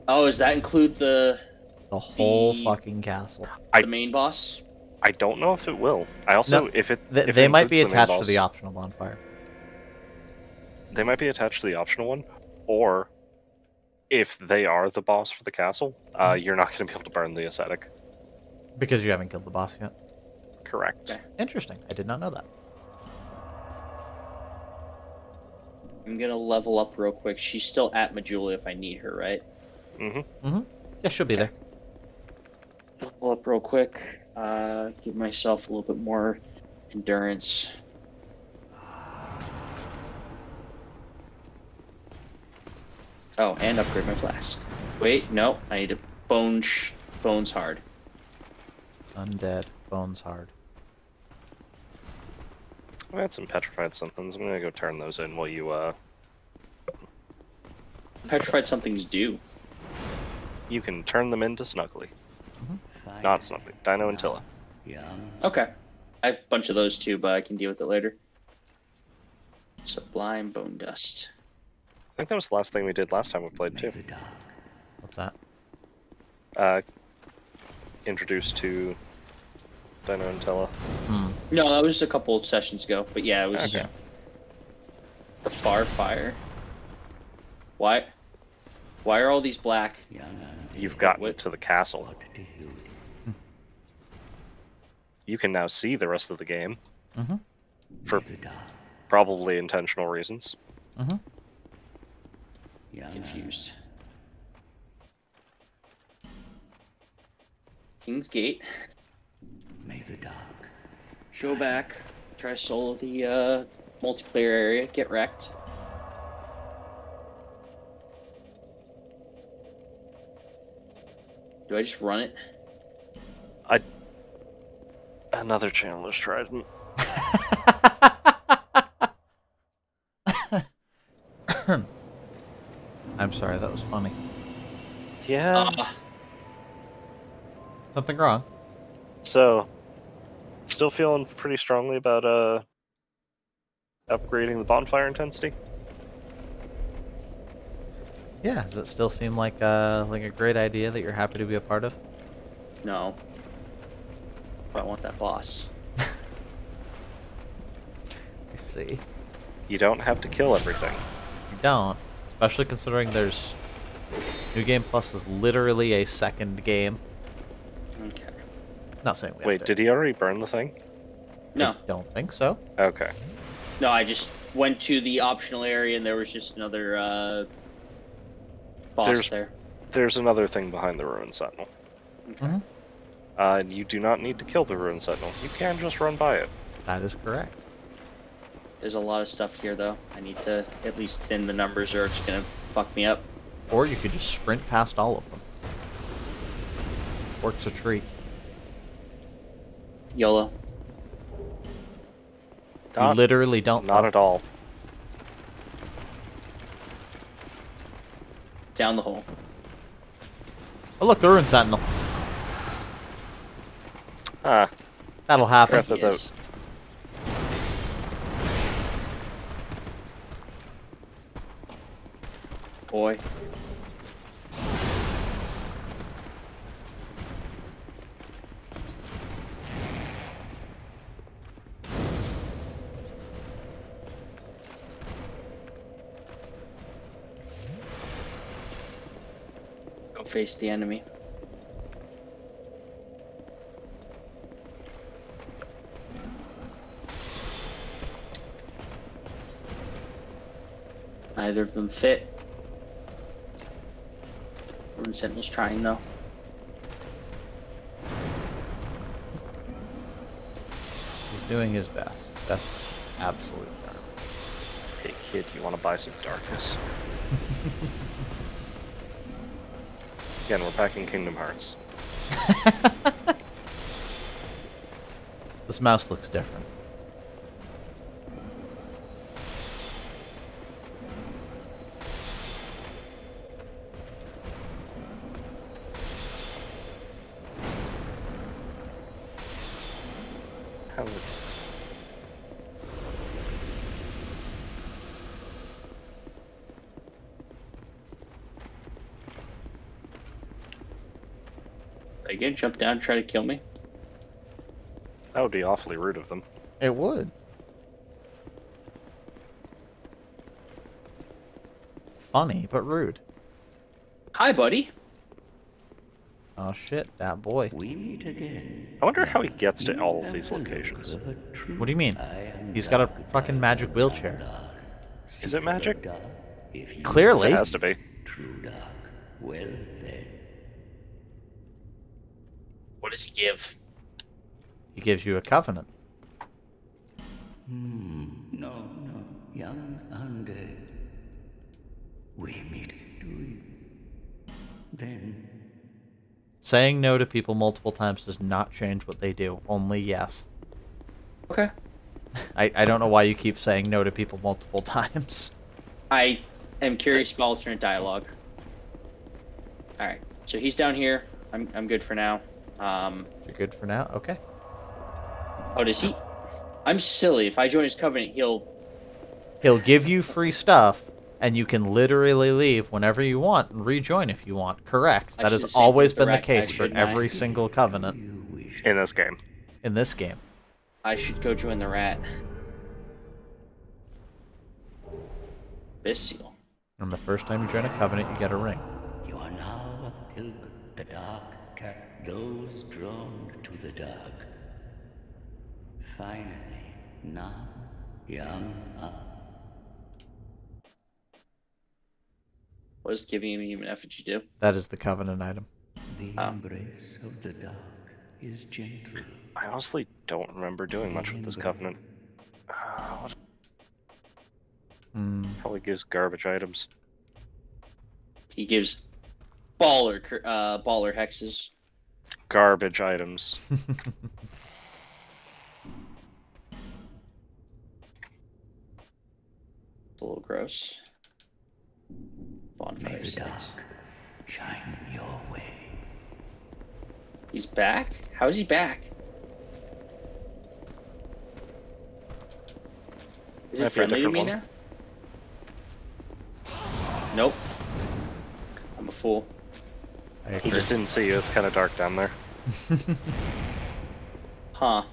Oh, does that include the The fucking castle. main boss? I don't know if it will. I also, No, if it They might be includes the main attached to boss, the optional bonfire. They might be attached to the optional one, or if they are the boss for the castle, you're not going to be able to burn the ascetic. Because you haven't killed the boss yet. Correct. Okay. Interesting. I did not know that. I'm gonna level up real quick. She's still at Majula if I need her, right? Mm-hmm. Mm-hmm. Yeah, she'll be there. Level up real quick. Give myself a little bit more endurance. Oh, and upgrade my flask. Wait, no, I need a bones hard. Undead. Bones hard. I had some petrified somethings. I'm going to go turn those in while you, Petrified something's due. You can turn them into Snuggly. Not Snuggly. Dino and Tilla. Okay. I have a bunch of those too, but I can deal with it later. Sublime bone dust. I think that was the last thing we did last time we played, too. What's that? Introduced to Dino and Tilla. No, that was a couple of sessions ago, but yeah, it was Okay. the far fire. Why are all these black? You've gotten What? to the castle. You can now see the rest of the game. Mm-hmm. For probably intentional reasons. Mm-hmm. Confused. King's Gate. Go back. Try to solo the multiplayer area. Get wrecked. Do I just run it? Another Chandler's Trident. I'm sorry, that was funny. Yeah. Something wrong? So, still feeling pretty strongly about upgrading the bonfire intensity. Yeah, does it still seem like a great idea that you're happy to be a part of? No. But I want that boss. I see. You don't have to kill everything. You don't. Especially considering there's... New Game Plus is literally a second game. Okay. Not saying we Wait, have to. did he already burn the thing? No. I don't think so. Okay. No, I just went to the optional area and there was just another boss there. There's another thing behind the Ruin Sentinel. Okay. You do not need to kill the Ruin Sentinel. You can just run by it. That is correct. There's a lot of stuff here, though. I need to at least thin the numbers or it's gonna fuck me up. Or you could just sprint past all of them. Works a treat. YOLO. You literally don't. Not at all. Down the hole. Oh look, the Ruin Sentinel. Ah, That'll happen. Breath of the- Yes. Boy. Go face the enemy. Neither of them fit. Ruin Sentinel's trying though. He's doing his best. That's absolute garbage. Hey kid, you want to buy some darkness? Again, we're back in Kingdom Hearts. This mouse looks different. How They again jump down, try to kill me. that would be awfully rude of them. It would. Funny, but rude. Hi, buddy. Oh shit, that boy. We meet again. I wonder how he gets to all of these locations. What do you mean? He's got a fucking magic wheelchair. Is it magic? Clearly. It has to be. True dark. Well then. What does he give? He gives you a covenant. No, young undead. We meet, do we? Then Saying no to people multiple times does not change what they do. Only yes. Okay. I don't know why you keep saying no to people multiple times. I am curious about alternate dialogue. Alright, so he's down here. I'm good for now. You're good for now? Okay. Oh, does he? I'm silly. If I join his covenant, he'll... He'll give you free stuff, and you can literally leave whenever you want and rejoin if you want. Correct. I That should has have saved always with the been the rat case pack, for shouldn't I? every single covenant you wish. In this game. in this game. I should go join the rat. Bestial. And the first time you join a covenant, you get a ring. You are now a pilgrim. The dark cat, those drawn to the dark. Finally, now, young What does giving me an effort you do? That is the covenant item. the Oh. embrace of the dark is gentle. I honestly don't remember doing much with this covenant. What Hmm. probably gives garbage items. He gives baller hexes. Garbage items. It's a little gross. May Bonfire the dark six. shine your way. He's back? How is he back? Is Might be it a friendly to different me one. now? Nope. I'm a fool. I He agree. just didn't see you. It's kind of dark down there. Huh.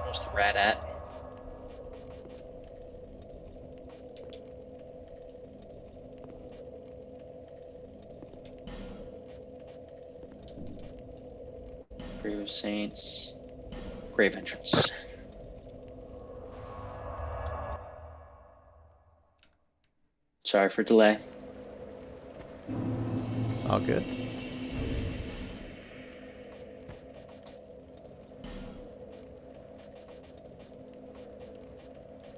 Where's the rat at? Grave of Saints. Grave entrance. Sorry for delay. It's all good.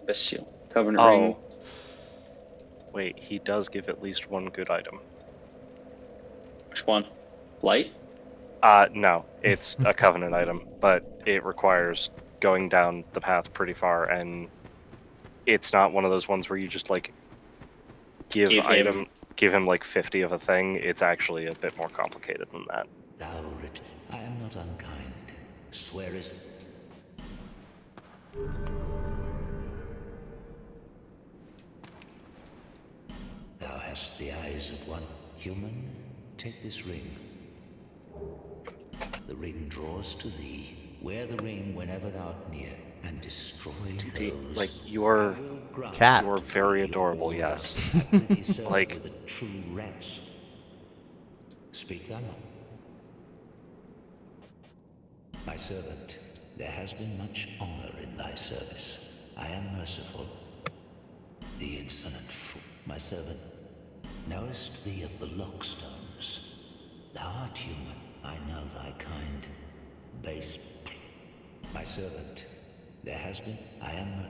Best seal. Covenant ring. Oh. Wait, he does give at least one good item. Which one? Light? No, it's a Covenant item, but it requires going down the path pretty far, and it's not one of those ones where you just, like, give him like 50 of a thing. It's actually a bit more complicated than that. Thou writ, I am not unkind. Swearest. Thou hast the eyes of one human. Take this ring. The ring draws to thee. Wear the ring whenever thou art near, and destroy those. Like, you are Cat. You are very adorable, yes. Like Like, the true rats. Speak thou not. My servant, there has been much honor in thy service. I am merciful. The insolent fool, my servant, knowest thee of the lockstones? Thou art human, I know thy kind. Base, my servant, there has been, I am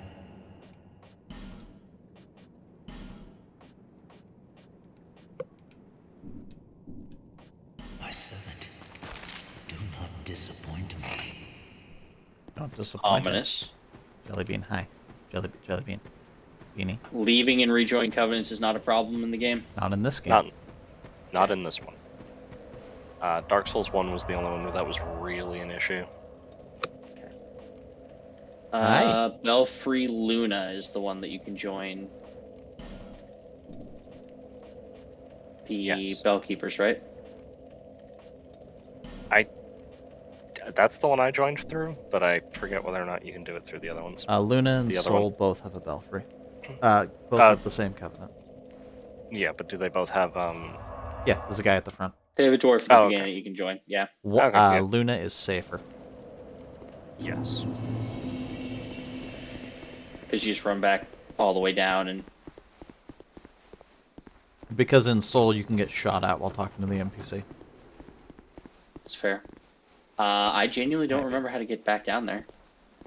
my servant, do not disappoint me. Don't disappoint him. Ominous. Jellybean, hi. Jellybean. Beanie. Leaving and rejoining covenants is not a problem in the game. Not in this game. not in this one. Dark Souls 1 was the only one where that was really an issue. Hi. Belfry Luna is the one that you can join. The Yes. Bellkeepers, right? That's the one I joined through, but I forget whether or not you can do it through the other ones. Luna and The other Soul one? both have a belfry. Both have the same covenant. Yeah, but do they both have Yeah, there's a guy at the front. They have a dwarf at the Oh, beginning okay. that you can join. Yeah. Okay, yeah. Luna is safer. Yes. Because you just run back all the way down and Because in Soul you can get shot at while talking to the NPC. it's fair. I genuinely don't Maybe. remember how to get back down there.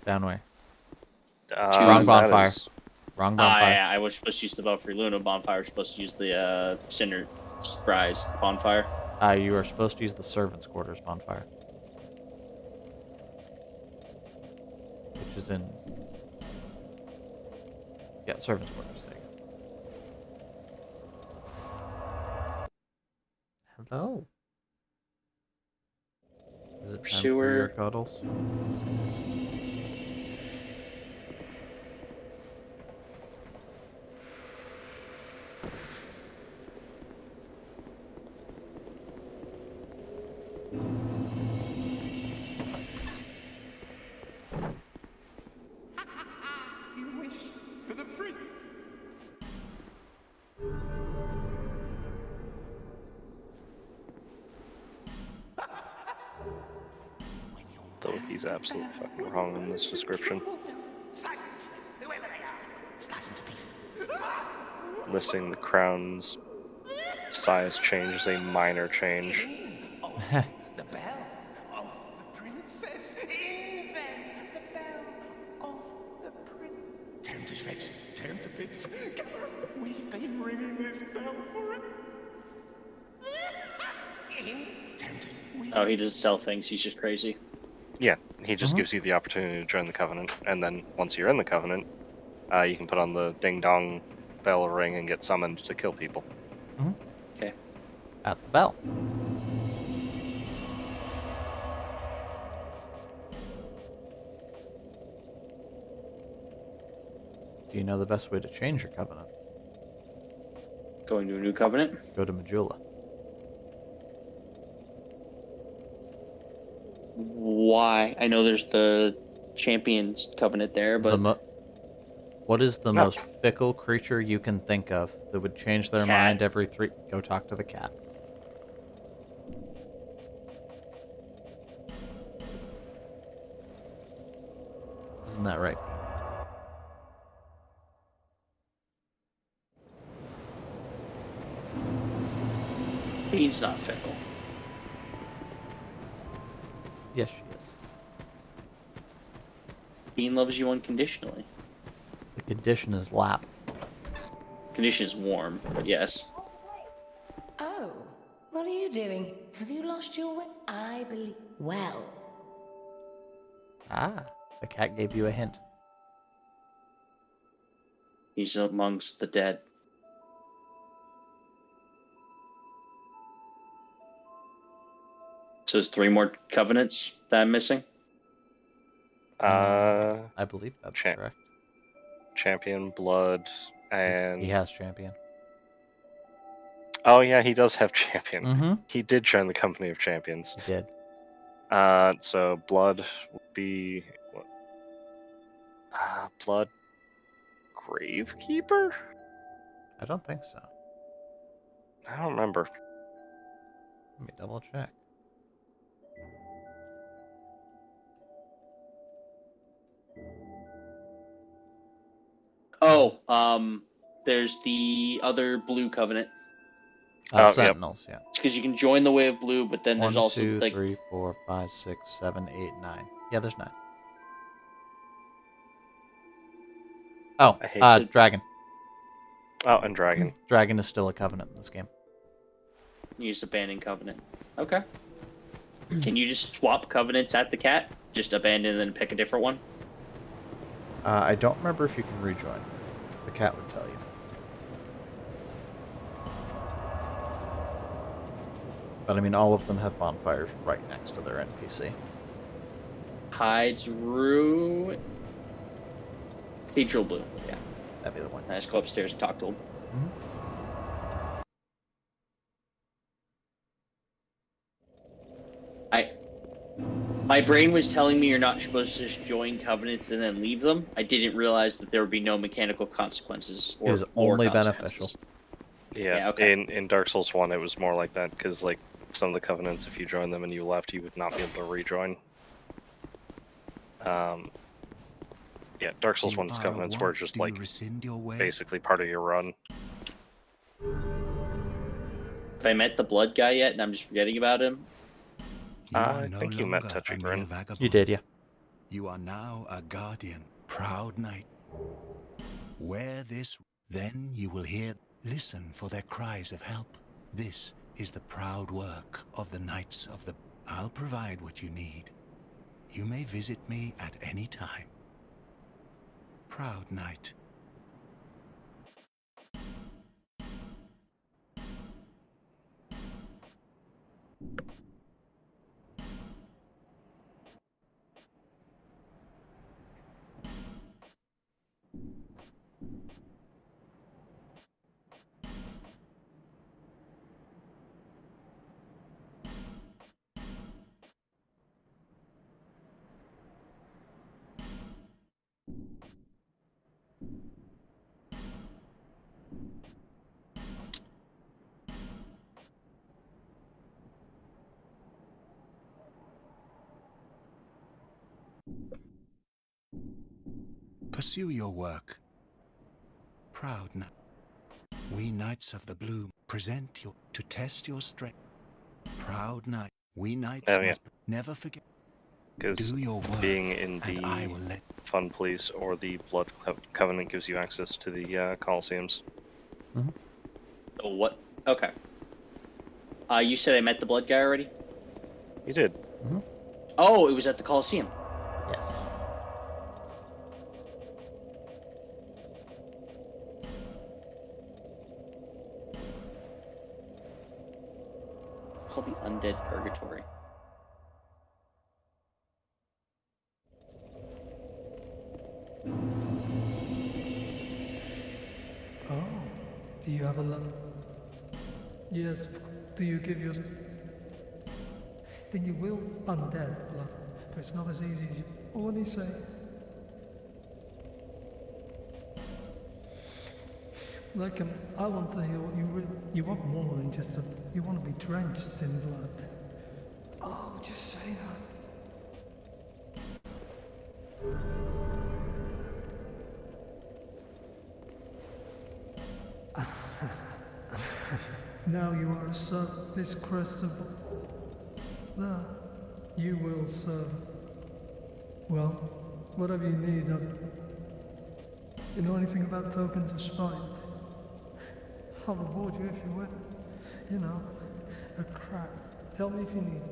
Down way. that Wrong bonfire. is- Wrong bonfire. Yeah, I was supposed to use the Belfry Luna bonfire. I was supposed to use the Cinder Rise bonfire. You are supposed to use the Servants' Quarters bonfire. Which is in... Yeah, Servants' Quarters. There you go. Hello. Is it time for your Pursuer. cuddles? You wished for the fruit. Though He's absolutely fucking wrong in this description. Listing the crown's size change is a minor change. The bell of the princess. Invent the bell of the prince. Turn to shreds, turn to bits. Gather, we've been ringing this bell for it. Oh, he doesn't sell things. He's just crazy. Yeah, he just gives you the opportunity to join the Covenant, and then once you're in the Covenant, you can put on the ding-dong bell ring and get summoned to kill people. Okay. At the bell. Do you know the best way to change your covenant? Going to a new covenant? Go to Majula. Why? I know there's the Champions Covenant there, but what is the most fickle creature you can think of that would change their mind every 3? Go talk to the cat. Isn't that right? Bean's not fickle. Yes, she is. Bean loves you unconditionally. The condition is lap. Condition is warm, but yes. Oh, what are you doing? Have you lost your way? I believe. Well. Ah, the cat gave you a hint. He's amongst the dead. So there's 3 more covenants that I'm missing? I believe that's correct. Champion, Blood, and... He has Champion. Oh yeah, he does have Champion. Mm-hmm. He did join the Company of Champions. He did. So Blood would be... what? Blood... Gravekeeper? I don't think so. I don't remember. Let me double check. Oh, there's the other blue covenant. Sentinels, yeah. It's because you can join the Way of Blue, but then there's 1, also 2, like 3, 4, 5, 6, 7, 8, 9. Yeah, there's 9. Oh, I hate Dragon. Oh, and Dragon. Dragon is still a covenant in this game. use abandoned covenant. Okay. Can you just swap covenants at the cat? Just abandon and then pick a different one? I don't remember if you can rejoin. The cat would tell you. But I mean, all of them have bonfires right next to their NPC. Hides Rue. Cathedral Blue, yeah. That'd be the one. I just go upstairs and talk to him. My brain was telling me you're not supposed to just join covenants and then leave them. I didn't realize that there would be no mechanical consequences. It is only beneficial. Yeah, okay. in Dark Souls 1 it was more like that, because like some of the covenants, if you joined them and you left, you would not be able to rejoin. Yeah, Dark Souls 1's covenants were just like basically part of your run. Have I met the blood guy yet and I'm just forgetting about him? I think you met Touchy Grin. You did, yeah. You are now a guardian, proud knight. Wear this, then you will hear. Listen for their cries of help. This is the proud work of the Knights of the... I'll provide what you need. You may visit me at any time. Proud knight. Pursue your work. Proud knight. We knights of the blue present you to test your strength. Proud knight. We knights must never forget. Because Do your work, being in and the I will let. Fun Police or the Blood Covenant gives you access to the Colosseums. Oh, what? Okay. You said I met the blood guy already? You did. Oh, it was at the Coliseum. Yes. Called the Undead Purgatory. Oh, do you have a love? Yes, do you give your... Then you will undead, love, but it's not as easy as you... What do you say? Like, I want to hear what you really... You want more than just a... You want to be drenched in blood. Oh, just say that. Now you are a servant. This crest of... There. You will serve. Well, whatever you need, you know anything about tokens of spite? I'll reward you if you win. You know, a crack. Tell me if you need.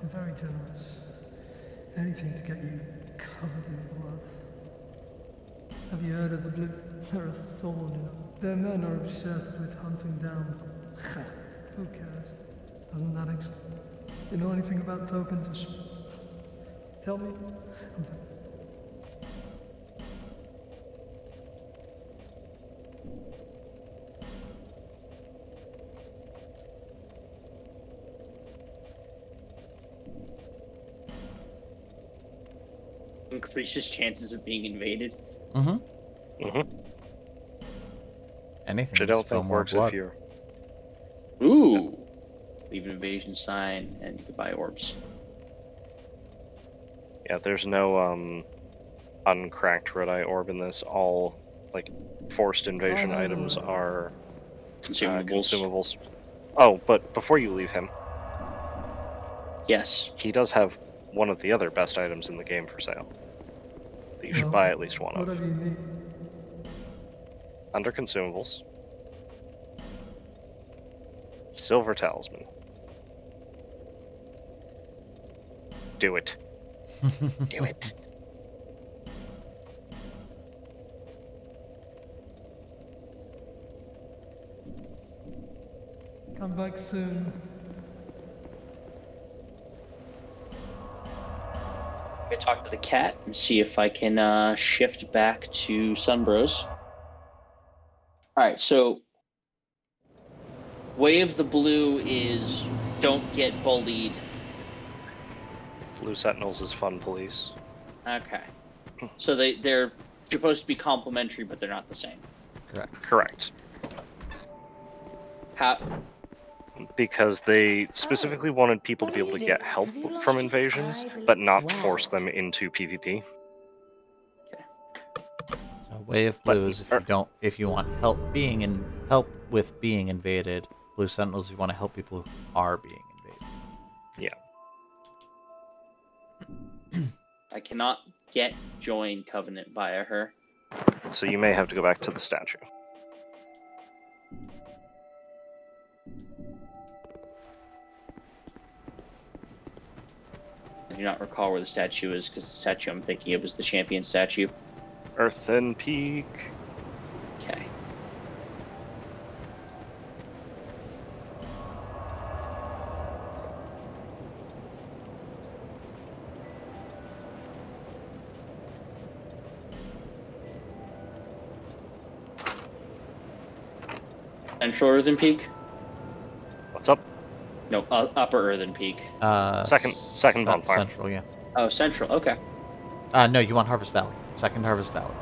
I'm very generous. Anything to get you covered in blood. Have you heard of the blue? They're a thorn in it. Their men are obsessed with hunting down. Who cares? Doesn't that exist? You know anything about tokens of Tell me. Increases chances of being invaded. Anything. Which I don't think works blood. if you're... Ooh. Leave an invasion sign and you can buy orbs. Yeah, there's no uncracked red eye orb in this. All like forced invasion items are consumables. Oh, but before you leave him, yes, he does have one of the other best items in the game for sale. That you should buy at least one of. Whatever you need. Under consumables, Silver Talisman. Do it. Do it. Come back soon. I'm gonna talk to the cat and see if I can shift back to Sunbros. Alright, so Way of the Blue is don't get bullied. Blue Sentinels is Fun Police. Okay. So they're supposed to be complementary, but they're not the same. Correct. How? Because they specifically wanted people to be able to get help from invasions, but not force them into PvP. So Way of Blue is if you want help with being invaded. Blue Sentinels, you want to help people who are being invaded. Yeah. I cannot join Covenant via her. So you may have to go back to the statue. I do not recall where the statue is, because the statue I'm thinking of is the champion statue. Earthen Peak. Okay. Central Earthen Peak? What's up? No, Upper Earthen Peak. Second bonfire. Central, yeah. Oh, Central, okay. No, you want Harvest Valley. Second Harvest Valley.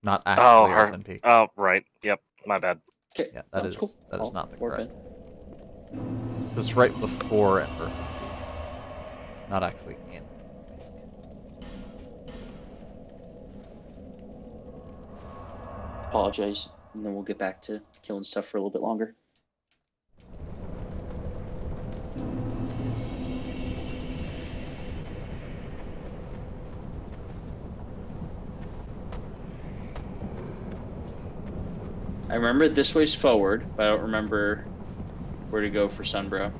Not actually Earthen Peak. Oh, right. Yep, my bad. Okay. Yeah, that is cool. not the correct. It's right before Earthen Peak. Not actually in. Apologize, and then we'll get back to killing stuff for a little bit longer. I remember this way's forward, but I don't remember where to go for Sunbro.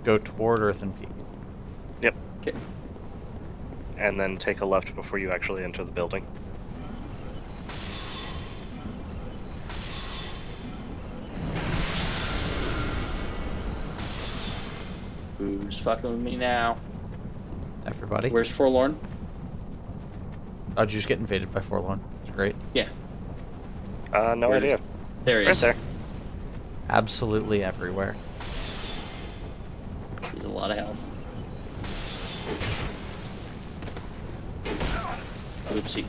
Go toward Earthen Peak. Yep. Okay. And then take a left before you actually enter the building. Who's fucking with me now? Everybody. Where's Forlorn? Oh, did you just get invaded by Forlorn? That's great. Yeah. No idea. There he Right is. there. Absolutely everywhere. He's a lot of health. Oopsie.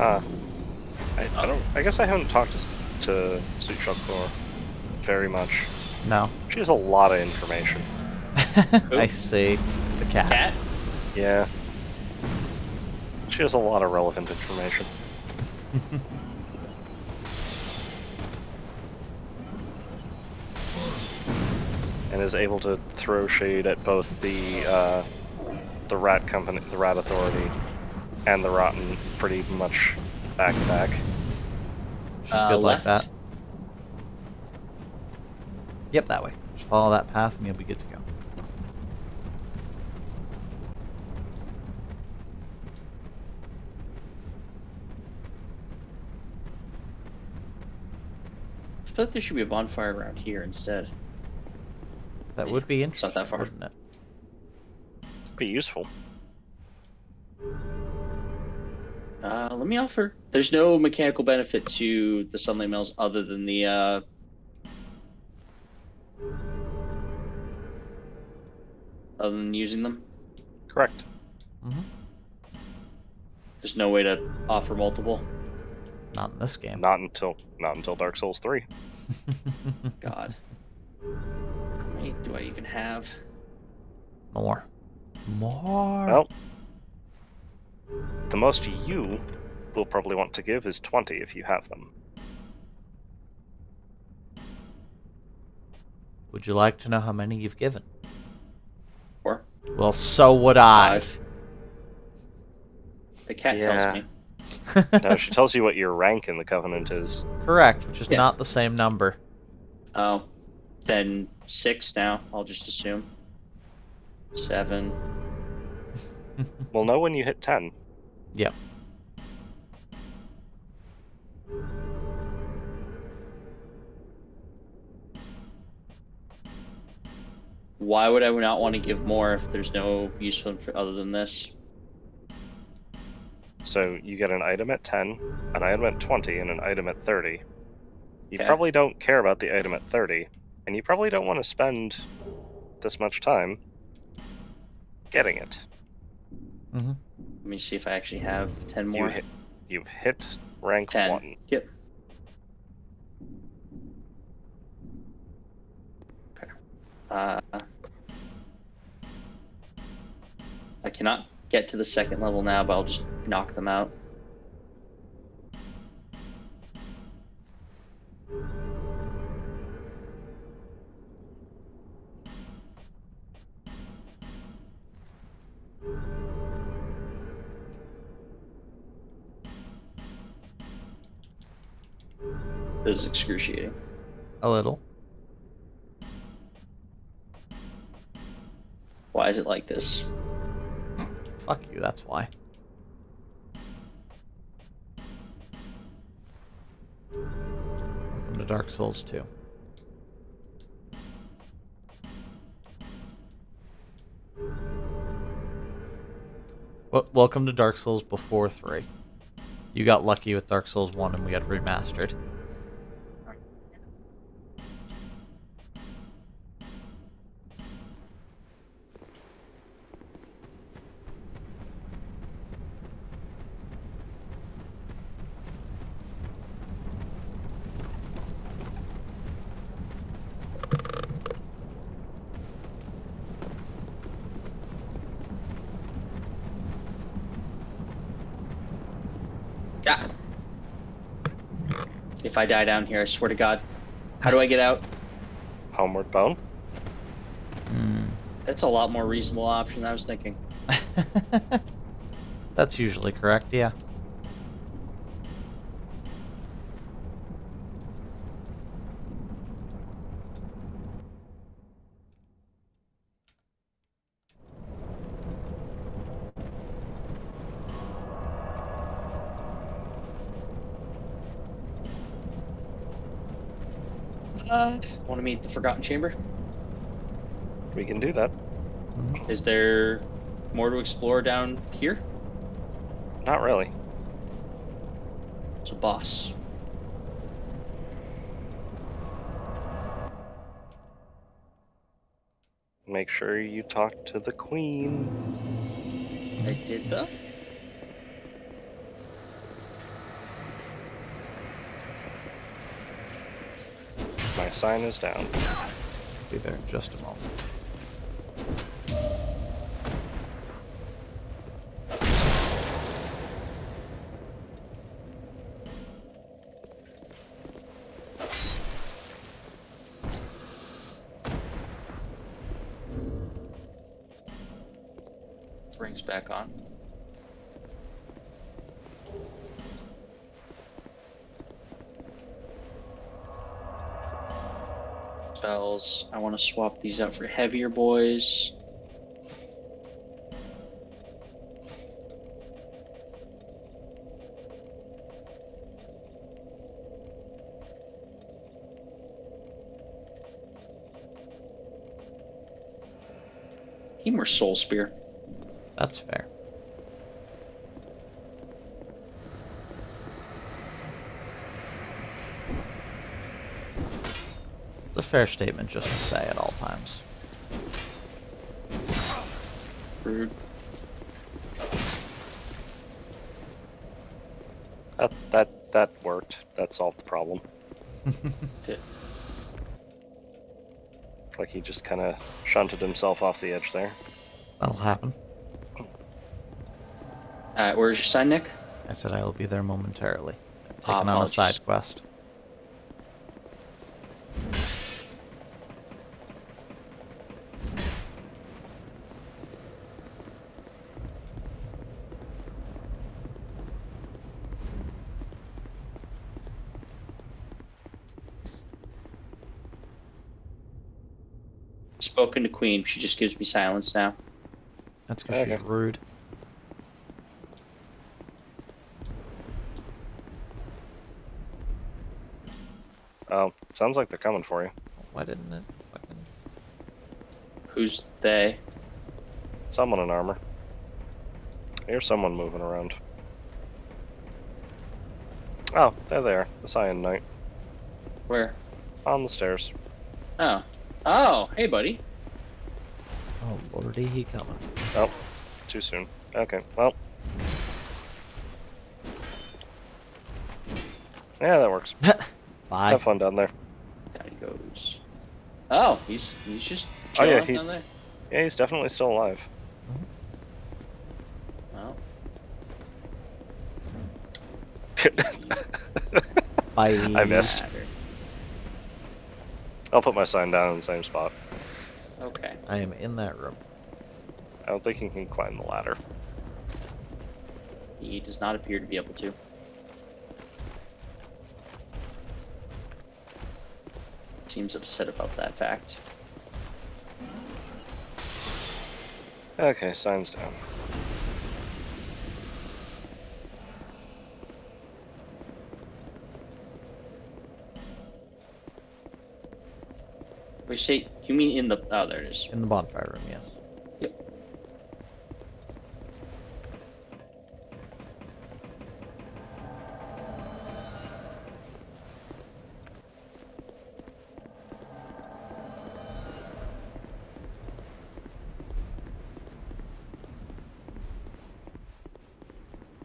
Huh. I guess I haven't talked to Suchokor very much. No. She has a lot of information. I see. The cat. Cat? Yeah. She has a lot of relevant information. And is able to throw shade at both the Rat Company, the Rat Authority, and the Rotten pretty much back to back. She's good like left. that. Yep, that way. Just follow that path and you'll be good to go. I feel like there should be a bonfire around here instead. That would be interesting, It's not that far. wouldn't it? Be useful. Let me offer. There's no mechanical benefit to the sunlight mills other than the other than using them. Correct. Mm-hmm. There's no way to offer multiple. Not in this game. Not until Dark Souls 3. God. How many do I even have? More. More. Well, the most you will probably want to give is 20 if you have them. Would you like to know how many you've given? 4. Well, so would I. 5. The cat tells me. No, she tells you what your rank in the Covenant is. Correct, which is not the same number. Oh. Then 6 now, I'll just assume. 7. We'll know when you hit 10. Yep. Why would I not want to give more if there's no use for them other than this? So you get an item at 10, an item at 20, and an item at 30. You Okay. probably don't care about the item at 30, and you probably don't want to spend this much time getting it. Mm-hmm. Let me see if I actually have 10 more. You've hit rank 10. 1. Yep. Okay. I cannot get to the second level now, but I'll just knock them out. This is excruciating. A little. Why is it like this? Fuck you, that's why. Welcome to Dark Souls 2. Welcome to Dark Souls before 3. You got lucky with Dark Souls 1 and we had remastered. Ah. If I die down here, I swear to God. How do I get out? Homeward bound? That's a lot more reasonable option than I was thinking. That's usually correct, yeah. Want to meet the Forgotten Chamber? We can do that. Is there more to explore down here? Not really. It's a boss. Make sure you talk to the queen. I did though. My sign is down. Be there in just a moment. Rings back on. Spells. I want to swap these out for heavier boys. Need more soul spear. That's fair. It's a fair statement just to say at all times. Rude. That worked. That solved the problem. Like he just kind of shunted himself off the edge there. That'll happen. Where's your sign, Nick? I said I will be there momentarily. I've taken on a Apologies. side quest. Spoken to Queen. She just gives me silence now. That's because she's rude. Oh, sounds like they're coming for you. Why didn't it fucking... Who's they? Someone in armor. Here's someone moving around. Oh, there they are. The Cyan Knight. Where? On the stairs. Oh. Oh, hey, buddy. Oh, lordy, he coming. Oh, too soon. Okay, well. Yeah, that works. Bye. Have fun down there. Down he goes. Oh, he's just Oh chilling yeah, down there. Yeah, he's definitely still alive. Well. Bye. I missed. I'll put my sign down in the same spot. Okay. I am in that room. I don't think he can climb the ladder. He does not appear to be able to. Seems upset about that fact. Okay, sign's down. We say, you mean in the... Oh, there it is. In the bonfire room, yes. Yep.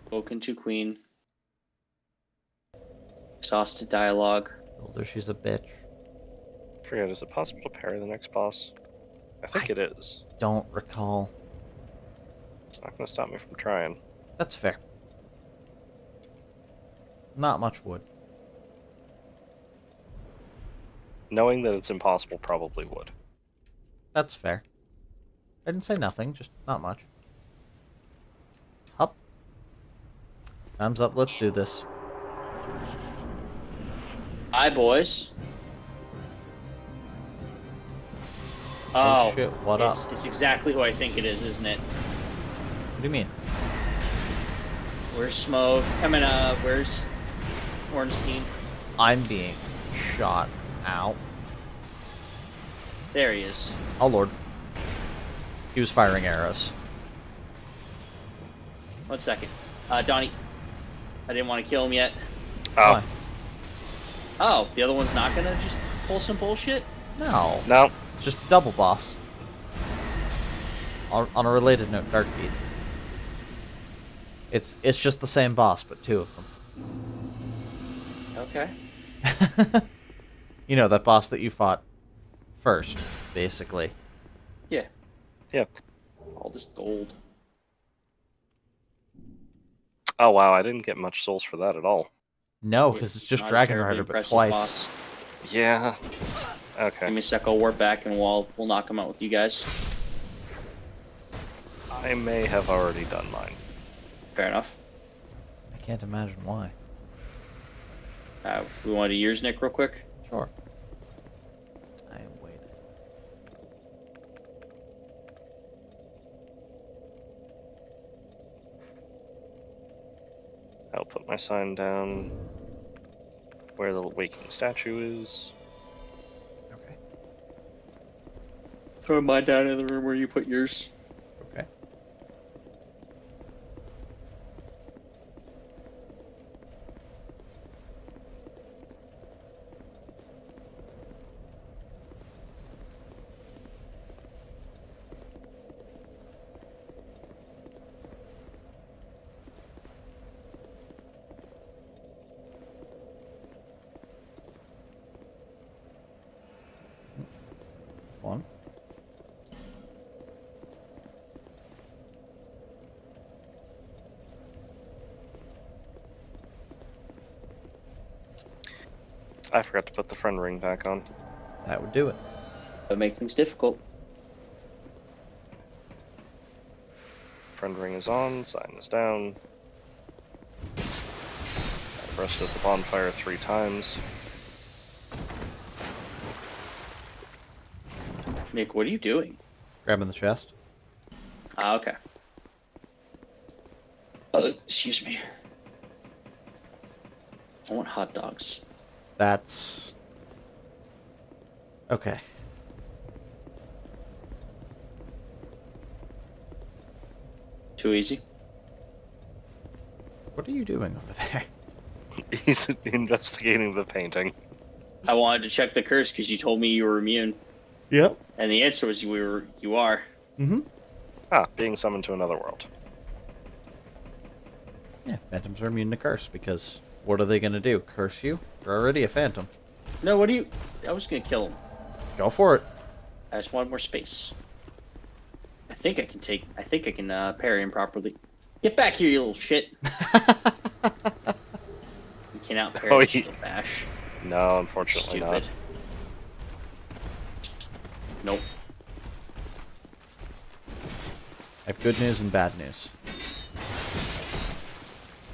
Spoken to Queen. Exhausted dialogue. Told her she's a bitch. Forget, is it possible to parry the next boss? I think it is. Don't recall. It's not going to stop me from trying. That's fair. Not much wood. Knowing that it's impossible probably would. That's fair. I didn't say nothing, just not much. Up. Time's up, let's do this. Hi, boys. Oh shit, what up? It's exactly who I think it is, isn't it? What do you mean? Where's Smoke? Where's Ornstein? I'm being shot out. There he is. Oh lord. He was firing arrows. 1 second. Donnie. I didn't want to kill him yet. Oh. Why? Oh, the other one's not gonna just pull some bullshit? No. No. It's just a double boss. On a related note, Darkbeat. It's just the same boss, but two of them. Okay. You know, that boss that you fought first, basically. Yeah. Yeah. All this gold. Oh wow, I didn't get much souls for that at all. No, because it's just Not a Dragon terribly Rider, but impressive twice. boss. Yeah. Okay. Give me a sec, I'll warp back and we'll knock him out with you guys. I may have already done mine. Fair enough. I can't imagine why. We want to do yours, Nick, real quick? Sure. I am waiting. I'll put my sign down where the waking statue is. Okay. Throw mine down in the room where you put yours. Okay. One. I forgot to put the friend ring back on. That would do it. That'll make things difficult. Friend ring is on, sign is down. I've rested at the bonfire 3 times. Nick, what are you doing? Grabbing the chest. Ah, okay. Excuse me. I want hot dogs. That's... Okay. Too easy? What are you doing over there? He's investigating the painting. I wanted to check the curse because you told me you were immune. Yep. And the answer was you are. Mm-hmm. Ah, being summoned to another world. Yeah, phantoms are immune to curse, because what are they gonna do? Curse you? You're already a phantom. No, what do you... I was gonna kill him. Go for it. I just wanted more space. I think I can parry him properly. Get back here, you little shit. You cannot parry Oh, this little bash. No, unfortunately Stupid. not. Nope. I have good news and bad news.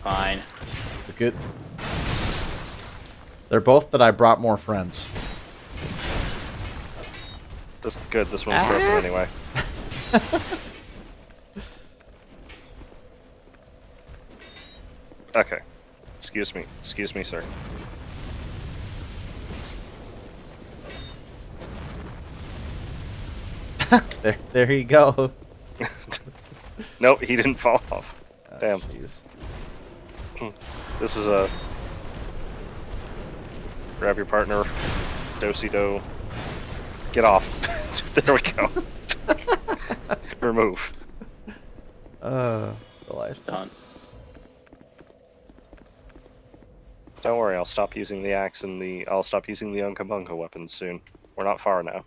Fine. The good... They're both that I brought more friends. This one's broken anyway. Okay. Excuse me, sir. There he goes. Nope, he didn't fall off. Oh, Damn. jeez. This is a... Grab your partner. Do-si-do. Get off. There we go. Remove. Delightful. Done. Don't worry, I'll stop using the axe and I'll stop using the Unca Bunca weapons soon. We're not far now.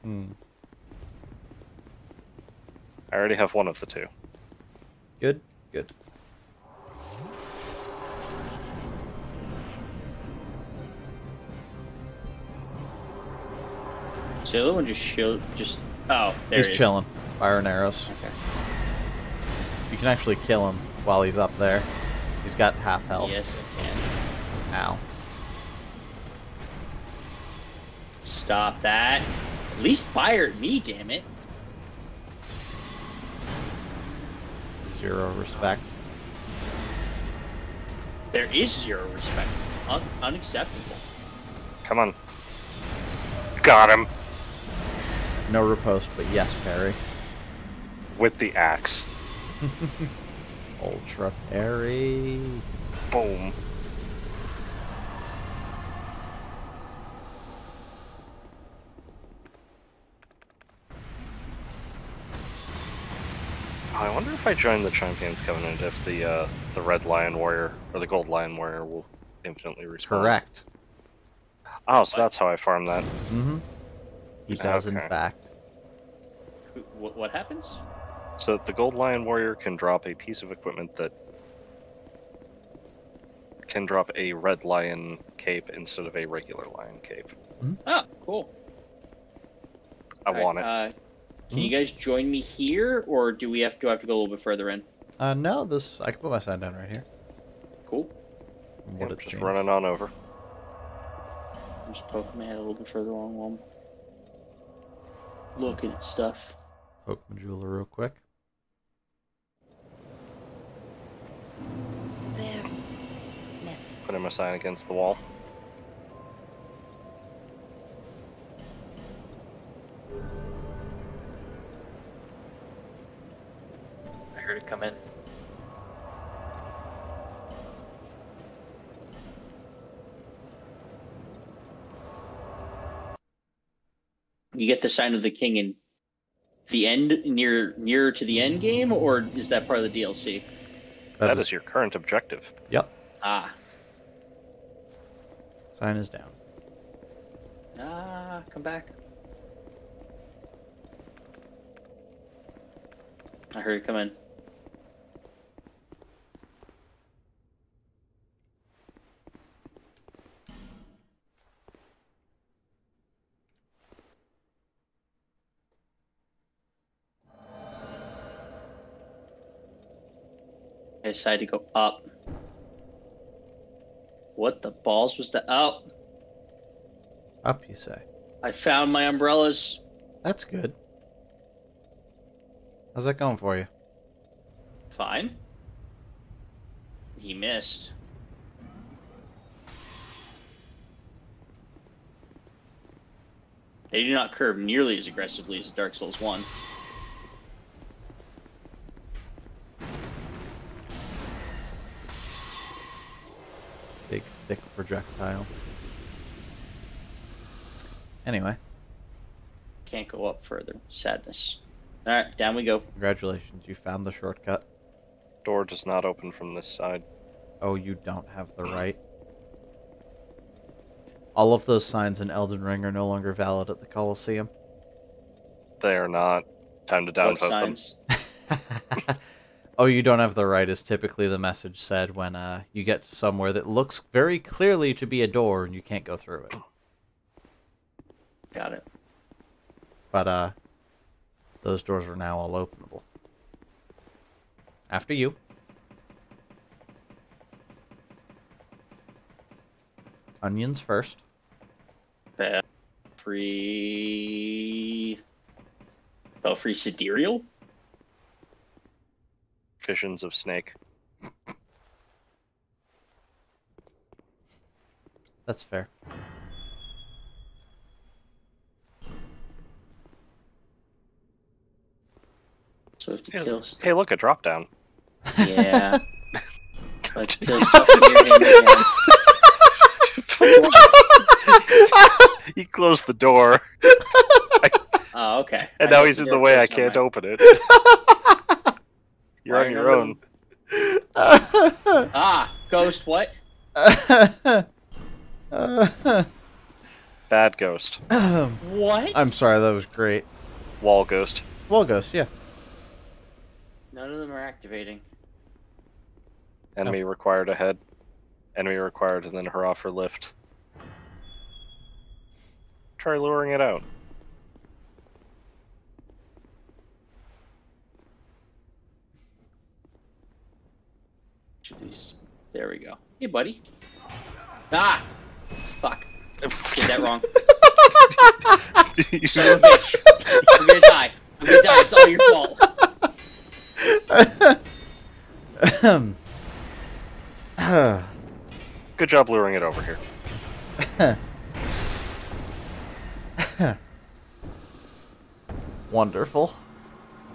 Hmm. I already have one of the two. Good. Good. So the other one just oh, there He's he is. chilling. Fire and arrows. Okay. You can actually kill him while he's up there. He's got half health. Yes, I can. Ow. Stop that. At least fire at me, damn it. 0 respect. There is 0 respect. It's unacceptable. Come on. Got him. No riposte, but yes, parry. With the axe. Ultra parry. Boom. Oh, I wonder if I join the Champions Covenant if the Red Lion Warrior or the Gold Lion Warrior will infinitely respawn. Correct. Oh, so that's how I farm that. Mm-hmm. He does, in Okay. fact. What happens? So the Gold Lion Warrior can drop a piece of equipment that can drop a Red Lion cape instead of a regular Lion cape. Oh, cool. I want it. Can you guys join me here, or do I have to go a little bit further in? No, I can put my sign down right here. Cool. What Yep, it just seems. running on over. I'm just poking my head a little bit further along while I'm looking at stuff. Poke my jeweler real quick. There. Less. Putting my sign against the wall. I heard it come in. You get the sign of the king in the end, nearer to the end game, or is that part of the DLC? That is your current objective. Yep. Ah. Sign is down. Come back. I heard it come in. I decided to go up. What the balls was that? Oh, Up, you say. I found my umbrellas. That's good. How's that going for you? Fine. He missed. They do not curve nearly as aggressively as Dark Souls 1. Big, thick projectile. Anyway. Can't go up further. Sadness. Alright, down we go. Congratulations, you found the shortcut. Door does not open from this side. Oh, you don't have the right. All of those signs in Elden Ring are no longer valid at the Colosseum. They are not. Time to What downvote them. signs? Oh, you don't have the right is typically the message said when you get to somewhere that looks very clearly to be a door and you can't go through it. Got it. But those doors are now all openable. After you. Onions first. Free Sidereal? Visions of Snake. That's fair. So if you kill stuff. Hey, look, a drop down. Yeah. Let's kill stuff in your hand again. He closed the door. Oh, okay. And now he's in the way, I can't open it. You're on your own. Ah, ghost, what? Bad ghost. What? I'm sorry, that was great. Wall ghost. Wall ghost, yeah. None of them are activating. Enemy required ahead. Enemy required, and then hurrah for lift. Try luring it out. These. There we go. Hey, buddy. Ah! Fuck. Did that wrong. Son of a bitch. I'm gonna die. I'm gonna die. It's all your fault. Good job luring it over here. Wonderful.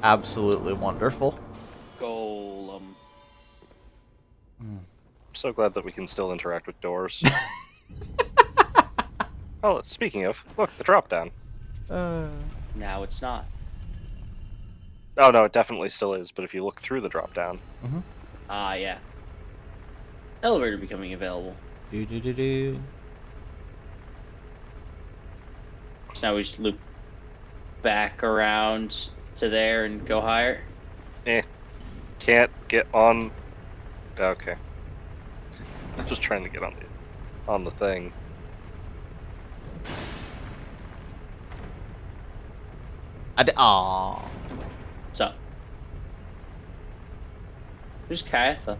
Absolutely wonderful. Golem. I'm so glad that we can still interact with doors. Oh, speaking of, look, the drop down. Now it's not. Oh no, it definitely still is, but if you look through the drop down. Ah, yeah. Elevator becoming available. Do. So now we just loop back around to there and go higher. Can't get on. Okay. I'm just trying to get on the thing. Aww. What's up? Who's Kaitha?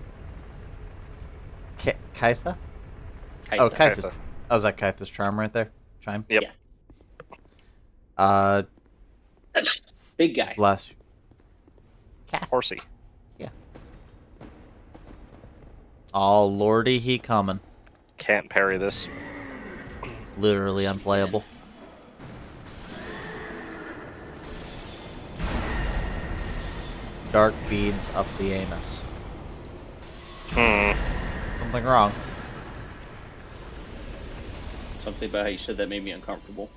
Kaitha? Kaitha. Oh, Kaitha. Oh, is that Kaitha's charm right there? Chime? Yep. Yeah. Big guy. Bless you. Horsey. Yeah. Oh, lordy, he coming. Can't parry this. Literally unplayable. Dark beads up the anus. Something wrong. Something about how you said that made me uncomfortable.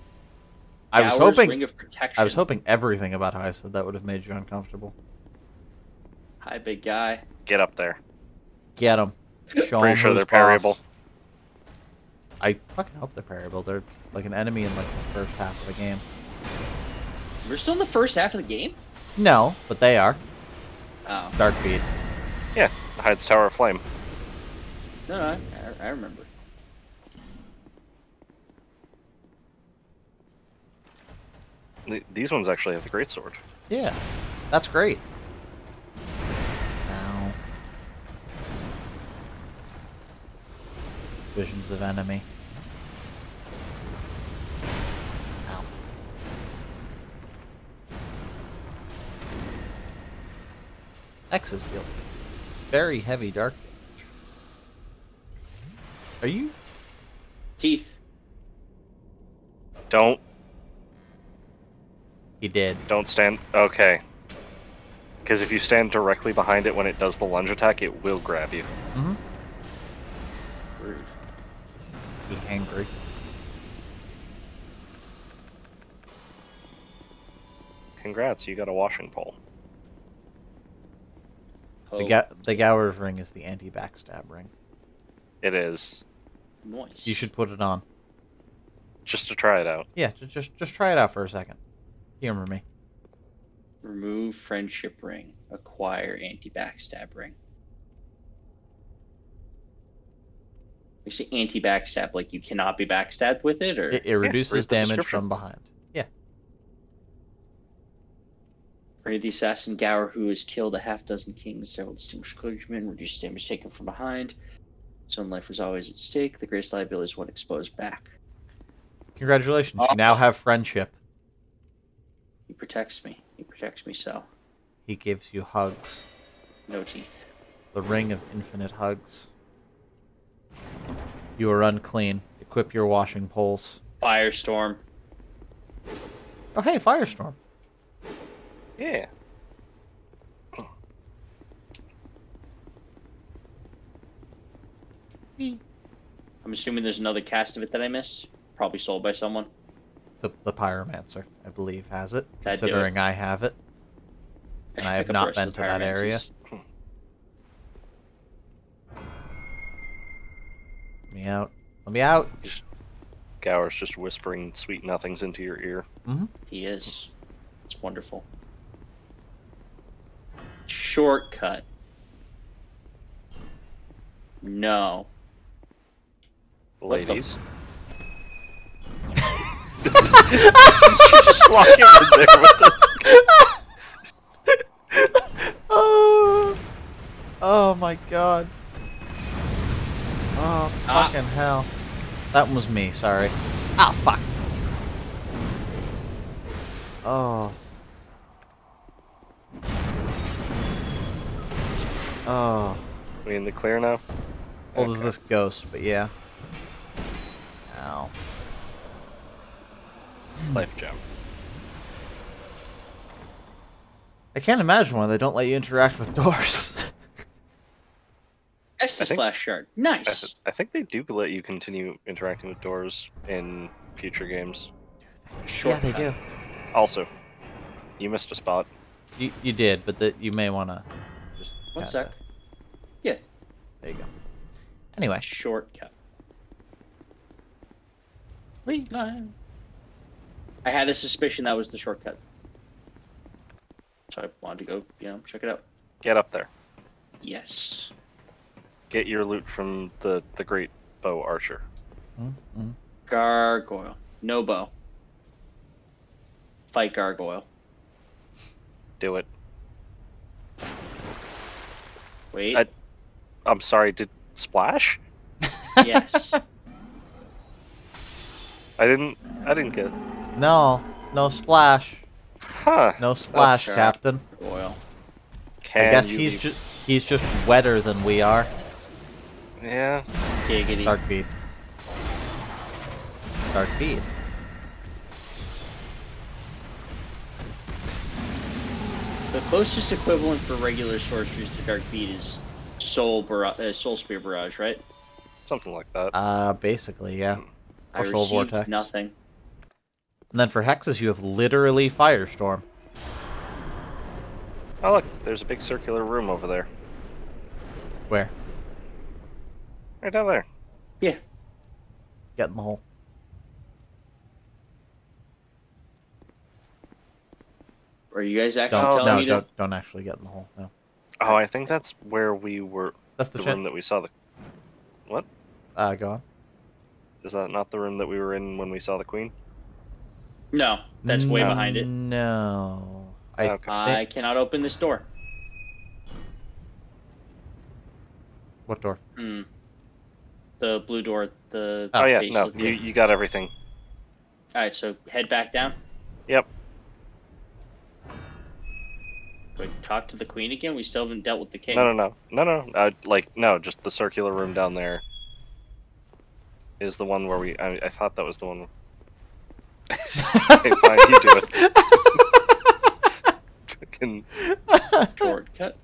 I was Gower's hoping. Ring of Protection. I was hoping everything about how I said that would have made you uncomfortable. Hi, big guy. Get up there. Get them. Show Pretty them sure who's they're parryable. boss. I fucking hope they're parryable. They're like an enemy in like the first half of the game. We're still in the first half of the game? No, but they are. Oh. Dark bead. Yeah, hides Tower of Flame. No, I remember. These ones actually have the greatsword. Yeah, that's great. Ow. Visions of enemy. Ow. X's deal very heavy dark damage. Are you? Teeth. Don't. He did. Don't stand. Okay. Because if you stand directly behind it when it does the lunge attack, it will grab you. Mm-hmm. Rude. Be angry. Congrats, you got a washing pole. The Gower's ring is the anti-backstab ring. It is. Nice. You should put it on. Just to try it out. Yeah, just try it out for a second. Humor me. Remove friendship ring. Acquire anti-backstab ring. You say anti-backstab, like you cannot be backstabbed with it, or It reduces read the damage description. from behind. Yeah. for the assassin Gower who has killed a half-dozen kings, several distinguished clergymen, reduces damage taken from behind. His own life was always at stake. The greatest liability is one exposed back. Congratulations, you now have friendship. He protects me. He protects me so. He gives you hugs. No teeth. The ring of infinite hugs. You are unclean. Equip your washing poles. Firestorm. Oh hey, Firestorm. Yeah. I'm assuming there's another cast of it that I missed. Probably sold by someone. The Pyromancer, I believe, has it, That'd do considering I have it. And I have not been to that area. Let me out. Let me out! Gower's just whispering sweet nothings into your ear. Mm-hmm. He is. It's wonderful. Shortcut. No. Ladies. You just walk in there with Oh my god. Oh, fucking hell. That one was me, sorry. Ah, fuck. Oh. Oh. We in the clear now? Well, there's this ghost, but yeah. Ow. Life gem. I can't imagine why they don't let you interact with doors. Estus Flash Shard. Nice. I think they do let you continue interacting with doors in future games. Yeah, they do. Also, you missed a spot. You did, but you may want to just... One sec. Yeah. There you go. Anyway. Shortcut. I had a suspicion that was the shortcut. So I wanted to go, check it out. Get up there. Yes. Get your loot from the great bow archer. Gargoyle. No bow. Fight gargoyle. Do it. Wait. I'm sorry, did Splash? Yes. I didn't get it. No splash. Huh. No splash, Captain. Oil. I guess he's just wetter than we are. Yeah. Giggity. Dark bead. Dark bead. The closest equivalent for regular sorceries to Dark Bead is Soul Spear Barrage, right? Something like that. Basically, yeah. I Or Soul received Vortex. nothing. And then for hexes, you have literally Firestorm. Oh look, there's a big circular room over there. Where? Right down there. Yeah. Get in the hole. Are you guys actually telling me to... Don't actually get in the hole, no. Oh, I think that's where we were. That's the room that we saw the... What? Go on. Is that not the room that we were in when we saw the queen? No, that's way behind it. No. I cannot open this door. What door? The blue door, the... Oh yeah, no, you got everything. Alright, so head back down. Yep. Do I talk to the queen again? We still haven't dealt with the king. No, just the circular room down there is the one where I thought that was the one. Okay, fine, you do it. Shortcut.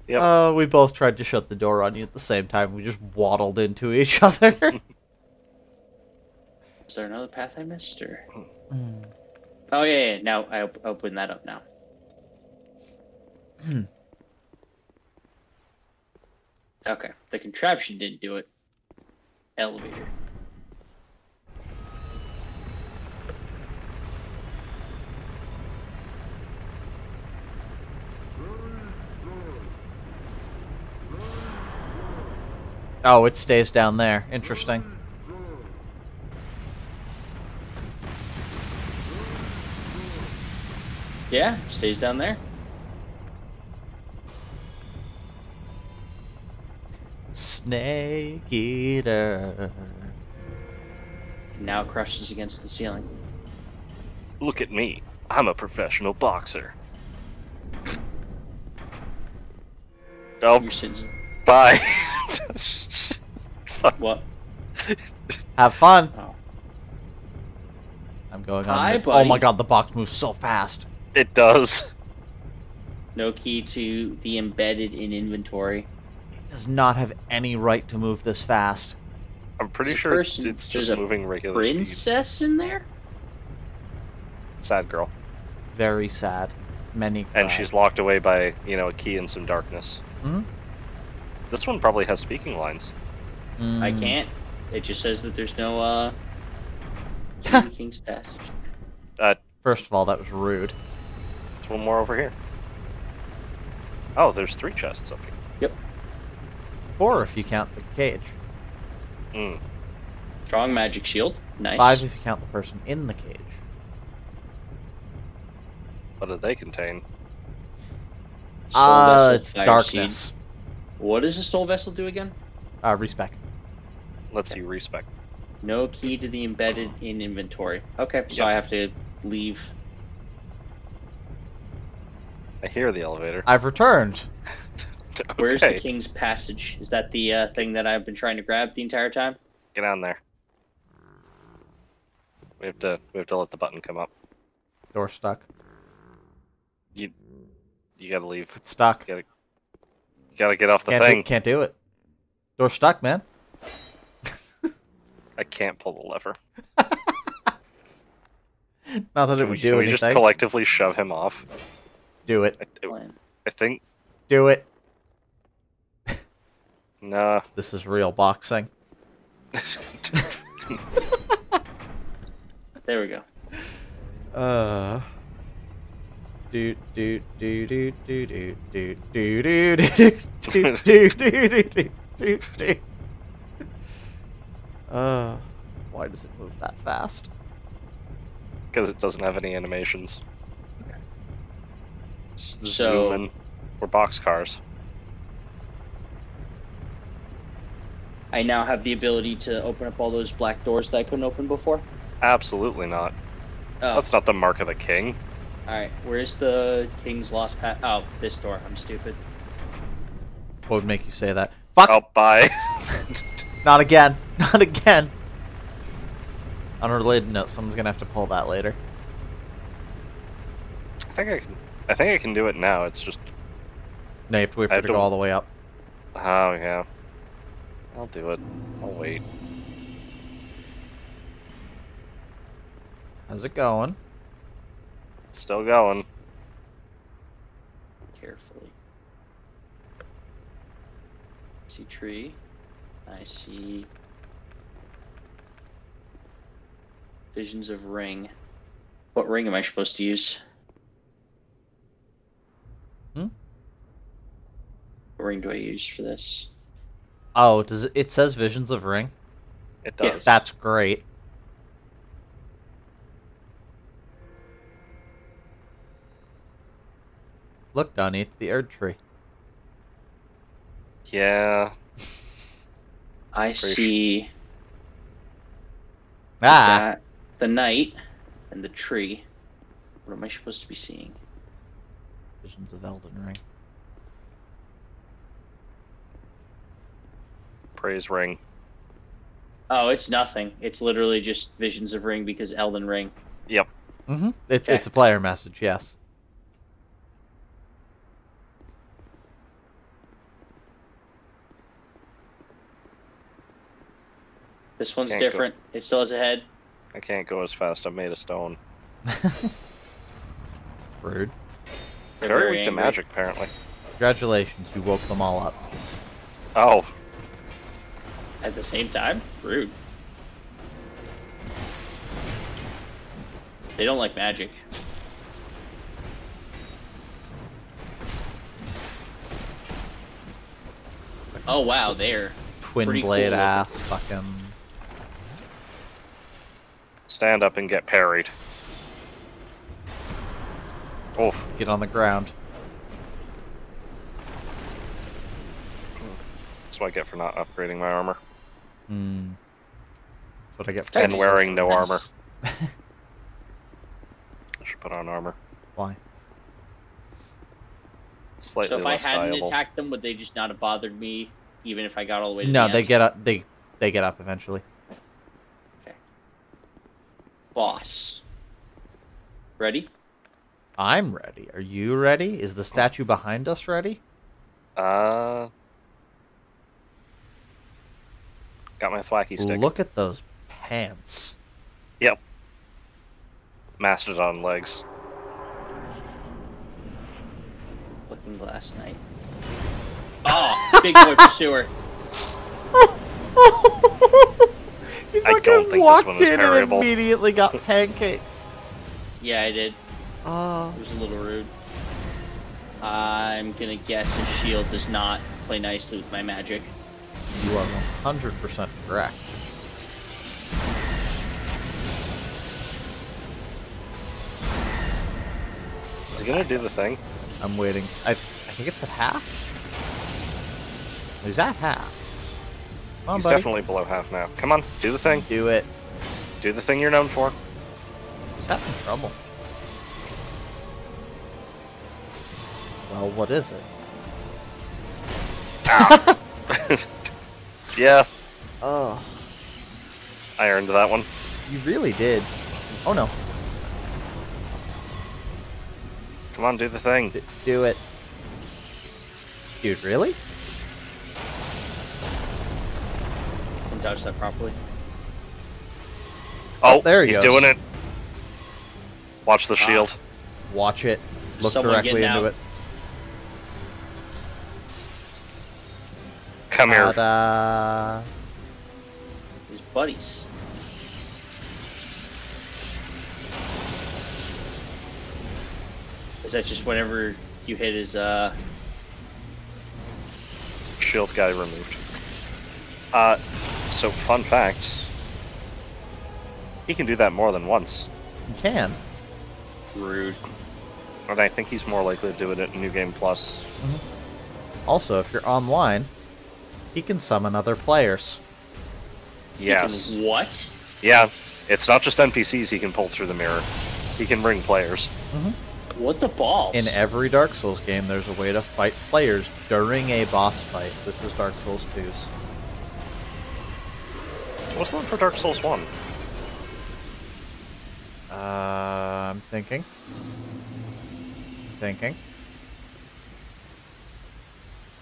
Yep. We both tried to shut the door on you at the same time. We just waddled into each other. Is there another path I missed, or? Oh yeah. Now I open that up now. Okay, the contraption didn't do it. Elevator. Oh, it stays down there. Interesting. Yeah, it stays down there. Snake Eater. Now crushes against the ceiling. Look at me. I'm a professional boxer. Oh, You're sitting... bye. What? Have fun. Oh. I'm going Hi, on. buddy. Oh my god, the box moves so fast. It does. No key to the embedded in inventory. does not have any right to move this fast. I'm pretty There's a sure person- it's there's just a moving regular speed. Princess in there? Sad girl. Very sad. Many cry. And she's locked away by, a key and some darkness. Hmm? This one probably has speaking lines. I can't. It just says that there's no, King's Passage. First of all, that was rude. There's one more over here. Oh, there's 3 chests up here. Yep. 4 if you count the cage. Mm. Strong magic shield. Nice. 5 if you count the person in the cage. What do they contain? Soul vessel, fire Darkness. seed. What does a soul vessel do again? Respec. Lets you respec. No key to the embedded in inventory. Okay, so Yep. I have to leave. I hear the elevator. I've returned. Okay. Where's the King's Passage? Is that the thing that I've been trying to grab the entire time? Get on there. We have to let the button come up. Door stuck. You gotta leave. It's stuck. You gotta get off the thing. Can't do it. Door stuck, man. I can't pull the lever. Not that it would do Can we anything. just collectively shove him off? Do it. I think. Do it. Nah. This is real boxing. There we go. Do do do do do do do do do do do do do do do do. Why does it move that fast? Because it doesn't have any animations. Okay. Just So- zoom in. We're boxcars. I now have the ability to open up all those black doors that I couldn't open before. Absolutely not. Oh, That's not the mark of the king. alright. Where's the King's Lost Path? Oh, this door. I'm stupid. What would make you say that? Fuck! Oh, bye. Not again! Not again! On a related note, someone's gonna have to pull that later. I think I can do it now. It's just. No, you have to wait for I it to have go to- all the way up. Oh yeah. I'll do it. I'll wait. How's it going? Still going. Carefully. See tree. I see visions of ring. What ring am I supposed to use? Hmm? What ring do I use for this? Oh, it says Visions of Ring? It Yeah, does. That's great. Look, Donnie, it's the Erd tree. Yeah. I see Ah! that, the knight and the tree. What am I supposed to be seeing? Visions of Elden Ring. Praise ring. Oh, it's nothing. It's literally just visions of ring because Elden Ring. Yep. Mm-hmm. Okay. It's a player message, yes. This one's Can't go. different. It still has a head. I can't go as fast. I'm made of stone. Rude. They're Very very weak to angry. magic, apparently. Congratulations, you woke them all up. Oh. At the same time? Rude. They don't like magic. Oh wow, they're Twin pretty blade cool. ass, fucking. Stand up and get parried. Oh. Get on the ground. That's what I get for not upgrading my armor. Hmm. That's what I get for And wearing no Nice. armor. I should put on armor. Why? Slightly So if I less hadn't valuable. attacked them, would they just not have bothered me, even if I got all the way to No, the they end? get up. They get up eventually. Boss. Ready? I'm ready. Are you ready? Is the statue behind us ready? Got my thwacky stick. Look at those pants. Yep. Mastodon legs. Looking Glass Knight. Oh, big boy pursuer. He I don't fucking think walked this one is in parryable. and immediately got pancaked. Yeah, I did. Oh. It was a little rude. I'm gonna guess his shield does not play nicely with my magic. You are 100% correct. Is he gonna do the thing? I'm waiting. I think it's at half? He's at half. Come on, He's buddy. definitely below half now. Come on, do the thing. Do it. Do the thing you're known for. He's having trouble. Well, what is it? Ah. Yeah, Oh, I earned that one. you really did. Oh no. Come on, do the thing. Do it. Dude, really? Can dodge that properly. Oh, there he he's goes. doing it. Watch the shield. Watch it. Look Someone directly getting into out. it. Come here. Ta-da. His buddies. Is that just whenever you hit his, Shield guy removed. So fun fact. He can do that more than once. You can. rude? And I think he's more likely to do it at New Game Plus. Also, if you're online, he can summon other players. Yes. He can what? Yeah, it's not just NPCs he can pull through the mirror. He can bring players. What the balls? In every Dark Souls game, there's a way to fight players during a boss fight. This is Dark Souls 2's. What's the one for Dark Souls 1? I'm thinking.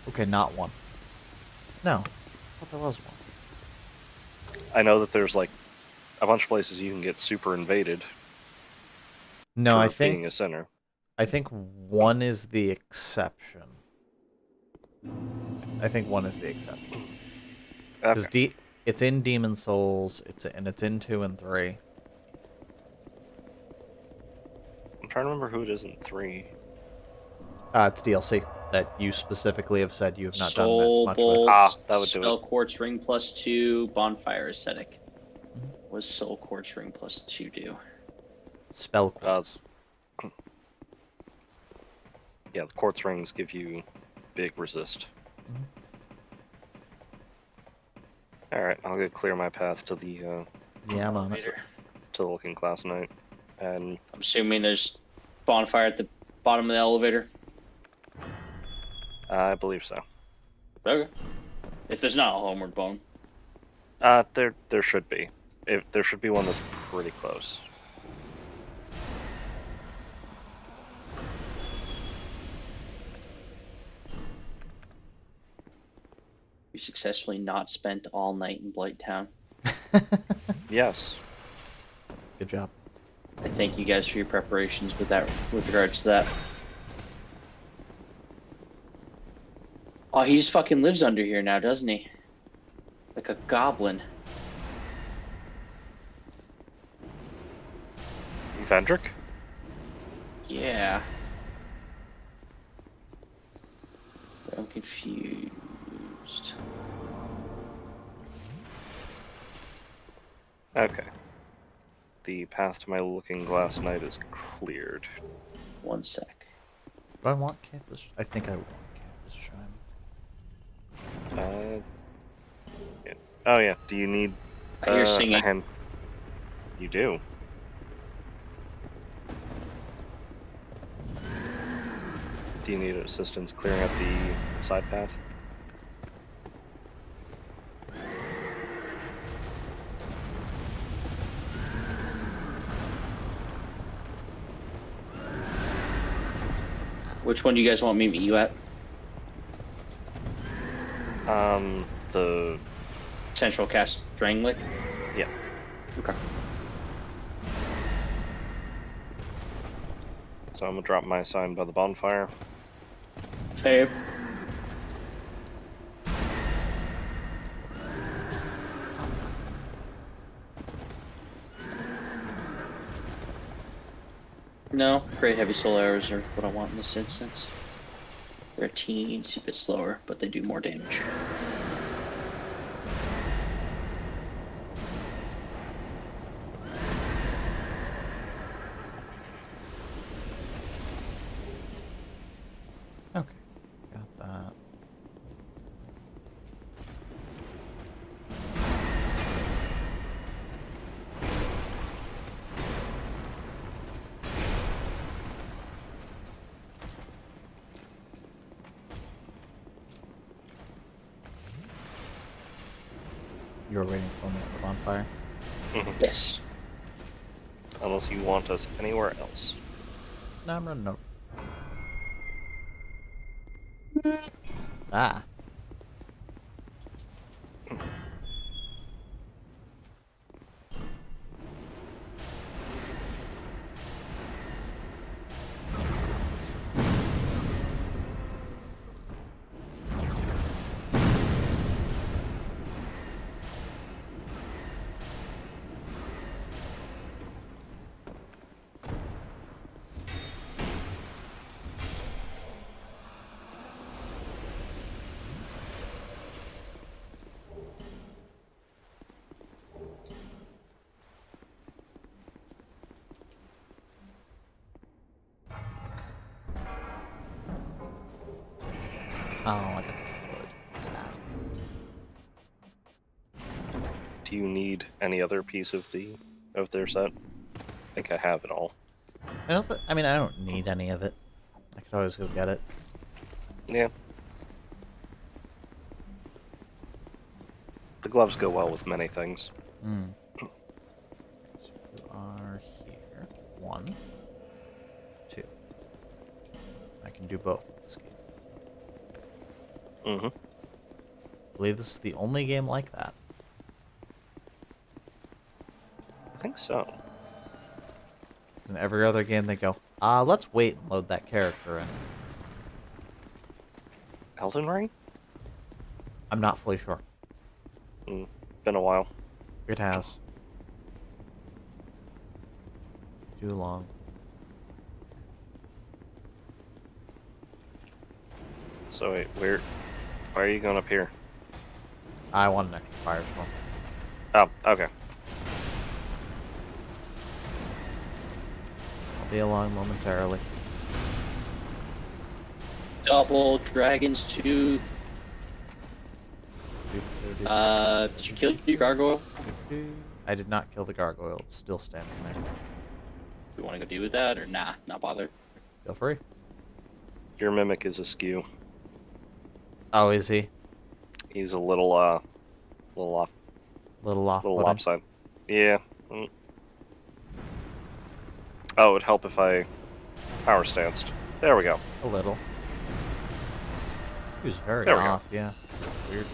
Okay, not one. No. I thought there was one. I know that there's like a bunch of places you can get super invaded. No, for I being think a sinner. I think one is the exception. I think one is the exception. Because Okay. it's in Demon Souls, it's in 2 and 3. I'm trying to remember who it is in 3. It's DLC that you specifically have said you have not done Soul much Bolt, with. Ah, that would do Spell it. Quartz Ring +2, Bonfire Ascetic. Was Soul Quartz Ring +2 do? Spell Quartz. Yeah, the quartz rings give you big resist. Alright, I'll go clear my path to the Yeah, I'm on it. to the Looking Glass Knight. And I'm assuming there's bonfire at the bottom of the elevator. I believe so. Okay. If there's not a homeward bone. There should be. There should be one that's pretty close. We successfully not spent all night in Blighttown. Yes. Good job. I thank you guys for your preparations with regards to that. Oh, he just fucking lives under here now, doesn't he? Like a goblin. Vendrick? Yeah. I'm confused. Okay. The path to my Looking Glass Knight is cleared. 1 sec. Do I want Canthus? I think I want Canthus Shrine. Yeah. Oh yeah, do you need I hear singing. a hand? You do. Do you need assistance clearing up the side path? Which one do you guys want me to meet you at? The Central cast Strangler? Yeah. Okay. So I'm gonna drop my sign by the bonfire. Save. No, great heavy soul arrows are what I want in this instance. They're a teensy bit slower, but they do more damage. Okay, got that. You were waiting for me at the bonfire? Yes. Unless you want us anywhere else. No, I'm running over. Ah. Oh, I got the wood. Sad. Do you need any other piece of their set? I think I have it all. I mean, I don't need any of it. I could always go get it. Yeah. The gloves go well with many things. Hmm. So you are here. 1, 2. I can do both in this game. Mm-hmm. I believe this is the only game like that. I think so. In every other game they go, let's wait and load that character in. Elden Ring? I'm not fully sure. Been a while. It has. Too long. So wait, why are you going up here? I want an extra firestorm. Oh, okay. I'll be along momentarily. Double Dragon's Tooth. Did you kill your gargoyle? I did not kill the gargoyle. It's still standing there. Do you want to go do with that or nah? Not bother. Feel free. Your mimic is askew. Oh, is he? He's a little off. Little off. Little lopsided. Yeah. Oh, it would help if I power stanced. There we go. A little. He was very There we go. off, yeah. Weird.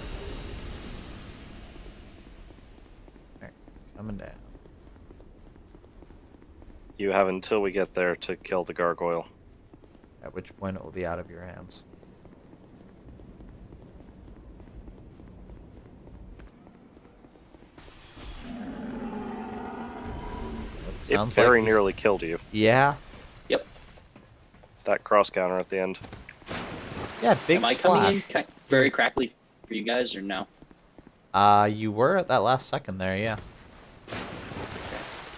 Alright, coming down. You have until we get there to kill the gargoyle. At which point it will be out of your hands. It Sounds very like nearly killed you. Yeah. Yep. That cross counter at the end. Yeah, big Am I splash. coming in very crackly for you guys or no? You were at that last second there, yeah.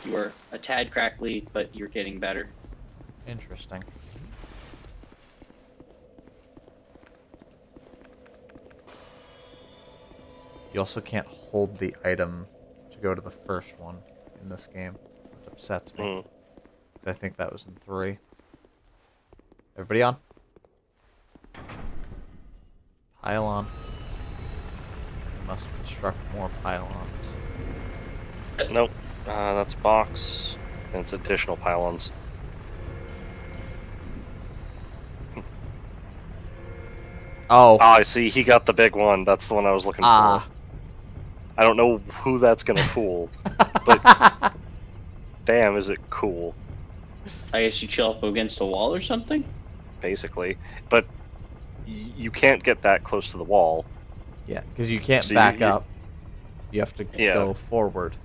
You were a tad crackly, but you're getting better. Interesting. You also can't hold the item to go to the first one in this game, which upsets me. 'Cause I think that was in 3. Everybody on? Pylon. We must construct more pylons. Nope. That's box. And it's additional pylons. Oh. I see. He got the big one. That's the one I was looking for. I don't know who that's gonna fool, but damn, is it cool? I guess you chill up against a wall or something? Basically. But you can't get that close to the wall. Yeah, because you can't So back up. You have to Yeah. go forward.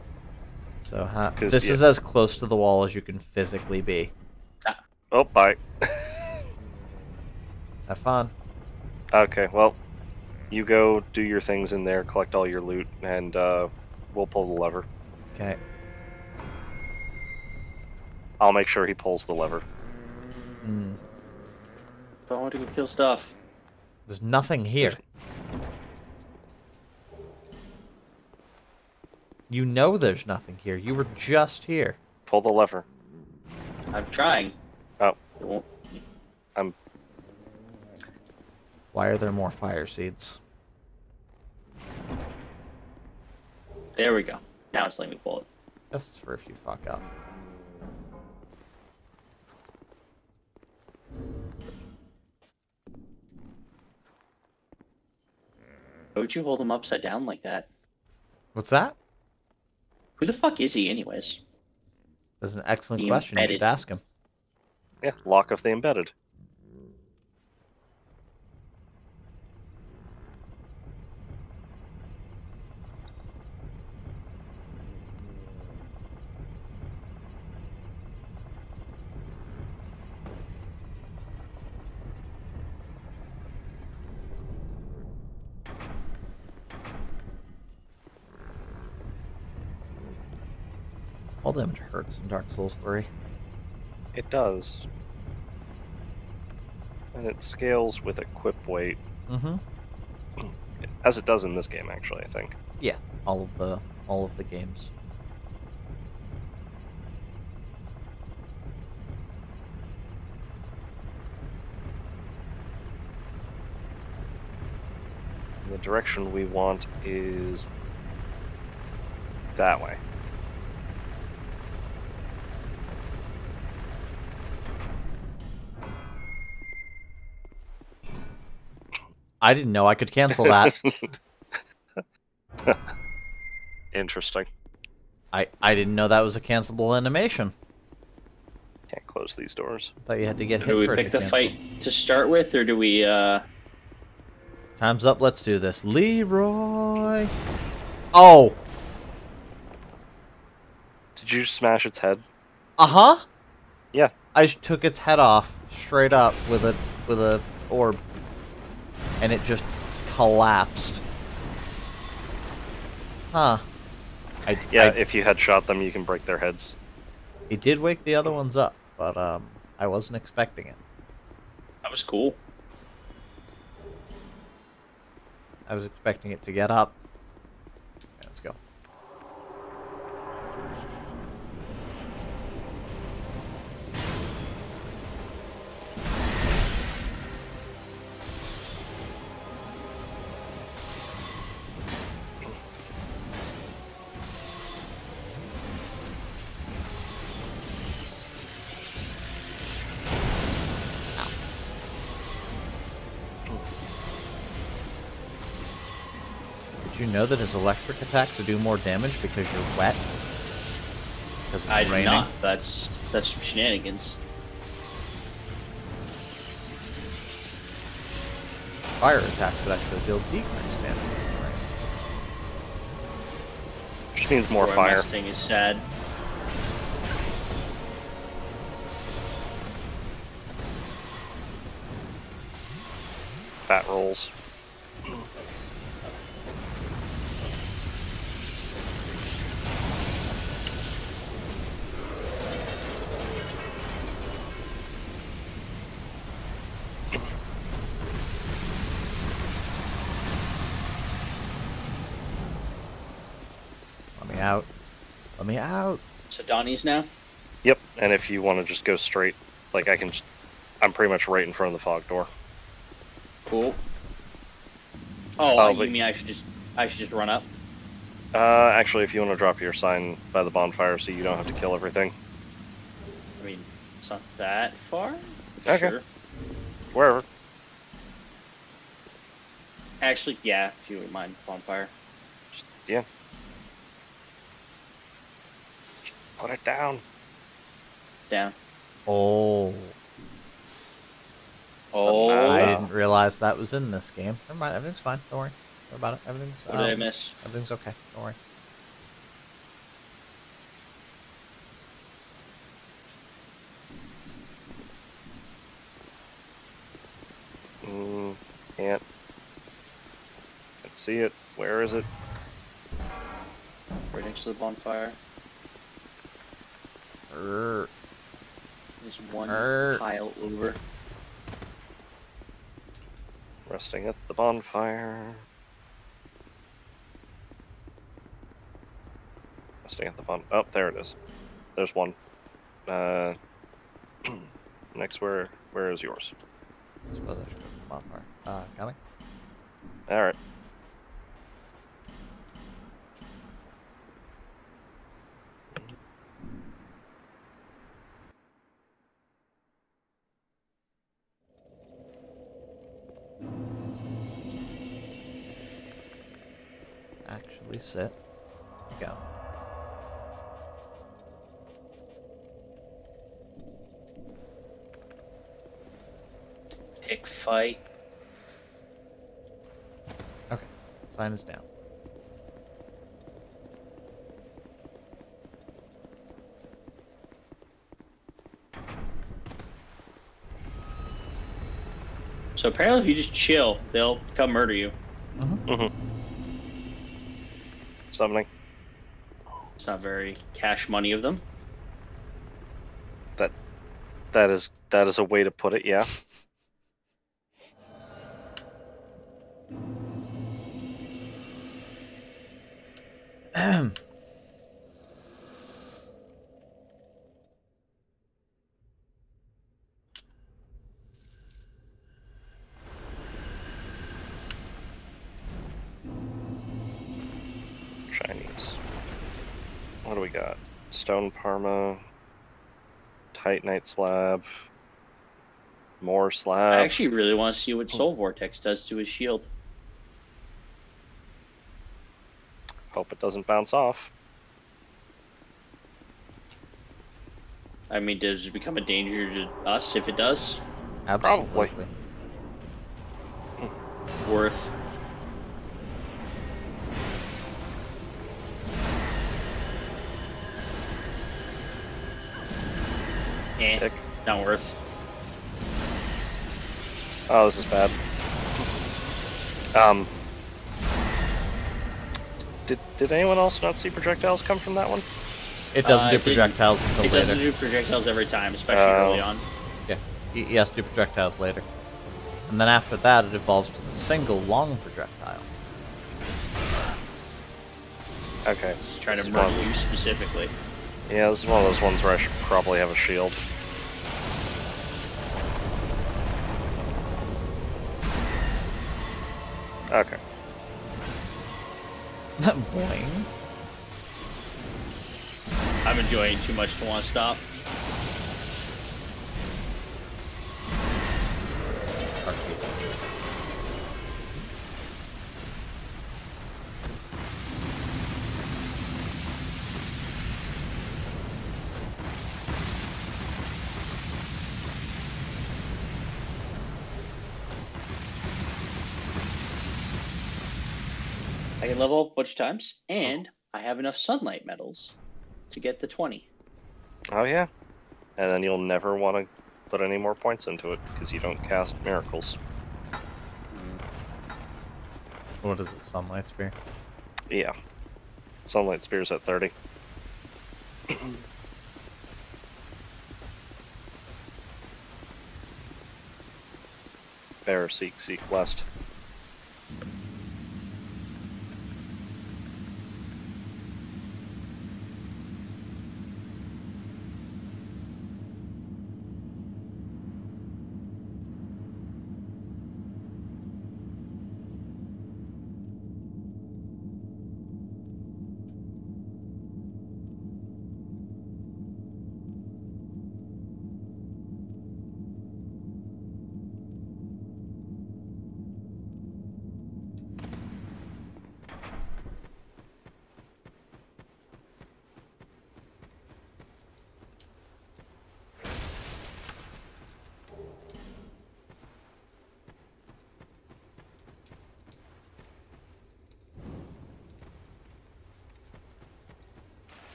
So this yeah. is as close to the wall as you can physically be. Oh, bye. Have fun. Okay, well, you go do your things in there, collect all your loot, and we'll pull the lever. Okay. I'll make sure he pulls the lever. Hmm. Don't want to go kill stuff. There's nothing here. You know there's nothing here. You were just here. Pull the lever. I'm trying. Oh. It won't. Why are there more fire seeds? There we go. Now it's letting me pull it. That's for if you fuck up. Why would you hold him upside down like that? What's that? Who the fuck is he, anyways? That's an excellent The question. You should embedded. ask him. Yeah, lock of the embedded. All damage hurts in Dark Souls 3. It does. And it scales with equip weight. Mm-hmm. As it does in this game, actually, I think. Yeah, all of the games. And the direction we want is that way. I didn't know I could cancel that. Interesting. I didn't know that was a cancelable animation. Can't close these doors. I thought you had to get hit Do we for it pick to the cancel. fight to start with, or do we, Time's up, let's do this. Leroy! Oh! Did you smash its head? Uh-huh! Yeah. I took its head off, straight up, with a orb. And it just collapsed. Huh. If you headshot them, you can break their heads. It did wake the other ones up, but I wasn't expecting it. that was cool. I was expecting it to get up. Okay, let's go. Did you know that his electric attacks do more damage because you're wet? Because it's I did raining? not. That's some shenanigans. Fire attacks would actually deal decreased damage. Which means more Roy fire. Mustang is sad. Fat rolls. Let me out. Let me out. So Donnie's now? Yep, and if you want to just go straight, like I'm pretty much right in front of the fog door. Cool. Oh, Oh, you but- mean I should just run up? Actually, if you want to drop your sign by the bonfire so you don't have to kill everything. I mean, it's not that far. Okay. Sure. Wherever. Actually, yeah, if you wouldn't mind bonfire. Yeah. Put it down. Down. Oh. Oh. I didn't realize that was in this game. Never mind, everything's fine. Don't worry. Don't worry about it. Everything's. What did I miss? Everything's okay. Don't worry. Can't see it. Where is it? Right next to the bonfire. There's one pile over. Resting at the bonfire. Resting at the bonfire. Oh, there it is. There's one. Next, where is yours? I suppose I should go to the bonfire. Coming? Alright. Actually sit. Go. Pick fight. Okay. Sign is down. So apparently, if you just chill, they'll come murder you. Summoning. It's not very cash money of them. That is a way to put it, yeah. Chinese. What do we got? Stone Parma, Titanite slab, more slab. I actually really want to see what Soul Vortex does to his shield. Hope it doesn't bounce off. I mean, does it become a danger to us if it does? Absolutely. Probably. Worth. Tick. Not worth. Oh, this is bad. Did anyone else not see projectiles come from that one? It doesn't do projectiles until later. It doesn't do projectiles every time, especially early on. Yeah, he has to do projectiles later. And then after that, it evolves to the single long projectile. Okay. Just trying to murder you specifically. Yeah, this is one of those ones where I should probably have a shield. Okay. Boing. I'm enjoying too much to want to stop. I can level up a bunch of times, and I have enough sunlight medals to get the 20. Oh yeah. And then you'll never want to put any more points into it, because you don't cast miracles. What is it, Sunlight Spear? Yeah. Sunlight Spear's at 30. Bear, seek west.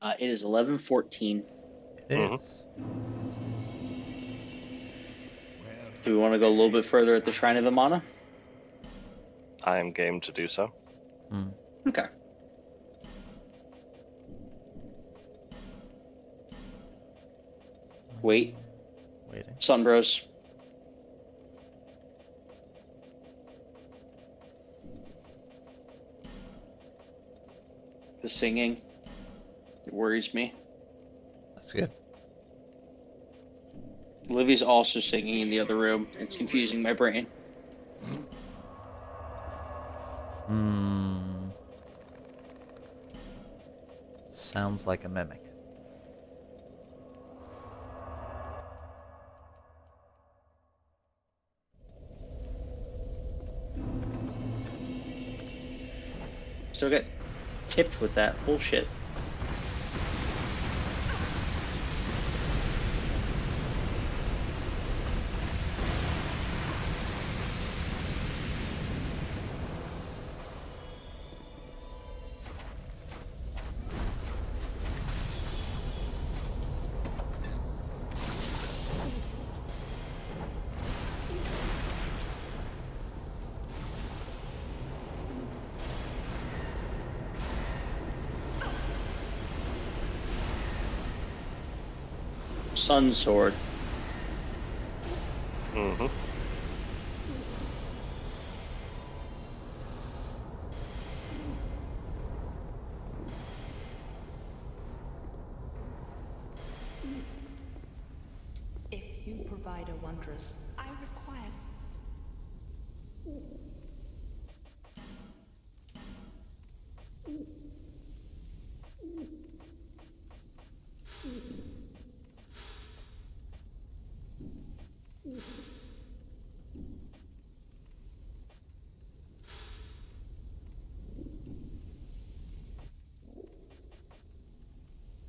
It is 11:14. It is. Do we want to go a little bit further at the Shrine of Imana? I am game to do so. Okay. Waiting. Sunbros. The singing. It worries me. That's good. Livy's also singing in the other room. It's confusing my brain. Sounds like a mimic. Still get tipped with that bullshit. Sun sword. Mm-hmm. If you provide a wondrous, I require.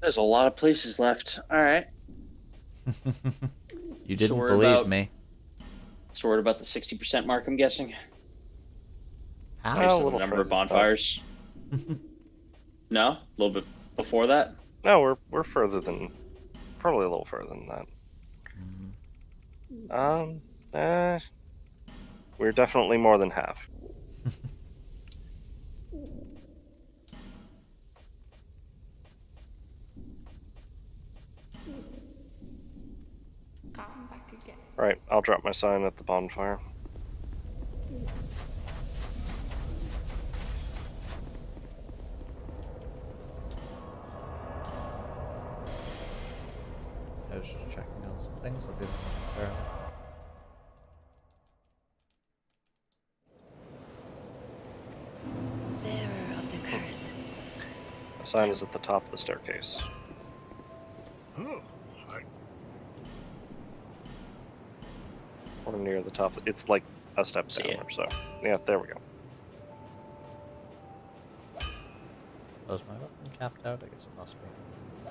There's a lot of places left. All right. You didn't we're believe about- me. So we're about the 60% mark, I'm guessing. How? Based on the little number of further. bonfires. No? A little bit before that? No, we're further than, probably a little further than that. We're definitely more than half. Come back again. Right, I'll drop my sign at the bonfire. I was just checking on some things. I'll be there. Bearer of the curse. The sign is at the top of the staircase. Oh, Or near the top. It's like a step See down it. or so. Yeah, there we go. Oh, is my weapon capped out? I guess it must be. I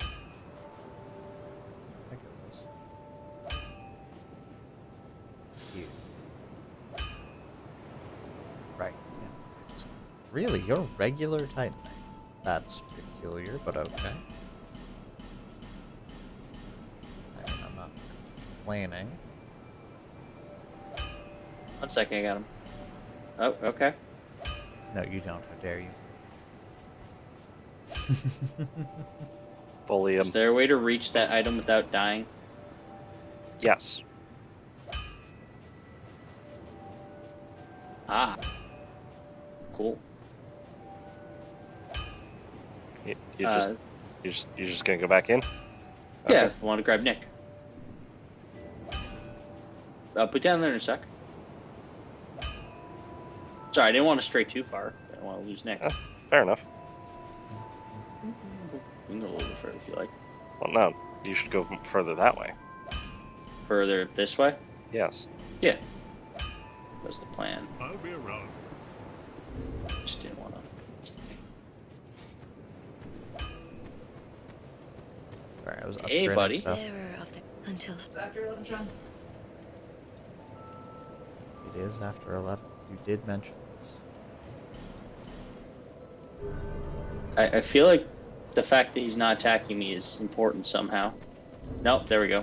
think it was. You. Right, yeah. Really? You're regular Titan? That's peculiar, but okay. I mean, I'm not complaining. 1 second, I got him. Oh, okay. No, you don't. How dare you? Fully Is there a way to reach that item without dying? Yes. Ah. Cool. You're just gonna go back in? Yeah, Okay. I want to grab Nick. I'll put down there in a sec. Sorry, I didn't want to stray too far. I didn't want to lose Nick. Fair enough. We can go a little bit further if you like. Well, no, you should go further that way. Further this way? Yes. Yeah. That's the plan. I'll be around. Just didn't want to. Sorry, I was Hey, upgrading buddy. stuff. Bearer of the until It's after 11, John. It is after 11. You did mention this. I feel like The fact that he's not attacking me is important somehow. Nope, there we go.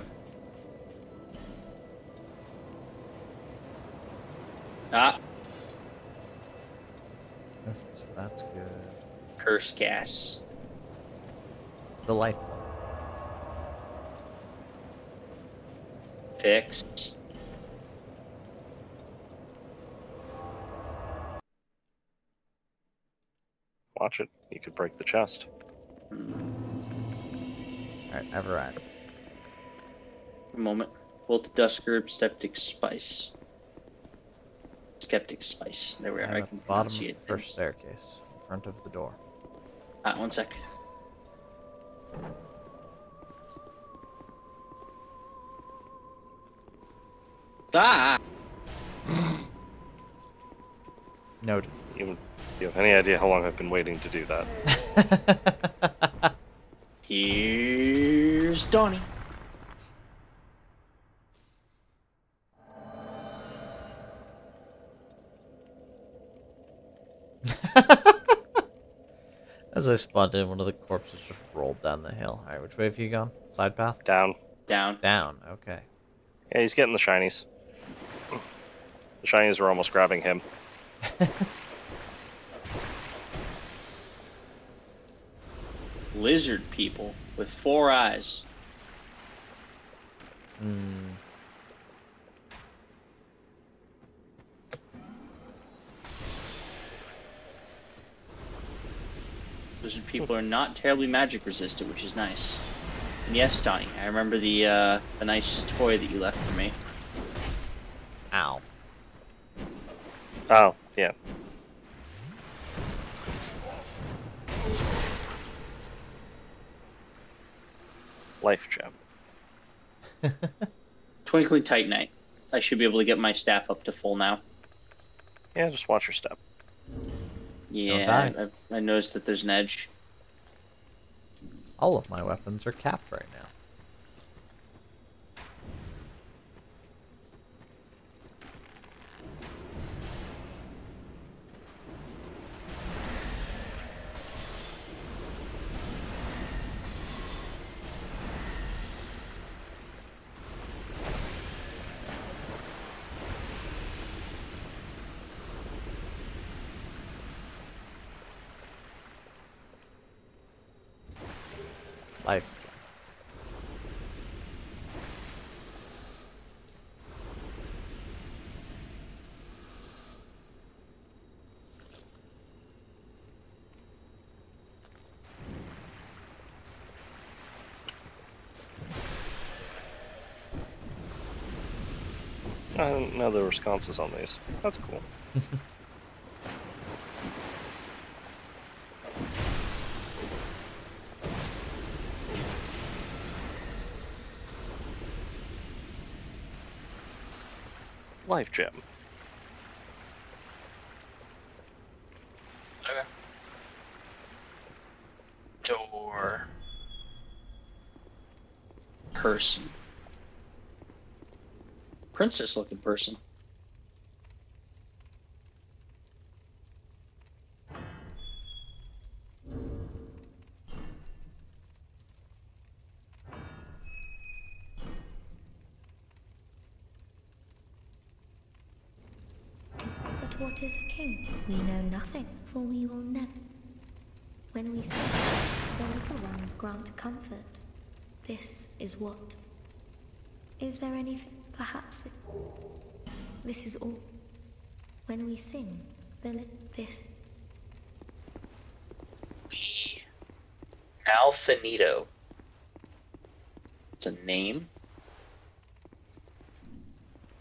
Ah, So that's good. curse gas. Delightful. Fix. Watch it. You could break the chest. Alright, never mind. A moment. Both Dust Herb, Skeptic Spice. Skeptic Spice. There we are. I'm I at can the bottom of the pronunciate first things. staircase, in front of the door. Ah, one sec. Ah! Noted. You have any idea how long I've been waiting to do that? Here's Donnie. As I spawned in, one of the corpses just rolled down the hill. Alright, which way have you gone? Side path? Down. Down. Down, okay. Yeah, he's getting the shinies. The shinies are almost grabbing him. Lizard people with 4 eyes. Hmm. Lizard people are not terribly magic resistant, which is nice. And yes, Donnie, I remember the nice toy that you left for me. Ow. Oh, yeah. Life gem. Twinkling Titanite. I should be able to get my staff up to full now. Yeah, just watch your step. Yeah, I noticed that there's an edge. All of my weapons are capped right now. Life gem. I didn't know there were sconces on these. That's cool. Life gem. Okay. Door. Person. Princess looking person. But what is a king? We know nothing, for we will never. When we say, the little ones grant comfort. This is what. Is there anything? Perhaps this is all. When we sing, this. Malfinito. It's a name?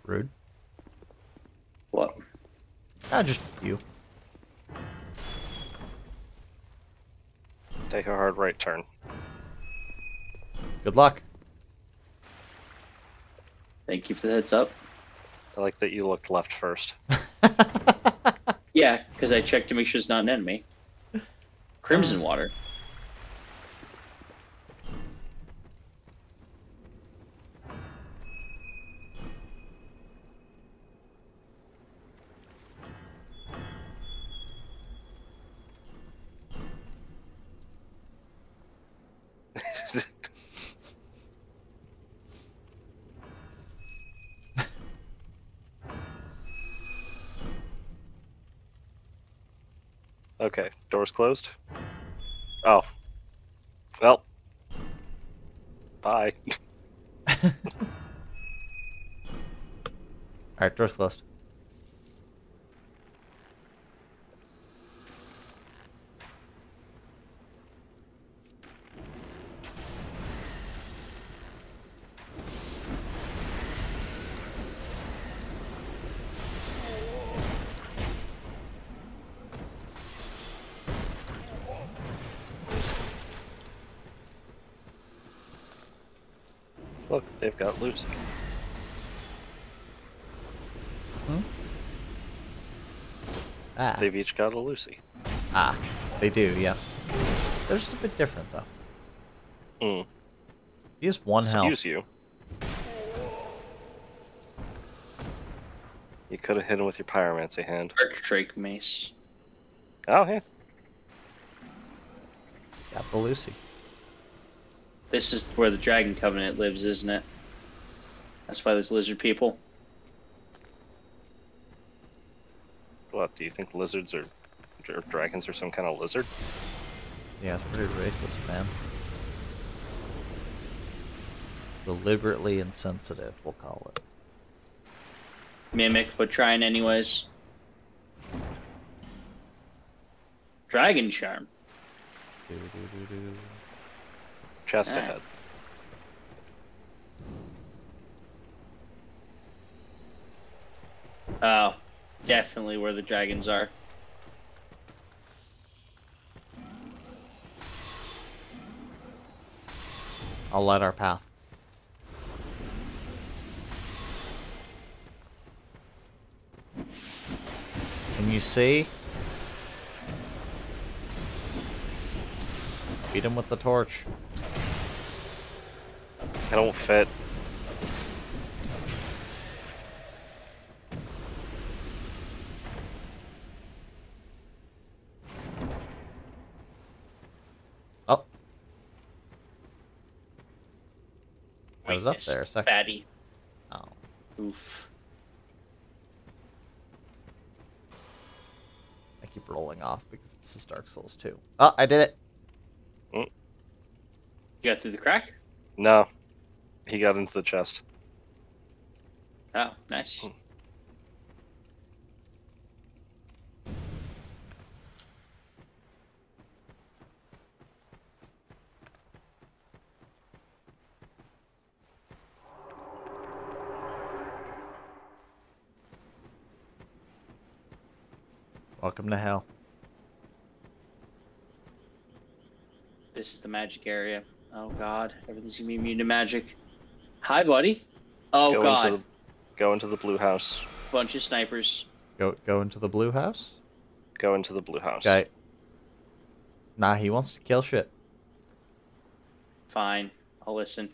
Rude. What? Just you. Take a hard right turn. Good luck. Thank you for the heads up. I like that you looked left first. Yeah, because I checked to make sure it's not an enemy. Crimson water. Okay, door's closed. Oh. Well. Bye. Alright, door's closed. Look, they've got Lucy. Hmm? Ah. They've each got a Lucy. Ah. They do, yeah. They're just a bit different, though. Hmm. He has one health. Excuse you. You could have hit him with your pyromancy hand. Archdrake mace. Oh, yeah. He's got the Lucy. This is where the Dragon Covenant lives, isn't it? That's why there's lizard people. What, do you think lizards or dragons are some kind of lizard? Yeah, it's pretty racist, man. Deliberately insensitive, we'll call it. Mimic, but trying anyways. Dragon Charm. Chest Alright. ahead. Oh, definitely where the dragons are. I'll light our path. Can you see? Beat him with the torch. I don't fit. Oh. I was up Weakness, there a second. Fatty. Oh. Oof. I keep rolling off because this is Dark Souls 2. Oh, I did it! Mm. You got through the crack? No. He got into the chest. Oh, nice. Welcome to hell. This is the magic area. Oh god, everything's gonna be immune to magic. Hi, buddy. Oh god, Go into the blue house. bunch of snipers. Go into the blue house? Go into the blue house. Okay. Nah, he wants to kill shit. Fine, I'll listen.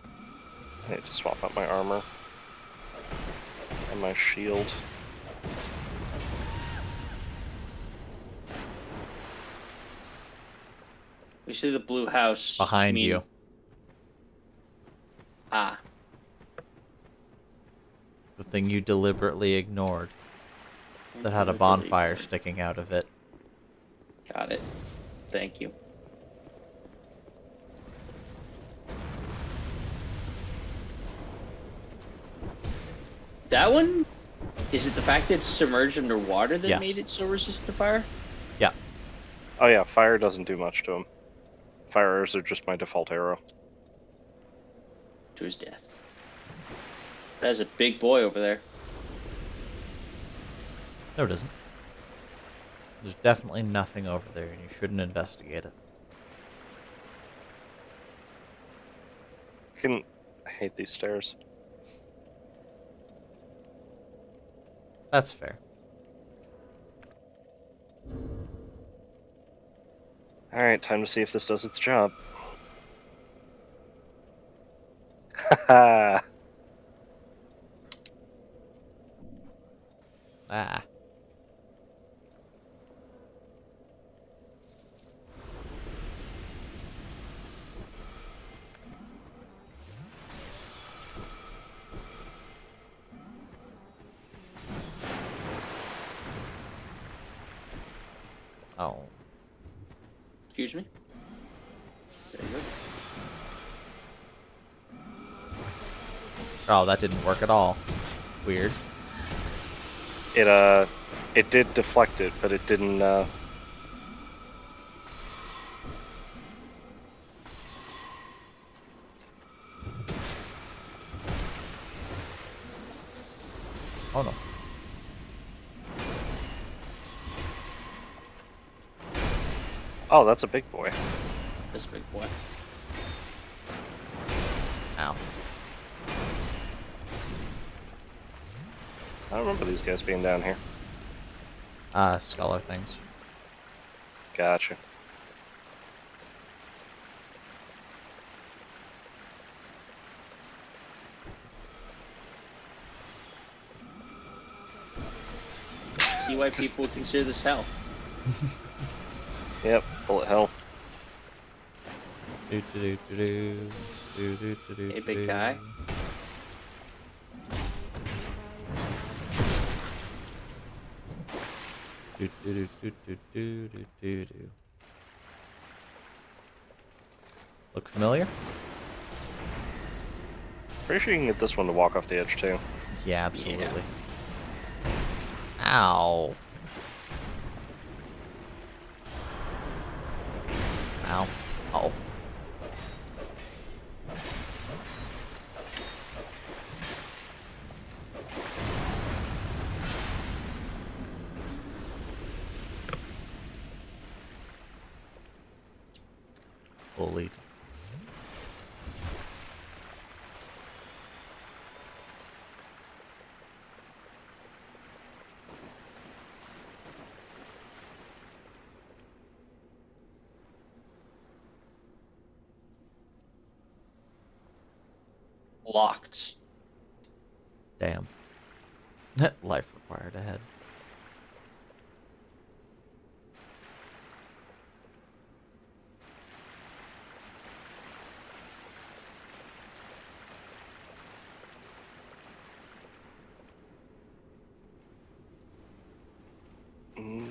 I need to swap out my armor. And my shield. We see the blue house. Behind you. Ah. The thing you deliberately ignored. That had a bonfire sticking out of it. Got it. Thank you. That one? Is it the fact that it's submerged underwater that Yes. made it so resistant to fire? Yeah. Oh yeah, fire doesn't do much to him. Fire arrows are just my default arrow. To his death. That's a big boy over there. No, it isn't. There's definitely nothing over there, and you shouldn't investigate it. I hate these stairs. That's fair. Alright, time to see if this does its job. Haha! Ah. Oh. Excuse me? There you go. Oh, that didn't work at all. Weird. It did deflect it, but it didn't, Oh no. Oh, that's a big boy. This big boy. Ow. I don't remember these guys being down here. Scholar things. Gotcha. See why people would consider this hell. Yep, bullet hell. Do, do, do, do, do, do, do, do, Hey, big do. guy. Do, do, do, do, do, do, do, do, do. Look familiar? Pretty sure you can get this one to walk off the edge too. Yeah, absolutely. Ow. Ow. Oh. Bullied. Locked. Damn. Life required ahead. Mm.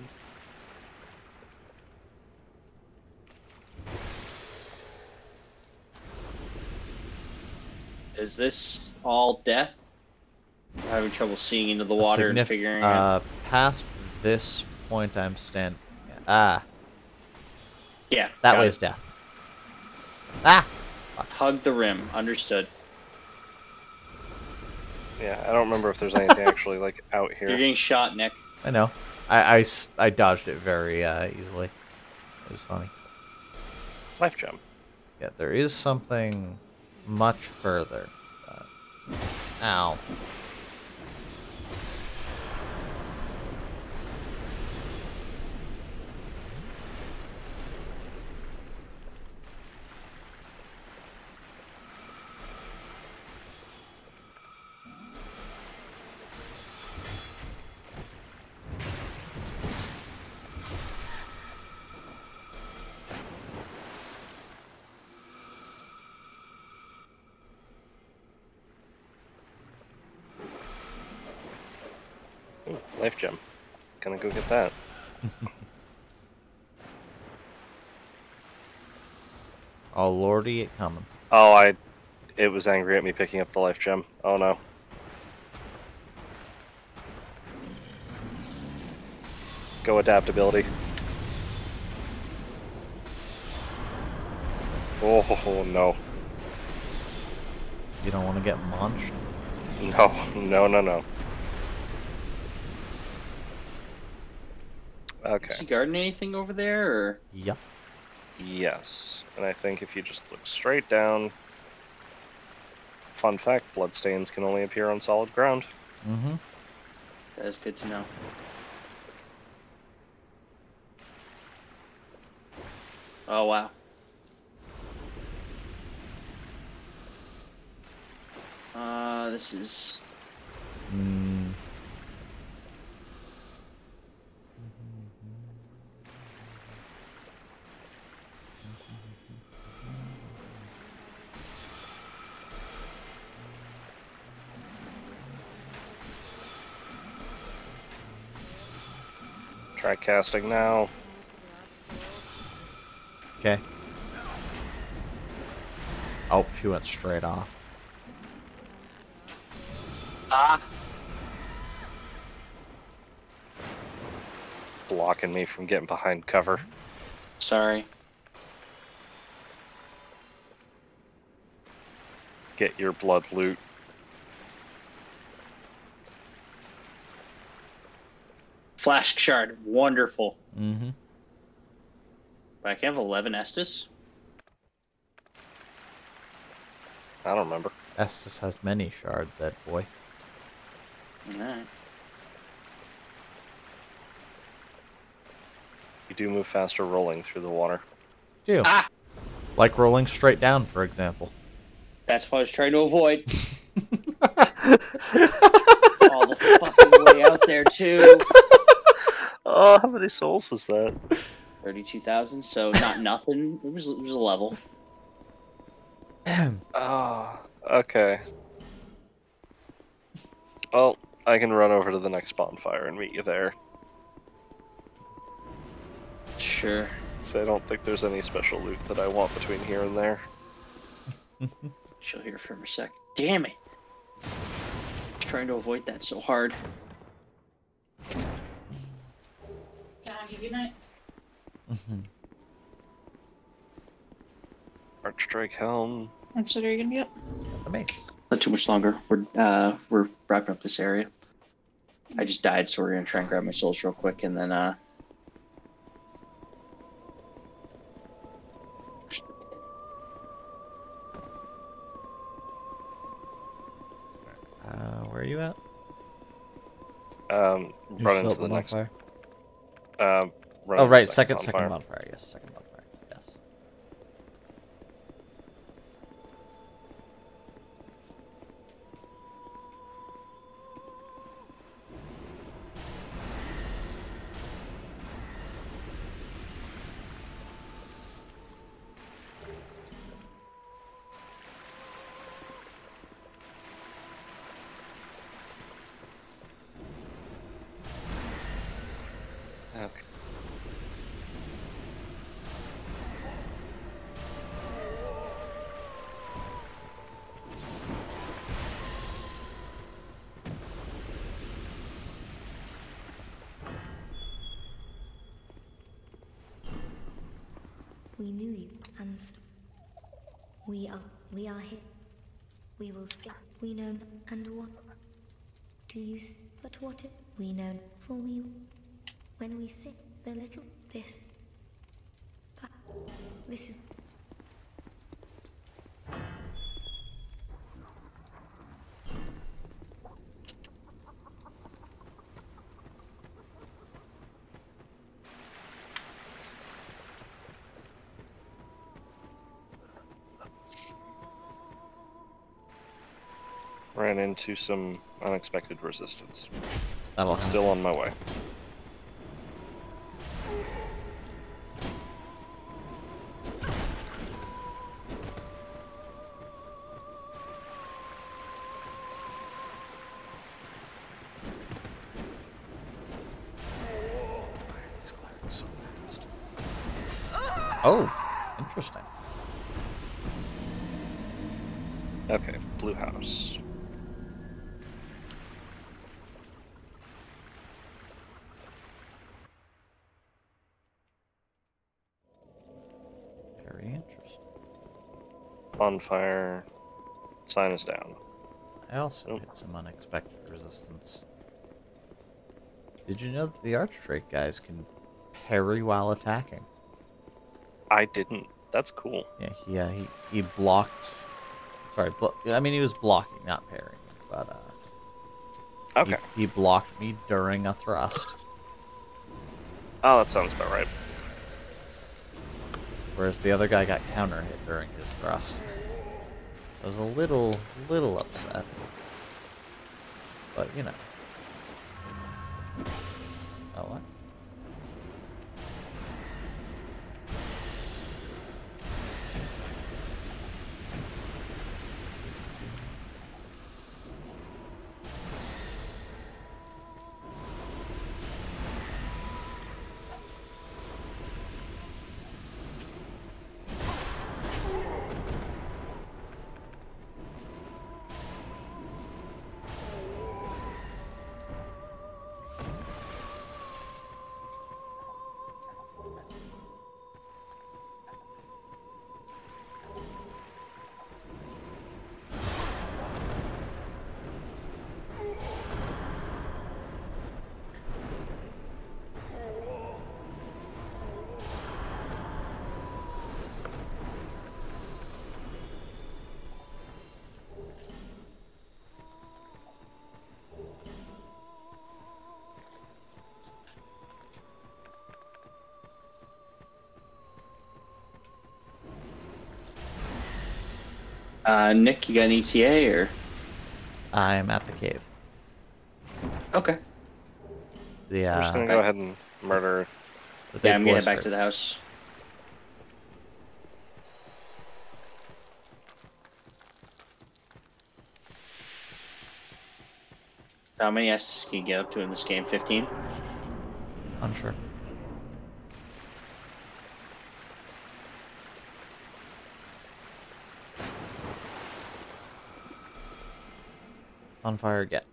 Is this all death? I'm having trouble seeing into the water and figuring out. Past this point I'm standing. Ah. Yeah. That got way it. is death. Ah! Hug the rim. Understood. Yeah, I don't remember if there's anything actually like out here. You're getting shot, Nick. I know. I dodged it very easily. It was funny. Life gem. Yeah, there is something much further. Ow. Ooh, life gem. Gonna go get that. Oh lordy, it coming. Oh, it was angry at me picking up the life gem. Oh no. Go adaptability. Oh no. You don't want to get munched? No. Okay. Is he guarding anything over there, or? Yep. Yes. And I think if you just look straight down... Fun fact, bloodstains can only appear on solid ground. Mm-hmm. That is good to know. Oh, wow. This is... Mm. Try casting now. Okay. Oh, she went straight off. Ah. Blocking me from getting behind cover. Sorry. Get your blood loot. Flash shard, wonderful. Mm-hmm. But I can have 11 Estus. I don't remember. Estus has many shards, that boy. Alright. You do move faster rolling through the water. Do. Ah! Like rolling straight down, for example. That's what I was trying to avoid. All the fucking way out there, too. Oh, how many souls was that? 32,000, so not nothing. It was a level. Oh, okay. Well, I can run over to the next bonfire and meet you there. Sure. So I don't think there's any special loot that I want between here and there. Chill here for a sec. Damn it! I was trying to avoid that so hard. Good night. Archdrake helm. So are you gonna be up? At the base. Not too much longer. We're wrapping up this area. I just died, so we're gonna try and grab my souls real quick, and then Where are you at? Run into the next. bonfire? Run Oh, into right, the second bonfire. Yes, second bonfire. Yes. Okay. We knew you, and we are here. We will see. We know, and what do you? But what if we know? For we, when we see the little this, but this is. Ran into some unexpected resistance. That'll happen. Still on my way. He's clearing so fast. Oh, interesting. Okay, blue house. Very interesting. Bonfire. Sign is down. I also hit some unexpected resistance. Did you know that the Archdrake guys can parry while attacking? I didn't. That's cool. Yeah, he blocked. Sorry, I mean he was blocking, not parrying, but Okay. he blocked me during a thrust. Oh, that sounds about right. Whereas the other guy got counter hit during his thrust. I was a little upset. But, you know. Oh, what? Nick, you got an ETA or? I'm at the cave. Okay. The I'm just gonna go ahead and murder. the big Yeah, I'm gonna boy head back to script. the house. How many S's can you get up to in this game? 15? Unsure. On fire, get.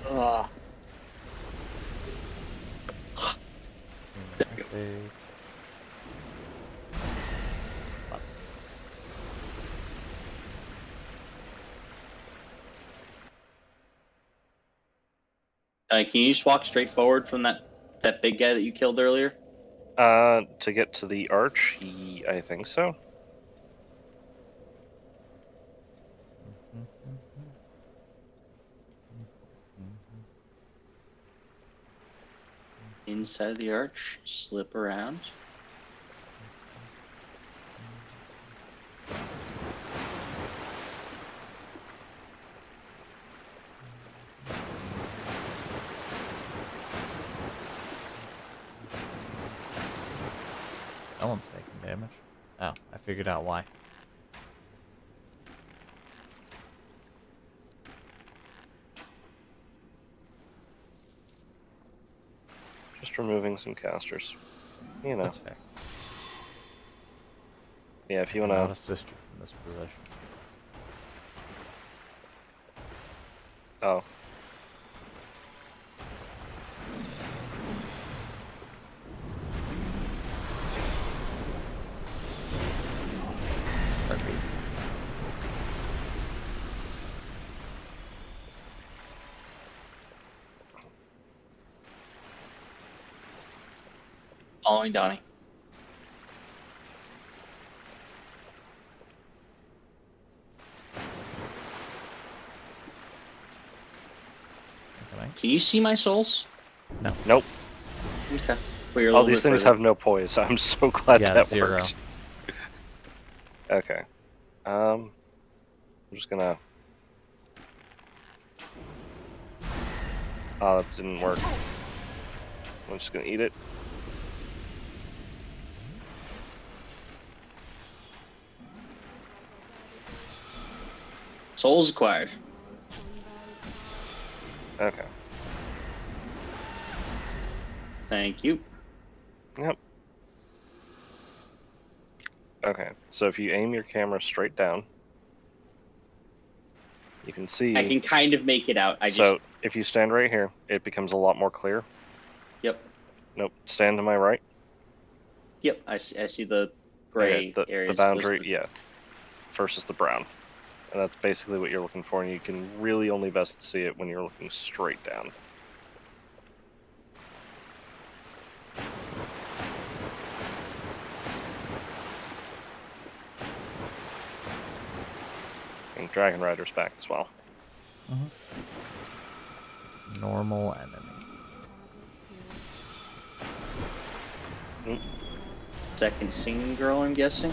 Ugh. Okay. Can you just walk straight forward from that big guy that you killed earlier? To get to the arch, I think so. Inside the arch, slip around. No one's taking damage. Oh, I figured out why. Just removing some casters. You know. That's fair. Yeah, if you I'll not wanna. assist you from this position. Oh. Heartbeat. Following Donnie. Incoming. Can you see my souls? No. Nope. Okay. Well, you're a All little these bit things further. have no poise. I'm so glad Yeah, that 0. worked. Okay. I'm just gonna. Oh, that didn't work. I'm just gonna eat it. Souls acquired. Okay. Thank you. Yep. Okay, so if you aim your camera straight down, you can see. I can kind of make it out. So if you stand right here, it becomes a lot more clear. Yep. Nope. Stand to my right. Yep. I see the gray Okay, areas. the boundary, yeah, versus the brown, and that's basically what you're looking for. And you can really only best see it when you're looking straight down. And Dragon Rider's back as well. Normal enemy. Second singing girl, I'm guessing.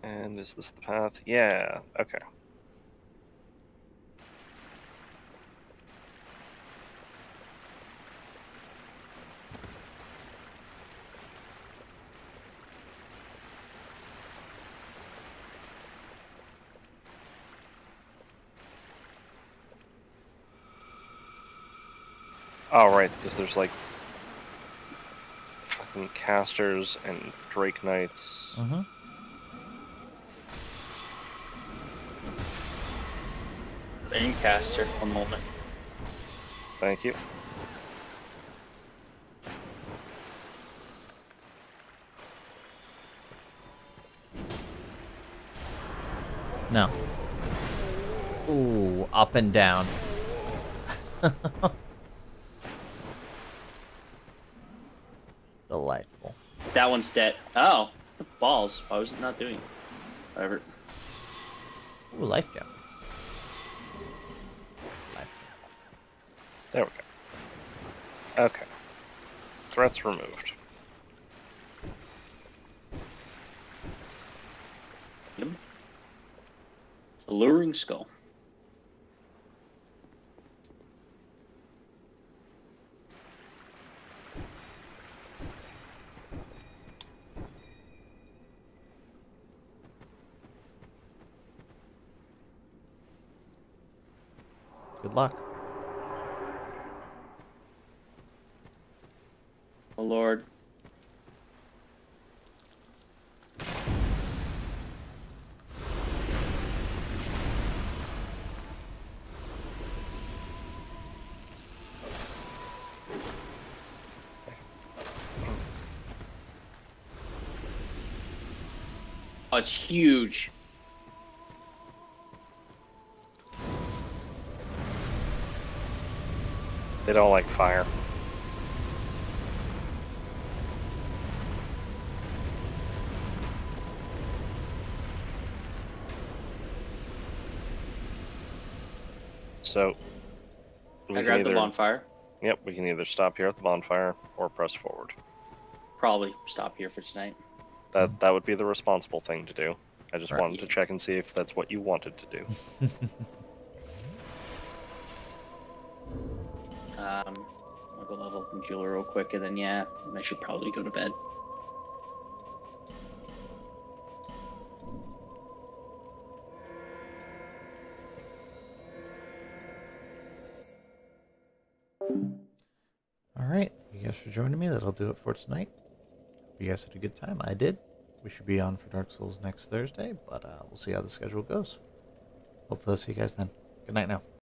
And is this the path? Yeah. Okay. Oh, right, because there's like fucking casters and Drake Knights. Mm-hmm. Caster, one moment. Thank you. No. Ooh, up and down. Delightful. That one's dead. Oh, the balls. Why was it not doing it? Whatever. Ooh, life gem. There we go. Okay. Threats removed. Alluring skull. Good luck. Oh Lord. Oh, it's huge. They don't like fire. So I grabbed the bonfire. Yep, we can either stop here at the bonfire or press forward. Probably stop here for tonight. That would be the responsible thing to do. I just Right. wanted to check and see if that's what you wanted to do. I'll go level up in jeweler real quick, and then yeah, I should probably go to bed. Alright, thank you guys for joining me. That'll do it for tonight. Hope you guys had a good time. I did. We should be on for Dark Souls next Thursday, but we'll see how the schedule goes. Hopefully I'll see you guys then. Good night now.